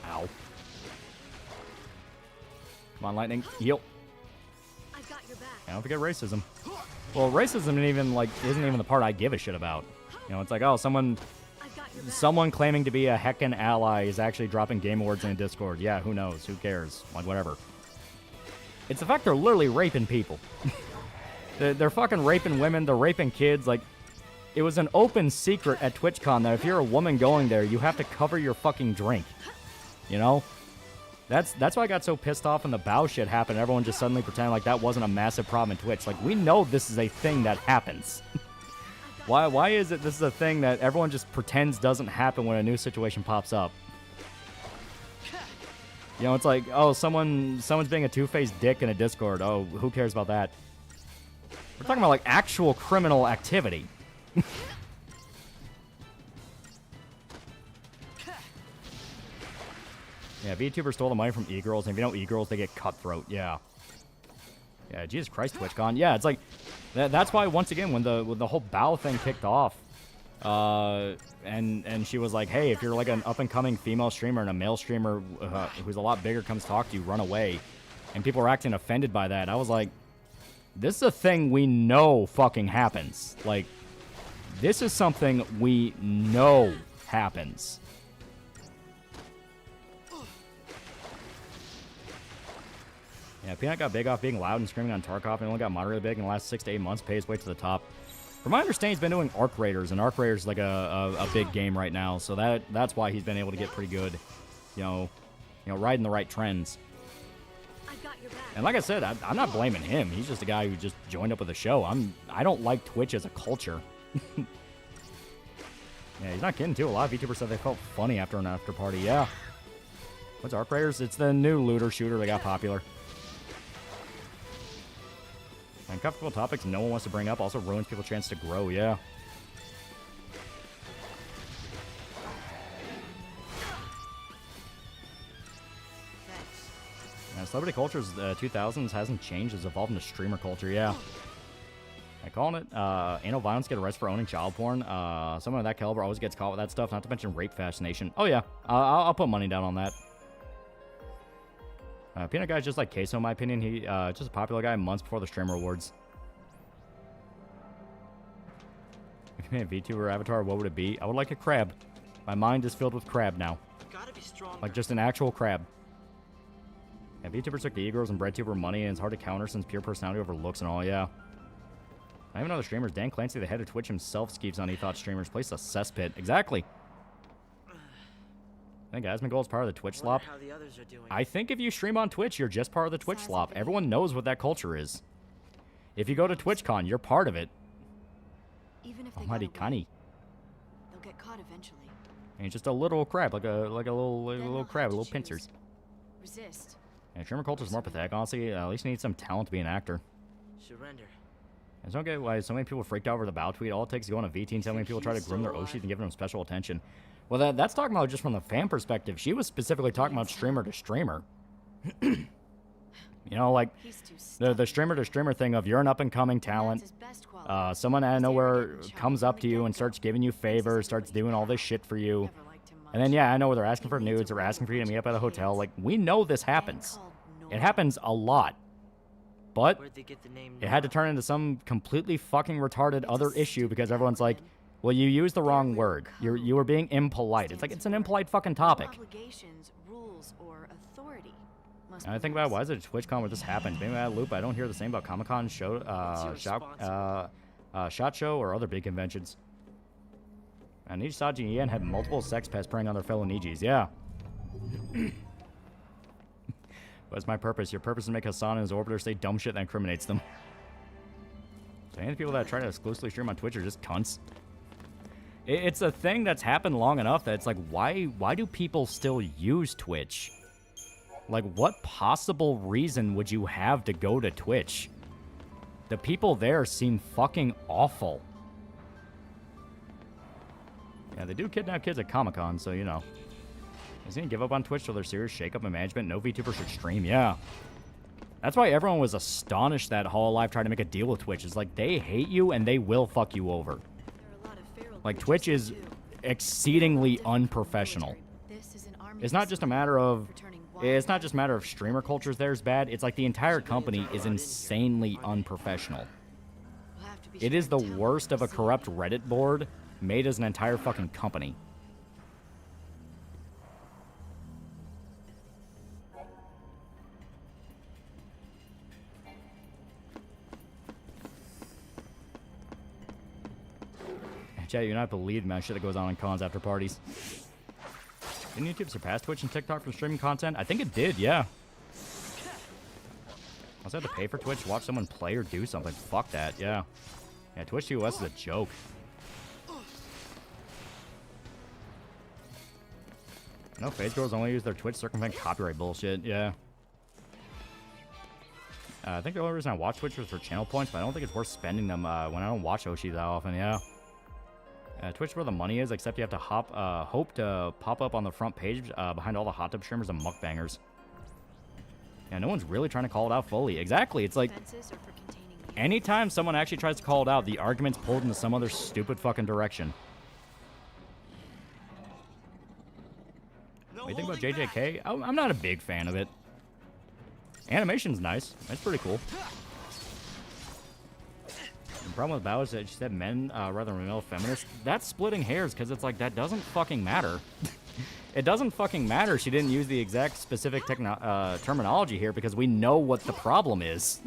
Ow. Come on, Lightning. Heal. I don't forget racism. Well, racism isn't even the part I give a shit about. You know, it's like, oh, someone claiming to be a heckin' ally is actually dropping Game Awards in a Discord. Yeah, who knows? Who cares? Like, whatever. It's the fact they're literally raping people. They're fucking raping women. They're raping kids. Like, it was an open secret at TwitchCon that if you're a woman going there, you have to cover your fucking drink. You know? That's why I got so pissed off when the bow shit happened. Everyone just suddenly pretended like that wasn't a massive problem in Twitch. Like, we know this is a thing that happens. Why is it this is a thing that everyone just pretends doesn't happen when a new situation pops up? You know, it's like, oh, someone's being a two-faced dick in a Discord. Oh, who cares about that? We're talking about, like, actual criminal activity. Yeah, VTubers stole the money from e-girls, and if you know e-girls, they get cutthroat. Yeah. Yeah, Jesus Christ, TwitchCon. Yeah, it's like, that's why, once again, when the whole bow thing kicked off, and she was like, hey, if you're like an up-and-coming female streamer and a male streamer who's a lot bigger comes talk to you, run away. And people were acting offended by that. I was like, this is a thing we know fucking happens. Like, this is something we know happens. Yeah, Peanut got big off being loud and screaming on Tarkov and only got moderately big in the last 6 to 8 months. Paid his way to the top. From my understanding, he's been doing Arc Raiders, and Arc Raiders is like a big game right now. So that's why he's been able to get pretty good, you know, riding the right trends. And like I said, I'm not blaming him. He's just a guy who just joined up with the show. I don't like Twitch as a culture. Yeah, he's not kidding too. A lot of VTubers said they felt funny after an after party. Yeah. What's Arc Raiders? It's the new looter shooter that got popular. Uncomfortable topics no one wants to bring up also ruins people's chance to grow, yeah. Celebrity culture is 2000s hasn't changed. It's evolved into streamer culture, yeah. I calling it. Anal violence, get arrested for owning child porn. Someone of that caliber always gets caught with that stuff. Not to mention rape fascination. Oh yeah, I'll put money down on that. Peanut guy's just like Queso, in my opinion. He just a popular guy months before the streamer awards. If you made a VTuber avatar, what would it be? I would like a crab. My mind is filled with crab now.
Gotta be stronger.
Like just an actual crab. Yeah, VTubers took the e-girls and breadtuber money, and it's hard to counter since pure personality over looks and all, yeah. I even know the streamers. Dan Clancy, the head of Twitch himself, skeeves on he thought streamers placed a cesspit. Exactly. I think Asmongold's part of the Twitch slop.
How the others are doing.
I think if you stream on Twitch, you're just part of the Twitch slop. Everyone knows what that culture is. If you go to TwitchCon, you're part of it.
Even if they
Almighty Connie.
They'll get caught eventually.
And he's just a little crab, like a little crab, little pincers.
Resist.
And streamer culture's more pathetic, honestly. At least you need some talent to be an actor.
Surrender.
I just don't get why so many people freaked out over the bow tweet. All it takes is going to VT and so many people try to groom their Oshis and give them special attention. Well, that's talking about just from the fan perspective. She was specifically talking about streamer to streamer. You know, like the streamer to streamer thing of you're an up-and-coming talent. Someone out of nowhere comes up to you and starts giving you favors, starts doing all this shit for you. And then, yeah, I know they're asking for nudes or asking for you to meet up at a hotel. Like, we know this happens. It happens a lot. But it had to turn into some completely fucking retarded other issue because everyone's like, well, you used the wrong word. You were being impolite. It's like, it's an impolite fucking topic. And I think about why is it a TwitchCon where this happened? Maybe out of loop. I don't hear the same about Comic-Con, SHOT Show, or other big conventions. And each Saji and Yen had multiple sex pests preying on their fellow Nijis. Yeah. What's my purpose? Your purpose is to make Hassan and his orbiter say dumb shit that incriminates them. So any of the people that try to exclusively stream on Twitch are just cunts. It's a thing that's happened long enough that it's like, why do people still use Twitch? Like, what possible reason would you have to go to Twitch? The people there seem fucking awful. Yeah, they do kidnap kids at Comic-Con, so, you know. Is he gonna give up on Twitch till there's serious shakeup in management? No VTuber should stream, yeah. That's why everyone was astonished that Hololive tried to make a deal with Twitch. It's like, they hate you and they will fuck you over. Like, Twitch is exceedingly unprofessional. It's not just a matter of... It's not just a matter of streamer cultures there is bad. It's like the entire company is insanely unprofessional. It is the worst of a corrupt Reddit board made as an entire fucking company. Chat, you not believe the amount of shit that goes on in cons after parties. Didn't YouTube surpass Twitch and TikTok for streaming content? I think it did, yeah. I also have to pay for Twitch to watch someone play or do something. Fuck that, yeah. Yeah, Twitch US is a joke. No, FaZe girls only use their Twitch to circumvent copyright bullshit, yeah. I think the only reason I watch Twitch was for channel points, but I don't think it's worth spending them when I don't watch Oshi that often, yeah. Twitch is where the money is, except you have to hope to pop up on the front page behind all the hot tub streamers and mukbangers. Yeah, no one's really trying to call it out fully. Exactly, it's like, anytime someone actually tries to call it out, the argument's pulled into some other stupid fucking direction. What do you think about JJK? I'm not a big fan of it. Animation's nice. It's pretty cool. The problem with Bao is that she said men rather than male feminists. That's splitting hairs because it's like, that doesn't fucking matter. It doesn't fucking matter she didn't use the exact specific terminology here because we know what the problem is.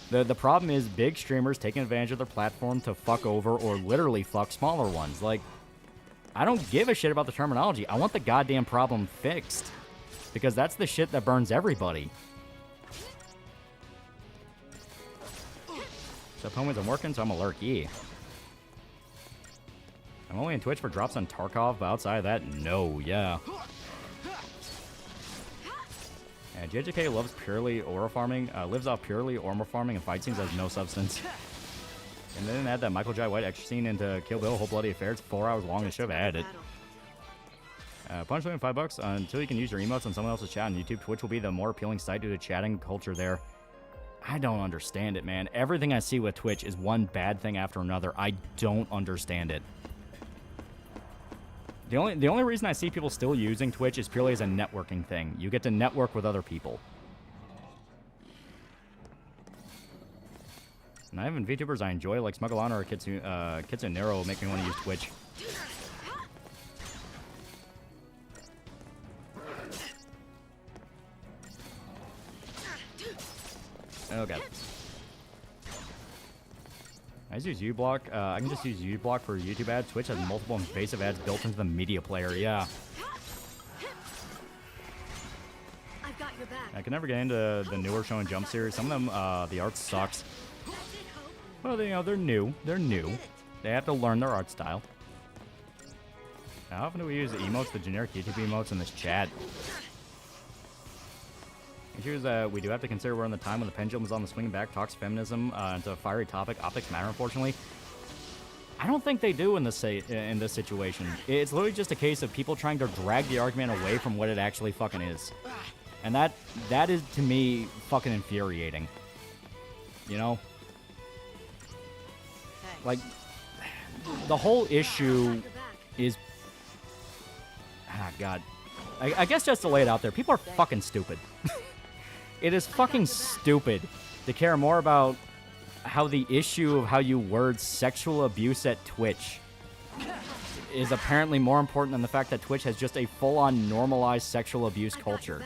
The problem is big streamers taking advantage of their platform to fuck over or literally fuck smaller ones. Like, I don't give a shit about the terminology. I want the goddamn problem fixed. Because that's the shit that burns everybody. So opponents I'm working, so I'm a lurk, yeah. I'm only in Twitch for drops on Tarkov, but outside of that, no, yeah. And JJK loves purely aura farming, lives off purely aura farming and fight scenes has no substance. And they didn't add that Michael Jai White extra scene into Kill Bill, Whole Bloody Affair. It's 4 hours long, they should have added it. Punch me in $5 until you can use your emotes on someone else's chat on YouTube. Twitch will be the more appealing site due to chatting culture there. I don't understand it, man. Everything I see with Twitch is one bad thing after another. I don't understand it. The only reason I see people still using Twitch is purely as a networking thing. You get to network with other people. And I have VTubers I enjoy, like Smugglana or Kitsunero, make me want to use Twitch. Oh god. I just use uBlock. I can just use uBlock for YouTube ads. Twitch has multiple invasive ads built into the media player. Yeah.
I've got your back.
I can never get into the newer Show and Jump series. Some of them, the art sucks. Well, they're new. They're new. They have to learn their art style. How often do we use the emotes, the generic YouTube emotes in this chat? Issues we do have to consider we're in the time when the pendulum is on the swinging back, talks feminism into a fiery topic. Optics matter, unfortunately. I don't think they do in this situation. It's literally just a case of people trying to drag the argument away from what it actually fucking is. And that is, to me, fucking infuriating. You know? Like, the whole issue is... Ah, God. I guess just to lay it out there, people are fucking stupid. It is fucking stupid to care more about how the issue of how you word sexual abuse at Twitch is apparently more important than the fact that Twitch has just a full-on normalized sexual abuse culture.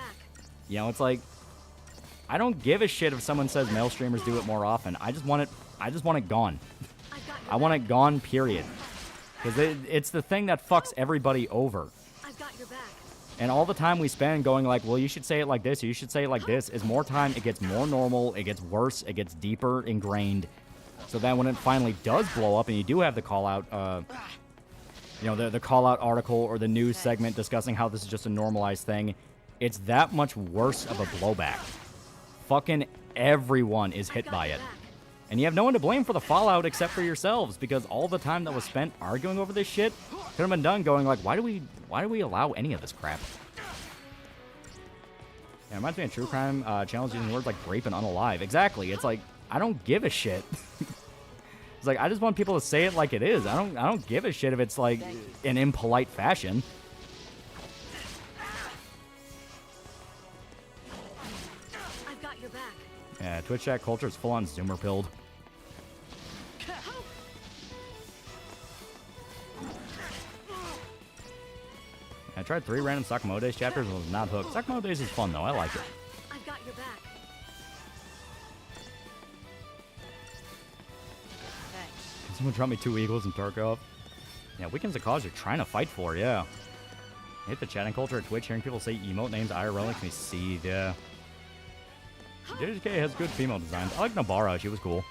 You know, it's like, I don't give a shit if someone says male streamers do it more often. I just want it gone. I want it gone, period. Because it's the thing that fucks everybody over. And all the time we spend going like, well, you should say it like this, or you should say it like this, is more time, it gets more normal, it gets worse, it gets deeper ingrained. So that when it finally does blow up and you do have the call-out, you know, the call-out article or the news segment discussing how this is just a normalized thing, it's that much worse of a blowback. Fucking everyone is hit by it. And you have no one to blame for the fallout except for yourselves, because all the time that was spent arguing over this shit could have been done going like, why do we allow any of this crap? Yeah, it reminds me of true crime channels using words like rape and unalive. Exactly. It's like, I don't give a shit. It's like, I just want people to say it like it is. I don't give a shit if it's like an impolite fashion.
I've got your back.
Yeah, Twitch chat culture is full-on Zoomer pilled. I tried 3 random Sakamo Days chapters and was not hooked. Sakamo Days is fun though, I like it.
I've got your back.
Can someone drop me 2 eagles and Tarkov? Yeah, Weekends of Cause you're trying to fight for, yeah. I hate the chatting culture at Twitch, hearing people say emote names IRL makes me seethe, yeah. JJK has good female designs. I like Nabara, she was cool.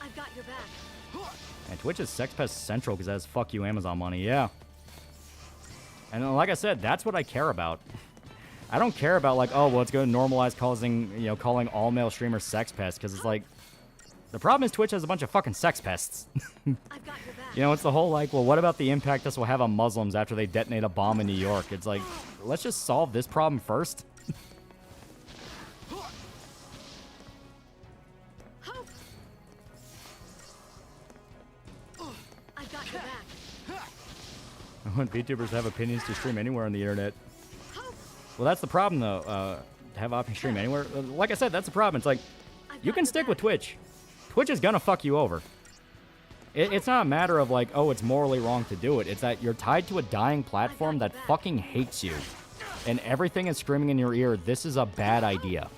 I've got your back.
And Twitch is sex pest central because that has fuck you Amazon money, yeah. And like I said, that's what I care about. I don't care about like, oh, well, it's going to normalize calling all male streamers sex pests, because it's like, the problem is Twitch has a bunch of fucking sex pests. You know, it's the whole like, well, what about the impact this will have on Muslims after they detonate a bomb in New York? It's like, let's just solve this problem first.
I've got your back.
I want VTubers to have opinions to stream anywhere on the internet. Well, that's the problem, though. To have options stream anywhere. Like I said, that's the problem. It's like, you can stick with Twitch. Twitch is gonna fuck you over. It's not a matter of like, oh, it's morally wrong to do it. It's that you're tied to a dying platform that fucking hates you. And everything is screaming in your ear, this is a bad idea.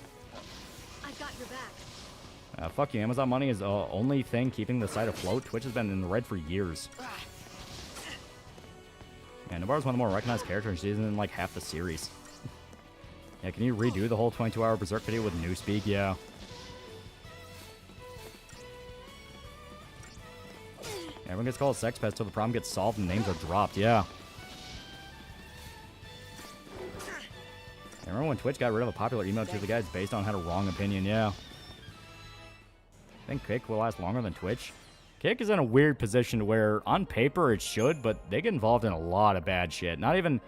I've got your back.
Fuck you, Amazon money is the only thing keeping the site afloat. Twitch has been in the red for years. Yeah, Nabara's one of the more recognized characters. She's in like half the series. Yeah, can you redo the whole 22-hour Berserk video with Newspeak? Yeah. Everyone gets called a sex pest till the problem gets solved and names are dropped. Yeah. I remember when Twitch got rid of a popular emote to the guys based on had a wrong opinion. Yeah. I think Kick will last longer than Twitch. Kick is in a weird position where on paper it should, but they get involved in a lot of bad shit. Not even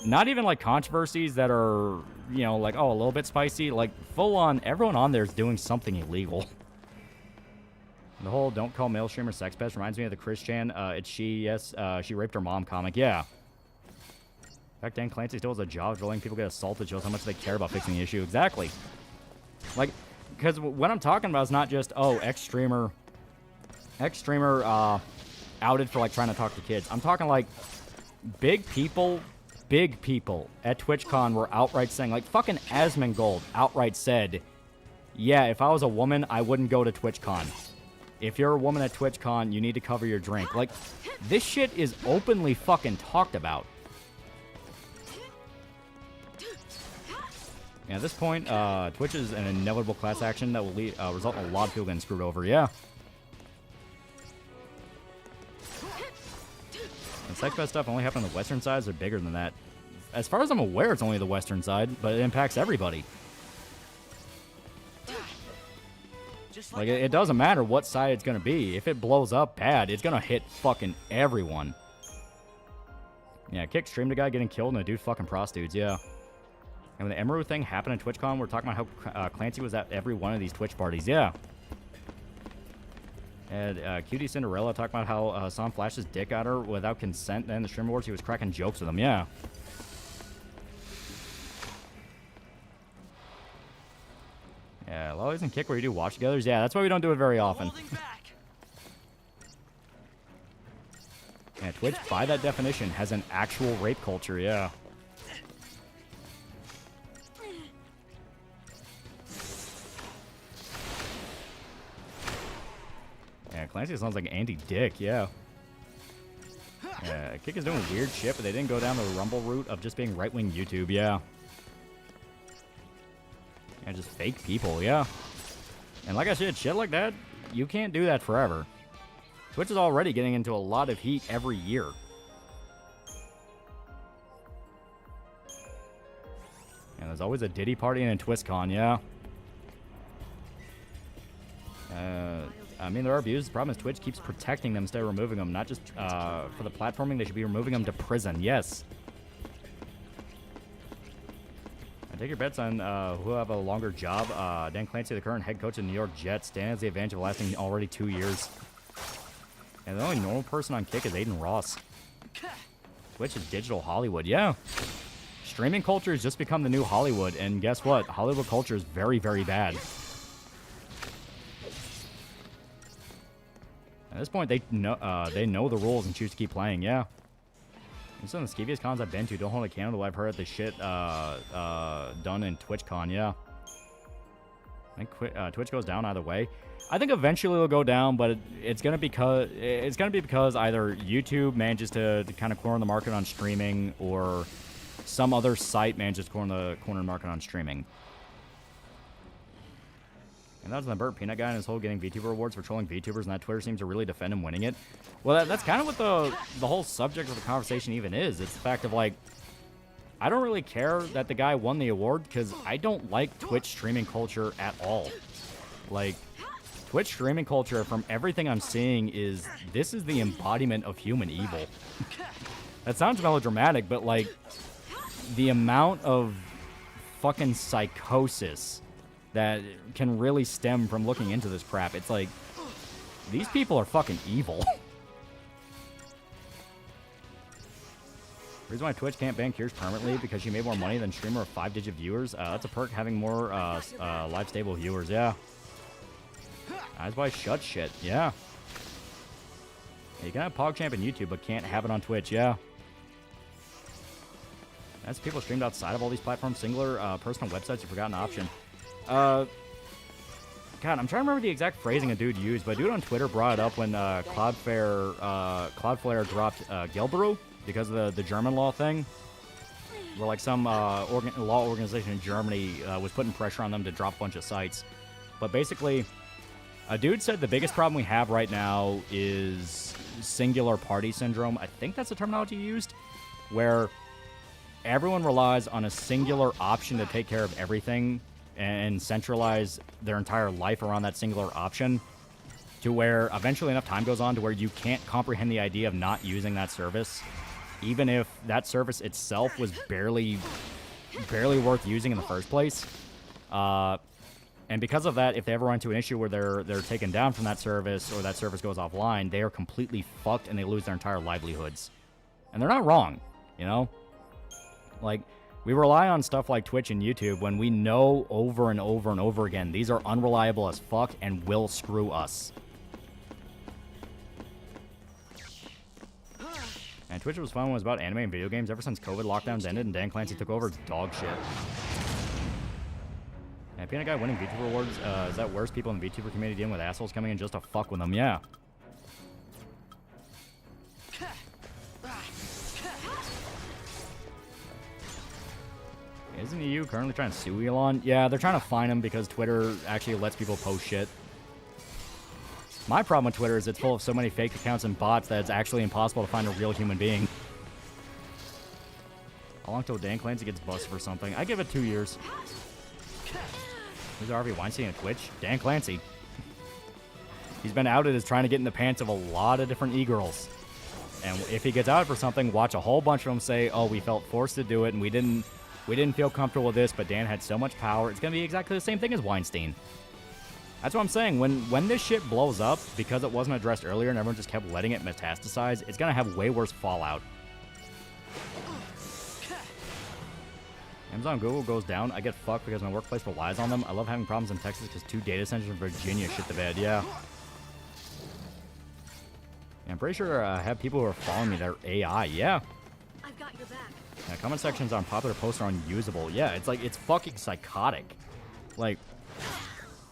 not even like controversies that are, you know, like, oh, a little bit spicy. Like, full on, everyone on there is doing something illegal. The whole "don't call male streamers sex pest" reminds me of the Chris Chan, it's she, yes, she raped her mom comic. Yeah. Back then, Clancy still has a job drilling people get assaulted, shows how much they care about fixing the issue. Exactly. Like, because what I'm talking about is not just, oh, ex-streamer, outed for, like, trying to talk to kids. I'm talking, like, big people at TwitchCon were outright saying, like, fucking Asmongold outright said, yeah, if I was a woman, I wouldn't go to TwitchCon. If you're a woman at TwitchCon, you need to cover your drink. Like, this shit is openly fucking talked about. Yeah, at this point, Twitch is an inevitable class action that will result in a lot of people getting screwed over, yeah. And sex pest stuff only happens on the western sides or bigger than that. As far as I'm aware, it's only the western side, but it impacts everybody. Like, it doesn't matter what side it's going to be. If it blows up bad, it's going to hit fucking everyone. Yeah, Kick streamed a guy getting killed and a dude fucking prostitutes, yeah. And when the Emerald thing happened at TwitchCon, we're talking about how Clancy was at every one of these Twitch parties. Yeah. And Cutie Cinderella talking about how Sam flashed his dick at her without consent. And in the stream awards, he was cracking jokes with him. Yeah. Yeah, Lollies and Kick where you do watch-togethers. Yeah, that's why we don't do it very often. Yeah, Twitch, by that definition, has an actual rape culture. Yeah. Yeah, Clancy sounds like Andy Dick, yeah. Yeah, Kick is doing weird shit, but they didn't go down the Rumble route of just being right-wing YouTube, yeah. Yeah, just fake people, yeah. And like I said, shit like that, you can't do that forever. Twitch is already getting into a lot of heat every year. And there's always a Diddy party and a TwistCon, yeah. I mean, there are abusers. The problem is Twitch keeps protecting them instead of removing them. Not just for the platforming, they should be removing them to prison. Yes. And take your bets on who have a longer job. Dan Clancy, the current head coach of the New York Jets, Dan has the advantage of lasting already 2 years. And the only normal person on Kick is Aiden Ross. Twitch is digital Hollywood. Yeah. Streaming culture has just become the new Hollywood. And guess what? Hollywood culture is very, very bad. At this point, they know the rules and choose to keep playing, yeah. And some of the skeeviest cons I've been to don't hold a candle to what I've heard the shit done in TwitchCon, yeah. I think Twitch goes down either way. I think eventually it'll go down, but it's gonna be because either YouTube manages to kind of corner the market on streaming, or some other site manages to corner the market on streaming. And that was the Burt Peanut guy and his whole getting VTuber awards for trolling VTubers, and that Twitter seems to really defend him winning it. Well, that's kind of what the whole subject of the conversation even is. It's the fact of, like, I don't really care that the guy won the award, because I don't like Twitch streaming culture at all. Like, Twitch streaming culture, from everything I'm seeing, this is the embodiment of human evil. That sounds melodramatic, but, like, the amount of fucking psychosis that can really stem from looking into this crap. It's like, these people are fucking evil. The reason why Twitch can't ban Cures permanently, because she made more money than streamer of 5-digit viewers. That's a perk, having more live stable viewers, yeah. That's why shut shit, yeah. You can have PogChamp in YouTube, but can't have it on Twitch, yeah. That's people streamed outside of all these platforms. Singular personal websites, you forgot an option. God, I'm trying to remember the exact phrasing a dude used, but a dude on Twitter brought it up when Cloudflare dropped Gelbrew because of the German law thing, where like some law organization in Germany was putting pressure on them to drop a bunch of sites. But basically, a dude said the biggest problem we have right now is singular party syndrome. I think that's the terminology used, where everyone relies on a singular option to take care of everything and centralize their entire life around that singular option, to where eventually enough time goes on to where you can't comprehend the idea of not using that service. even if that service itself was barely worth using in the first place. And because of that, if they ever run into an issue where they're taken down from that service or that service goes offline, they are completely fucked and they lose their entire livelihoods. And they're not wrong, you know? Like, we rely on stuff like Twitch and YouTube when we know over and over and over again these are unreliable as fuck and will screw us. And Twitch was fun when it was about anime and video games. Ever since COVID lockdowns ended and Dan Clancy took over, it's dog shit. And Peanut Guy winning VTuber awards, is that worse? People in the VTuber community dealing with assholes coming in just to fuck with them? Yeah. Isn't EU currently trying to sue Elon? Yeah, they're trying to fine him because Twitter actually lets people post shit. My problem with Twitter is it's full of so many fake accounts and bots that it's actually impossible to find a real human being. How long till Dan Clancy gets busted for something? I give it 2 years. Who's Harvey Weinstein at Twitch? Dan Clancy. He's been outed as trying to get in the pants of a lot of different e-girls. And if he gets outed for something, watch a whole bunch of them say, oh, we felt forced to do it and we didn't feel comfortable with this, but Dan had so much power. It's going to be exactly the same thing as Weinstein. That's what I'm saying. When this shit blows up, because it wasn't addressed earlier and everyone just kept letting it metastasize, it's going to have way worse fallout. Amazon Google goes down. I get fucked because my workplace relies on them. I love having problems in Texas because 2 data centers in Virginia shit the bed. Yeah. I'm pretty sure I have people who are following me that are AI. Yeah.
I've got your back.
Yeah, comment sections on popular posts are unusable. Yeah, it's like, it's fucking psychotic. Like,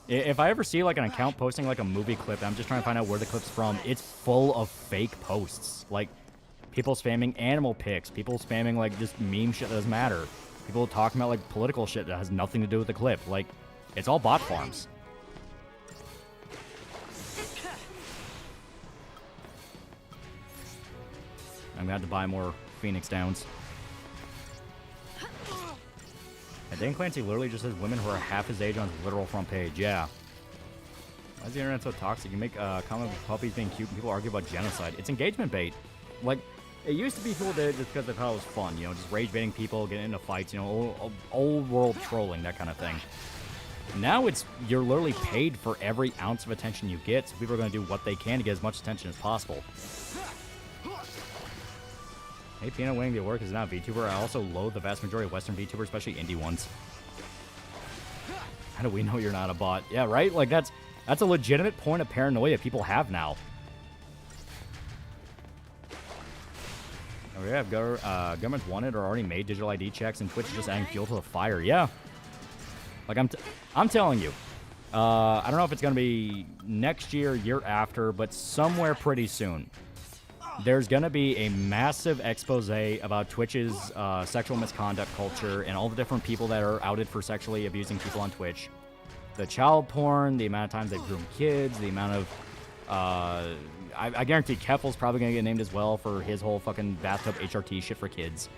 if I ever see like an account posting like a movie clip, and I'm just trying to find out where the clip's from, it's full of fake posts. Like, people spamming animal pics, people spamming like just meme shit that doesn't matter. People talking about like political shit that has nothing to do with the clip. Like, it's all bot farms. I'm gonna have to buy more Phoenix Downs. And Dan Clancy literally just says women who are half his age on his literal front page. Yeah. Why is the internet so toxic? You make a comment with puppies being cute and people argue about genocide. It's engagement bait. Like, it used to be people did it just because they thought it was fun, you know, just rage baiting people, getting into fights, you know, old world trolling, that kind of thing. Now you're literally paid for every ounce of attention you get, so people are going to do what they can to get as much attention as possible. Hey, Peanut winning the award is not a VTuber. I also loathe the vast majority of Western VTubers, especially indie ones. How do we know you're not a bot? Yeah, right? Like, that's a legitimate point of paranoia people have now. We have governments wanted or already made digital ID checks, and Twitch is just adding fuel to the fire. Yeah. Like, I'm telling you. I don't know if it's going to be next year, year after, but somewhere pretty soon. There's going to be a massive expose about Twitch's sexual misconduct culture and all the different people that are outed for sexually abusing people on Twitch. The child porn, the amount of times they've groomed kids, the amount of... I guarantee Keffel's probably going to get named as well for his whole fucking bathtub HRT shit for kids.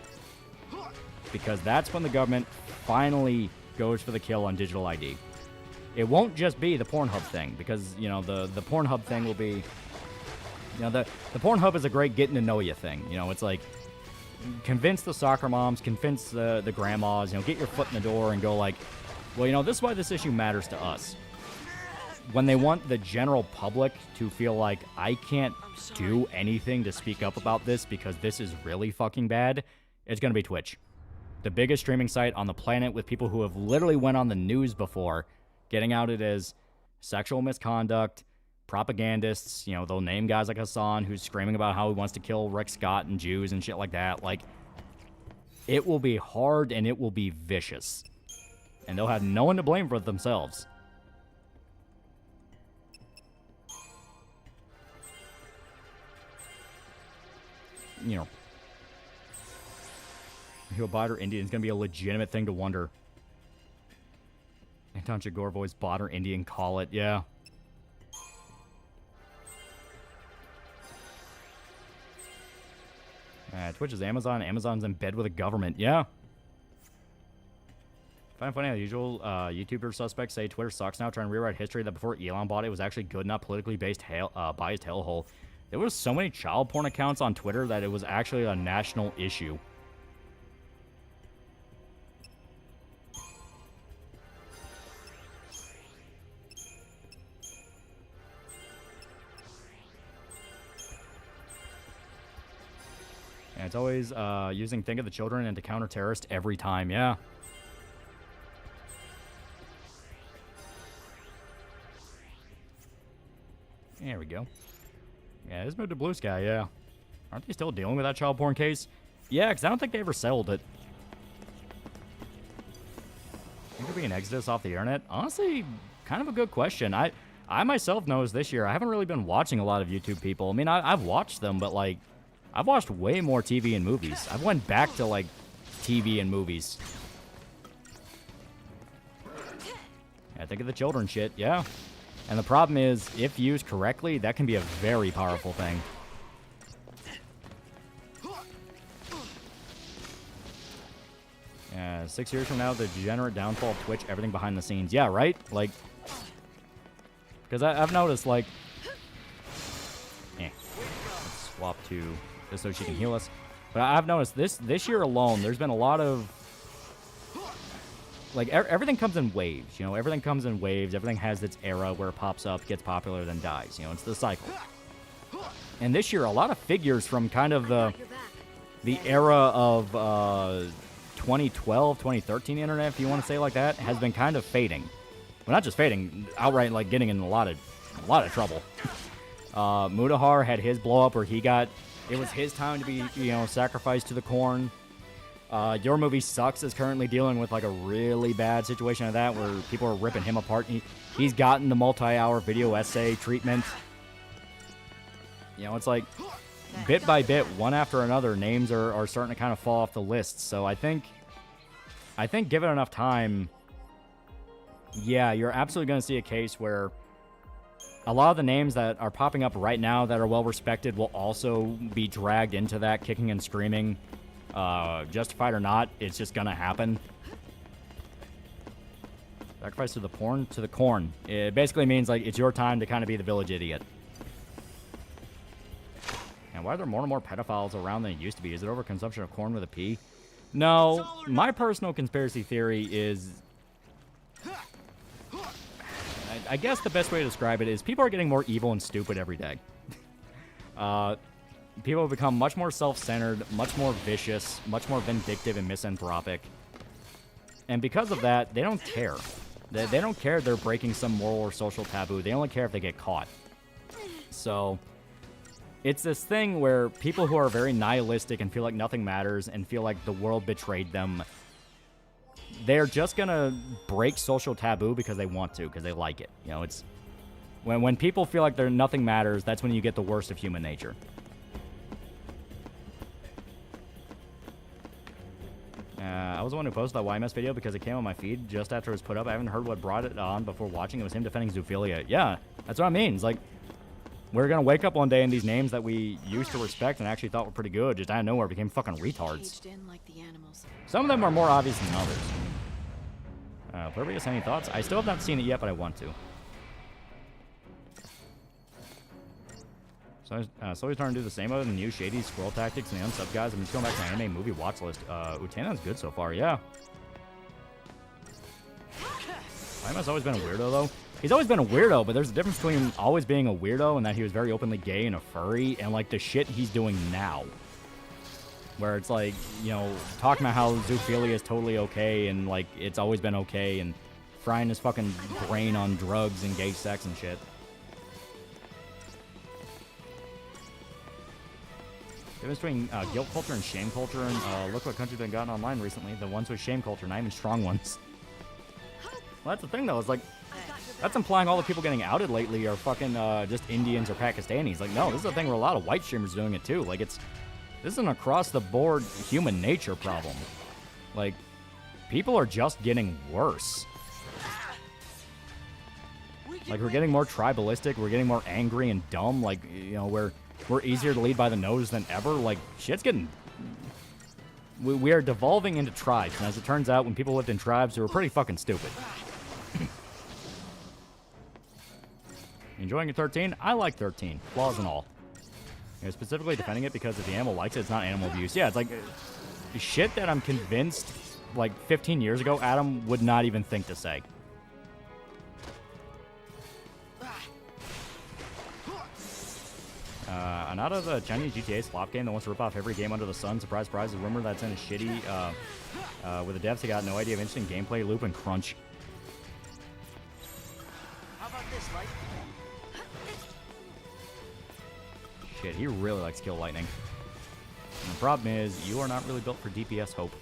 Because that's when the government finally goes for the kill on digital ID. It won't just be the Pornhub thing, because, you know, the Pornhub thing will be... You know, the Pornhub is a great getting to know you thing. You know, it's like, convince the soccer moms, convince the grandmas, you know, get your foot in the door and go like, well, you know, this is why this issue matters to us. When they want the general public to feel like, I can't do anything to speak up about this because this is really fucking bad, it's going to be Twitch. The biggest streaming site on the planet with people who have literally went on the news before, getting outed as sexual misconduct, propagandists, you know, they'll name guys like Hassan who's screaming about how he wants to kill Rick Scott and Jews and shit like that. Like, it will be hard and it will be vicious. And they'll have no one to blame for it themselves. You know, he'll bot or Indian is going to be a legitimate thing to wonder. Anton Chigurh voice bot or Indian, call it, yeah. Twitch is Amazon. Amazon's in bed with the government. Yeah. Find it funny how the usual YouTuber suspects say Twitter sucks now, trying to rewrite history that before Elon bought it was actually good, not politically based biased hellhole. There was so many child porn accounts on Twitter that it was actually a national issue. And it's always using Think of the Children and to counter terrorist every time, yeah. There we go. Yeah, let's move to Blue Sky, yeah. Aren't they still dealing with that child porn case? Yeah, because I don't think they ever settled it. Think there'll be an exodus off the internet? Honestly, kind of a good question. I myself noticed this year, I haven't really been watching a lot of YouTube people. I mean, I've watched them, but, like, I've watched way more TV and movies. I've went back to, like, TV and movies. Yeah, think of the children shit, yeah. And the problem is, if used correctly, that can be a very powerful thing. 6 years from now, the degenerate downfall of Twitch, everything behind the scenes. Yeah, right? Like, because I've noticed, like, let's swap to just so she can heal us. But I've noticed this year alone, there's been a lot of, like, everything comes in waves, you know? Everything comes in waves. Everything has its era where it pops up, gets popular, then dies. You know, it's the cycle. And this year, a lot of figures from kind of the era of 2012, 2013 internet, if you want to say it like that, has been kind of fading. Well, not just fading, outright, like, getting in a lot of trouble. Mudahar had his blow up where he got, it was his time to be, you know, sacrificed to the corn. Your Movie Sucks is currently dealing with, like, a really bad situation of that where people are ripping him apart. He's gotten the multi-hour video essay treatment. You know, it's like, bit by bit, one after another, names are starting to kind of fall off the list. So I think given enough time, yeah, you're absolutely going to see a case where a lot of the names that are popping up right now that are well-respected will also be dragged into that, kicking and screaming. Justified or not, it's just going to happen. Sacrifice to the corn. It basically means, like, it's your time to kind of be the village idiot. And why are there more and more pedophiles around than it used to be? Is it overconsumption of corn with a P? No, my personal conspiracy theory is, I guess the best way to describe it is people are getting more evil and stupid every day. People have become much more self-centered, much more vicious, much more vindictive and misanthropic. And because of that, they don't care. They don't care if they're breaking some moral or social taboo. They only care if they get caught. So it's this thing where people who are very nihilistic and feel like nothing matters and feel like the world betrayed them, they're just going to break social taboo because they want to, because they like it. You know, it's when people feel like nothing matters, that's when you get the worst of human nature. I was the one who posted that YMS video because it came on my feed just after it was put up. I haven't heard what brought it on before watching. It was him defending zoophilia. Yeah, that's what I mean. It's like, we're going to wake up one day and these names that we used to respect and actually thought were pretty good just out of nowhere became fucking retards. Some of them are more obvious than others. Plurbius, any thoughts? I still have not seen it yet, but I want to. So slowly starting to do the same other than you, shady scroll tactics and the unsub guys. I'm just going back to my anime movie watch list. Utana's good so far, yeah. Ima's always been a weirdo, though. He's always been a weirdo, but there's a difference between always being a weirdo and that he was very openly gay and a furry, and, like, the shit he's doing now. Where it's like, you know, talking about how zoophilia is totally okay and, like, it's always been okay, and frying his fucking brain on drugs and gay sex and shit. The difference between guilt culture and shame culture, and look what country's been gotten online recently. The ones with shame culture, not even strong ones. Well, that's the thing, though. It's like, that's implying all the people getting outed lately are fucking just Indians or Pakistanis. Like, no, this is a thing where a lot of white streamers are doing it, too. Like, this is an across-the-board human nature problem. Like, people are just getting worse. Like, we're getting more tribalistic, we're getting more angry and dumb. Like, you know, we're easier to lead by the nose than ever. Like, shit's getting... We are devolving into tribes, and as it turns out, when people lived in tribes, they were pretty fucking stupid. Enjoying your 13? I like 13, flaws and all. You know, specifically defending it because if the animal likes it, it's not animal abuse. Yeah, it's like shit that I'm convinced like 15 years ago Adam would not even think to say. And out of the Chinese GTA slop game that wants to rip off every game under the sun, surprise, surprise, the rumor that's in a shitty, with the devs, they got no idea of instant gameplay, loop, and crunch.
How about this, Light?
Shit, he really likes Kill Lightning. And the problem is, you are not really built for DPS hope.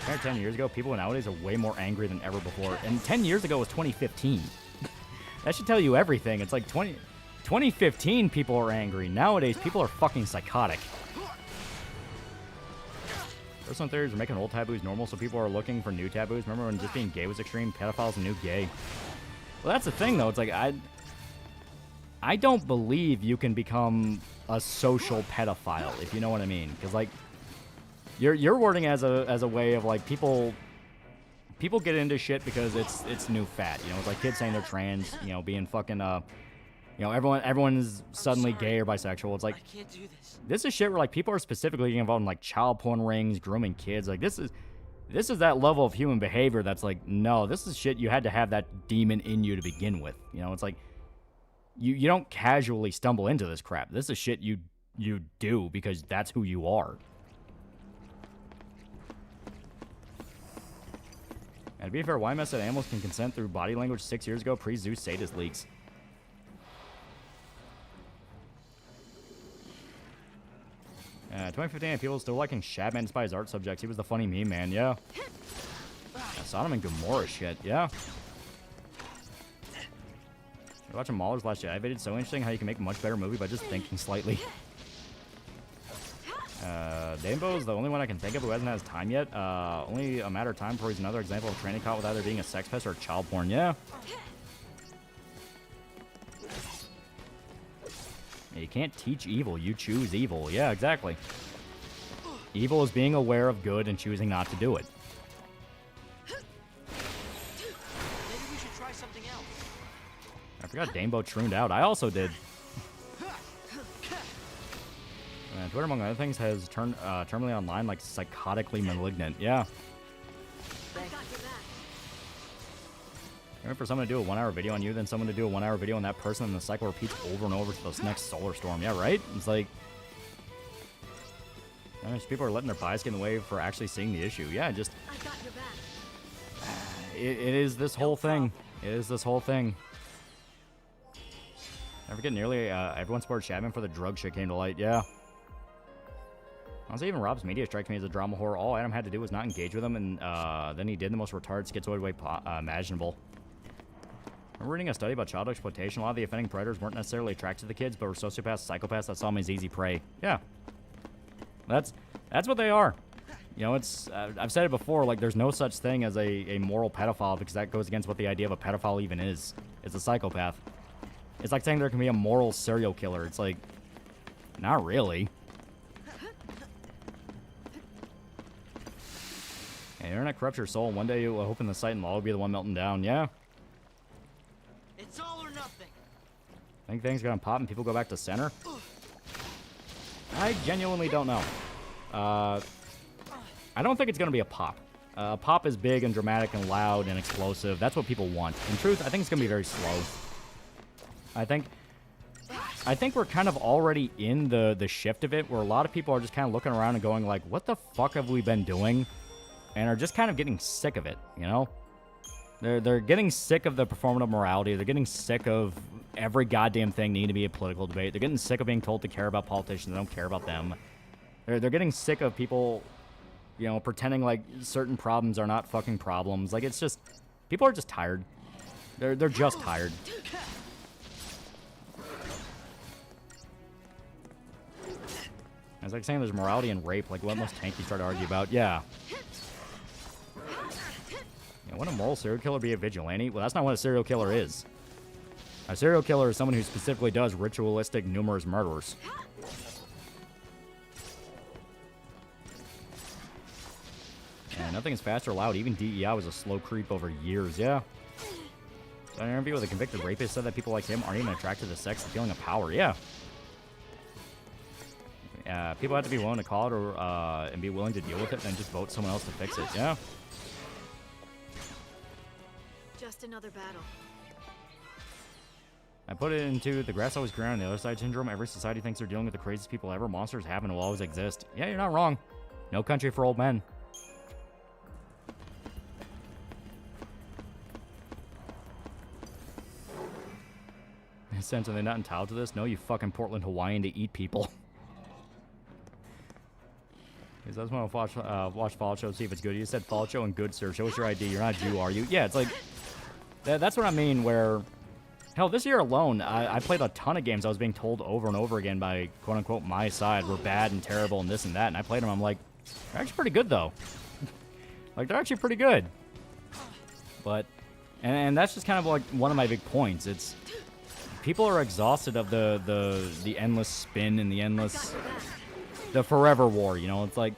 10 years ago, people nowadays are way more angry than ever before. And 10 years ago was 2015. That should tell you everything. It's like 2015 people are angry. Nowadays, people are fucking psychotic. There's some theories are making old taboos normal, so people are looking for new taboos. Remember when just being gay was extreme? Pedophiles a new gay. Well, that's the thing, though. It's like, I don't believe you can become a social pedophile, if you know what I mean. Because, like, you're wording as a way of, like, people get into shit because it's new fat. You know, it's like kids saying they're trans, you know, being fucking, you know, everyone's suddenly gay or bisexual. It's like,
I can't do this.
This is shit where, like, people are specifically getting involved in, like, child porn rings, grooming kids. Like, this is that level of human behavior that's like, no, this is shit you had to have that demon in you to begin with. You know, it's like, you don't casually stumble into this crap. This is shit you do because that's who you are. And to be fair, why mess that animals can consent through body language 6 years ago, pre-Zeus sadist leaks? 2015, people still liking Shabman despite his art subjects. He was the funny meme man, yeah. Sodom and Gomorrah shit, yeah. You're watching Mahler's last Jedi video. It's so interesting how you can make a much better movie by just thinking slightly. Dambo is the only one I can think of who hasn't had his time yet. Only a matter of time before he's another example of training caught with either being a sex pest or child porn, yeah. You can't teach evil, you choose evil. Yeah, exactly. Evil is being aware of good and choosing not to do it.
Maybe we should try something else.
I forgot Dambo trooned out. I also did. Twitter, among other things, has turned terminally online like psychotically malignant. Yeah. For someone to do a 1 hour video on you, then someone to do a 1 hour video on that person, and the cycle repeats over and over to this next solar storm. Yeah, right? It's like, I mean, people are letting their bias get in the way for actually seeing the issue. Yeah, just it is this whole thing. It is this whole thing. I forget nearly everyone supported Shabman for the drug shit came to light. Yeah. Honestly, even Rob's media strikes me as a drama whore. All Adam had to do was not engage with him, and then he did the most retarded schizoid way imaginable. I'm reading a study about child exploitation. A lot of the offending predators weren't necessarily attracted to the kids, but were sociopaths, psychopaths that saw them as easy prey. Yeah. That's what they are. You know, it's I've said it before, like, there's no such thing as a moral pedophile, because that goes against what the idea of a pedophile even is. It's a psychopath. It's like saying there can be a moral serial killer. It's like, not really. Hey, internet corrupts your soul. One day you'll open the site and law will be the one melting down. Yeah.
It's all or nothing.
Think things gonna pop and people go back to center? I genuinely don't know. I don't think it's gonna be a pop. Pop is big and dramatic and loud and explosive. That's what people want. In truth, I think it's gonna be very slow. I think we're kind of already in the shift of it, where a lot of people are just kind of looking around and going like, what the fuck have we been doing? And are just kind of getting sick of it, you know? They're getting sick of the performative morality. They're getting sick of every goddamn thing needing to be a political debate. They're getting sick of being told to care about politicians that don't care about them. They're getting sick of people, you know, pretending like certain problems are not fucking problems. Like, it's just, people are just tired. They're just tired. It's like saying there's morality in rape, like what most tankies try to argue about. Yeah. Wouldn't a moral serial killer be a vigilante? Well, that's not what a serial killer is. A serial killer is someone who specifically does ritualistic, numerous murders. And nothing is fast or loud. Even DEI was a slow creep over years, yeah. So an interview with a convicted rapist said that people like him aren't even attracted to sex, the feeling of power, yeah. People have to be willing to call it or and be willing to deal with it, and then just vote someone else to fix it. Yeah.
Just another battle.
I put it into the grass always greener on the other side syndrome. Every society thinks they're dealing with the craziest people ever. Monsters happen to always exist. Yeah, you're not wrong. No country for old men. In a sense, are they not entitled to this? No, you fucking Portland Hawaiian to eat people. Because I just want to watch Fallout Show, see if it's good. You said Fallout Show and good, sir. Show us your ID. You're not a Jew, are you? Yeah, it's like... That's what I mean, where... Hell, this year alone, I played a ton of games I was being told over and over again by, quote-unquote, my side were bad and terrible and this and that. And I played them, I'm like, they're actually pretty good, though. Like, they're actually pretty good. But... And that's just kind of like one of my big points. It's... People are exhausted of the endless spin and the endless... The forever war, you know? It's like...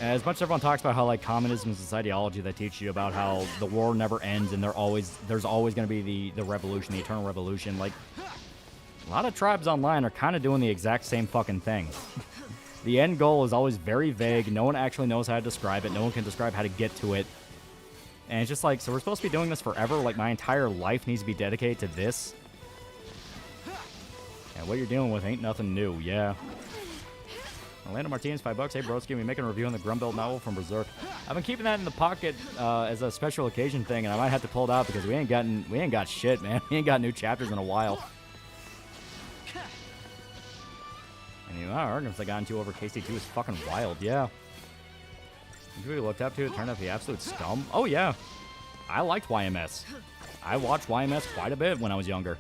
As much as everyone talks about how, like, communism is this ideology that teaches you about how the war never ends and there's always going to be the revolution, the eternal revolution, like, a lot of tribes online are kind of doing the exact same fucking thing. The end goal is always very vague. No one actually knows how to describe it. No one can describe how to get to it. And it's just like, so we're supposed to be doing this forever? Like, my entire life needs to be dedicated to this? And what you're dealing with ain't nothing new, yeah. Orlando Martinez, $5. Hey, broski, we making a review on the Grumbelt novel from Berserk. I've been keeping that in the pocket as a special occasion thing, and I might have to pull it out because we ain't got shit, man. We ain't got new chapters in a while. And the amount of arguments I got into over KC2 is fucking wild, yeah. Who we looked up to, it turned out to be absolute scum. Oh, yeah. I liked YMS. I watched YMS quite a bit when I was younger.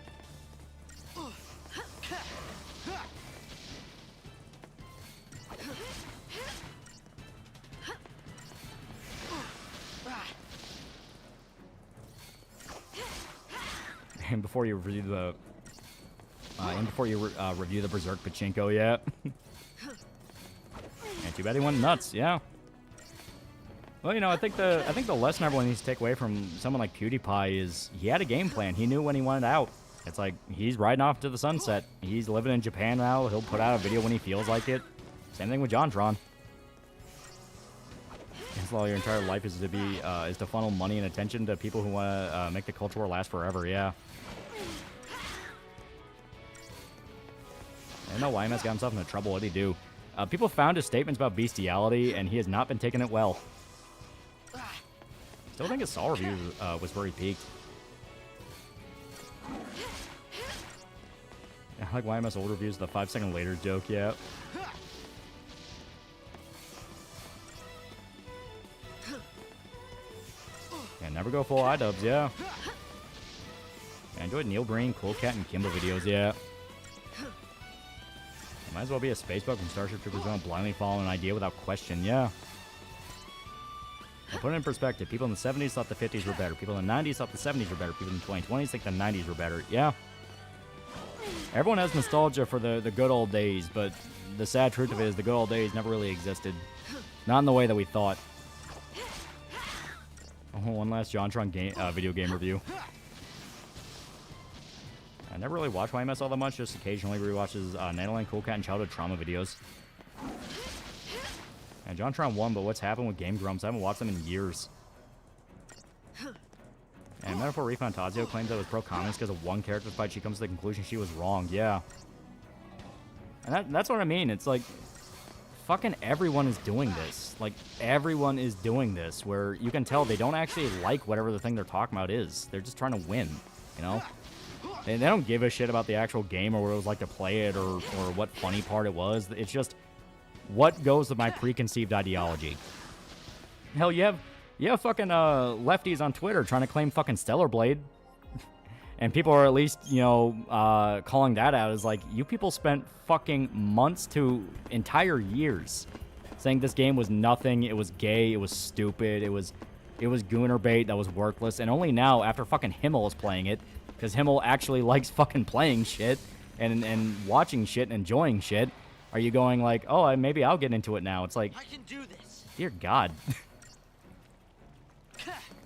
And before you review the, review the Berserk Pachinko, yeah. And too bad he went nuts, yeah. Well, you know, I think the lesson everyone needs to take away from someone like PewDiePie is he had a game plan. He knew when he wanted out. It's like he's riding off to the sunset. He's living in Japan now. He'll put out a video when he feels like it. Same thing with JonTron. That's all your entire life is to funnel money and attention to people who want to make the culture war last forever. Yeah. I know YMS got himself into trouble. What did he do? People found his statements about bestiality, and he has not been taking it well. Still think his Saw review was where he peaked. I like YMS old reviews, the 5 second later joke, yeah. And never go full iDubbbz, yeah. I enjoyed Neil Breen, Cool Cat, and Kimbo videos, yeah. It might as well be a spacebug from Starship Troopers going blindly follow an idea without question, yeah. I'll put it in perspective. People in the 70s thought the 50s were better. People in the 90s thought the 70s were better. People in the 2020s think the 90s were better, yeah. Everyone has nostalgia for the good old days, but the sad truth of it is the good old days never really existed. Not in the way that we thought. Oh, one last JonTron video game review. I never really watch YMS all that much, just occasionally rewatches Nanoland, Cool Cat, and Childhood Trauma videos. And JonTron won, but what's happened with Game Grumps? I haven't watched them in years. And Metaphor Refantazio claims that it was pro-communist because of one character fight. She comes to the conclusion she was wrong. Yeah. And that's what I mean. It's like, fucking everyone is doing this. Like, everyone is doing this, where you can tell they don't actually like whatever the thing they're talking about is. They're just trying to win, you know? They don't give a shit about the actual game or what it was like to play it or what funny part it was. It's just what goes with my preconceived ideology. Hell, you have fucking lefties on Twitter trying to claim fucking Stellar Blade. And people are at least, you know, calling that out as like, you people spent fucking months to entire years saying this game was nothing, it was gay, it was stupid, it was gooner bait that was worthless, and only now, after fucking Himmel is playing it, because Himmel actually likes fucking playing shit and watching shit and enjoying shit, are you going like, oh, maybe I'll get into it now? It's like,
I can do this.
dear God.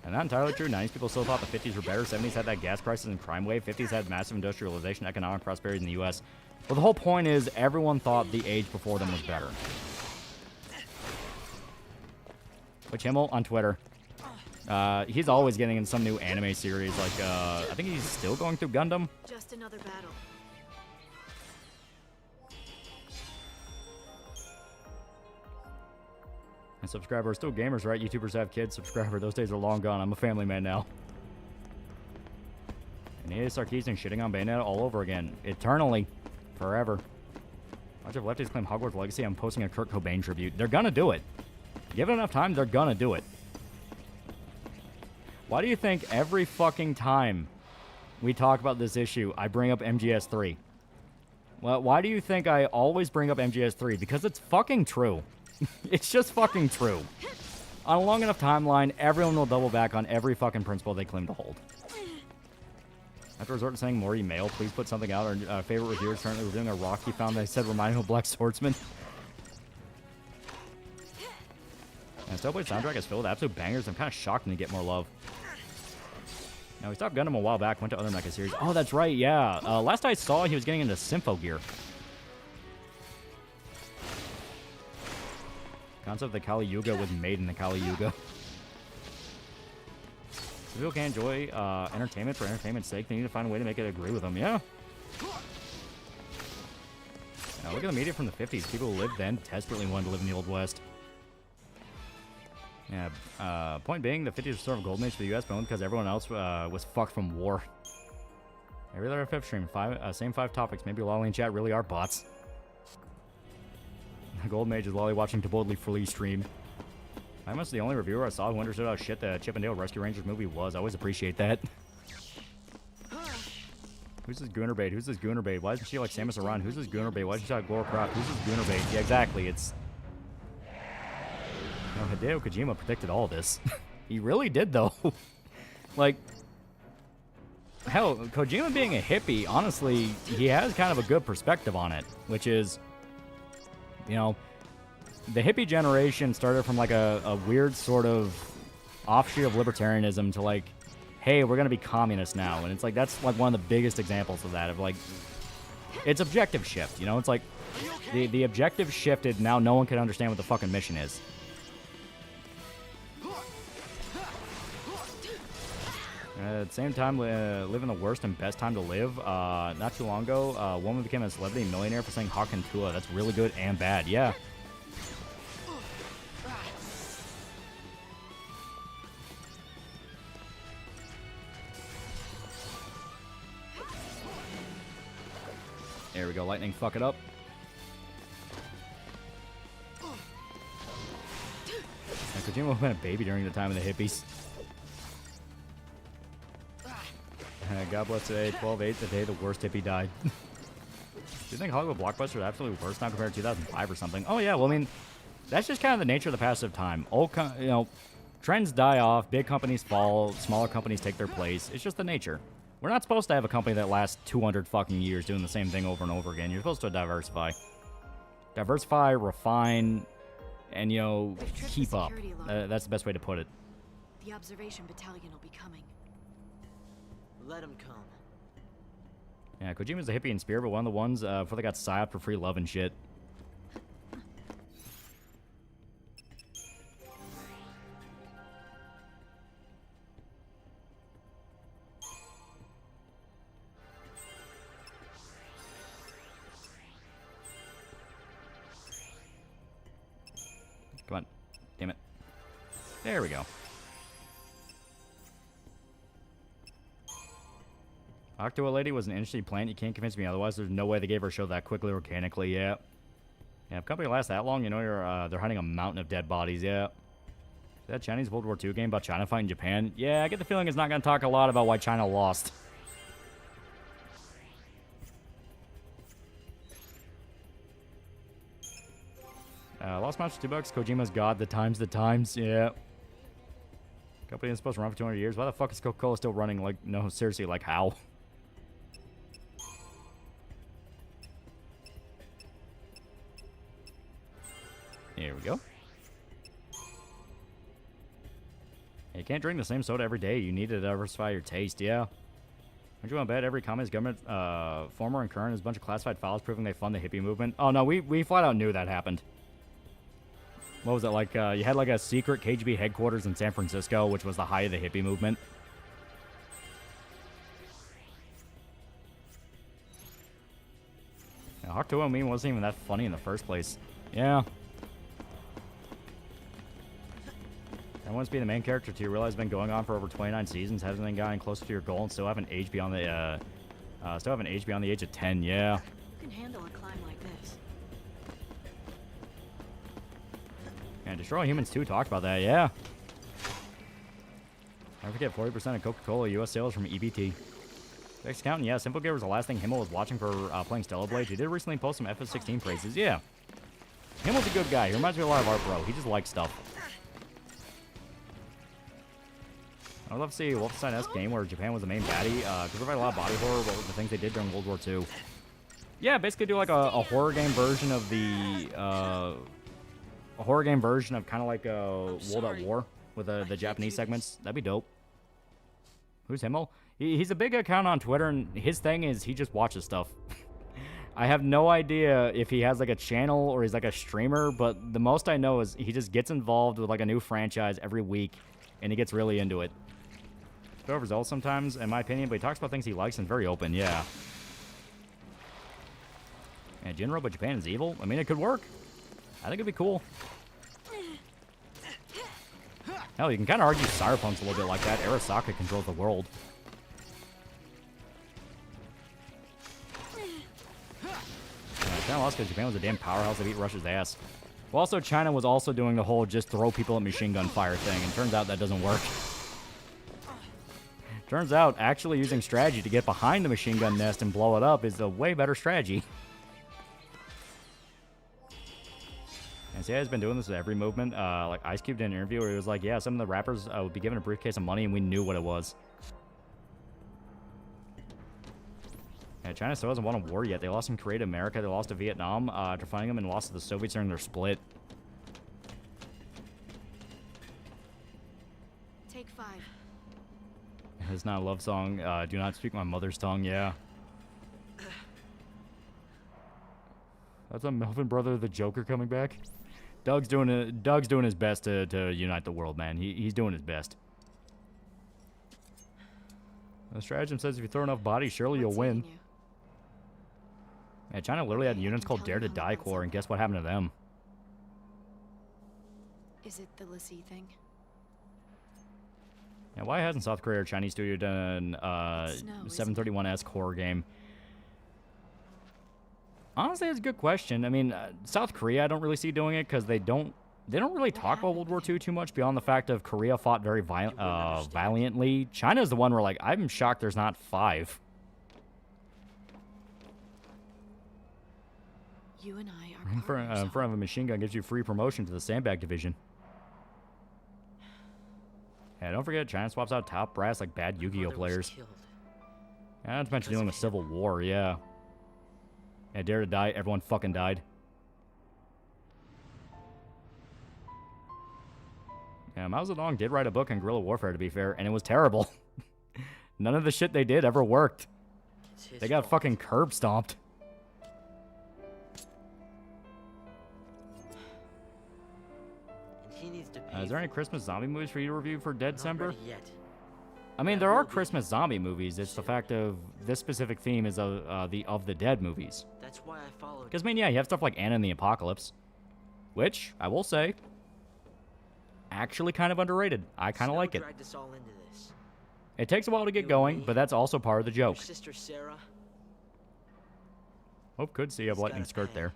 And not entirely true. 90s people still thought the 50s were better. 70s had that gas crisis and crime wave. 50s had massive industrialization, economic prosperity in the U.S. Well, the whole point is everyone thought the age before them was better. Which Himmel on Twitter. He's always getting in some new anime series. Like, I think he's still going through Gundam.
Just another battle.
And subscriber are still gamers, right? YouTubers have kids. Subscriber, those days are long gone. I'm a family man now. And EA Sarkeesian shitting on Bayonetta all over again. Eternally. Forever. Bunch of lefties claim Hogwarts Legacy. I'm posting a Kurt Cobain tribute. They're gonna do it. Give it enough time, they're gonna do it. Why do you think every fucking time we talk about this issue, I bring up MGS3? Well, why do you think I always bring up MGS3? Because it's fucking true. It's just fucking true. On a long enough timeline, everyone will double back on every fucking principle they claim to hold. After resort to saying Maury Mail, please put something out. Our favorite reviewer is currently reviewing a rock he found that said reminding him of Black Swordsman. And Stowblade soundtrack is filled with absolute bangers. I'm kind of shocked when they get more love. Now, we stopped Gundam a while back, went to other mecha series. Oh, that's right, yeah. Last I saw, he was getting into Sympho Gear. Concept of the Kali Yuga was made in the Kali Yuga. If people can't enjoy entertainment for entertainment's sake, they need to find a way to make it agree with them. Yeah. Now, look at the media from the 50s. People who lived then desperately wanted to live in the Old West. Yeah, point being, the 50s were sort of a golden age for the U.S., but only because everyone else was fucked from war. Every other FF stream, same 5 topics. Maybe Lolly and chat really are bots. The golden age is Lolly watching to boldly fully stream. I'm almost the only reviewer I saw who understood how shit the Chip and Dale Rescue Rangers movie was. I always appreciate that. Who's this Goonerbait? Who's this Goonerbait? Why isn't she like Samus Aran? Who's this Goonerbait? Why isn't she like Laura Croft? Who's this Goonerbait? Yeah, exactly. It's... You know, Hideo Kojima predicted all this. He really did, though. Like, hell, Kojima being a hippie, honestly, he has kind of a good perspective on it, which is, you know, the hippie generation started from like a weird sort of offshoot of libertarianism to like, hey, we're going to be communists now. And it's like, that's like one of the biggest examples of that, of like, it's objective shift, you know? It's like, the objective shifted, now no one can understand what the fucking mission is. At the same time, living the worst and best time to live. Not too long ago, a woman became a celebrity millionaire for saying Hakantua. That's really good and bad, yeah. There we go, lightning, fuck it up. Now, Kojima would have been a baby during the time of the hippies. God bless today, 12/8, the day the worst hippie died. Do you think Hollywood blockbusters are absolutely worse now compared to 2005 or something? Oh yeah, well I mean, that's just kind of the nature of the passage of time. You know, trends die off, big companies fall, smaller companies take their place. It's just the nature. We're not supposed to have a company that lasts 200 fucking years doing the same thing over and over again. You're supposed to diversify. Diversify, refine, and, you know, keep up. That's the best way to put it.
The observation battalion will be coming.
Let him come.
Yeah, Kojima's a hippie in spirit, but one of the ones before they got psyoped for free love and shit. Come on. Damn it. There we go. Octo Lady was an interesting plant. You can't convince me otherwise. There's no way they gave her a show that quickly organically. Yeah. Yeah, if a company lasts that long, you know they're hiding a mountain of dead bodies. Yeah. That Chinese World War II game about China fighting Japan? Yeah, I get the feeling it's not going to talk a lot about why China lost. Lost Match $2. Kojima's God. The times. Yeah. Company is supposed to run for 200 years. Why the fuck is Coca-Cola still running? Like, no, seriously, like how? Here we go. Hey, You can't drink the same soda every day. You need to diversify your taste, yeah. Don't you want to bet every communist government, former and current, has a bunch of classified files proving they fund the hippie movement? Oh, no, we flat out knew that happened. What was it, like, you had, like, a secret KGB headquarters in San Francisco, which was the height of the hippie movement. Yeah, Hawk 2 meme wasn't even that funny in the first place. Yeah. Everyone's being the main character till you realize it's been going on for over 29 seasons, hasn't been gotten closer to your goal, and still haven't aged beyond the age of 10. Yeah.
Who can handle a climb like this?
And Destroy Humans 2 talked about that. Yeah. Don't forget 40% of Coca-Cola U.S. sales from EBT. Next accountant, yeah. Simple Gear was the last thing Himmel was watching for playing Stellar Blade. He did recently post some FF16 praises. Yeah. Himmel's a good guy. He reminds me a lot of Art Bro. He just likes stuff. I would love to see a Wolfenstein-esque game where Japan was the main baddie. Could provide a lot of body horror. What were the things they did during World War II? Yeah, basically do like a horror game version of the a horror game version of kind of like World at War with the Japanese segments. That'd be dope. Who's Himmel? He's a big account on Twitter, and his thing is he just watches stuff. I have no idea if he has like a channel or he's like a streamer, but the most I know is he just gets involved with like a new franchise every week, and he gets really into it. It's overzealous sometimes, in my opinion, but he talks about things he likes and very open, yeah. And Jinro, but Japan is evil? I mean, it could work. I think it'd be cool. Hell, you can kind of argue Cyberpunk's a little bit like that. Arasaka controls the world. China lost because Japan was a damn powerhouse that beat Russia's ass. Well, also, China was also doing the whole just throw people at machine gun fire thing, and turns out that doesn't work. Turns out, actually using strategy to get behind the machine gun nest and blow it up is a way better strategy. And CI has been doing this with every movement. Like Ice Cube did an interview where he was like, yeah, some of the rappers would be given a briefcase of money and we knew what it was. Yeah, China still hasn't won a war yet. They lost in Korea to America. They lost to Vietnam after finding them and lost to the Soviets during their split.
Take 5.
It's not a love song. Do not speak my mother's tongue. Yeah. That's a Melvin brother, the Joker, coming back. Doug's doing his best to unite the world, man. He's doing his best. The stratagem says if you throw enough bodies, surely you'll win. Yeah, China literally had units called Dare to Die Corps, and guess what happened to them?
Is it the Lassie thing?
Yeah, why hasn't South Korea or Chinese studio done 731-esque horror game? Honestly, that's a good question. I mean, South Korea, I don't really see doing it because they don't really talk about World War II too much beyond the fact of Korea fought very valiantly. China's the one where, like, I'm shocked there's not 5.
You and I are
in front of a machine gun gives you free promotion to the Sandbag Division. Yeah, don't forget, China swaps out top brass like bad Yu-Gi-Oh players. Yeah, not to mention dealing with Civil War, yeah. Yeah, Dare to Die, everyone fucking died. Yeah, Mao Zedong did write a book on guerrilla warfare, to be fair, and it was terrible. None of the shit they did ever worked. They got fucking curb stomped. Is there any Christmas zombie movies for you to review for December? I mean, there are Christmas zombie movies. It's the fact of this specific theme is the Of the Dead movies.
That's why I followed.
Because, I mean, yeah, you have stuff like Anna and the Apocalypse, which, I will say, actually kind of underrated. I kind of like it. It takes a while to get going, but that's also part of the joke.
Sister Sarah.
Hope could see a lightning skirt there.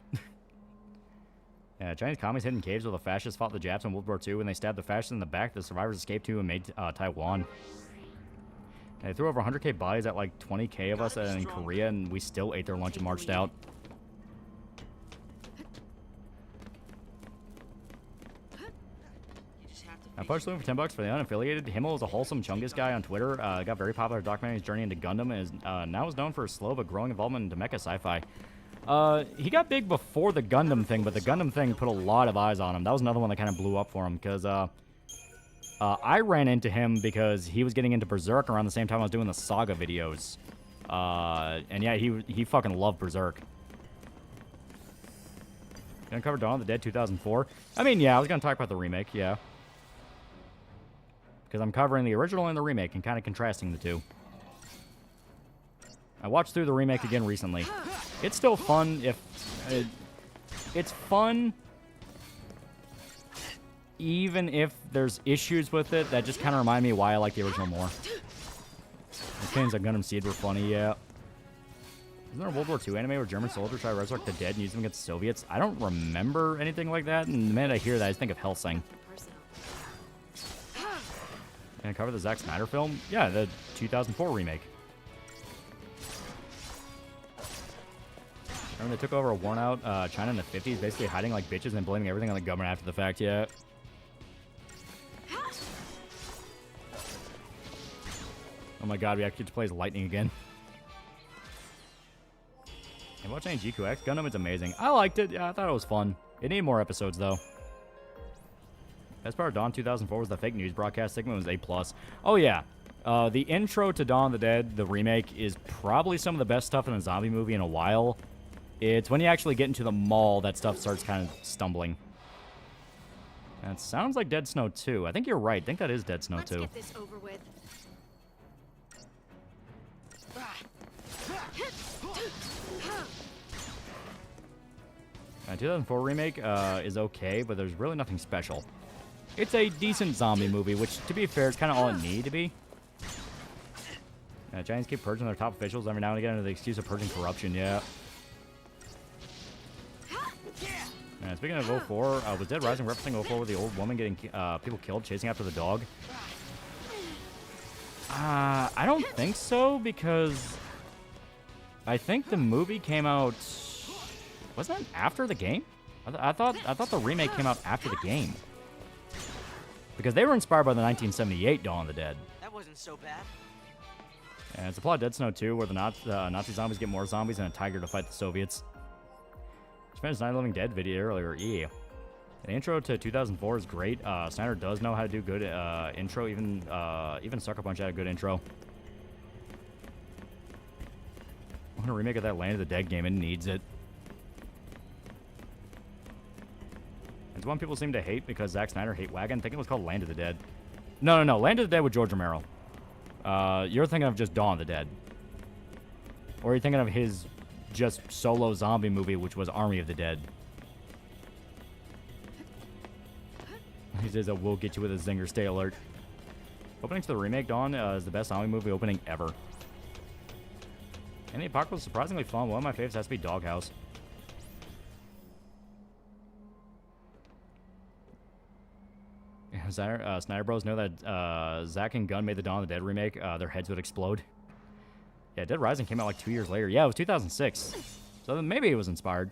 Yeah, Chinese commies hid in caves where the fascists fought the Japs in World War II, and they stabbed the fascists in the back. The survivors escaped to and made Taiwan. And they threw over 100k bodies at like 20k of us in Korea, and we still ate their lunch and marched out. I punched Loom for $10 for the unaffiliated. Himmel is a wholesome Chungus guy on Twitter. Got very popular documenting his journey into Gundam, and is now is known for his slow but growing involvement into mecha sci-fi. He got big before the Gundam thing, but the Gundam thing put a lot of eyes on him. That was another one that kind of blew up for him, because I ran into him because he was getting into Berserk around the same time I was doing the Saga videos. And yeah, he fucking loved Berserk. Gonna cover Dawn of the Dead 2004? I mean, yeah, I was gonna talk about the remake, yeah. Because I'm covering the original and the remake and kind of contrasting the two. I watched through the remake again recently. It's still fun if... it's fun... even if there's issues with it that just kind of remind me why I like the original more. The things like Gundam Seed were funny, yeah. Isn't there a World War II anime where German soldiers try to resurrect the dead and use them against the Soviets? I don't remember anything like that, and the minute I hear that, I just think of Hellsing. And cover the Zack Snyder film? Yeah, the 2004 remake. Remember they took over a worn-out China in the 50s, basically hiding like bitches and blaming everything on the government after the fact, yeah. Oh my god, we actually get to play as Lightning again. And watching GQX Gundam, it's amazing. I liked it. Yeah, I thought it was fun. It needed more episodes, though. Best part of Dawn 2004 was the fake news broadcast segment was A+. Oh, yeah. The intro to Dawn of the Dead, the remake, is probably some of the best stuff in a zombie movie in a while. It's when you actually get into the mall that stuff starts kind of stumbling. That sounds like Dead Snow 2. I think you're right. I think that is Dead Snow 2.
Let's get this over with.
2004 remake is okay, but there's really nothing special. It's a decent zombie movie, which, to be fair, is kind of all it needed to be. Giants keep purging their top officials every now and again under the excuse of purging corruption, yeah. Speaking of 04, was Dead Rising referencing 04 with the old woman getting people killed chasing after the dog? I don't think so, because I think the movie came out... Wasn't that after the game? I thought the remake came out after the game. Because they were inspired by the 1978 Dawn of the Dead.
That wasn't so bad.
And it's a plot of Dead Snow 2 where the Nazi zombies get more zombies and a tiger to fight the Soviets. Just finished Night of the Living Dead video earlier. Yeah. The intro to 2004 is great. Snyder does know how to do good intro. Even Sucker Punch had a good intro. I want a remake of that Land of the Dead game. It needs it. It's one people seem to hate because Zack Snyder hate wagon. I think it was called Land of the Dead. No. Land of the Dead with George Romero. You're thinking of just Dawn of the Dead. Or you're thinking of his just solo zombie movie, which was Army of the Dead. He says, we'll get you with a zinger, stay alert. Opening to the remake, Dawn is the best zombie movie opening ever. And the Apocalypse was surprisingly fun. One of my favorites has to be Doghouse. Snyder Bros know that Zack and Gunn made the Dawn of the Dead remake. Their heads would explode. Yeah, Dead Rising came out like 2 years later. Yeah, it was 2006. So then maybe it was inspired.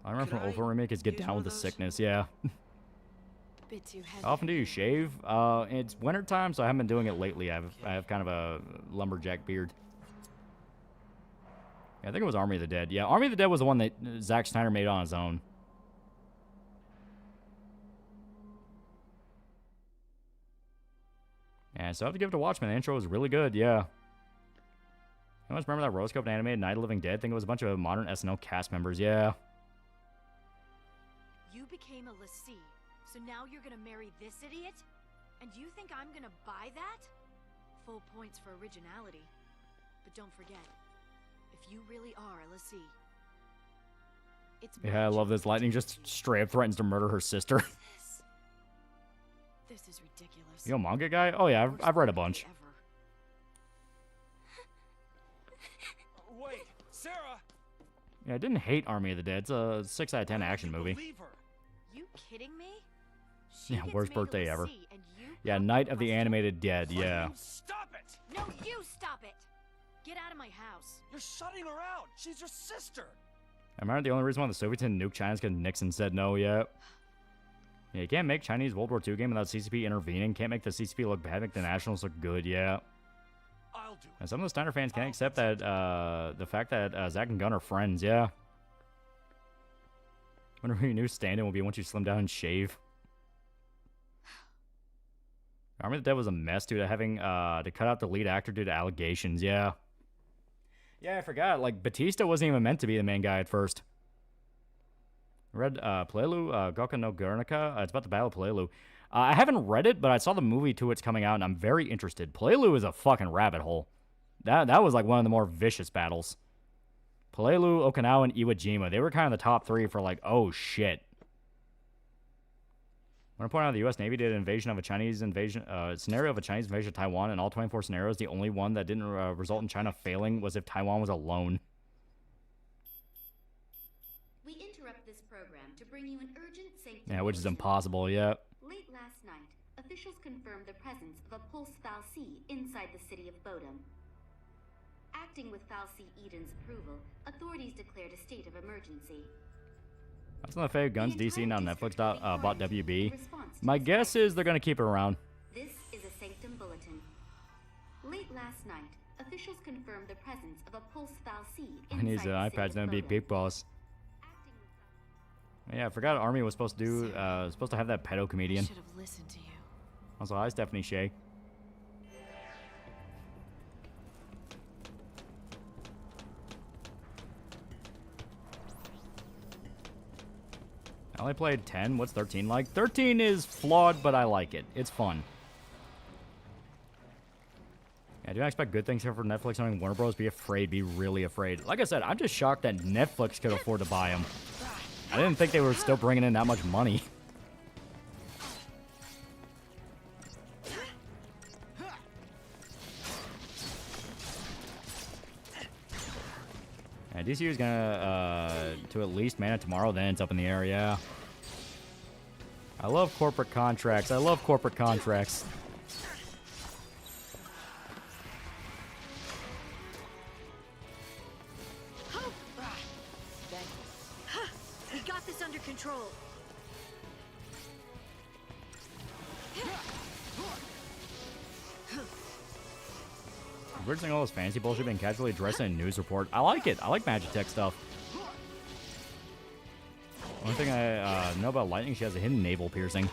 I remember from Ultra remake is Get Down with the Sickness. Yeah. How often do you shave? It's wintertime, so I haven't been doing it lately. I have kind of a lumberjack beard. Yeah, I think it was Army of the Dead. Yeah, Army of the Dead was the one that Zack Snyder made on his own. And so I have to give it to Watchmen. The intro was really good, yeah. You guys remember that rotoscope animated Night of the Living Dead? I think it was a bunch of modern SNL cast members, yeah.
You became a lessee, so now you're gonna marry this idiot? And you think I'm gonna buy that? Full points for originality. But don't forget, if you really are a lessee, it's...
Yeah, I love this. Lightning just straight up threatens to murder her sister.
This is ridiculous.
You a manga guy? Oh yeah, I've read a bunch.
Wait, Sarah!
Yeah, I didn't hate Army of the Dead. It's a 6 out of 10 action movie.
You kidding me?
Yeah, worst birthday ever. Yeah, Night of the Animated Dead, yeah.
Stop it!
No, you stop it! Get out of my house.
You're shutting her out. She's your sister.
I remember the only reason why the Soviets didn't nuke China is because Nixon said no, yeah. Yeah, you can't make Chinese World War II game without CCP intervening. Can't make the CCP look bad, make the Nationals look good, yeah.
I'll do it.
And some of the Steiner fans can't accept that, the fact that Zack and Gunn are friends, yeah. Wonder who your new stand-in will be once you slim down and shave. Army of the Dead was a mess due to having to cut out the lead actor due to allegations. Yeah. Yeah, I forgot. Like, Batista wasn't even meant to be the main guy at first. Read Pelelu, Goka no Guernica. It's about the Battle of Pelelu. I haven't read it, but I saw the movie to it's coming out, and I'm very interested. Pelelu is a fucking rabbit hole. That was like one of the more vicious battles. Pelelu, Okinawa, and Iwo Jima. They were kind of the top three for like, oh shit. I want to point out the U.S. Navy did an scenario of a Chinese invasion of Taiwan. In all 24 scenarios, the only one that didn't result in China failing was if Taiwan was alone.
We interrupt this program to bring you an urgent safety.
Yeah, which is impossible, yeah.
Late last night, officials confirmed the presence of a pulse fal'C inside the city of Bodom. Acting with fal'C Eden's approval, authorities declared a state of emergency.
That's not fake. Guns DC now Netflix bought WB. My guess is they're going to keep it around.
This is a Sanctum Bulletin. Late last night, officials confirmed the presence of a pulse fal'C
And his iPad's going to be big boss. Yeah, I forgot Army was supposed to have that pedo comedian.
Should have listened to you.
Also, hi Stephanie Shea. I only played 10. What's 13 like? 13 is flawed, but I like it. It's fun. Yeah, I do not expect good things here for Netflix owning Warner Bros. Be afraid. Be really afraid. Like I said, I'm just shocked that Netflix could afford to buy them. I didn't think they were still bringing in that much money. Yeah, DCU is gonna to at least man it tomorrow, then it's up in the air, yeah. I love corporate contracts. I love corporate contracts.
We got this under control.
We're seeing all this fancy bullshit being casually addressed in a news report. I like it. I like Magitech stuff. One thing I know about Lightning, she has a hidden navel piercing.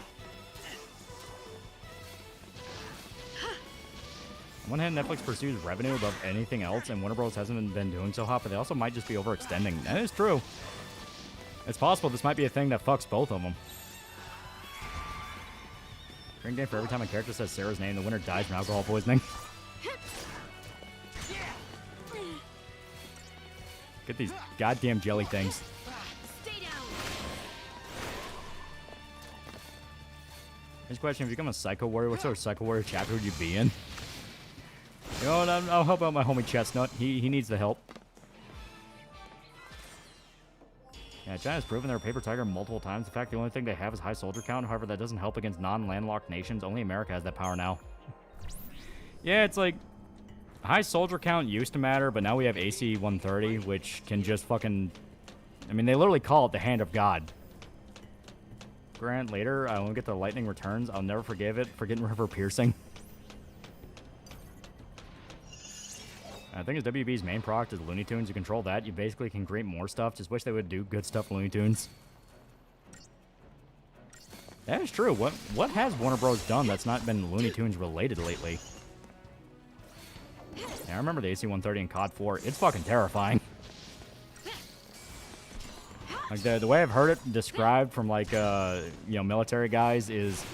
On one hand, Netflix pursues revenue above anything else, and Warner Bros. Hasn't been doing so hot, but they also might just be overextending. That is true. It's possible this might be a thing that fucks both of them. Drink game for every time a character says Sarah's name, the winner dies from alcohol poisoning. Get these goddamn jelly things. Next question, if you become a Psycho Warrior, what sort of Psycho Warrior chapter would you be in? You know what, I'll help out my homie Chestnut. He needs the help. Yeah, China's proven they're a paper tiger multiple times. The fact the only thing they have is high soldier count. However, that doesn't help against non-landlocked nations. Only America has that power now. Yeah, it's like... high soldier count used to matter, but now we have AC 130, which can just fucking... I mean, they literally call it the hand of God. Grant, later, when we get the lightning returns, I'll never forgive it for getting river piercing. I think it's WB's main product is Looney Tunes. You control that, you basically can create more stuff. Just wish they would do good stuff Looney Tunes. That is true. What has Warner Bros. Done that's not been Looney Tunes related lately? Yeah, I remember the AC-130 in COD 4. It's fucking terrifying. Like, the way I've heard it described from, like, you know, military guys is...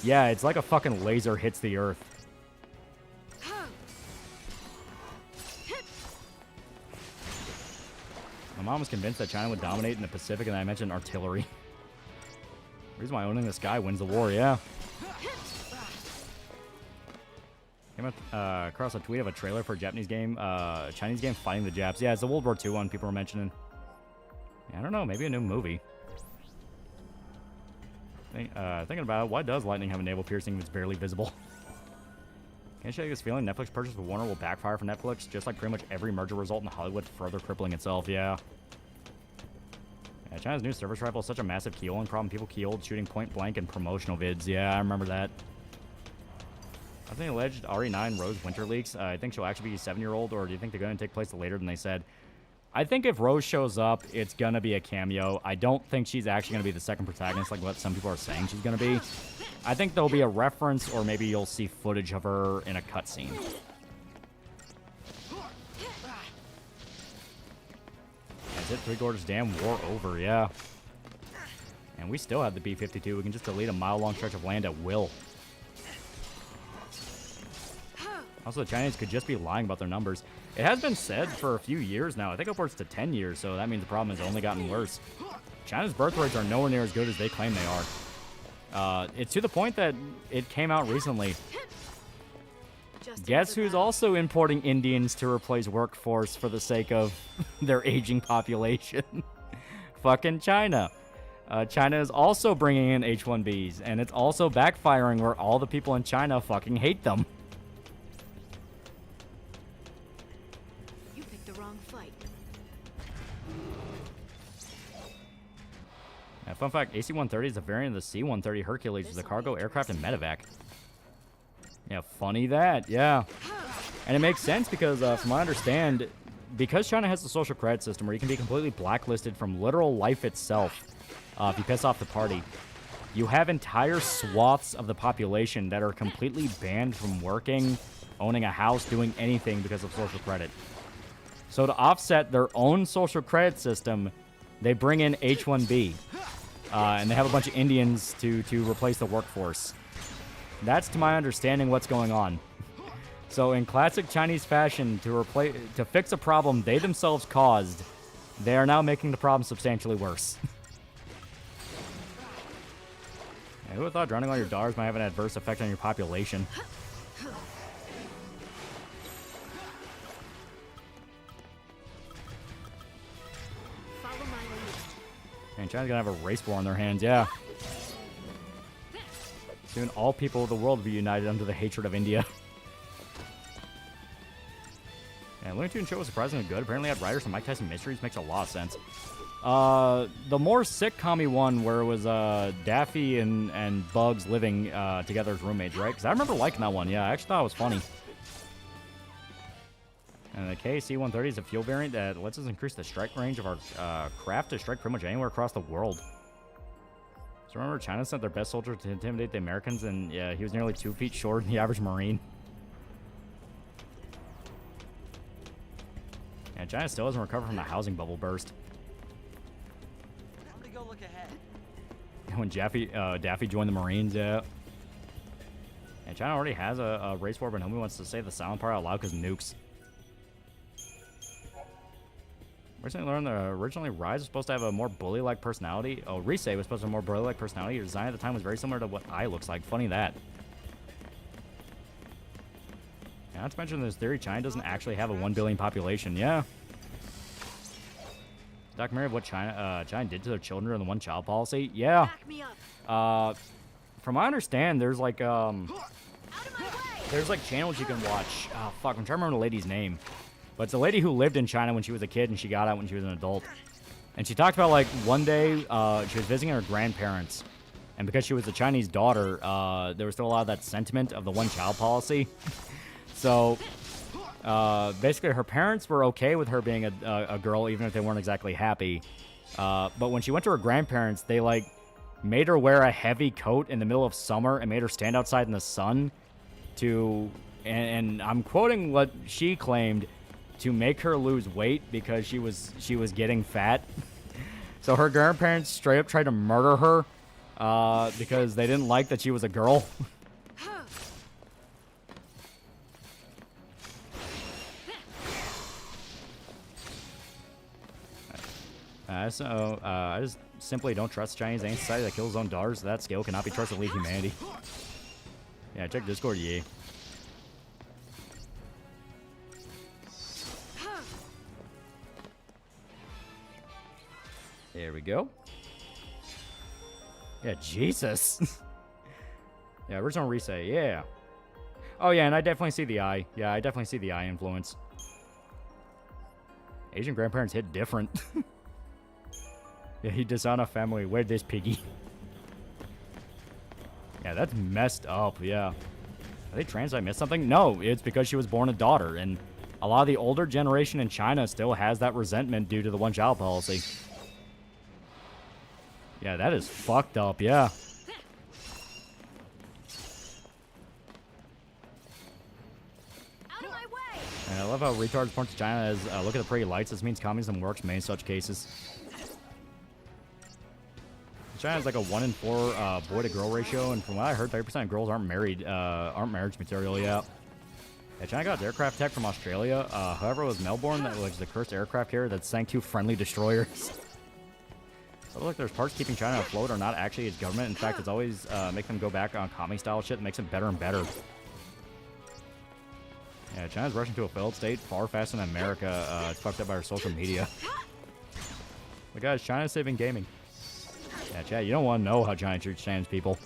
yeah, it's like a fucking laser hits the earth. My mom was convinced that China would dominate in the Pacific, and I mentioned artillery. The reason why owning the sky wins the war, yeah. Came across a tweet of a trailer for a Japanese game, Chinese game fighting the Japs. Yeah, it's the World War II one people were mentioning. Yeah, I don't know, maybe a new movie. Thinking about it, why does Lightning have a navel piercing that's barely visible? Can't shake this feeling Netflix purchase with Warner will backfire for Netflix, just like pretty much every merger result in Hollywood, further crippling itself, yeah. Yeah, China's new service rifle is such a massive keyholing problem. People keyholed shooting point blank in promotional vids. Yeah, I remember that. I think alleged RE9 Rose winter leaks. I think she'll actually be a 7-year-old, or do you think they're going to take place later than they said? I think if Rose shows up, it's going to be a cameo. I don't think she's actually going to be the second protagonist like what some people are saying she's going to be. I think there'll be a reference, or maybe you'll see footage of her in a cutscene. That's it. Three Gorges Dam, war over, yeah. And we still have the B-52. We can just delete a mile-long stretch of land at will. Also, the Chinese could just be lying about their numbers. It has been said for a few years now. I think upwards to 10 years, so that means the problem has only gotten worse. China's birth rates are nowhere near as good as they claim they are. It's to the point that it came out recently. Guess who's also importing Indians to replace workforce for the sake of their aging population? Fucking China. China is also bringing in H-1Bs, and it's also backfiring where all the people in China fucking hate them.
You picked the wrong fight.
Fun fact, AC-130 is a variant of the C-130 Hercules, which is a cargo aircraft and medevac. Yeah, funny that, yeah. And it makes sense because, from what I understand, because China has a social credit system where you can be completely blacklisted from literal life itself if you piss off the party, you have entire swaths of the population that are completely banned from working, owning a house, doing anything because of social credit. So to offset their own social credit system, they bring in H-1B, and they have a bunch of Indians to replace the workforce. That's, to my understanding, what's going on. So in classic Chinese fashion, to fix a problem they themselves caused, they are now making the problem substantially worse. Who would have thought drowning all your dollars might have an adverse effect on your population? And China's gonna have a race war on their hands, yeah. Soon all people of the world will be united under the hatred of India. And Looney Tunes show was surprisingly good. Apparently had writers from Mike Tyson Mysteries. Makes a lot of sense. The more sitcom-y one where it was Daffy and Bugs living together as roommates, right? Because I remember liking that one. Yeah, I actually thought it was funny. And the KC-130 is a fuel variant that lets us increase the strike range of our craft to strike pretty much anywhere across the world. So remember, China sent their best soldier to intimidate the Americans, and yeah, he was nearly 2 feet shorter than the average Marine. And China still hasn't recovered from the housing bubble burst.
I'm gonna go look ahead.
When Daffy joined the Marines, yeah. And China already has a race war, but nobody wants to say the silent part out loud because nukes. Recently learned that originally Rise was supposed to have a more bully-like personality. Oh, Rise was supposed to have a more bully-like personality. Your design at the time was very similar to what I looks like. Funny that. And not to mention this theory, China doesn't actually have a 1 billion population. Yeah. Documentary of what China did to their children in the one-child policy. Yeah. From what I understand, there's like channels you can watch. Oh fuck, I'm trying to remember the lady's name. But it's a lady who lived in China when she was a kid and she got out when she was an adult. And she talked about, like, one day she was visiting her grandparents. And because she was a Chinese daughter, there was still a lot of that sentiment of the one-child policy. So, basically, her parents were okay with her being a girl, even if they weren't exactly happy. But when she went to her grandparents, they, like, made her wear a heavy coat in the middle of summer and made her stand outside in the sun to... And I'm quoting what she claimed... to make her lose weight because she was getting fat. So her grandparents straight up tried to murder her because they didn't like that she was a girl. I just simply don't trust the Chinese. Any society that kills its own daughters to that scale cannot be trusted to lead humanity. Yeah, check Discord, yeah. There we go. Yeah, Jesus. Yeah, original Risei, yeah. Oh, yeah, and I definitely see the eye. Yeah, I definitely see the eye influence. Asian grandparents hit different. Yeah, he disowned a family. Where'd this piggy? Yeah, that's messed up, yeah. Are they trans? Did I miss something? No, it's because she was born a daughter, and a lot of the older generation in China still has that resentment due to the one-child policy. Yeah, that is fucked up, yeah.
Out of my way!
And I love how retards point to China as, look at the pretty lights. This means communism works in many such cases. China's like a 1 in 4 boy-to-girl ratio, and from what I heard, 30% of girls aren't married, aren't marriage material yet. Yeah, China got its aircraft tech from Australia. However, it was Melbourne that was the cursed aircraft carrier that sank 2 friendly destroyers. So look, there's parts keeping China afloat are not actually its government. In fact, it's always make them go back on commie-style shit that makes it better and better. Yeah, China's rushing to a failed state far faster than America. It's fucked up by our social media. But guys, China's saving gaming. Yeah, chat, you don't want to know how China treats Chinese people.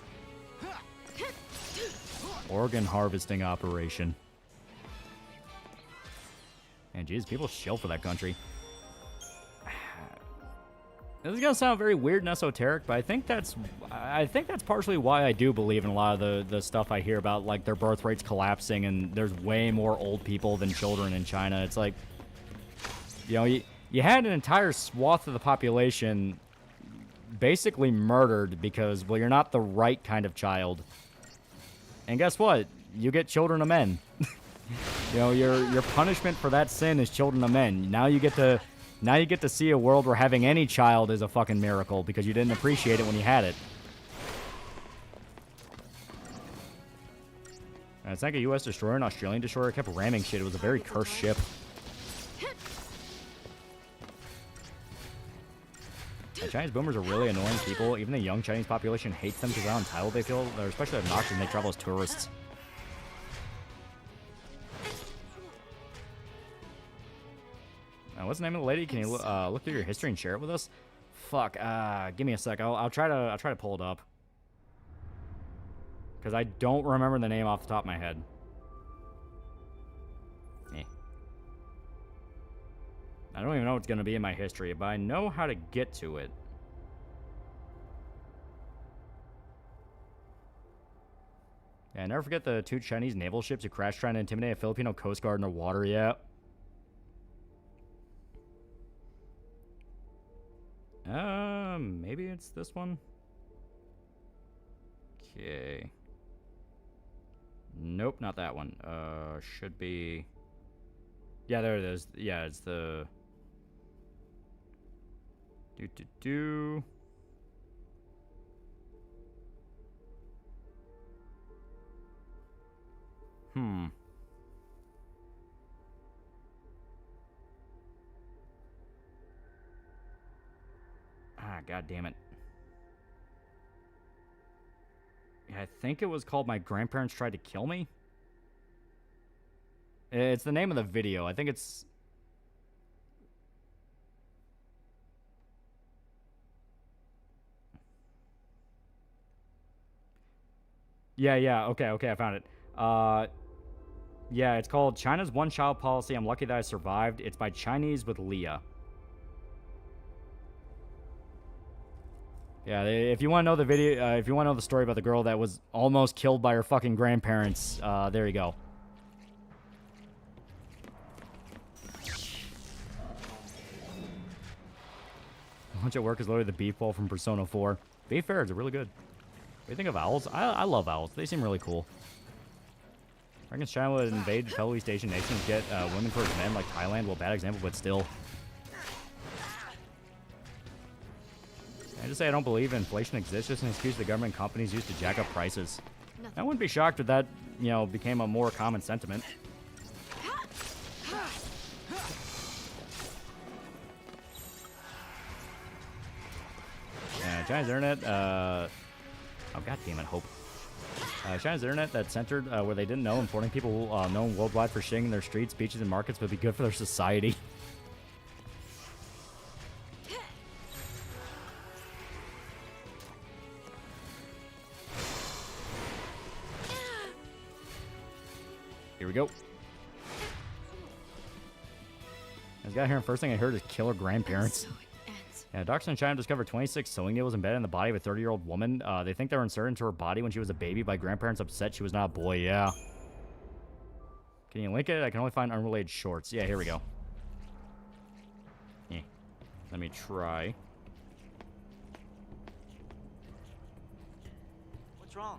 Organ harvesting operation. And geez, people shill for that country. This is gonna sound very weird and esoteric, but I think that's partially why I do believe in a lot of the stuff I hear about, like their birth rates collapsing and there's way more old people than children in China. It's like, you know, you had an entire swath of the population basically murdered because, well, you're not the right kind of child. And guess what? You get children of men. You know, your punishment for that sin is children of men. Now you get to see a world where having any child is a fucking miracle because you didn't appreciate it when you had it. And it's like a U.S. destroyer, an Australian destroyer kept ramming shit. It was a very cursed ship. And Chinese boomers are really annoying people. Even the young Chinese population hates them because of how entitled they feel. They're especially obnoxious when they travel as tourists. What's the name of the lady? Can you look through your history and share it with us? Fuck. Give me a sec. I'll try to pull it up because I don't remember the name off the top of my head. I don't even know what's going to be in my history, but I know how to get to it. Yeah, never forget the 2 Chinese naval ships who crashed trying to intimidate a Filipino Coast Guard in the water, yeah. Maybe it's this one? Okay. Nope, not that one. Should be... Yeah, there it is. Yeah, it's the... God damn it. Yeah, I think it was called My Grandparents Tried to Kill Me. It's the name of the video. I think it's... Yeah, okay, I found it. Yeah, it's called China's One-Child Policy. I'm Lucky That I Survived. It's by Chinese with Leah. Yeah, if you want to know the video, if you want to know the story about the girl that was almost killed by her fucking grandparents, there you go. Lunch at work is literally the beef bowl from Persona 4. Beef fairs are really good. What do you think of owls? I love owls. They seem really cool. I reckon China would invade fellow East Asian nations, get women towards men like Thailand. Well, bad example, but still. I just say I don't believe inflation exists. Just an excuse the government companies use to jack up prices. I wouldn't be shocked if that, you know, became a more common sentiment. China's internet, oh god damn it, Hope. China's internet that's centered where they didn't know importing people known worldwide for shitting in their streets, beaches, and markets would be good for their society. Here we go. This guy here, and first thing I heard is killer grandparents. Yeah, doctors in China discovered 26 sewing needles embedded in the body of a 30-year-old woman. They think they were inserted into her body when she was a baby by grandparents upset she was not a boy, yeah. Can you link it? I can only find unrelated shorts. Yeah, here we go. Let me try.
What's wrong?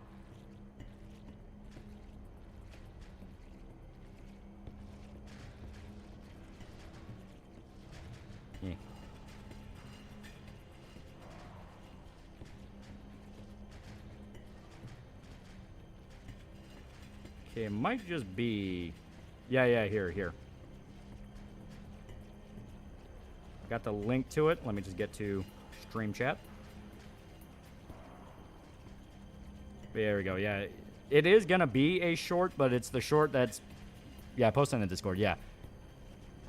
Yeah. Okay, it might just be... Yeah, here. Got the link to it. Let me just get to stream chat. There we go. Yeah, it is going to be a short, but it's the short that's... Yeah, post in the Discord, yeah.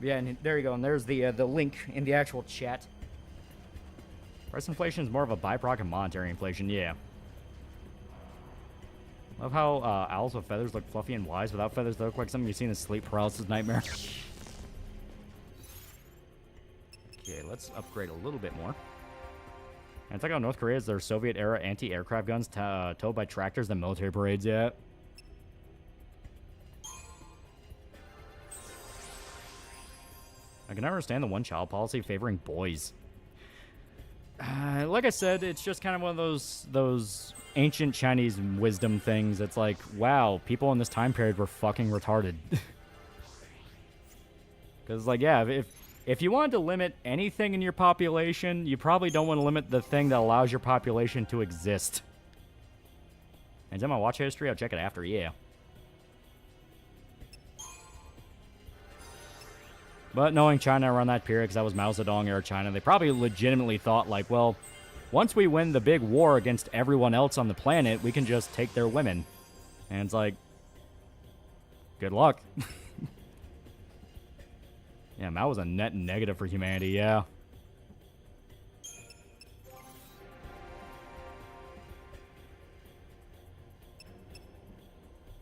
Yeah, and there you go. And there's the link in the actual chat. Price inflation is more of a byproduct of monetary inflation, yeah. Love how owls with feathers look fluffy and wise. Without feathers, they look like something you see in a sleep paralysis nightmare. Okay, let's upgrade a little bit more. And it's like how North Korea has their Soviet-era anti-aircraft guns towed by tractors than military parades, yeah. I can never understand the one-child policy favoring boys. Like I said, it's just kind of one of those ancient Chinese wisdom things. It's like, wow, people in this time period were fucking retarded. Because, like, yeah, if you wanted to limit anything in your population, you probably don't want to limit the thing that allows your population to exist. And is that my watch history? I'll check it after, yeah. But knowing China around that period, because that was Mao Zedong era China, they probably legitimately thought, like, well, once we win the big war against everyone else on the planet, we can just take their women. And it's like, good luck. Yeah, Mao was a net negative for humanity, yeah.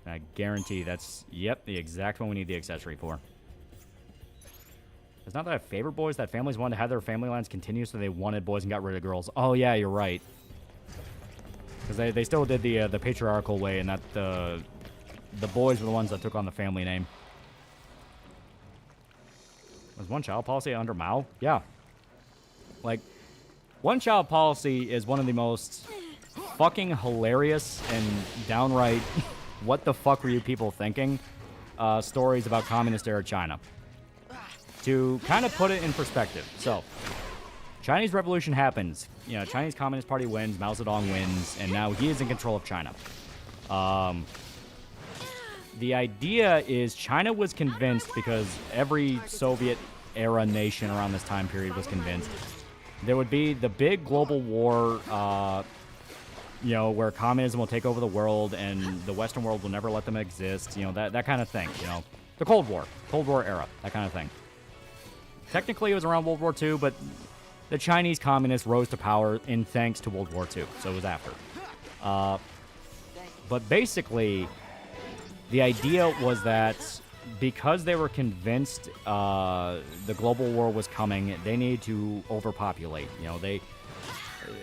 I guarantee that's, yep, the exact one we need the accessory for. It's not that I favor boys, that families wanted to have their family lines continue, so they wanted boys and got rid of girls. Oh, yeah, you're right. Because they still did the patriarchal way, and that the boys were the ones that took on the family name. Was one-child policy under Mao? Yeah. Like, one-child policy is one of the most fucking hilarious and downright what the fuck were you people thinking stories about communist-era China. To kind of put it in perspective. So, Chinese Revolution happens. You know, Chinese Communist Party wins, Mao Zedong wins, and now he is in control of China. The idea is China was convinced, because every Soviet-era nation around this time period was convinced, there would be the big global war, you know, where communism will take over the world and the Western world will never let them exist, you know, that kind of thing, you know. The Cold War era, that kind of thing. Technically, it was around World War II, but the Chinese communists rose to power in thanks to World War II, so it was after. But basically, the idea was that because they were convinced the global war was coming, they needed to overpopulate. You know,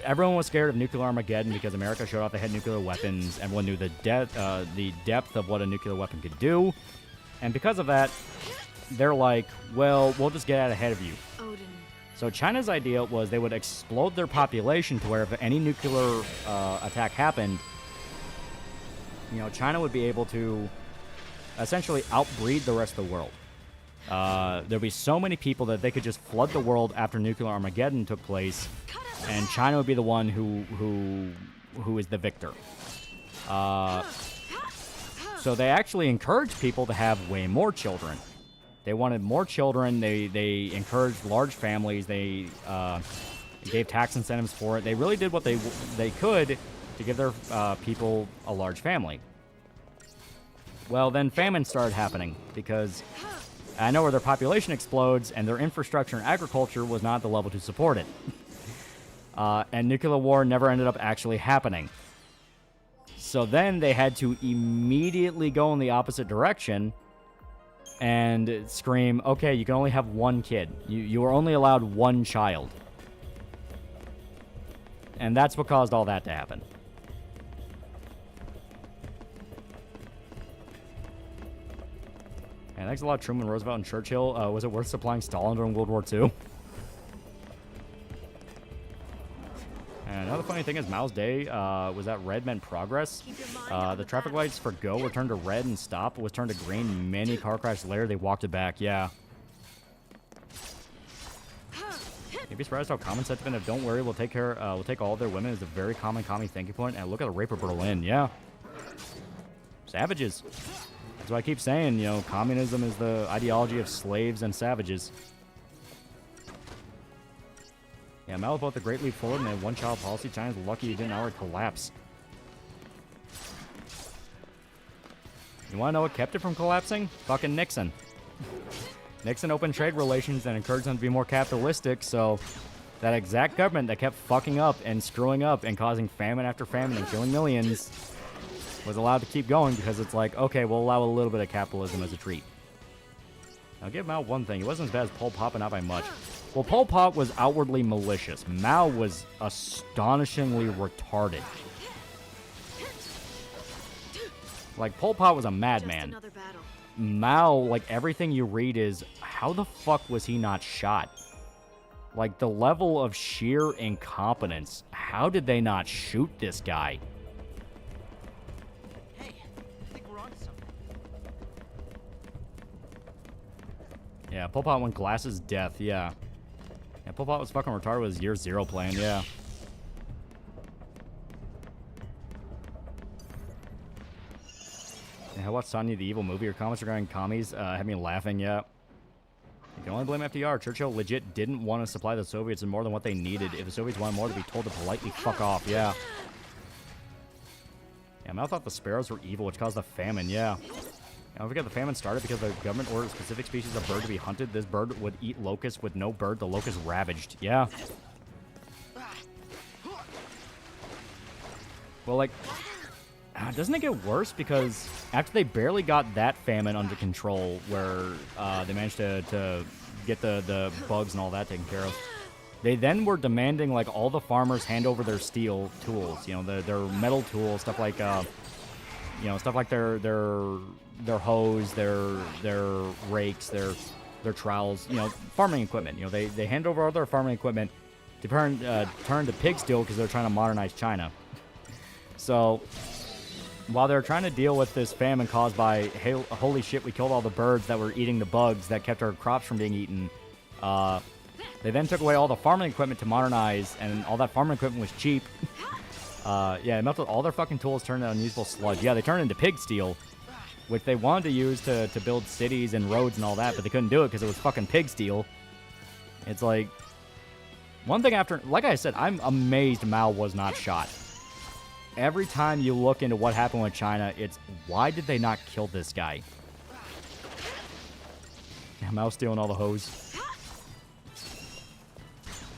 everyone was scared of nuclear Armageddon because America showed off they had nuclear weapons. Everyone knew the depth of what a nuclear weapon could do, and because of that, they're like, well, we'll just get out ahead of you.
Odin.
So China's idea was they would explode their population to where if any nuclear attack happened, you know, China would be able to essentially outbreed the rest of the world. There'd be so many people that they could just flood the world after nuclear Armageddon took place, and China would be the one who is the victor. So they actually encouraged people to have way more children. They wanted more children. They encouraged large families. They gave tax incentives for it. They really did what they could to give their people a large family. Well, then famine started happening because I know where their population explodes and their infrastructure and agriculture was not at the level to support it. And nuclear war never ended up actually happening. So then they had to immediately go in the opposite direction and scream, okay, you can only have one kid. You are only allowed one child. And that's what caused all that to happen. And thanks a lot, Truman, Roosevelt, and Churchill. Was it worth supplying Stalin during World War II? And another funny thing is Mao's day was that red meant progress. The traffic lights for go were turned to red and stop was turned to green. Many car crashes later, they walked it back. Yeah. You'd be surprised how common sentiment of "don't worry, we'll take all of their women" is a very common commie thinking point. And look at the rape of Berlin. Yeah. Savages. That's why I keep saying, you know, communism is the ideology of slaves and savages. Yeah, Mao bought the Great Leap Forward and a one-child policy. China's lucky it didn't outright collapse. You want to know what kept it from collapsing? Fucking Nixon. Nixon opened trade relations and encouraged them to be more capitalistic, so that exact government that kept fucking up and screwing up and causing famine after famine and killing millions was allowed to keep going because it's like, okay, we'll allow a little bit of capitalism as a treat. I'll give Mao one thing. He wasn't as bad as Pol Pot, but not by much. Well, Pol Pot was outwardly malicious. Mao was astonishingly retarded. Like, Pol Pot was a madman. Mao, like, everything you read is, how the fuck was he not shot? Like, the level of sheer incompetence. How did they not shoot this guy?
Hey, I think we're on to something.
Yeah, Pol Pot went glasses death, yeah. Yeah, Pol Pot was fucking retarded with his Year Zero plan, yeah. Yeah, I watched Sonya the Evil movie. Your comments regarding commies had me laughing, yeah. You can only blame FDR. Churchill legit didn't want to supply the Soviets more than what they needed. If the Soviets wanted more, to be told to politely fuck off, yeah. Yeah, Mao thought the sparrows were evil, which caused the famine, yeah. Don't forget the famine started because the government ordered a specific species of bird to be hunted. This bird would eat locusts. With no bird, the locust ravaged. Yeah. Well, like, doesn't it get worse? Because after they barely got that famine under control, where they managed to get the bugs and all that taken care of, they then were demanding, like, all the farmers hand over their steel tools. You know, their metal tools, stuff like, you know, stuff like their hoes, their rakes, their trowels, you know, farming equipment. You know, they hand over all their farming equipment to turn to pig steel because they're trying to modernize China. So while they're trying to deal with this famine caused by, hey, holy shit, we killed all the birds that were eating the bugs that kept our crops from being eaten, they then took away all the farming equipment to modernize, and all that farming equipment was cheap. Yeah, they melted all their fucking tools, turned into unusable sludge. Yeah, they turned into pig steel, which they wanted to use to build cities and roads and all that, but they couldn't do it because it was fucking pig steel. It's like, one thing after, like I said, I'm amazed Mao was not shot. Every time you look into what happened with China, it's, why did they not kill this guy? Yeah, Mao's stealing all the hose.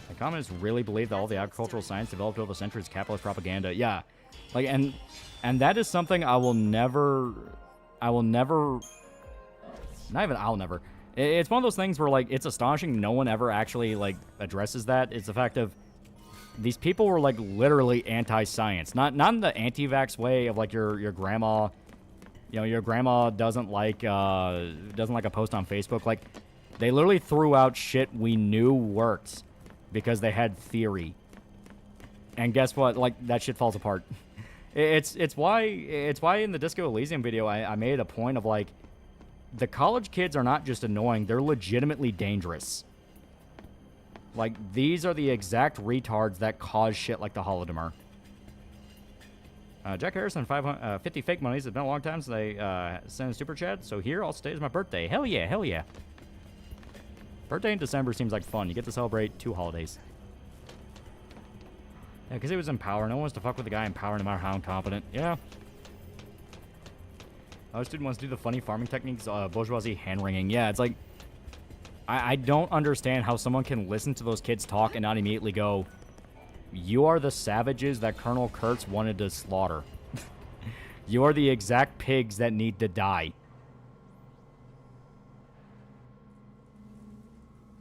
The communists really believe that all the agricultural science developed over the centuries is capitalist propaganda. Yeah. Like, and that is something I will never, it's one of those things where, like, it's astonishing no one ever actually, like, addresses that. It's the fact of, these people were, like, literally anti-science. Not in the anti-vax way of, like, your grandma, you know, your grandma doesn't like a post on Facebook. Like, they literally threw out shit we knew worked because they had theory. And guess what? Like, that shit falls apart. It's why in the Disco Elysium video I made a point of, like, the college kids are not just annoying, they're legitimately dangerous. Like, these are the exact retards that cause shit like the Holodomor. Jack Harrison, 50 fake monies. It's been a long time since I sent a super chat, so here, all today is my birthday. Hell yeah, hell yeah. Birthday in December seems like fun. You get to celebrate 2 holidays. Yeah, because he was in power. No one wants to fuck with the guy in power no matter how incompetent. Yeah. Our student wants to do the funny farming techniques, bourgeoisie hand-wringing. Yeah, it's like, I don't understand how someone can listen to those kids talk and not immediately go, you are the savages that Colonel Kurtz wanted to slaughter. You are the exact pigs that need to die.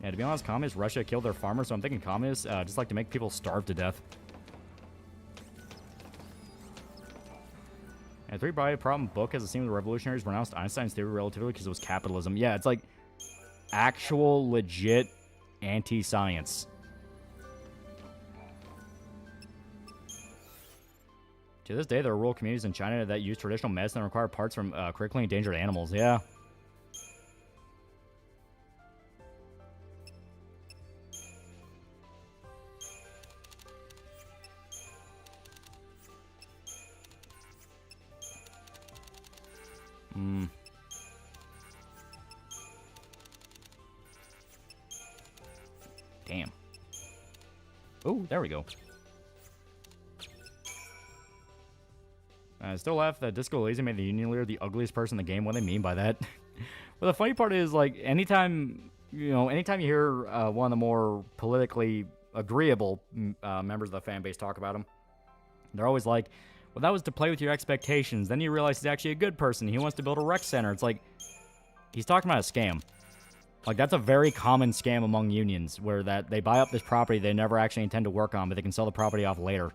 Yeah, to be honest, communists, Russia killed their farmers, so I'm thinking communists just like to make people starve to death. A three-body problem book has a scene where the revolutionaries renounced Einstein's theory of relativity because it was capitalism. Yeah, it's like actual legit anti-science. To this day, there are rural communities in China that use traditional medicine and require parts from critically endangered animals. Yeah. Damn. Oh, there we go. I still laugh that Disco Elysium made the Union leader the ugliest person in the game. What do they mean by that? Well, the funny part is, like, anytime you hear one of the more politically agreeable members of the fan base talk about him, they're always like, well, that was to play with your expectations. Then you realize he's actually a good person. He wants to build a rec center. It's like, he's talking about a scam. Like, that's a very common scam among unions, where that they buy up this property they never actually intend to work on, but they can sell the property off later.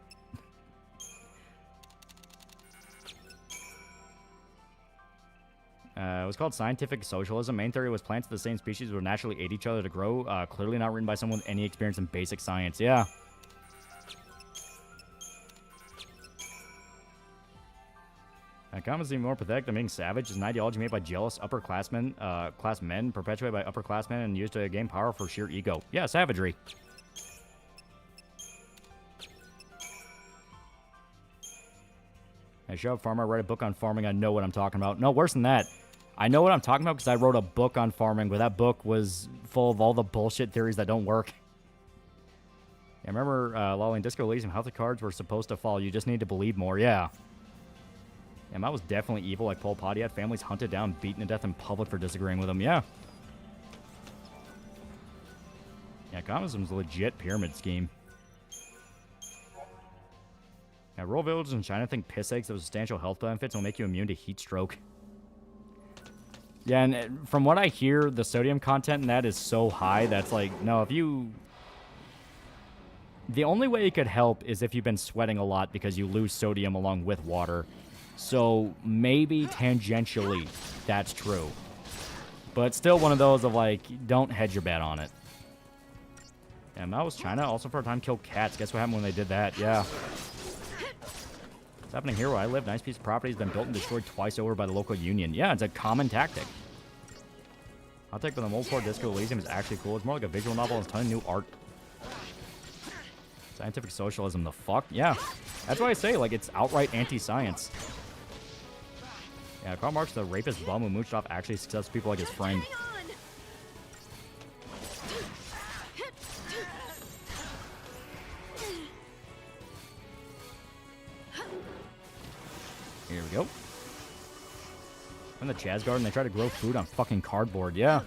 It was called scientific socialism. Main theory was plants of the same species would naturally aid each other to grow. Clearly not written by someone with any experience in basic science. Yeah. Communism more pathetic than being savage is an ideology made by jealous class men, perpetuated by upperclassmen, and used to gain power for sheer ego. Yeah, savagery. I show up farmer, write a book on farming. I know what I'm talking about. No, worse than that. I know what I'm talking about because I wrote a book on farming, but that book was full of all the bullshit theories that don't work. Yeah, I remember Loli and Disco Elysium, how the cards were supposed to fall. You just need to believe more. Yeah. And that was definitely evil, like Pol Pot. He had families hunted down, beaten to death in public for disagreeing with him. Yeah. Yeah, communism's a legit pyramid scheme. Yeah, rural villages in China think piss eggs have substantial health benefits and will make you immune to heat stroke. Yeah, and from what I hear, the sodium content in that is so high that's like, no, if you... The only way it could help is if you've been sweating a lot because you lose sodium along with water. So maybe tangentially that's true. But still one of those of like, don't hedge your bet on it. And that was China. Also for a time killed cats. Guess what happened when they did that? Yeah. What's happening here where I live? Nice piece of property has been built and destroyed twice over by the local union. Yeah, it's a common tactic. I'll take the old poor Disco Elysium is actually cool. It's more like a visual novel and a ton of new art. Scientific socialism, the fuck? Yeah. That's why I say, like, it's outright anti-science. Yeah, Karl Marx, the rapist bum who mooched off actually successful people like his friend. Here we go. In the Chaz Garden, they try to grow food on fucking cardboard. Yeah.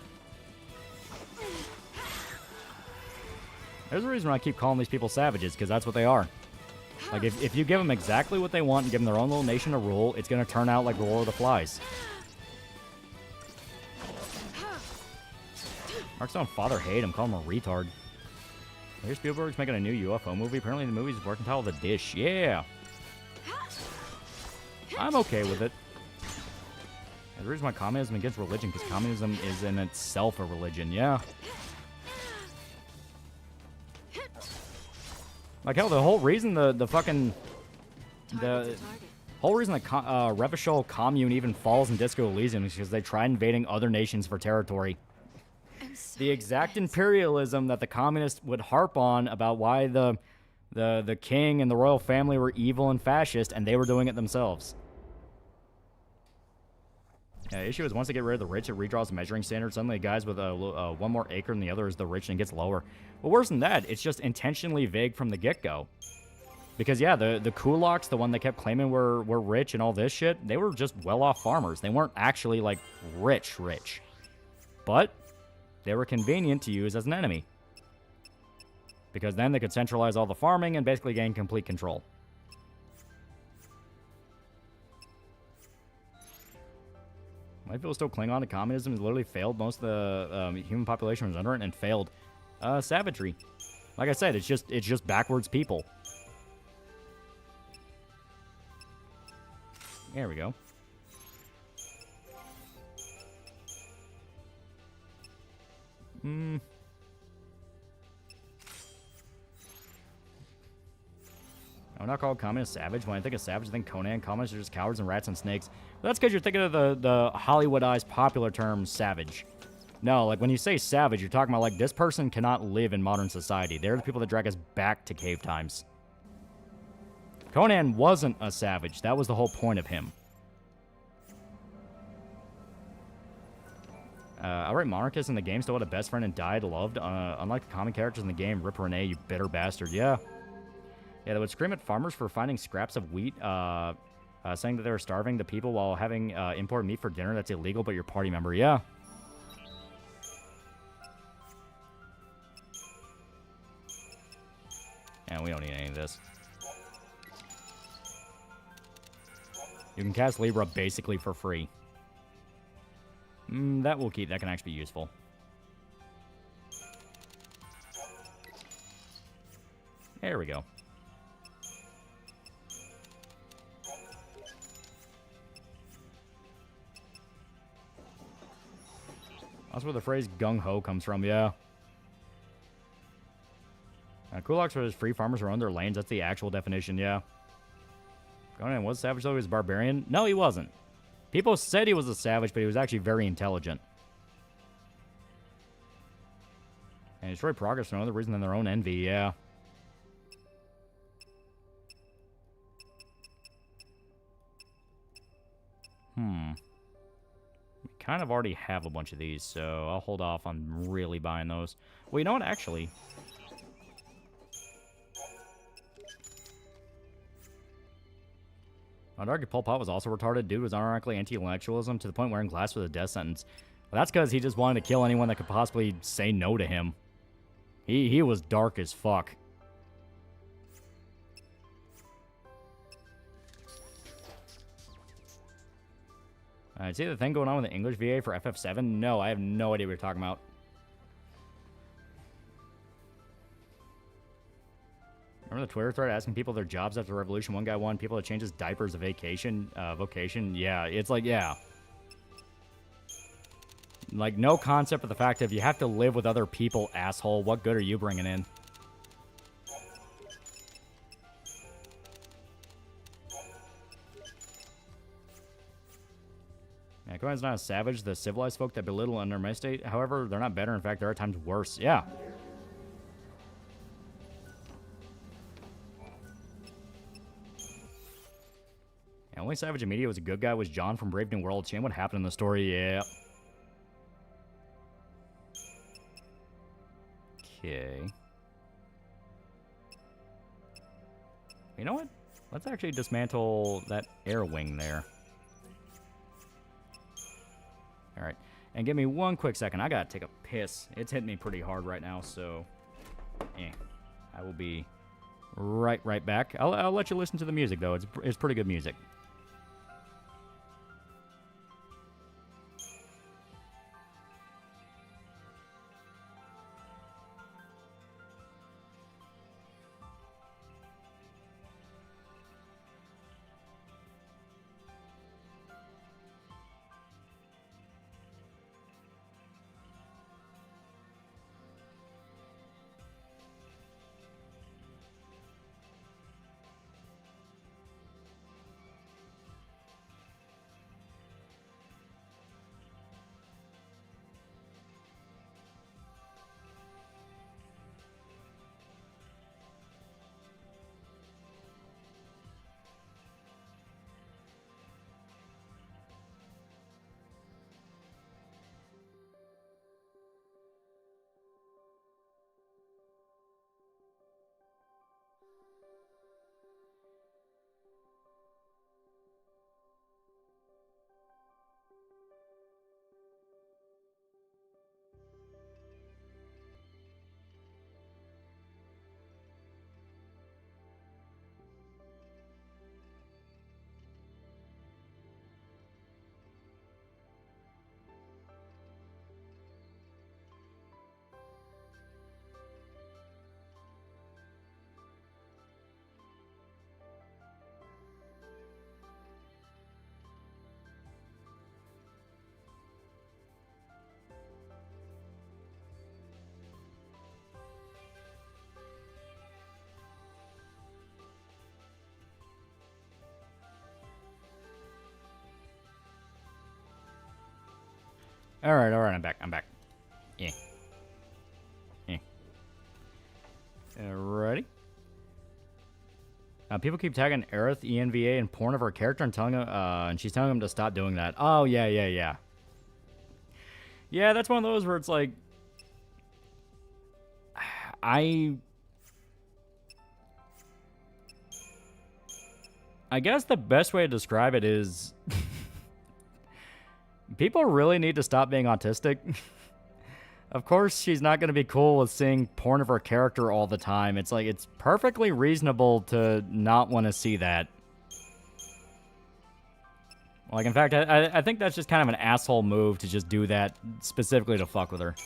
There's a reason why I keep calling these people savages, because that's what they are. Like, if you give them exactly what they want and give them their own little nation to rule, it's going to turn out like the Lord of the Flies. Mark's own father hate him, call him a retard. Here's Spielberg's making a new UFO movie. Apparently the movie's working title of The Dish. Yeah. I'm okay with it. And the reason why communism is against religion, because communism is in itself a religion. Yeah. Like, hell, the whole reason the whole reason the Revachol commune even falls in Disco Elysium is because they tried invading other nations for territory. The exact imperialism that the communists would harp on about why the king and the royal family were evil and fascist, and they were doing it themselves. Yeah, the issue is once they get rid of the rich, it redraws the measuring standard. Suddenly, guys with one more acre than the other is the rich, and it gets lower. But worse than that, it's just intentionally vague from the get-go. Because, yeah, the kulaks, the one they kept claiming were rich and all this shit, they were just well-off farmers. They weren't actually, like, rich. But they were convenient to use as an enemy. Because then they could centralize all the farming and basically gain complete control. Why people still cling on to communism has literally failed. Most of the human population was under it and failed. Savagery. Like I said, it's just backwards people. There we go. I'm not called communist savage. When I think of savage, I think Conan. Communists are just cowards and rats and snakes. Well, that's because you're thinking of the Hollywoodized popular term savage. No, like when you say savage, you're talking about like this person cannot live in modern society. They're the people that drag us back to cave times. Conan wasn't a savage. That was the whole point of him. Outright monarchist in the game still had a best friend and died loved. Unlike the common characters in the game, Rip Renee, you bitter bastard. Yeah. Yeah, they would scream at farmers for finding scraps of wheat, saying that they were starving the people while having imported meat for dinner. That's illegal, but you're a party member. Yeah. And we don't need any of this. You can cast Libra basically for free. That will keep. That can actually be useful. There we go. That's where the phrase gung-ho comes from, yeah. Kulaks for his free farmers who own their lanes. That's the actual definition, yeah. Conan was savage, though. He was a barbarian. No, he wasn't. People said he was a savage, but he was actually very intelligent. And he destroyed progress for no other reason than their own envy, yeah. We kind of already have a bunch of these, so I'll hold off on really buying those. Well, you know what, actually... I'd argue Pol Pot was also retarded. Dude was ironically anti-intellectualism to the point wearing glass with a death sentence. Well, that's because he just wanted to kill anyone that could possibly say no to him. He was dark as fuck. See the thing going on with the English VA for FF7? No, I have no idea what you're talking about. Remember the Twitter thread asking people their jobs after Revolution? One guy wanted people to change his diapers to vocation. Yeah, it's like, yeah. Like, no concept of the fact that if you have to live with other people, asshole, what good are you bringing in? Yeah, Cohen's not a savage. The civilized folk that belittle and underestimate, however, they're not better. In fact, there are times worse. Yeah. The only savage in media was a good guy was John from Brave New World. Shame what happened in the story. Yeah. Okay. You know what? Let's actually dismantle that air wing there. Alright. And give me one quick second. I gotta take a piss. It's hitting me pretty hard right now, so... I will be right back. I'll let you listen to the music, though. It's pretty good music. Alright, I'm back. Yeah. Alrighty. People keep tagging Aerith, ENVA, and porn of her character and telling him, and she's telling him to stop doing that. Oh, yeah. Yeah, that's one of those where it's like, I guess the best way to describe it is people really need to stop being autistic. Of course, she's not going to be cool with seeing porn of her character all the time. It's like, it's perfectly reasonable to not want to see that. Like, in fact, I think that's just kind of an asshole move to just do that specifically to fuck with her.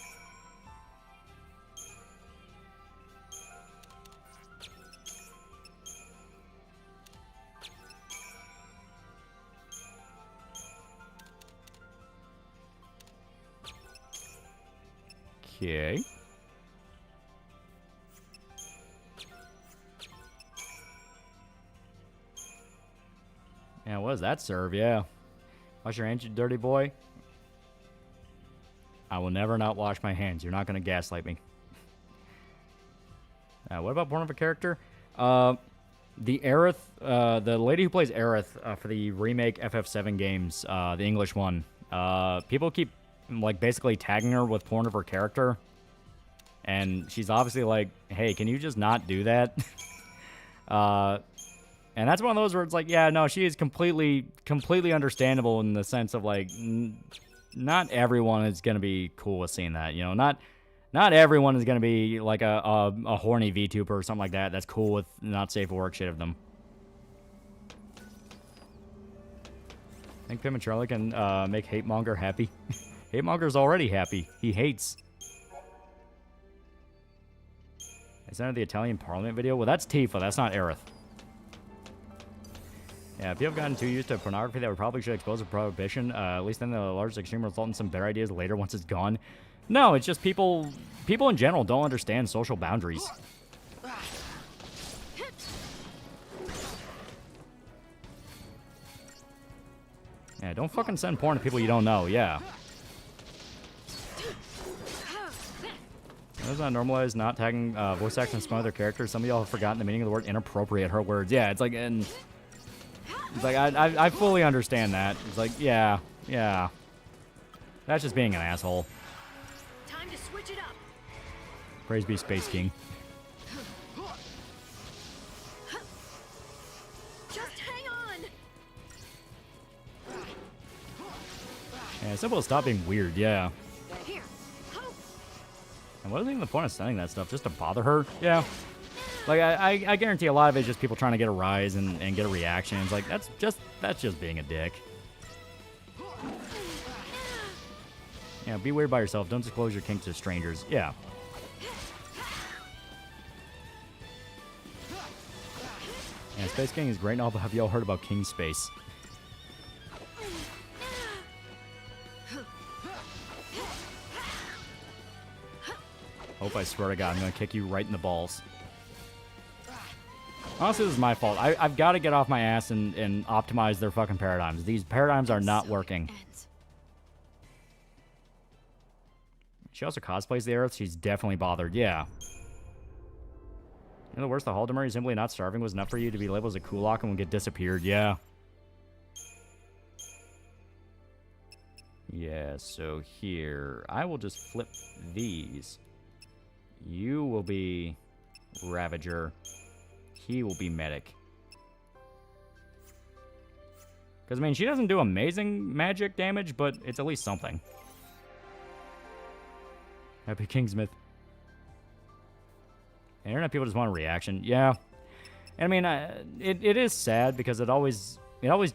Okay. Yeah, what does that serve? Yeah. Wash your hands, you dirty boy. I will never not wash my hands. You're not going to gaslight me. What about porn of a character? The Aerith, the lady who plays Aerith for the remake FF7 games, the English one. People keep like basically tagging her with porn of her character, and she's obviously like, hey, can you just not do that? And that's one of those where it's like, yeah, no, she is completely understandable in the sense of like, not everyone is gonna be cool with seeing that, you know, not everyone is gonna be like a horny VTuber or something like that that's cool with not safe for work shit of them. I think Pim and Charlie can make Hate Monger happy. Hate Monger's already happy. He hates. Is that the Italian Parliament video? Well, that's Tifa. That's not Aerith. Yeah, if you have gotten too used to pornography, that would probably should expose a prohibition. At least then the largest extreme will result in some better ideas later once it's gone. No, it's just people in general don't understand social boundaries. Yeah, don't fucking send porn to people you don't know. Yeah. It's not normalized not tagging voice actors and some other characters. Some of y'all have forgotten the meaning of the word inappropriate. Her words. Yeah, it's like, and it's like I fully understand that. It's like, yeah. That's just being an asshole.
Time to switch it up.
Praise be Space King.
Just hang on.
Yeah, it's simple to stop being weird. Yeah.
Here.
And what is even the point of sending that stuff? Just to bother her? Yeah. Like, I guarantee a lot of it is just people trying to get a rise and get a reaction. It's like, that's just being a dick. Yeah, be weird by yourself. Don't disclose your kink to strangers. Yeah. Yeah, Space King is great and all, but have y'all heard about King Space? Hope, I swear to God, I'm going to kick you right in the balls. Honestly, this is my fault. I've got to get off my ass and optimize their fucking paradigms. These paradigms are not working. She also cosplays the Aerith. She's definitely bothered. Yeah. You know the worst, the Haldemar, simply not starving was enough for you to be labeled as a kulak and would get disappeared. Yeah. Yeah, so here, I will just flip these. You will be Ravager. He will be Medic. Because, I mean, she doesn't do amazing magic damage, but it's at least something. Happy Kingsmith. Internet people just want a reaction. Yeah. And, I mean, it is sad because it always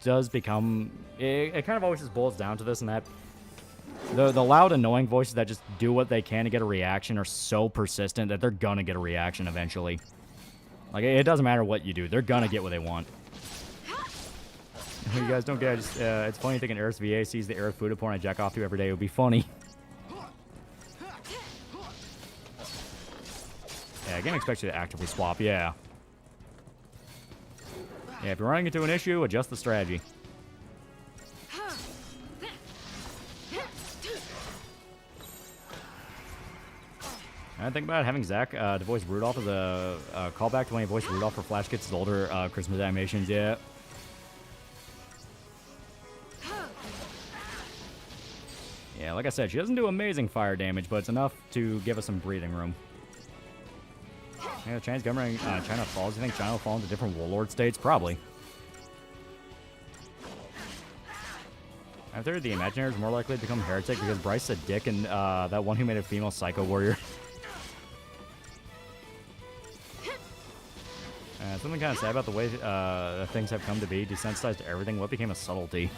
does become... It kind of always just boils down to this and that. The loud, annoying voices that just do what they can to get a reaction are so persistent that they're gonna get a reaction eventually. Like, it doesn't matter what you do. They're gonna get what they want. You guys don't get it. It's funny thinking Aerith's VA sees the Aerith food porn I jack off to every day. It would be funny. Yeah, game expects you to actively swap. Yeah. Yeah, if you're running into an issue, adjust the strategy. I think about having Zach to voice Rudolph as a callback to when he voiced Rudolph for Flash Kids' older Christmas animations. Yeah. Yeah, like I said, she doesn't do amazing fire damage, but it's enough to give us some breathing room. Yeah, the Chinese government, China falls. You think China will fall into different warlord states? Probably. I've heard the Imaginary is more likely to become heretic because Bryce is a dick and that one who made a female psycho warrior. Something kind of sad about the way things have come to be. Desensitized to everything. What became a subtlety?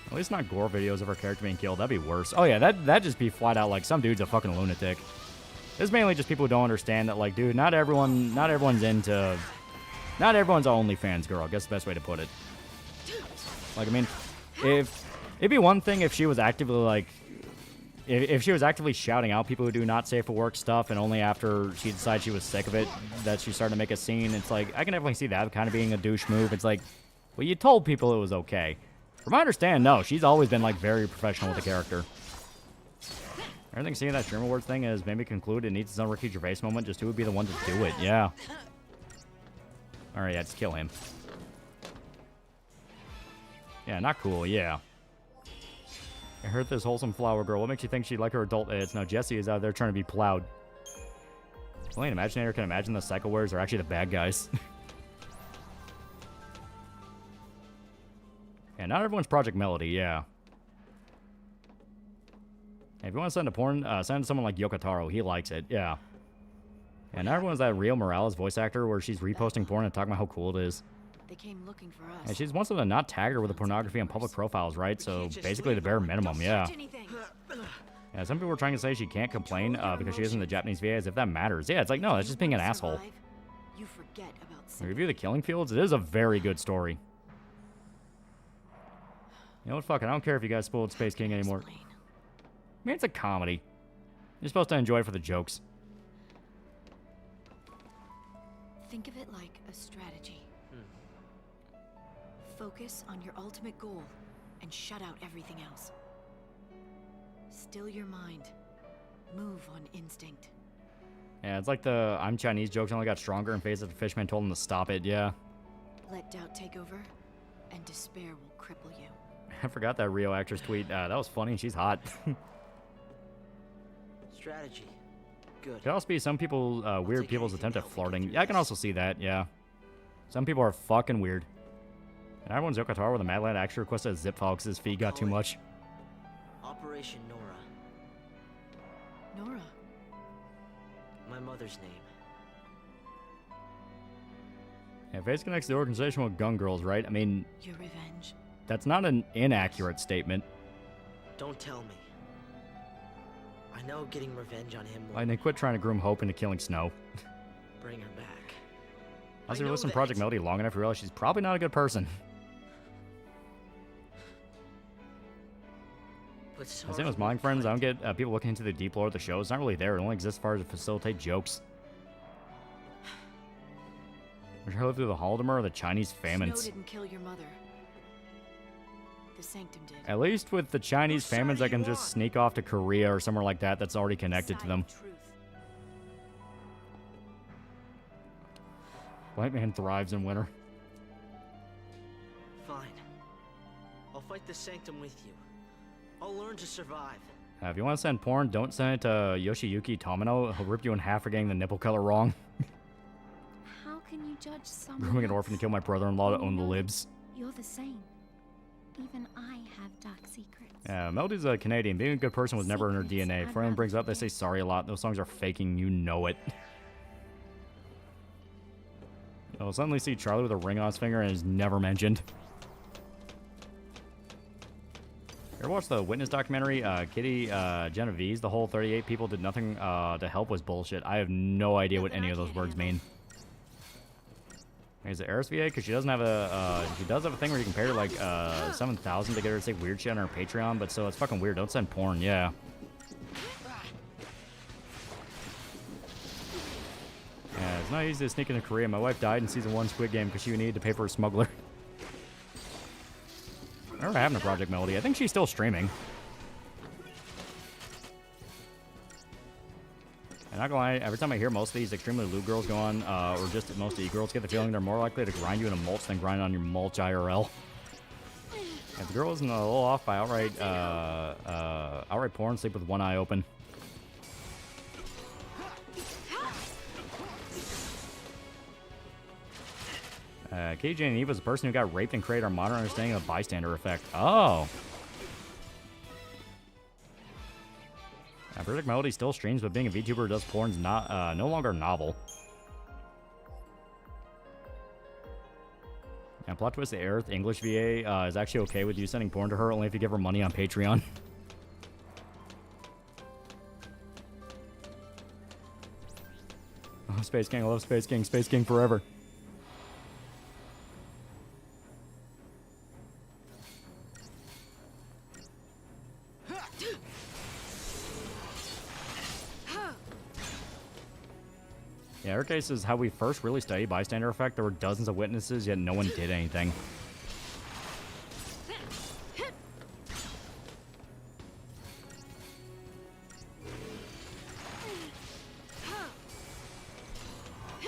At least not gore videos of her character being killed. That'd be worse. Oh yeah, that'd just be flat out like some dude's a fucking lunatic. This is mainly just people who don't understand that, like, dude, not everyone's a OnlyFans girl. I guess the best way to put it. Like, I mean, it'd be one thing if she was actively like, if she was actively shouting out people who do not safe for work stuff, and only after she decided she was sick of it that she started to make a scene. It's like, I can definitely see that kind of being a douche move. It's like, well, you told people it was okay. From my understanding, no, she's always been like very professional with the character. Everything seeing that Stream Awards thing has maybe concluded it needs its own Ricky Gervais moment. Just who would be the one to do it? Yeah. Alright, yeah, just kill him. Yeah, not cool, yeah. I heard this wholesome flower girl. What makes you think she'd like her adult edits? No, Jesse is out there trying to be plowed. Only an Imaginator can imagine the Psycho Warriors are actually the bad guys. Yeah, not everyone's Project Melody, yeah. Hey, if you want to send a porn, send it to someone like Yokotaro. He likes it, yeah. Yeah, not everyone's that Rio Morales voice actor where she's reposting porn and talking about how cool it is.
They came looking for us.
And she wants them to not tag her with the pornography on public profiles, right? So basically the bare minimum, yeah. Yeah, some people are trying to say she can't complain because she isn't the Japanese VA, as if that matters. Yeah, it's like, no, that's just being an asshole.
You forget about
Review the Killing Fields. It is a very good story. You know what? Fuck it. I don't care if you guys spoiled Space King anymore. I mean, it's a comedy. You're supposed to enjoy it for the jokes.
Think of it like a strategy. Focus on your ultimate goal and shut out everything else. Still your mind. Move on instinct.
Yeah, it's like the I'm Chinese jokes only got stronger in face of the fishman told him to stop it, yeah.
Let doubt take over, and despair will cripple you.
I forgot that Rio actress tweet. That was funny. She's hot.
Strategy. Good.
Could also be some people, weird people's attempt at flirting. Yeah, I can also see that, yeah. Some people are fucking weird. And everyone's Yokotaro with a Madland actually requested a zip file because his feed got too much.
Operation Nora.
Nora?
My mother's name.
Yeah, Face connects the organization with gun girls, right? I mean...
Your revenge.
That's not an inaccurate statement.
Don't tell me. I know getting revenge on him will...
And then quit trying to groom Hope into killing Snow.
Bring her back.
After you listen to Project Melody long enough, you realize she's probably not a good person. Same as mine, friends. I don't get people looking into the deep lore of the show. It's not really there. It only exists as far as to facilitate jokes. Would you live through the Holodomor or the Chinese famines?
Snow didn't kill your mother. The Sanctum did.
At least with the Chinese famines, I can just sneak off to Korea or somewhere like that that's already connected to them. White man thrives in winter.
Fine. I'll fight the Sanctum with you. I'll learn to survive.
If you want to send porn, don't send it to Yoshiyuki Tomino. He'll rip you in half for getting the nipple color wrong.
How can you judge someone
Grooming an orphan to kill my brother-in-law to own the libs.
You're the same. Even I have dark secrets.
Yeah, Melody's a Canadian. Being a good person was never in her DNA. If anyone brings up, they say sorry a lot. Those songs are faking. You know it. You'll suddenly see Charlie with a ring on his finger and is never mentioned. You ever watch the Witness documentary, Kitty Genovese? The whole 38 people did nothing to help was bullshit. I have no idea what any of those words mean. Is it RSVA? Because she doesn't have a, she does have a thing where you can pay her like 7,000 to get her to say weird shit on her Patreon, but so it's fucking weird. Don't send porn, yeah. Yeah, it's not easy to sneak into Korea. My wife died in season 1 Squid Game because she needed to pay for a smuggler. I remember having a Project Melody. I think she's still streaming. And not gonna lie, every time I hear most of these extremely lewd girls go on, or just most of e-girls, get the feeling they're more likely to grind you in a mulch than grind on your mulch IRL. If the girl isn't a little off by outright porn, sleep with one eye open. KJ and Eve was the person who got raped and created our modern understanding of the bystander effect. Oh. Project Melody still streams, but being a VTuber who does porn is not no longer novel. And plot twist: the Aerith English VA is actually okay with you sending porn to her, only if you give her money on Patreon. Oh, Space King, I love Space King. Space King forever. Yeah, her case is how we first really studied bystander effect. There were dozens of witnesses, yet no one did anything.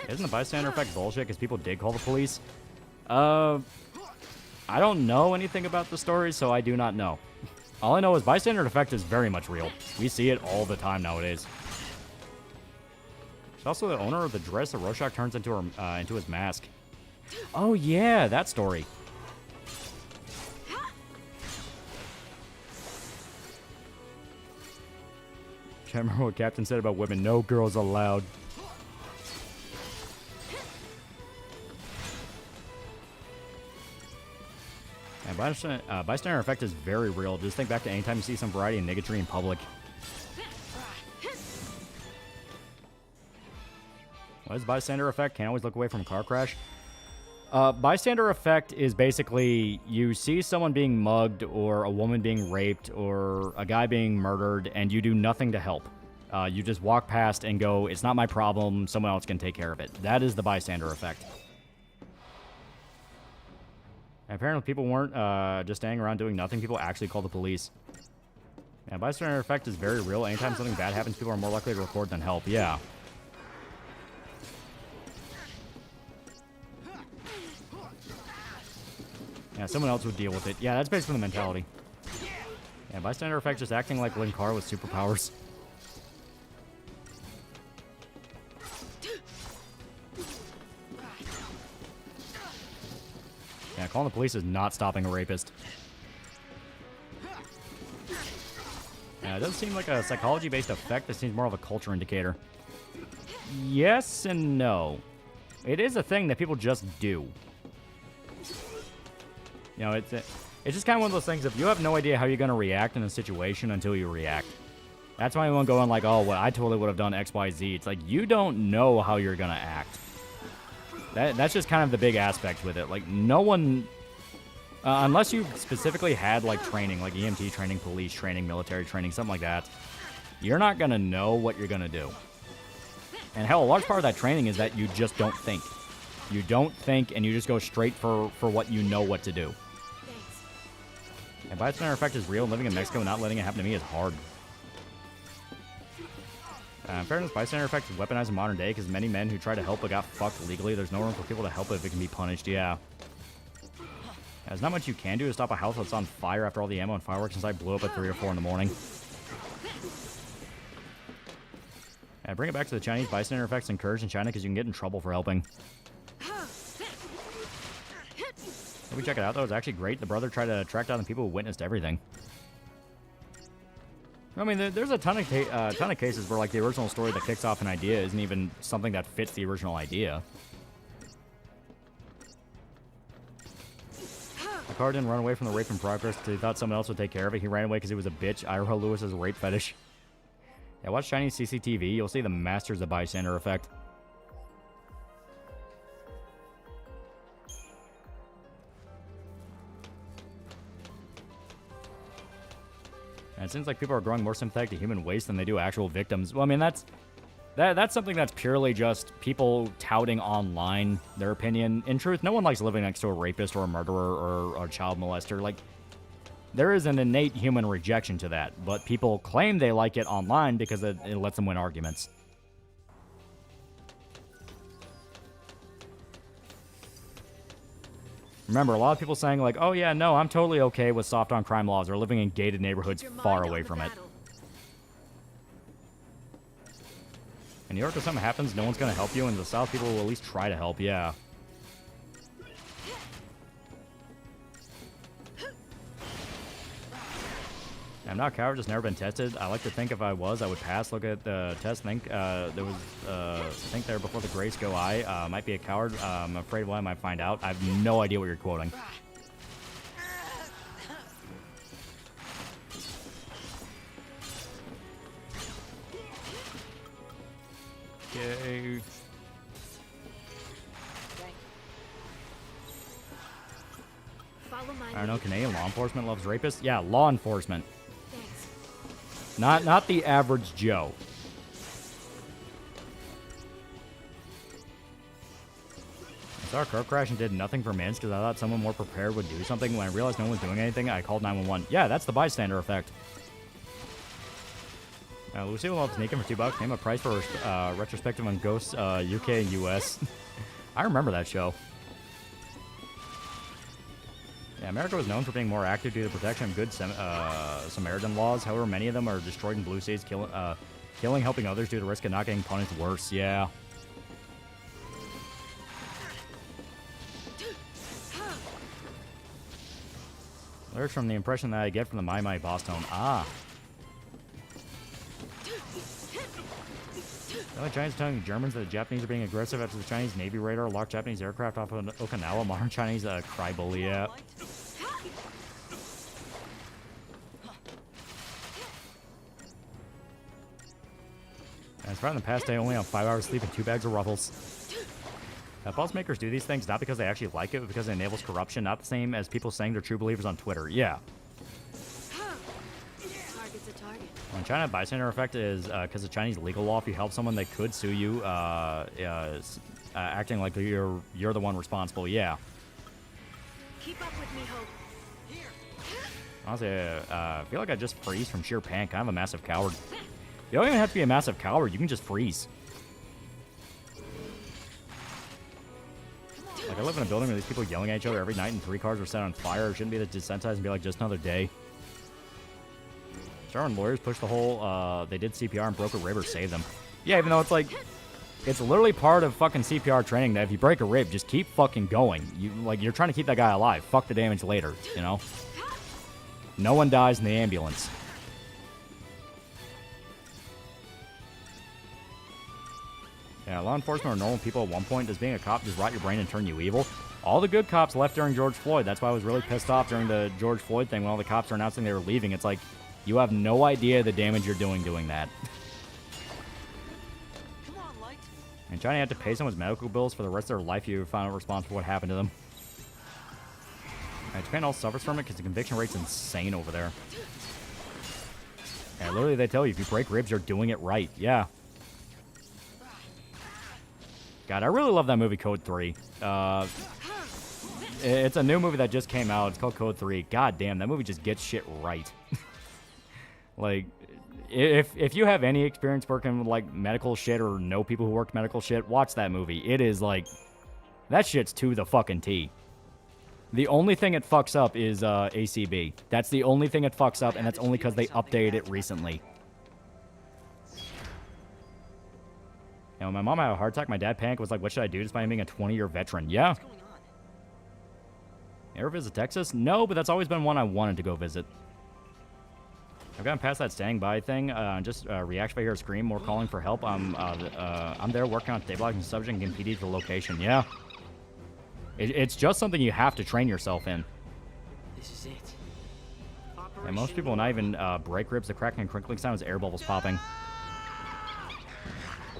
Isn't the bystander effect bullshit because people did call the police? I don't know anything about the story, so I do not know. All I know is bystander effect is very much real. We see it all the time nowadays. She's also the owner of the dress that Rorschach turns into his mask. Oh yeah, that story. Can't remember what Captain said about women. No girls allowed. And bystander effect is very real. Just think back to any time you see some variety in niggatry in public. What is bystander effect? Can't always look away from a car crash. Bystander effect is basically you see someone being mugged or a woman being raped or a guy being murdered and you do nothing to help. You just walk past and go, it's not my problem, someone else can take care of it. That is the bystander effect. And apparently people weren't just standing around doing nothing. People actually called the police. And bystander effect is very real. Anytime something bad happens, people are more likely to report than help. Yeah. Yeah, someone else would deal with it. Yeah, that's basically the mentality. Yeah, bystander effect just acting like Lin Carr with superpowers. Yeah, calling the police is not stopping a rapist. Yeah, it doesn't seem like a psychology-based effect. This seems more of a culture indicator. Yes and no. It is a thing that people just do. You know, it's just kind of one of those things. If you have no idea how you're going to react in a situation until you react. That's why anyone going like, oh, well, I totally would have done X, Y, Z. It's like, you don't know how you're going to act. That's just kind of the big aspect with it. Like, no one, unless you specifically had, like, training, like EMT training, police training, military training, something like that, you're not going to know what you're going to do. And hell, a large part of that training is that you just don't think. You don't think, and you just go straight for what you know what to do. And bystander effect is real. Living in Mexico and not letting it happen to me is hard. In fairness, bystander effect is weaponized in modern day because many men who try to help but got fucked legally. There's no room for people to help if it can be punished. Yeah. There's not much you can do to stop a house that's on fire after all the ammo and fireworks inside blew up at 3 or 4 in the morning. And bring it back to the Chinese. Bystander effects encouraged in China because you can get in trouble for helping. If we check it out, though, it's actually great. The brother tried to track down the people who witnessed everything. I mean, there's a ton of cases where, like, the original story that kicks off an idea isn't even something that fits the original idea. The car didn't run away from the rape in progress because he thought someone else would take care of it. He ran away because he was a bitch. Ira Lewis's rape fetish. Yeah, watch Chinese CCTV. You'll see the masters of bystander effect. And it seems like people are growing more sympathetic to human waste than they do actual victims. Well, I mean, that's something that's purely just people touting online their opinion. In truth, no one likes living next to a rapist or a murderer or a child molester. Like, there is an innate human rejection to that, but people claim they like it online because it lets them win arguments. Remember, a lot of people saying like, oh yeah, no, I'm totally okay with soft on crime laws or living in gated neighborhoods far away from it. In New York, if something happens, no one's going to help you. In the South, people will at least try to help, yeah. I'm not a coward, just never been tested. I like to think if I was, I would pass. Look at the test, think think there before the grace go. I might be a coward. I'm afraid what I might find out. I have no idea what you're quoting. Okay. I don't know, Canadian law enforcement loves rapists? Yeah, law enforcement. Not the average Joe. I saw a car crash and did nothing for minutes because I thought someone more prepared would do something. When I realized no one was doing anything, I called 911. Yeah, that's the bystander effect. Lucille loves sneaking for $2. Name a price for retrospective on Ghosts UK and US. I remember that show. Yeah, America was known for being more active due to the protection of good Samaritan laws. However, many of them are destroyed in blue states, killing, helping others due to the risk of not getting punished worse. Yeah. Lyrics from the impression that I get from the My boss tone. Ah. The Chinese telling the Germans that the Japanese are being aggressive after the Chinese Navy radar locked Japanese aircraft off of Okinawa. Modern Chinese cry bully, yeah. As far in the past day, only on 5 hours sleep and 2 bags of Ruffles. False makers do these things not because they actually like it, but because it enables corruption, not the same as people saying they're true believers on Twitter. Yeah. In China, bystander effect is because of Chinese legal law. If you help someone, they could sue you, acting like you're the one responsible. Yeah.
Keep up with me, Hope.
Honestly, I feel like I just freeze from sheer panic. I'm a massive coward. You don't even have to be a massive coward. You can just freeze. Like, I live in a building where these people yelling at each other every night and 3 cars were set on fire. It shouldn't be that desensitized and be like, just another day. When lawyers push the whole, they did CPR and broke a rib or saved them. Yeah, even though it's like, it's literally part of fucking CPR training that if you break a rib, just keep fucking going. You're trying to keep that guy alive. Fuck the damage later, you know? No one dies in the ambulance. Yeah, law enforcement are normal people at one point. Does being a cop just rot your brain and turn you evil? All the good cops left during George Floyd. That's why I was really pissed off during the George Floyd thing when all the cops were announcing they were leaving. It's like, you have no idea the damage you're doing that. In China, you have to pay someone's medical bills for the rest of their life. You found out responsible for what happened to them. Japan also suffers from it because the conviction rate's insane over there. Yeah, literally, they tell you if you break ribs, you're doing it right. Yeah. God, I really love that movie, Code 3. It's a new movie that just came out. It's called Code 3. God damn, that movie just gets shit right. Like, if you have any experience working with, like, medical shit or know people who work medical shit, watch that movie. It is, like, that shit's to the fucking T. The only thing it fucks up is ACB. That's the only thing it fucks up, and that's only because they updated it recently. You know, when my mom had a heart attack, my dad panicked, was like, what should I do despite him being a 20-year veteran? Yeah. Ever visit Texas? No, but that's always been one I wanted to go visit. I've gotten past that standing by thing. Just react if I hear a scream, more calling for help. I'm there working on stabilizing the subject and getting PD to the location. Yeah. It's just something you have to train yourself in.
This is it.
And most people will not even break ribs. The cracking and crinkling sound is air bubbles popping.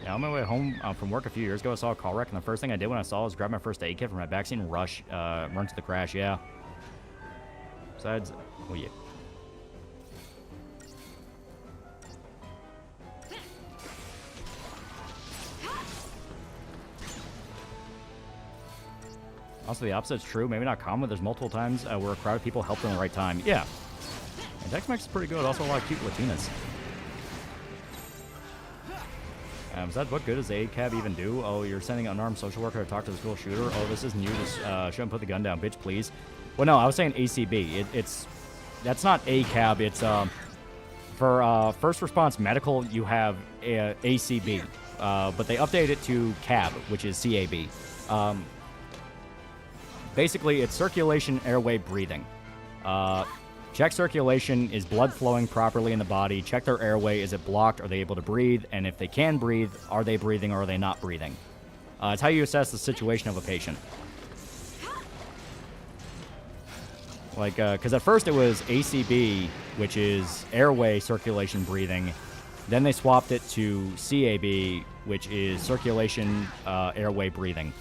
Yeah, on my way home from work a few years ago, I saw a car wreck, and the first thing I did when I saw it was grab my first aid kit from my backseat and run to the crash, yeah. Besides, oh yeah. Also, the opposite's true. Maybe not common, but there's multiple times where a crowd of people helped in the right time. Yeah. And Tex-Mex is pretty good. Also, a lot of cute Latinas. Besides, what good does the ACAB even do? Oh, you're sending an unarmed social worker to talk to the school shooter? Oh, this isn't you. Just shouldn't put the gun down, bitch, please. Well, no, I was saying ACB. That's not ACAB. It's for first response medical, you have ACB, but they updated it to CAB, which is CAB. Basically, it's circulation, airway, breathing. Check circulation, is blood flowing properly in the body? Check their airway, is it blocked? Are they able to breathe? And if they can breathe, are they breathing or are they not breathing? It's how you assess the situation of a patient. Like, because at first it was ACB, which is airway, circulation, breathing. Then they swapped it to CAB, which is circulation, airway, breathing.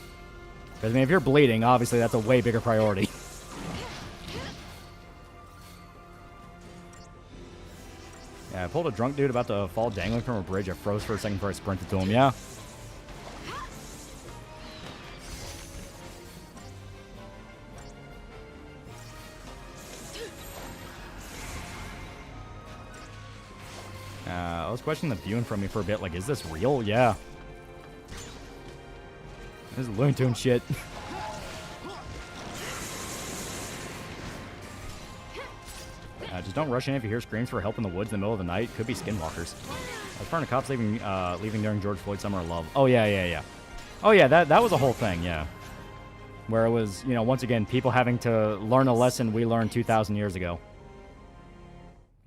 Because, I mean, if you're bleeding, obviously that's a way bigger priority. Yeah, I pulled a drunk dude about to fall dangling from a bridge. I froze for a second before I sprinted to him, yeah. I was questioning the viewing from me for a bit. Like, is this real? Yeah. This is Looney Tunes shit. Just don't rush in if you hear screams for help in the woods in the middle of the night. Could be skinwalkers. I was part of cops leaving during George Floyd's Summer of Love. Oh, yeah. Oh, yeah, that was a whole thing, yeah. Where it was, you know, once again, people having to learn a lesson we learned 2,000 years ago.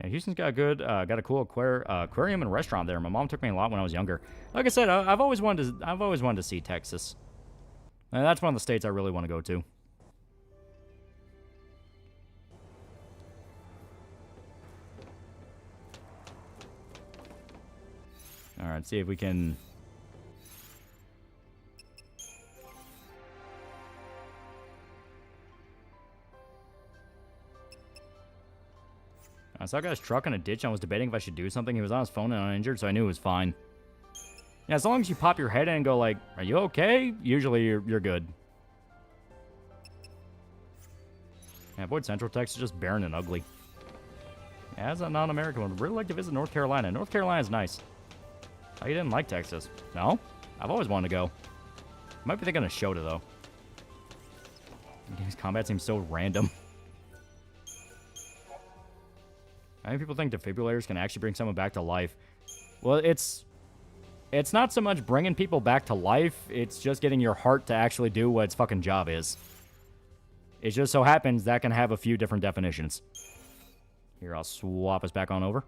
Yeah, Houston's got a cool aquarium and restaurant there. My mom took me a lot when I was younger. Like I said, I've always wanted to see Texas. And that's one of the states I really want to go to. All right, see if we can. I saw a guy's truck in a ditch and I was debating if I should do something. He was on his phone and uninjured, so I knew it was fine. Yeah, as long as you pop your head in and go like, "Are you okay?" Usually you're good. Yeah, avoid Central Texas, just barren and ugly. Yeah, as a non-American one, I'd really like to visit North Carolina. North Carolina's nice. Oh, you didn't like Texas? No? I've always wanted to go. Might be thinking of Shota, though. This combat seems so random. I think people think defibrillators can actually bring someone back to life. Well, it's not so much bringing people back to life, it's just getting your heart to actually do what its fucking job is. It just so happens that can have a few different definitions. Here, I'll swap us back on over.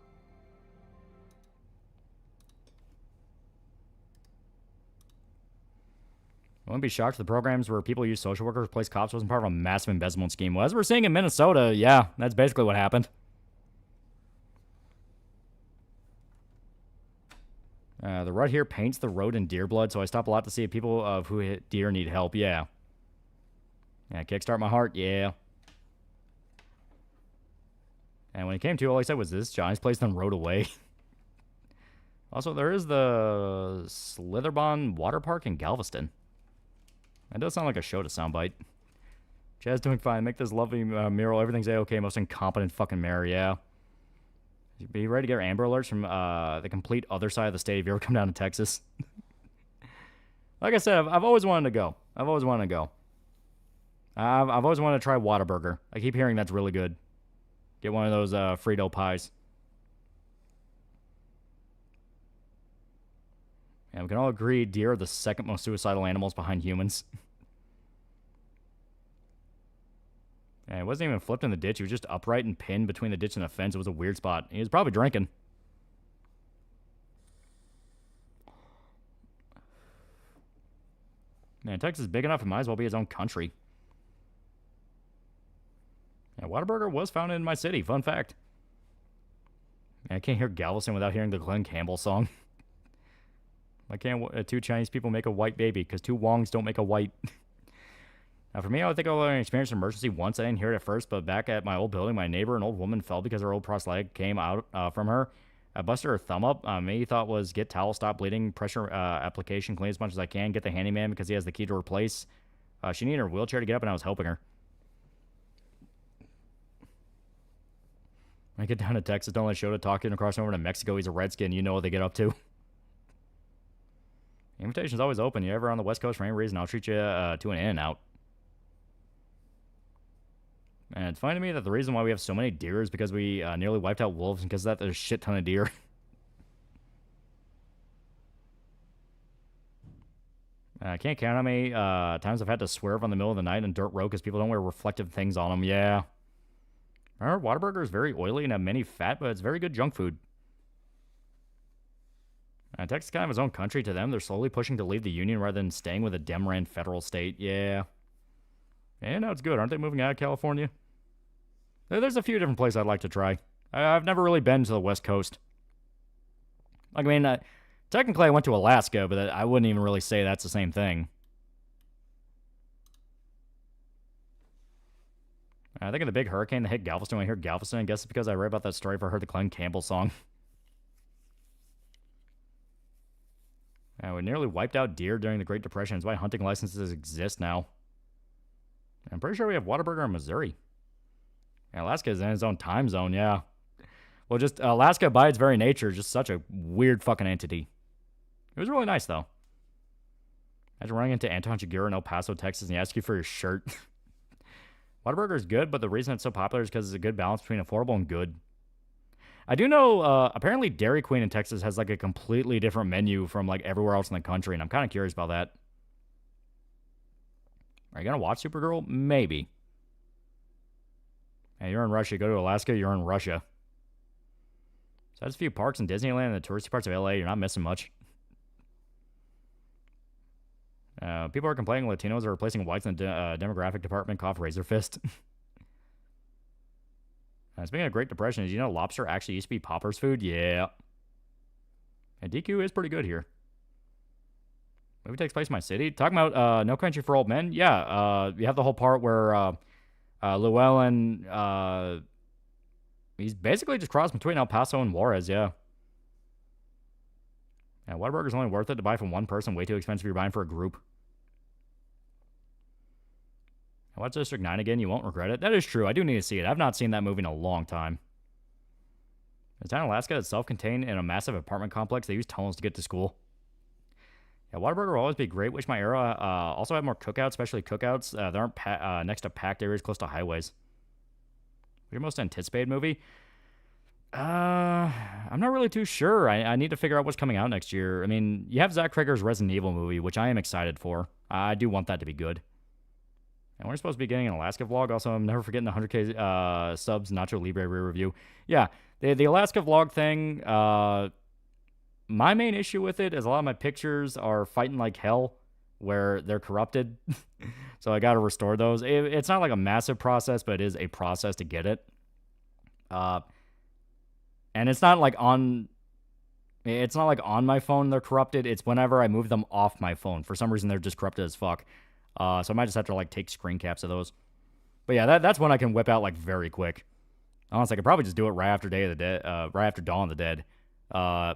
I wouldn't be shocked if the programs where people use social workers to replace cops wasn't part of a massive embezzlement scheme. Well, as we're seeing in Minnesota, yeah, that's basically what happened. The rut here paints the road in deer blood, so I stop a lot to see if people who hit deer need help. Yeah. Yeah, kickstart my heart. Yeah. And when it came to, all I said was this Johnny's place, then rode away. Also, there is the Slitherbond Water Park in Galveston. That does sound like a Shota soundbite. Chad's doing fine. Make this lovely mural. Everything's A-okay. Most incompetent fucking mayor, yeah. Be ready to get Amber Alerts from the complete other side of the state if you ever come down to Texas. Like I said, I've always wanted to go. I've always wanted to try Whataburger. I keep hearing that's really good. Get one of those Frito pies. And we can all agree deer are the second most suicidal animals behind humans. And it wasn't even flipped in the ditch. He was just upright and pinned between the ditch and the fence. It was a weird spot. He was probably drinking. Man, Texas is big enough. It might as well be its own country. Yeah, Whataburger was founded in my city. Fun fact. Man, I can't hear Galveston without hearing the Glenn Campbell song. Why can't two Chinese people make a white baby? Because two Wongs don't make a white. Now, for me, I would think I experienced an emergency once. I didn't hear it at first, but back at my old building, my neighbor, an old woman, fell because her old prosthetic came out from her. I busted her thumb up. Me thought was get towel, stop bleeding, pressure application, clean as much as I can, get the handyman because he has the key to replace. She needed her wheelchair to get up, and I was helping her. When I get down to Texas, don't let Shota talk to him across over to Mexico. He's a redskin. You know what they get up to. Invitation's always open. You ever on the West Coast for any reason, I'll treat you to an In-N-Out. And it's funny to me that the reason why we have so many deer is because we nearly wiped out wolves, and because of that, there's a shit ton of deer. Can't count how many times I've had to swerve on the middle of the night on dirt road because people don't wear reflective things on them. Yeah. Our Whataburger is very oily and have many fat, but it's very good junk food. Texas is kind of his own country to them. They're slowly pushing to leave the Union rather than staying with a Dem-ran federal state. Yeah. And now it's good. Aren't they moving out of California? There's a few different places I'd like to try. I've never really been to the West Coast. Like, I mean, technically I went to Alaska, but I wouldn't even really say that's the same thing. I think of the big hurricane that hit Galveston. When I hear Galveston, I guess it's because I read about that story if I heard the Glenn Campbell song. We nearly wiped out deer during the Great Depression. That's why hunting licenses exist now. I'm pretty sure we have Whataburger in Missouri. Alaska is in its own time zone, yeah. Well, just Alaska by its very nature is just such a weird fucking entity. It was really nice, though. Imagine running into Anton Chigurh in El Paso, Texas, and he asks you for your shirt. Whataburger is good, but the reason it's so popular is because it's a good balance between affordable and good. I do know, apparently Dairy Queen in Texas has, like, a completely different menu from, like, everywhere else in the country, and I'm kind of curious about that. Are you going to watch Supergirl? Maybe. Hey, you're in Russia. Go to Alaska, you're in Russia. Besides a few parks in Disneyland and the touristy parts of LA, you're not missing much. People are complaining Latinos are replacing whites in the demographic department. Cough, razor fist. Speaking of Great Depression, did you know lobster actually used to be paupers' food? Yeah. And DQ is pretty good here. Movie takes place in my city. Talking about No Country for Old Men? Yeah, you have the whole part where Llewellyn, he's basically just crossed between El Paso and Juarez, yeah. Yeah, Whataburger's only worth it to buy from one person. Way too expensive if you're buying for a group. Watch District 9 again. You won't regret it. That is true. I do need to see it. I've not seen that movie in a long time. The town of Alaska is self-contained in a massive apartment complex. They use tunnels to get to school. Yeah, Whataburger will always be great. Wish my era also had more cookouts, especially cookouts that aren't next to packed areas close to highways. What's your most anticipated movie? I'm not really too sure. I need to figure out what's coming out next year. I mean, you have Zach Cregger's Resident Evil movie, which I am excited for. I do want that to be good. And we're supposed to be getting an Alaska vlog. Also, I'm never forgetting the 100K subs Nacho Libre re-review. Yeah, the Alaska vlog thing, my main issue with it is a lot of my pictures are fighting like hell where they're corrupted. So I got to restore those. It's not like a massive process, but it is a process to get it. And it's not like on my phone they're corrupted. It's whenever I move them off my phone. For some reason, they're just corrupted as fuck. So I might just have to, like, take screen caps of those. But yeah, that's one I can whip out, like, very quick. Honestly, I could probably just do it right after right after Dawn of the Dead. Yeah,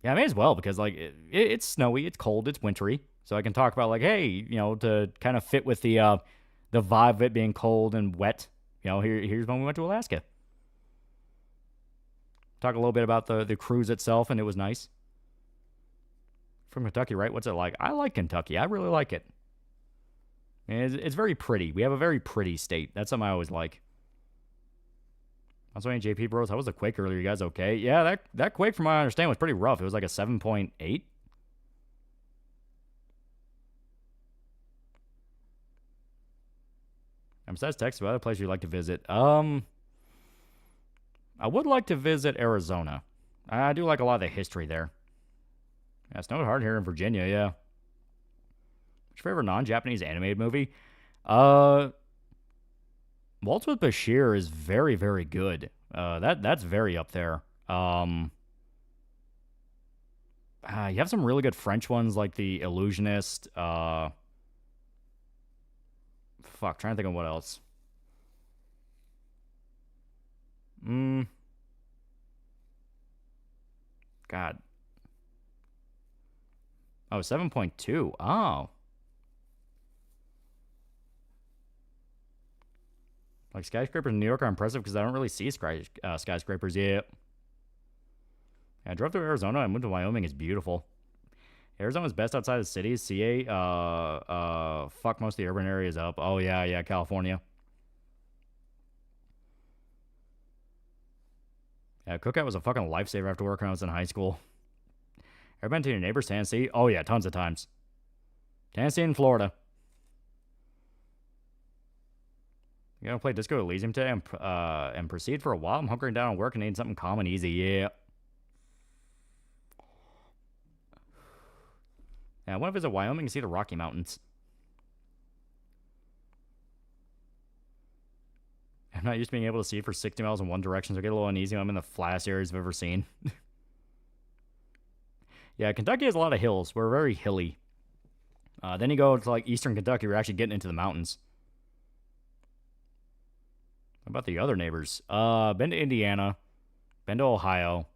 I may as well, because, like, it's snowy, it's cold, it's wintry. So I can talk about, like, hey, you know, to kind of fit with the vibe of it being cold and wet. You know, here's when we went to Alaska. Talk a little bit about the cruise itself, and it was nice. From Kentucky, right? What's it like? I like Kentucky. I really like it. And it's very pretty. We have a very pretty state. That's something I always like. I was wondering, JP Bros, how was the quake earlier? You guys okay? Yeah, that quake, from what I understand, was pretty rough. It was like a 7.8. And besides Texas, what other place you'd like to visit? I would like to visit Arizona. I do like a lot of the history there. Yeah, it snowed hard here in Virginia, yeah. What's your favorite non-Japanese animated movie? Waltz with Bashir is very, very good. That's very up there. You have some really good French ones like The Illusionist. Trying to think of what else. God. Oh, 7.2. Oh. Like, skyscrapers in New York are impressive because I don't really see skyscrapers yet. Yeah, I drove through Arizona. I moved to Wyoming. It's beautiful. Arizona's best outside of cities. CA, fuck most of the urban areas up. Oh, yeah, California. Yeah, cookout was a fucking lifesaver after work when I was in high school. Ever been to your neighbor's Tennessee? Oh, yeah, tons of times. Tennessee and Florida. You gonna play Disco Elysium today and proceed for a while? I'm hunkering down on work and need something calm and easy. Yeah. I want to visit Wyoming and see the Rocky Mountains. I'm not used to being able to see for 60 miles in one direction, so I get a little uneasy when I'm in the flattest areas I've ever seen. Yeah, Kentucky has a lot of hills. We're very hilly. Then you go to like eastern Kentucky, we're actually getting into the mountains. What about the other neighbors? Been to Indiana. Been to Ohio.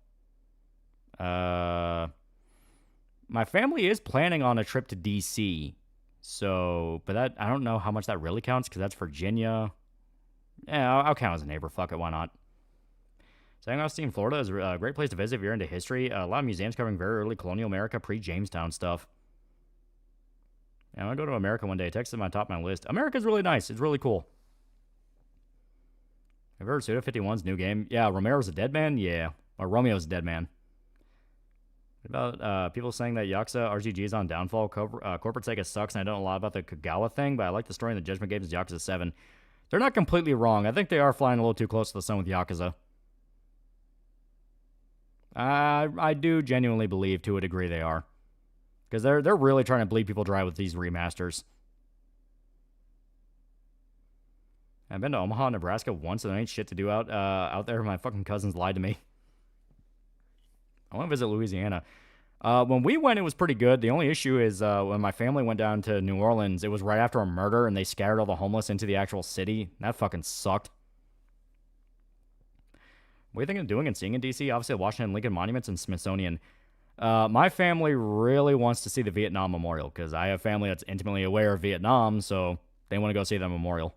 My family is planning on a trip to D.C. So, but that, I don't know how much that really counts, because that's Virginia. Yeah, I'll count as a neighbor. Fuck it, why not? San Augustine, Florida is a great place to visit if you're into history. A lot of museums covering very early colonial America, pre-Jamestown stuff. Yeah, I want to go to America one day. Texas is on top of my list. America's really nice. It's really cool. Have you heard Suda 51's new game? Yeah, Romero's a dead man? Yeah. Or Romeo's a dead man. What about people saying that Yakuza RGG is on downfall? Corporate Sega sucks, and I don't know a lot about the Kagawa thing, but I like the story in the Judgment Games Yakuza 7. They're not completely wrong. I think they are flying a little too close to the sun with Yakuza. I do genuinely believe, to a degree, they are. Because they're really trying to bleed people dry with these remasters. I've been to Omaha, Nebraska once, and there ain't shit to do out there. My fucking cousins lied to me. I want to visit Louisiana. When we went, it was pretty good. The only issue is when my family went down to New Orleans, it was right after a murder, and they scattered all the homeless into the actual city. That fucking sucked. What are you thinking of doing and seeing in D.C.? Obviously, the Washington Lincoln Monuments and Smithsonian. My family really wants to see the Vietnam Memorial, because I have family that's intimately aware of Vietnam, so they want to go see the memorial.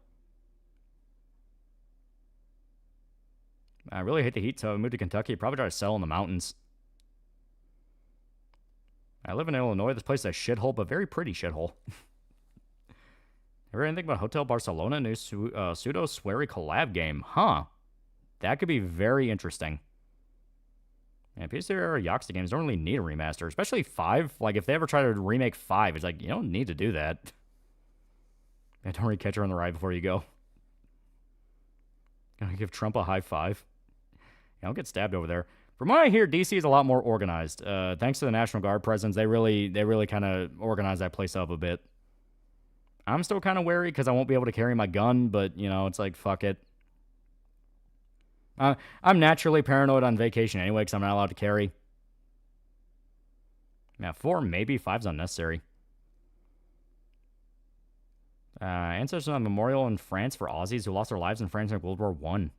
I really hate the heat, so I moved to Kentucky. Probably try to settle in the mountains. I live in Illinois. This place is a shithole, but very pretty shithole. Ever anything about Hotel Barcelona? New pseudo sweary collab game. Huh. That could be very interesting. Yeah, PS3 Yakuza games don't really need a remaster, especially 5. Like, if they ever try to remake 5, it's like, you don't need to do that. Yeah, don't really catch her on the ride before you go. Gonna give Trump a high five. Yeah, I'll get stabbed over there. From what I hear, DC is a lot more organized. Thanks to the National Guard presence, they really kind of organize that place up a bit. I'm still kind of wary because I won't be able to carry my gun, but, you know, it's like, fuck it. I'm naturally paranoid on vacation anyway because I'm not allowed to carry. Yeah, 4, maybe 5's unnecessary. Ancestors on a memorial in France for Aussies who lost their lives in France in World War I.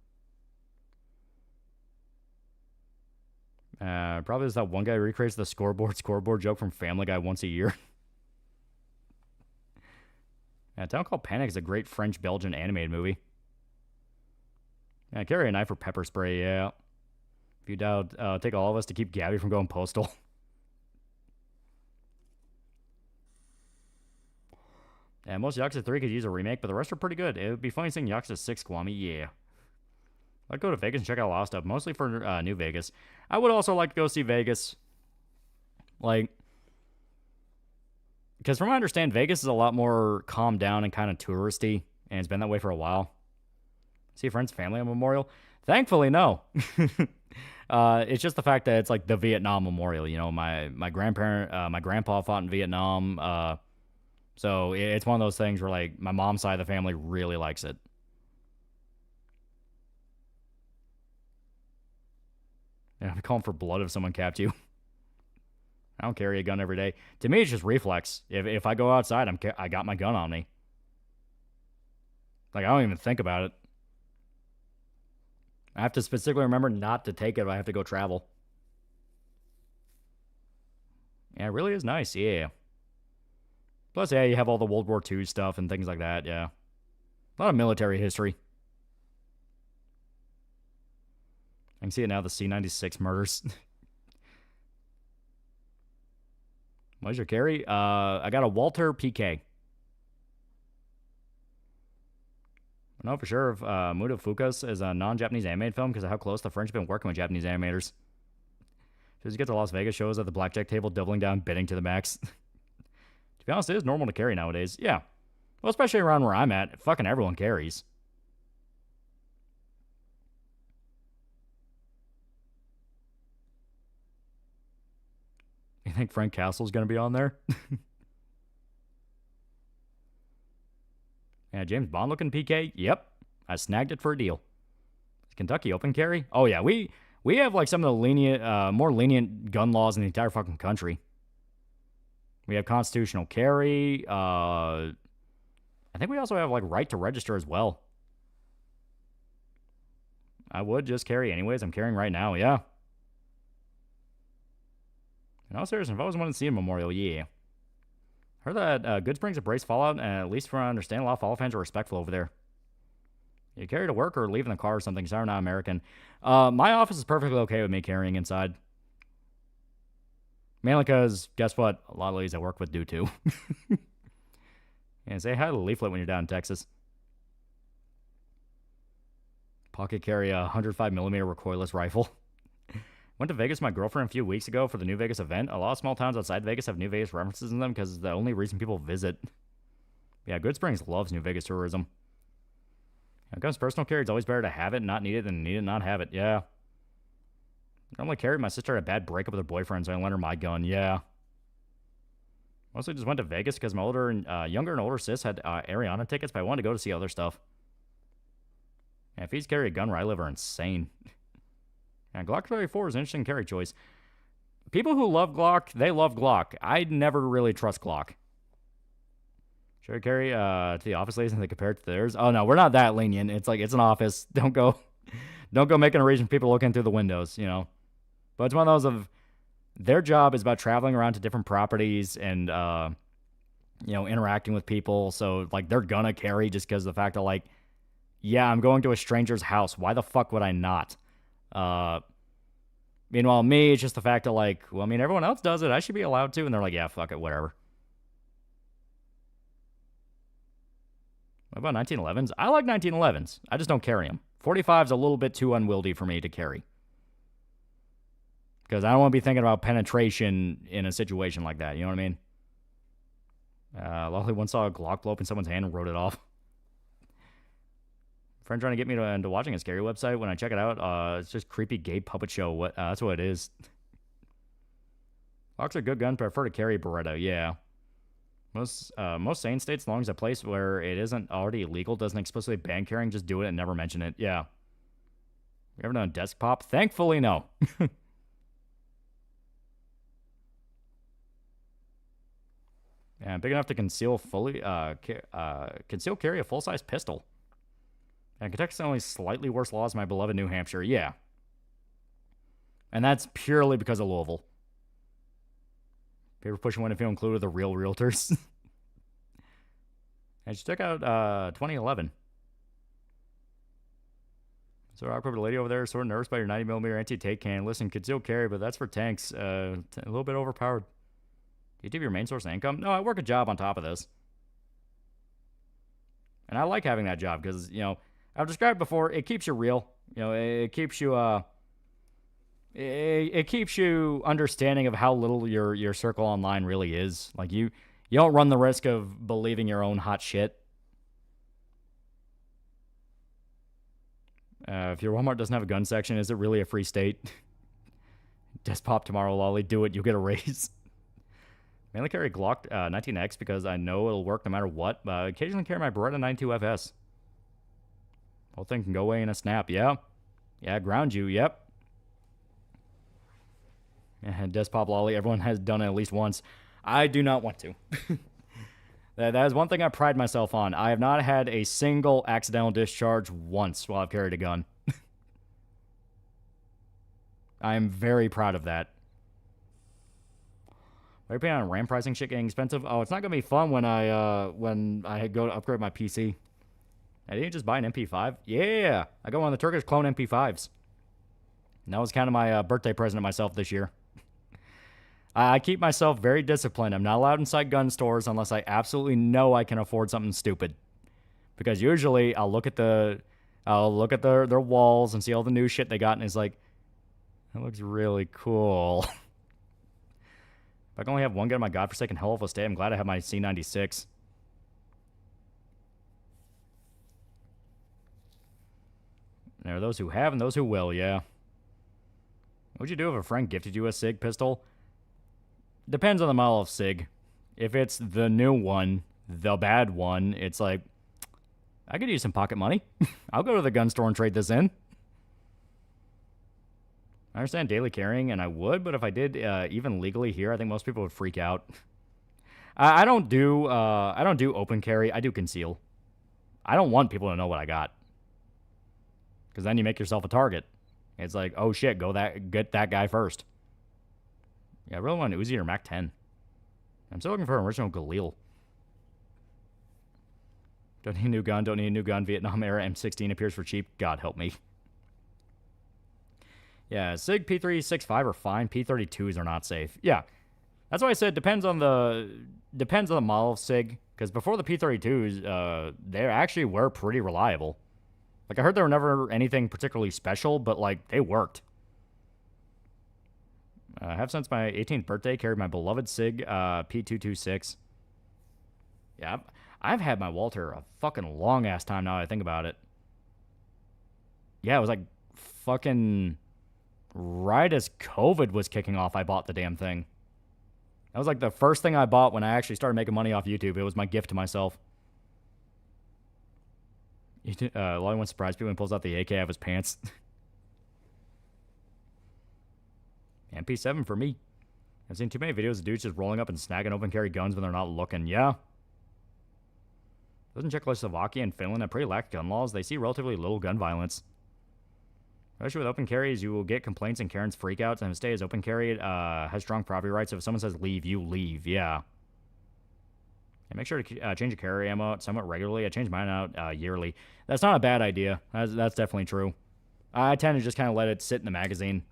Probably is that one guy who recreates the scoreboard joke from Family Guy once a year. A Town Called Panic is a great French-Belgian animated movie. Yeah, carry a knife or pepper spray, yeah. If you doubt, take all of us to keep Gabby from going postal. Yeah, most Yakuza 3 could use a remake, but the rest are pretty good. It would be funny seeing Yakuza 6, Kwame, yeah. I'd go to Vegas and check out a lot of stuff, mostly for New Vegas. I would also like to go see Vegas. Like, because from what I understand, Vegas is a lot more calmed down and kind of touristy, and it's been that way for a while. See a friend's family memorial? Thankfully, no. It's just the fact that it's like the Vietnam Memorial. You know, my grandpa fought in Vietnam. So it's one of those things where, like, my mom's side of the family really likes it. Yeah, I'd be calling for blood if someone capped you. I don't carry a gun every day. To me, it's just reflex. If I go outside, I got my gun on me. Like, I don't even think about it. I have to specifically remember not to take it if I have to go travel. Yeah, it really is nice, yeah. Plus, yeah, you have all the World War II stuff and things like that, yeah. A lot of military history. I can see it now, the C-96 murders. What's your carry? I got a Walter PK. I know for sure if Muda Fukas is a non-Japanese animated film because of how close the French have been working with Japanese animators. Just get to Las Vegas shows at the blackjack table, doubling down, bidding to the max. To be honest, it is normal to carry nowadays. Yeah. Well, especially around where I'm at. Fucking everyone carries. You think Frank Castle's going to be on there? Yeah, James Bond looking PK. Yep. I snagged it for a deal. Kentucky open carry? Oh, yeah. We have like some of the lenient, more lenient gun laws in the entire fucking country. We have constitutional carry. I think we also have like right to register as well. I would just carry anyways. I'm carrying right now. Yeah. In all seriousness, if I was wanting to see a memorial, yeah. Heard that Good Springs embrace Fallout, and at least from what I understand, a lot of Fallout fans are respectful over there. You carry to work or leave in the car or something, sorry, not American. My office is perfectly okay with me carrying inside. Mainly because, guess what? A lot of ladies I work with do too. And say hi to the leaflet when you're down in Texas. Pocket carry a 105mm recoilless rifle. Went to Vegas with my girlfriend a few weeks ago for the New Vegas event. A lot of small towns outside Vegas have New Vegas references in them because it's the only reason people visit. Yeah, Good Springs loves New Vegas tourism. When it comes to personal carry, it's always better to have it and not need it than need it and not have it. Yeah. I normally carried my sister had a bad breakup with her boyfriend, so I lent her my gun. Yeah. Mostly just went to Vegas because my younger and older sis had Ariana tickets, but I wanted to go to see other stuff. Yeah, if he's carry a gun where I live are insane. Yeah, Glock 34 is an interesting carry choice. People who love Glock, they love Glock. I never really trust Glock. Should I carry to the office ladies and they compare it to theirs? Oh no, we're not that lenient. It's like it's an office. Don't go making a reason people looking through the windows, you know. But it's one of those of their job is about traveling around to different properties and interacting with people. So like they're gonna carry just because of the fact that like, yeah, I'm going to a stranger's house. Why the fuck would I not? Meanwhile, me, it's just the fact that like, well, I mean, everyone else does it. I should be allowed to. And they're like, yeah, fuck it, whatever. What about 1911s? I like 1911s. I just don't carry them. 45's a little bit too unwieldy for me to carry. Because I don't want to be thinking about penetration in a situation like that. You know what I mean? Lolly once saw a Glock blow up in someone's hand and wrote it off. Friend trying to get me into watching a scary website. When I check it out, it's just creepy gay puppet show. That's what it is. Glocks are good guns, but I prefer to carry a Beretta. Yeah. Most sane states, as long as a place where it isn't already illegal, doesn't explicitly ban carrying, just do it and never mention it. Yeah. You ever done a desk pop? Thankfully, no. Yeah, big enough to conceal carry a full-size pistol. And Kentucky's only slightly worse laws, my beloved New Hampshire. Yeah. And that's purely because of Louisville. Paper pushing one if you included the real realtors. And she took out 2011. So awkward lady over there, sort of nervous by your 90mm anti-tank can. Listen, could still carry, but that's for tanks. A little bit overpowered. Do you do your main source of income? No, I work a job on top of this. And I like having that job because, you know, I've described before, it keeps you real. You know, it keeps you it keeps you understanding of how little your circle online really is. Like you don't run the risk of believing your own hot shit. If your Walmart doesn't have a gun section, is it really a free state? Desk pop tomorrow, Lolly. Do it. You'll get a raise. Mainly carry Glock 19X because I know it'll work no matter what. But I occasionally carry my Beretta 92 FS. Whole thing can go away in a snap. Yeah. Yeah, ground you. Yep. And Desk pop, Lolly. Everyone has done it at least once. I do not want to. That is one thing I pride myself on. I have not had a single accidental discharge once while I've carried a gun. I am very proud of that. Are you paying on RAM pricing shit getting expensive? Oh, it's not gonna be fun when I go to upgrade my PC. I didn't just buy an MP5. Yeah, I got one of the Turkish clone MP5s. And that was kind of my birthday present to myself this year. I keep myself very disciplined. I'm not allowed inside gun stores unless I absolutely know I can afford something stupid. Because usually I'll look at their walls and see all the new shit they got, and it's like, that looks really cool. If I can only have one gun in my godforsaken hellhole state, I'm glad I have my C96. There are those who have and those who will, yeah. What would you do if a friend gifted you a SIG pistol? Depends on the model of SIG. If it's the new one, the bad one, it's like, I could use some pocket money. I'll go to the gun store and trade this in. I understand daily carrying, and I would, but if I did even legally here, I think most people would freak out. I don't do open carry. I do conceal. I don't want people to know what I got, because then you make yourself a target. It's like, oh shit, get that guy first. Yeah, I really want an Uzi or Mac 10. I'm still looking for an original Galil. Don't need a new gun. Don't need a new gun. Vietnam era M16 appears for cheap. God help me. Yeah, SIG P365 are fine. P32s are not safe. Yeah, that's why I said depends on the model of SIG. Because before the P32s, they actually were pretty reliable. Like, I heard there were never anything particularly special, but like they worked. I have since my 18th birthday carried my beloved SIG P226. Yeah, I've had my Walter a fucking long ass time now that I think about it. Yeah, it was like fucking right as COVID was kicking off, I bought the damn thing. That was like the first thing I bought when I actually started making money off YouTube. It was my gift to myself. Lolly wants to surprise people and pulls out the AK out of his pants. MP7 for me. I've seen too many videos of dudes just rolling up and snagging open carry guns when they're not looking. Yeah. Doesn't Czechoslovakia and Finland have pretty lax gun laws? They see relatively little gun violence. Especially with open carries, you will get complaints and Karen's freakouts, and if stay is open carry, has strong property rights. So if someone says leave, you leave. Yeah. And make sure to change your carry ammo out somewhat regularly. I change mine out yearly. That's not a bad idea. That's definitely true. I tend to just kind of let it sit in the magazine.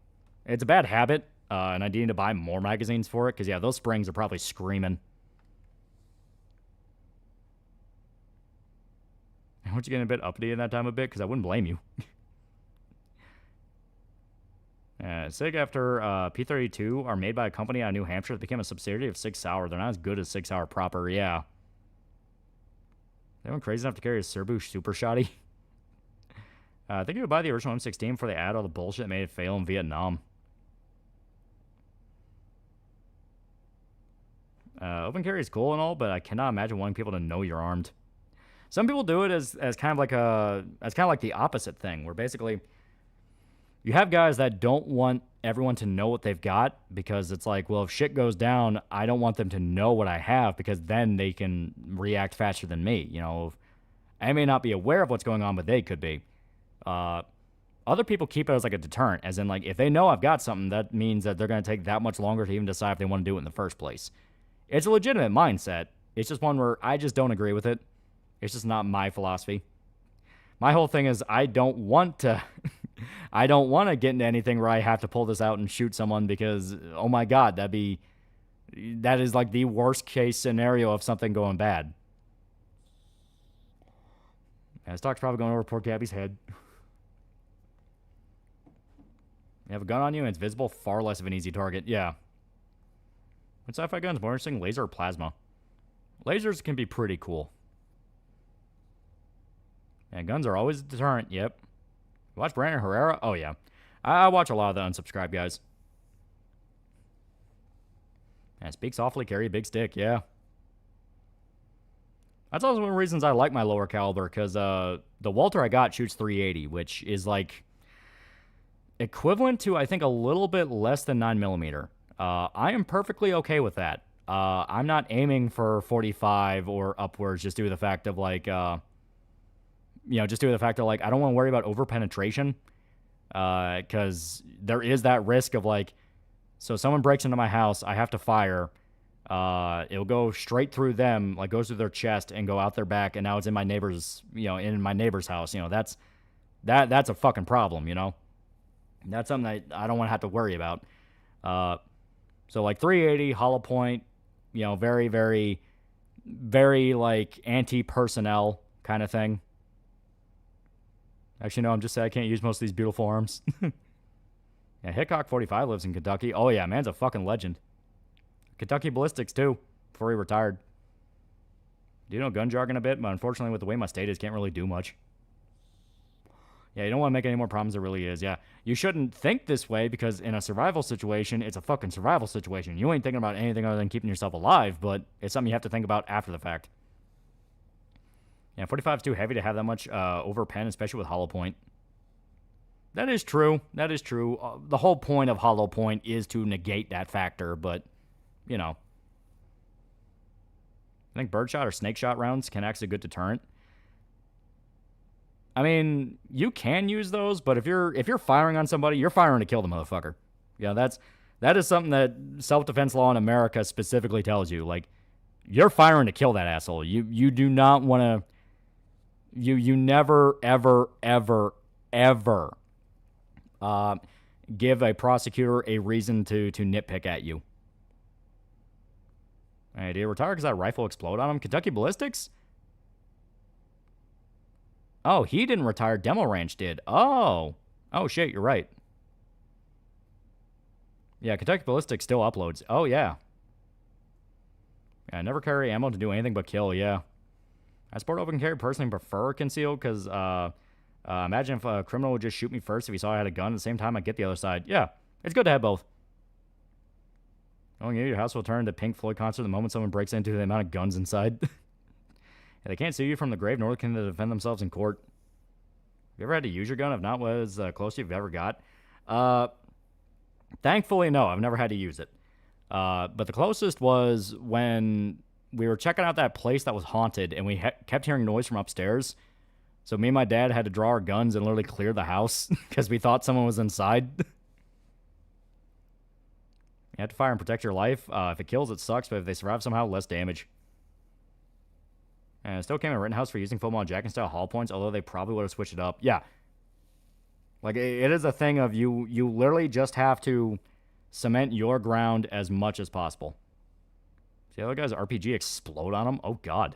It's a bad habit, and I need to buy more magazines for it, because, yeah, those springs are probably screaming. Weren't you getting a bit uppity in that time a bit? Because I wouldn't blame you. SIG after P32 are made by a company out of New Hampshire that became a subsidiary of Sig Sauer. They're not as good as Sig Sauer proper, yeah. Anyone crazy enough to carry a Serbu Super Shotty? I think you would buy the original M16 before they add all the bullshit that made it fail in Vietnam. Open carry is cool and all, but I cannot imagine wanting people to know you're armed. Some people do it as kind of like the opposite thing, where basically you have guys that don't want everyone to know what they've got, because it's like, well, if shit goes down, I don't want them to know what I have, because then they can react faster than me. You know, I may not be aware of what's going on, but they could be. Other people keep it as like a deterrent, as in like, if they know I've got something, that means that they're going to take that much longer to even decide if they want to do it in the first place. It's a legitimate mindset. It's just one where I just don't agree with it. It's just not my philosophy. My whole thing is I don't want to get into anything where I have to pull this out and shoot someone, because, oh my God, that is like the worst case scenario of something going bad. Yeah, this talk's probably going over poor Gabby's head. You have a gun on you and it's visible, far less of an easy target. Yeah. What sci-fi guns more interesting, laser or plasma? Lasers can be pretty cool. Yeah, guns are always a deterrent, yep. You watch Brandon Herrera? Oh, yeah. I watch a lot of the unsubscribed guys. Yeah, speak softly, carry a big stick, yeah. That's also one of the reasons I like my lower caliber, because the Walter I got shoots 380, which is like equivalent to, I think, a little bit less than 9mm. I am perfectly okay with that. I'm not aiming for 45 or upwards, just due to the fact of like, I don't want to worry about over-penetration, because there is that risk of like, so someone breaks into my house, I have to fire, it'll go straight through them, like goes through their chest and go out their back, and now it's in my neighbor's, in my neighbor's house. That's a fucking problem, That's something that I don't want to have to worry about. So, like, 380, hollow point, you know, very, very, very, like, anti-personnel kind of thing. Actually, no, I'm just saying I can't use most of these beautiful arms. Yeah, Hickok45 lives in Kentucky. Oh, yeah, man's a fucking legend. Kentucky Ballistics, too, before he retired. Do you know gun jargon a bit? But unfortunately, with the way my state is, can't really do much. Yeah, you don't want to make any more problems than it really is. Yeah, you shouldn't think this way because in a survival situation, it's a fucking survival situation. You ain't thinking about anything other than keeping yourself alive, but it's something you have to think about after the fact. Yeah, 45 is too heavy to have that much over pen, especially with hollow point. That is true. That is true. The whole point of hollow point is to negate that factor, but, you know. I think birdshot or snake shot rounds can act as a good deterrent. I mean, you can use those, but if you're firing on somebody, you're firing to kill the motherfucker. Yeah, that is something that self-defense law in America specifically tells you. Like, you're firing to kill that asshole. You do not want to. You never ever give a prosecutor a reason to nitpick at you. Hey, did he retire because that rifle exploded on him? Kentucky Ballistics? Oh, he didn't retire. Demo Ranch did. Oh, shit, you're right. Yeah, Kentucky Ballistics still uploads. Oh, yeah. Yeah, I never carry ammo to do anything but kill, yeah. I sport open carry, personally prefer concealed, because imagine if a criminal would just shoot me first if he saw I had a gun. At the same time, I'd get the other side. Yeah, it's good to have both. Oh, yeah, your house will turn into Pink Floyd concert the moment someone breaks into the amount of guns inside. Yeah, they can't sue you from the grave, nor can they defend themselves in court. Have you ever had to use your gun? If not, what is the closest you've ever got? Thankfully, no, I've never had to use it. But the closest was when we were checking out that place that was haunted, and we kept hearing noise from upstairs. So me and my dad had to draw our guns and literally clear the house because we thought someone was inside. You have to fire and protect your life. If it kills, it sucks, but if they survive somehow, less damage. And it still came in Rittenhouse for using football and jacket style hall points, although they probably would have switched it up. Yeah. Like, it is a thing of you literally just have to cement your ground as much as possible. See, the other guy's RPG explode on him? Oh, God.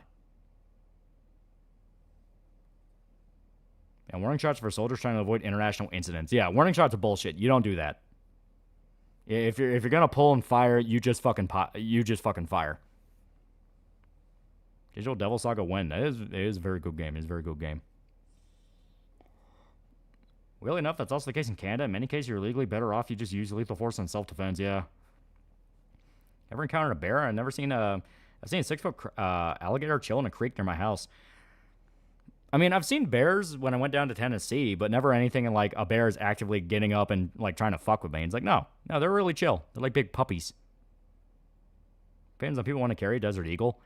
And warning shots for soldiers trying to avoid international incidents. Yeah, warning shots are bullshit. You don't do that. If you're gonna pull and fire, you just fucking fire. Digital Devil Saga win. It is a very good game. It's a very good game. Weirdly enough, that's also the case in Canada. In many cases, you're legally better off. You just use lethal force in self-defense. Yeah. Ever encountered a bear? I've seen a 6-foot alligator chill in a creek near my house. I mean, I've seen bears when I went down to Tennessee, but never anything in like a bear is actively getting up and like trying to fuck with me. It's like, no, they're really chill. They're like big puppies. Depends on people want to carry Desert Eagle.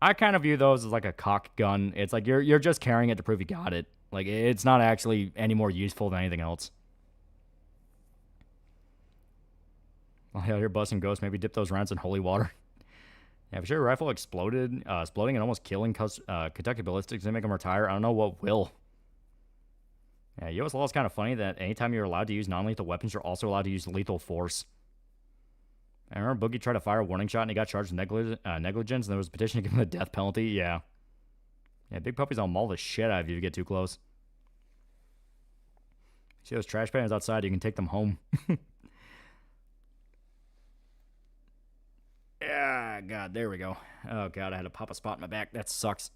I kind of view those as like a cock gun. It's like you're just carrying it to prove you got it. Like, it's not actually any more useful than anything else. Well, yeah, you're busting ghosts. Maybe dip those rounds in holy water. Yeah, for sure, your rifle exploding and almost killing Kentucky Ballistics didn't make them retire. I don't know what will. Yeah, U.S. law is kind of funny that anytime you're allowed to use non-lethal weapons, you're also allowed to use lethal force. I remember Boogie tried to fire a warning shot and he got charged with negligence, and there was a petition to give him the death penalty. Yeah. Yeah, big puppies will maul the shit out of you if you get too close. See those trash pans outside? You can take them home. Yeah, God, there we go. Oh, God, I had to pop a spot in my back. That sucks.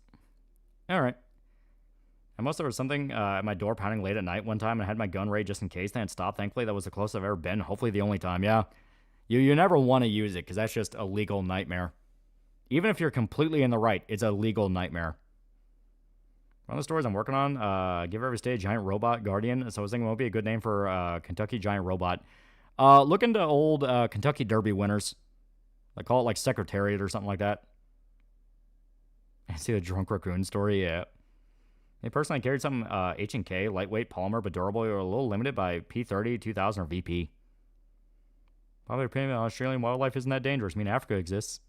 All right. I must have heard something at my door pounding late at night one time, and I had my gun ready just in case. Then it stopped. Thankfully, that was the closest I've ever been. Hopefully the only time. Yeah. You never want to use it because that's just a legal nightmare. Even if you're completely in the right, it's a legal nightmare. One of the stories I'm working on, give every state a giant robot guardian. So I was thinking it would be a good name for Kentucky Giant Robot. Look into old Kentucky Derby winners. Like, call it like Secretariat or something like that. I see the drunk raccoon story, yeah. They personally carried some H&K, lightweight, polymer, but durable. You're a little limited by P30, 2000, or VP. Probably opinion Australian wildlife isn't that dangerous. I mean, Africa exists.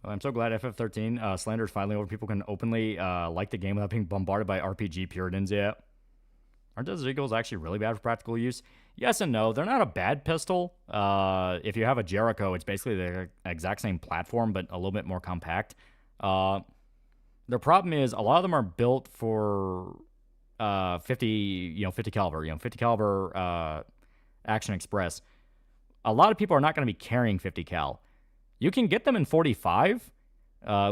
Well, I'm so glad FF13 slander is finally over. People can openly like the game without being bombarded by RPG Puritans. Yeah. Are Desert Eagles actually really bad for practical use? Yes and no. They're not a bad pistol. If you have a Jericho, it's basically the exact same platform, but a little bit more compact. The problem is a lot of them are built for 50 caliber, 50 caliber Action Express. A lot of people are not going to be carrying 50 cal. You can get them in 45,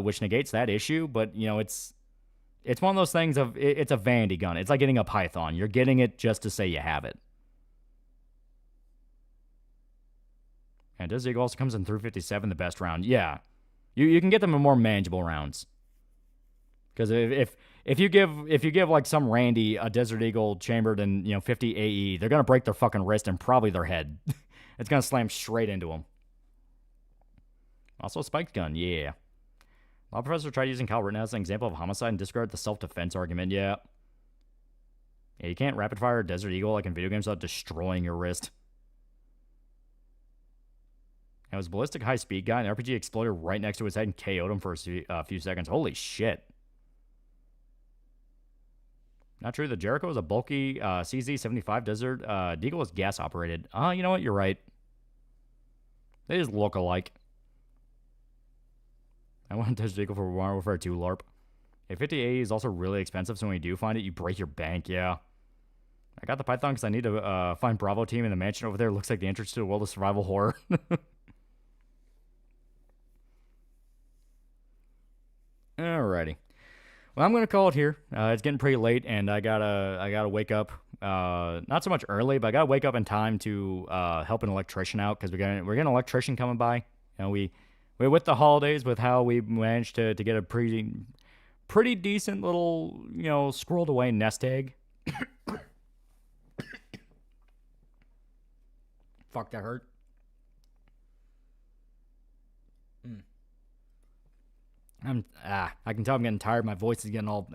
which negates that issue, but it's one of those things of it's a vanity gun. It's like getting a Python. You're getting it just to say you have it. And Desert Eagle also comes in 357, the best round. Yeah, you can get them in more manageable rounds. Because if you give like some Randy a Desert Eagle chambered in 50 AE, they're gonna break their fucking wrist and probably their head. It's gonna slam straight into them. Also, spiked gun, yeah. Law professor tried using Kyle Rittenhouse as an example of homicide and disregarded the self-defense argument. Yeah. Yeah, you can't rapid fire a Desert Eagle like in video games without destroying your wrist. It was a ballistic high-speed guy, and the RPG exploded right next to his head and KO'd him for a few seconds. Holy shit. Not true. The Jericho is a bulky CZ-75 Desert. Deagle is gas-operated. You know what? You're right. They just look alike. I want Desert Eagle for Modern Warfare 2 LARP. A 50A is also really expensive, so when you do find it, you break your bank, yeah. I got the Python because I need to find Bravo team in the mansion over there. Looks like the entrance to the world of survival horror. Alrighty. Well, I'm gonna call it here. It's getting pretty late, and I gotta wake up. Not so much early, but I gotta wake up in time to help an electrician out because we're getting an electrician coming by. We're with the holidays, with how we managed to get a pretty decent little squirreled away nest egg. Fuck, that hurt. I can tell I'm getting tired. My voice is getting all.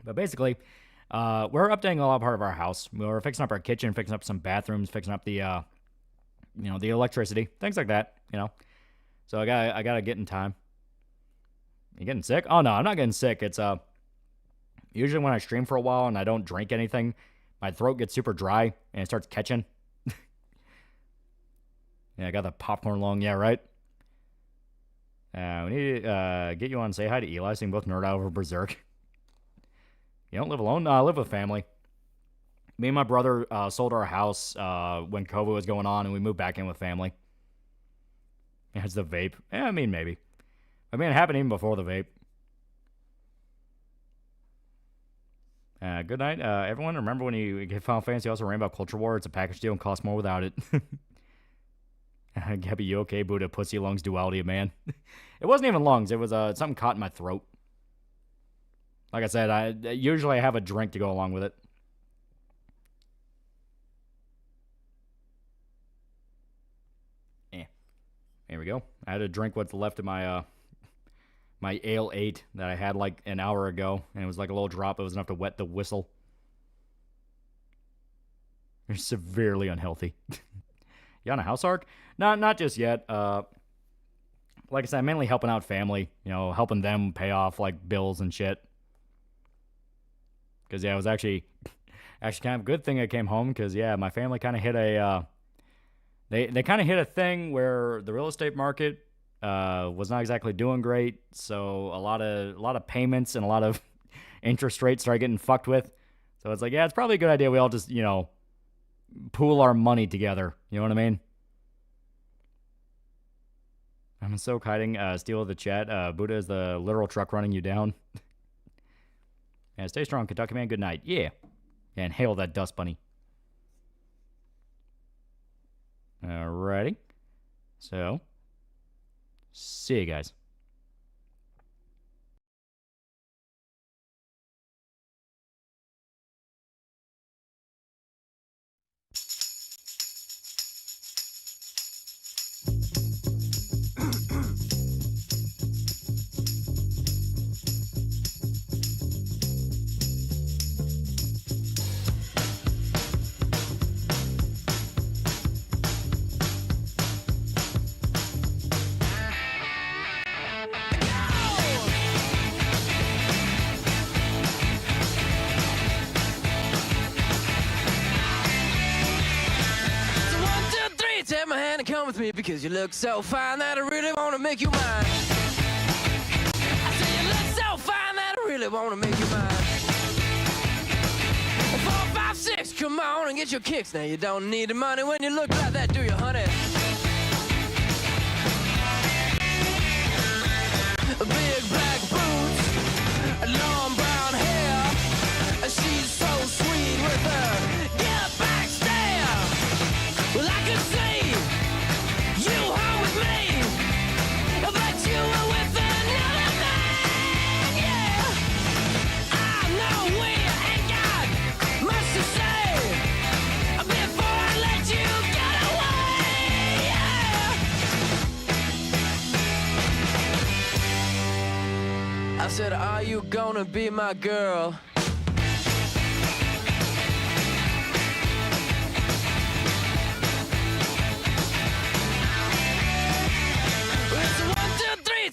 But basically, we're updating a lot of part of our house. We're fixing up our kitchen, fixing up some bathrooms, fixing up the the electricity, things like that. So I gotta get in time. You getting sick? Oh no, I'm not getting sick. It's usually when I stream for a while and I don't drink anything, my throat gets super dry and it starts catching. Yeah, I got the popcorn lung. Yeah, right. We need to get you on and say hi to Eli so you can both nerd out over Berserk. You don't live alone? No, I live with family. Me and my brother sold our house when COVID was going on, and we moved back in with family. Yeah, it's the vape. Yeah, I mean, maybe. I mean, it happened even before the vape. Good night, everyone. Remember when you get Final Fantasy also Rainbow Culture War? It's a package deal and costs more without it. Gabby, you okay? Buddha, pussy, lungs, duality, man. It wasn't even lungs. It was something caught in my throat. Like I said, I usually have a drink to go along with it. Here we go. I had to drink what's left of my my Ale 8 that I had like an hour ago, and it was like a little drop. It was enough to wet the whistle. You're severely unhealthy. You on a house arc? No, not just yet. Like I said, I'm mainly helping out family. Helping them pay off like bills and shit. Because yeah, it was actually kind of a good thing I came home. Because yeah, my family kind of hit a they kind of hit a thing where the real estate market was not exactly doing great. So a lot of payments and a lot of interest rates started getting fucked with. So it's like, yeah, it's probably a good idea we all just pool our money together. You know what I mean? I'm so kiting. Steal the chat. Buddha is the literal truck running you down. Yeah, stay strong, Kentucky man. Good night. Yeah. And hail that dust bunny. Alrighty. So, see you guys.
hand and come with me because you look so fine that I really want to make you mine. I say you look so fine that I really want to make you mine. 4, 5, 6, come on and get your kicks. Now you don't need the money when you look like that, do you, honey? Big black boots, long brown hair. She's so sweet with her get back stare. Well, I could see you home with me, but you were with another man, yeah. I know we ain't got much to say before I let you get away, yeah. I said, are you gonna be my girl?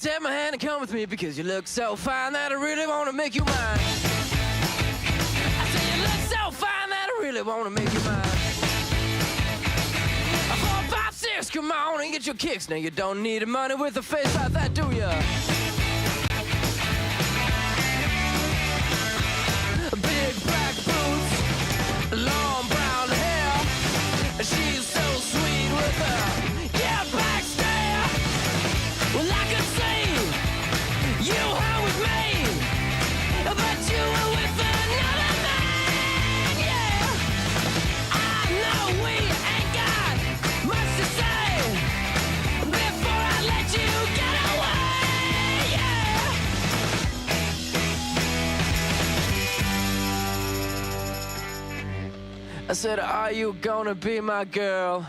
Take my hand and come with me because you look so fine that I really want to make you mine. I say you look so fine that I really want to make you mine. 4, 5, 6, come on and get your kicks. Now you don't need the money with a face like that, do ya? Big black boots, long brown hair. She's so sweet with her get back stare. Well, I could see you home with me, but you were with another man, yeah. I know we ain't got much to say before I let you get away, yeah. I said, are you gonna be my girl?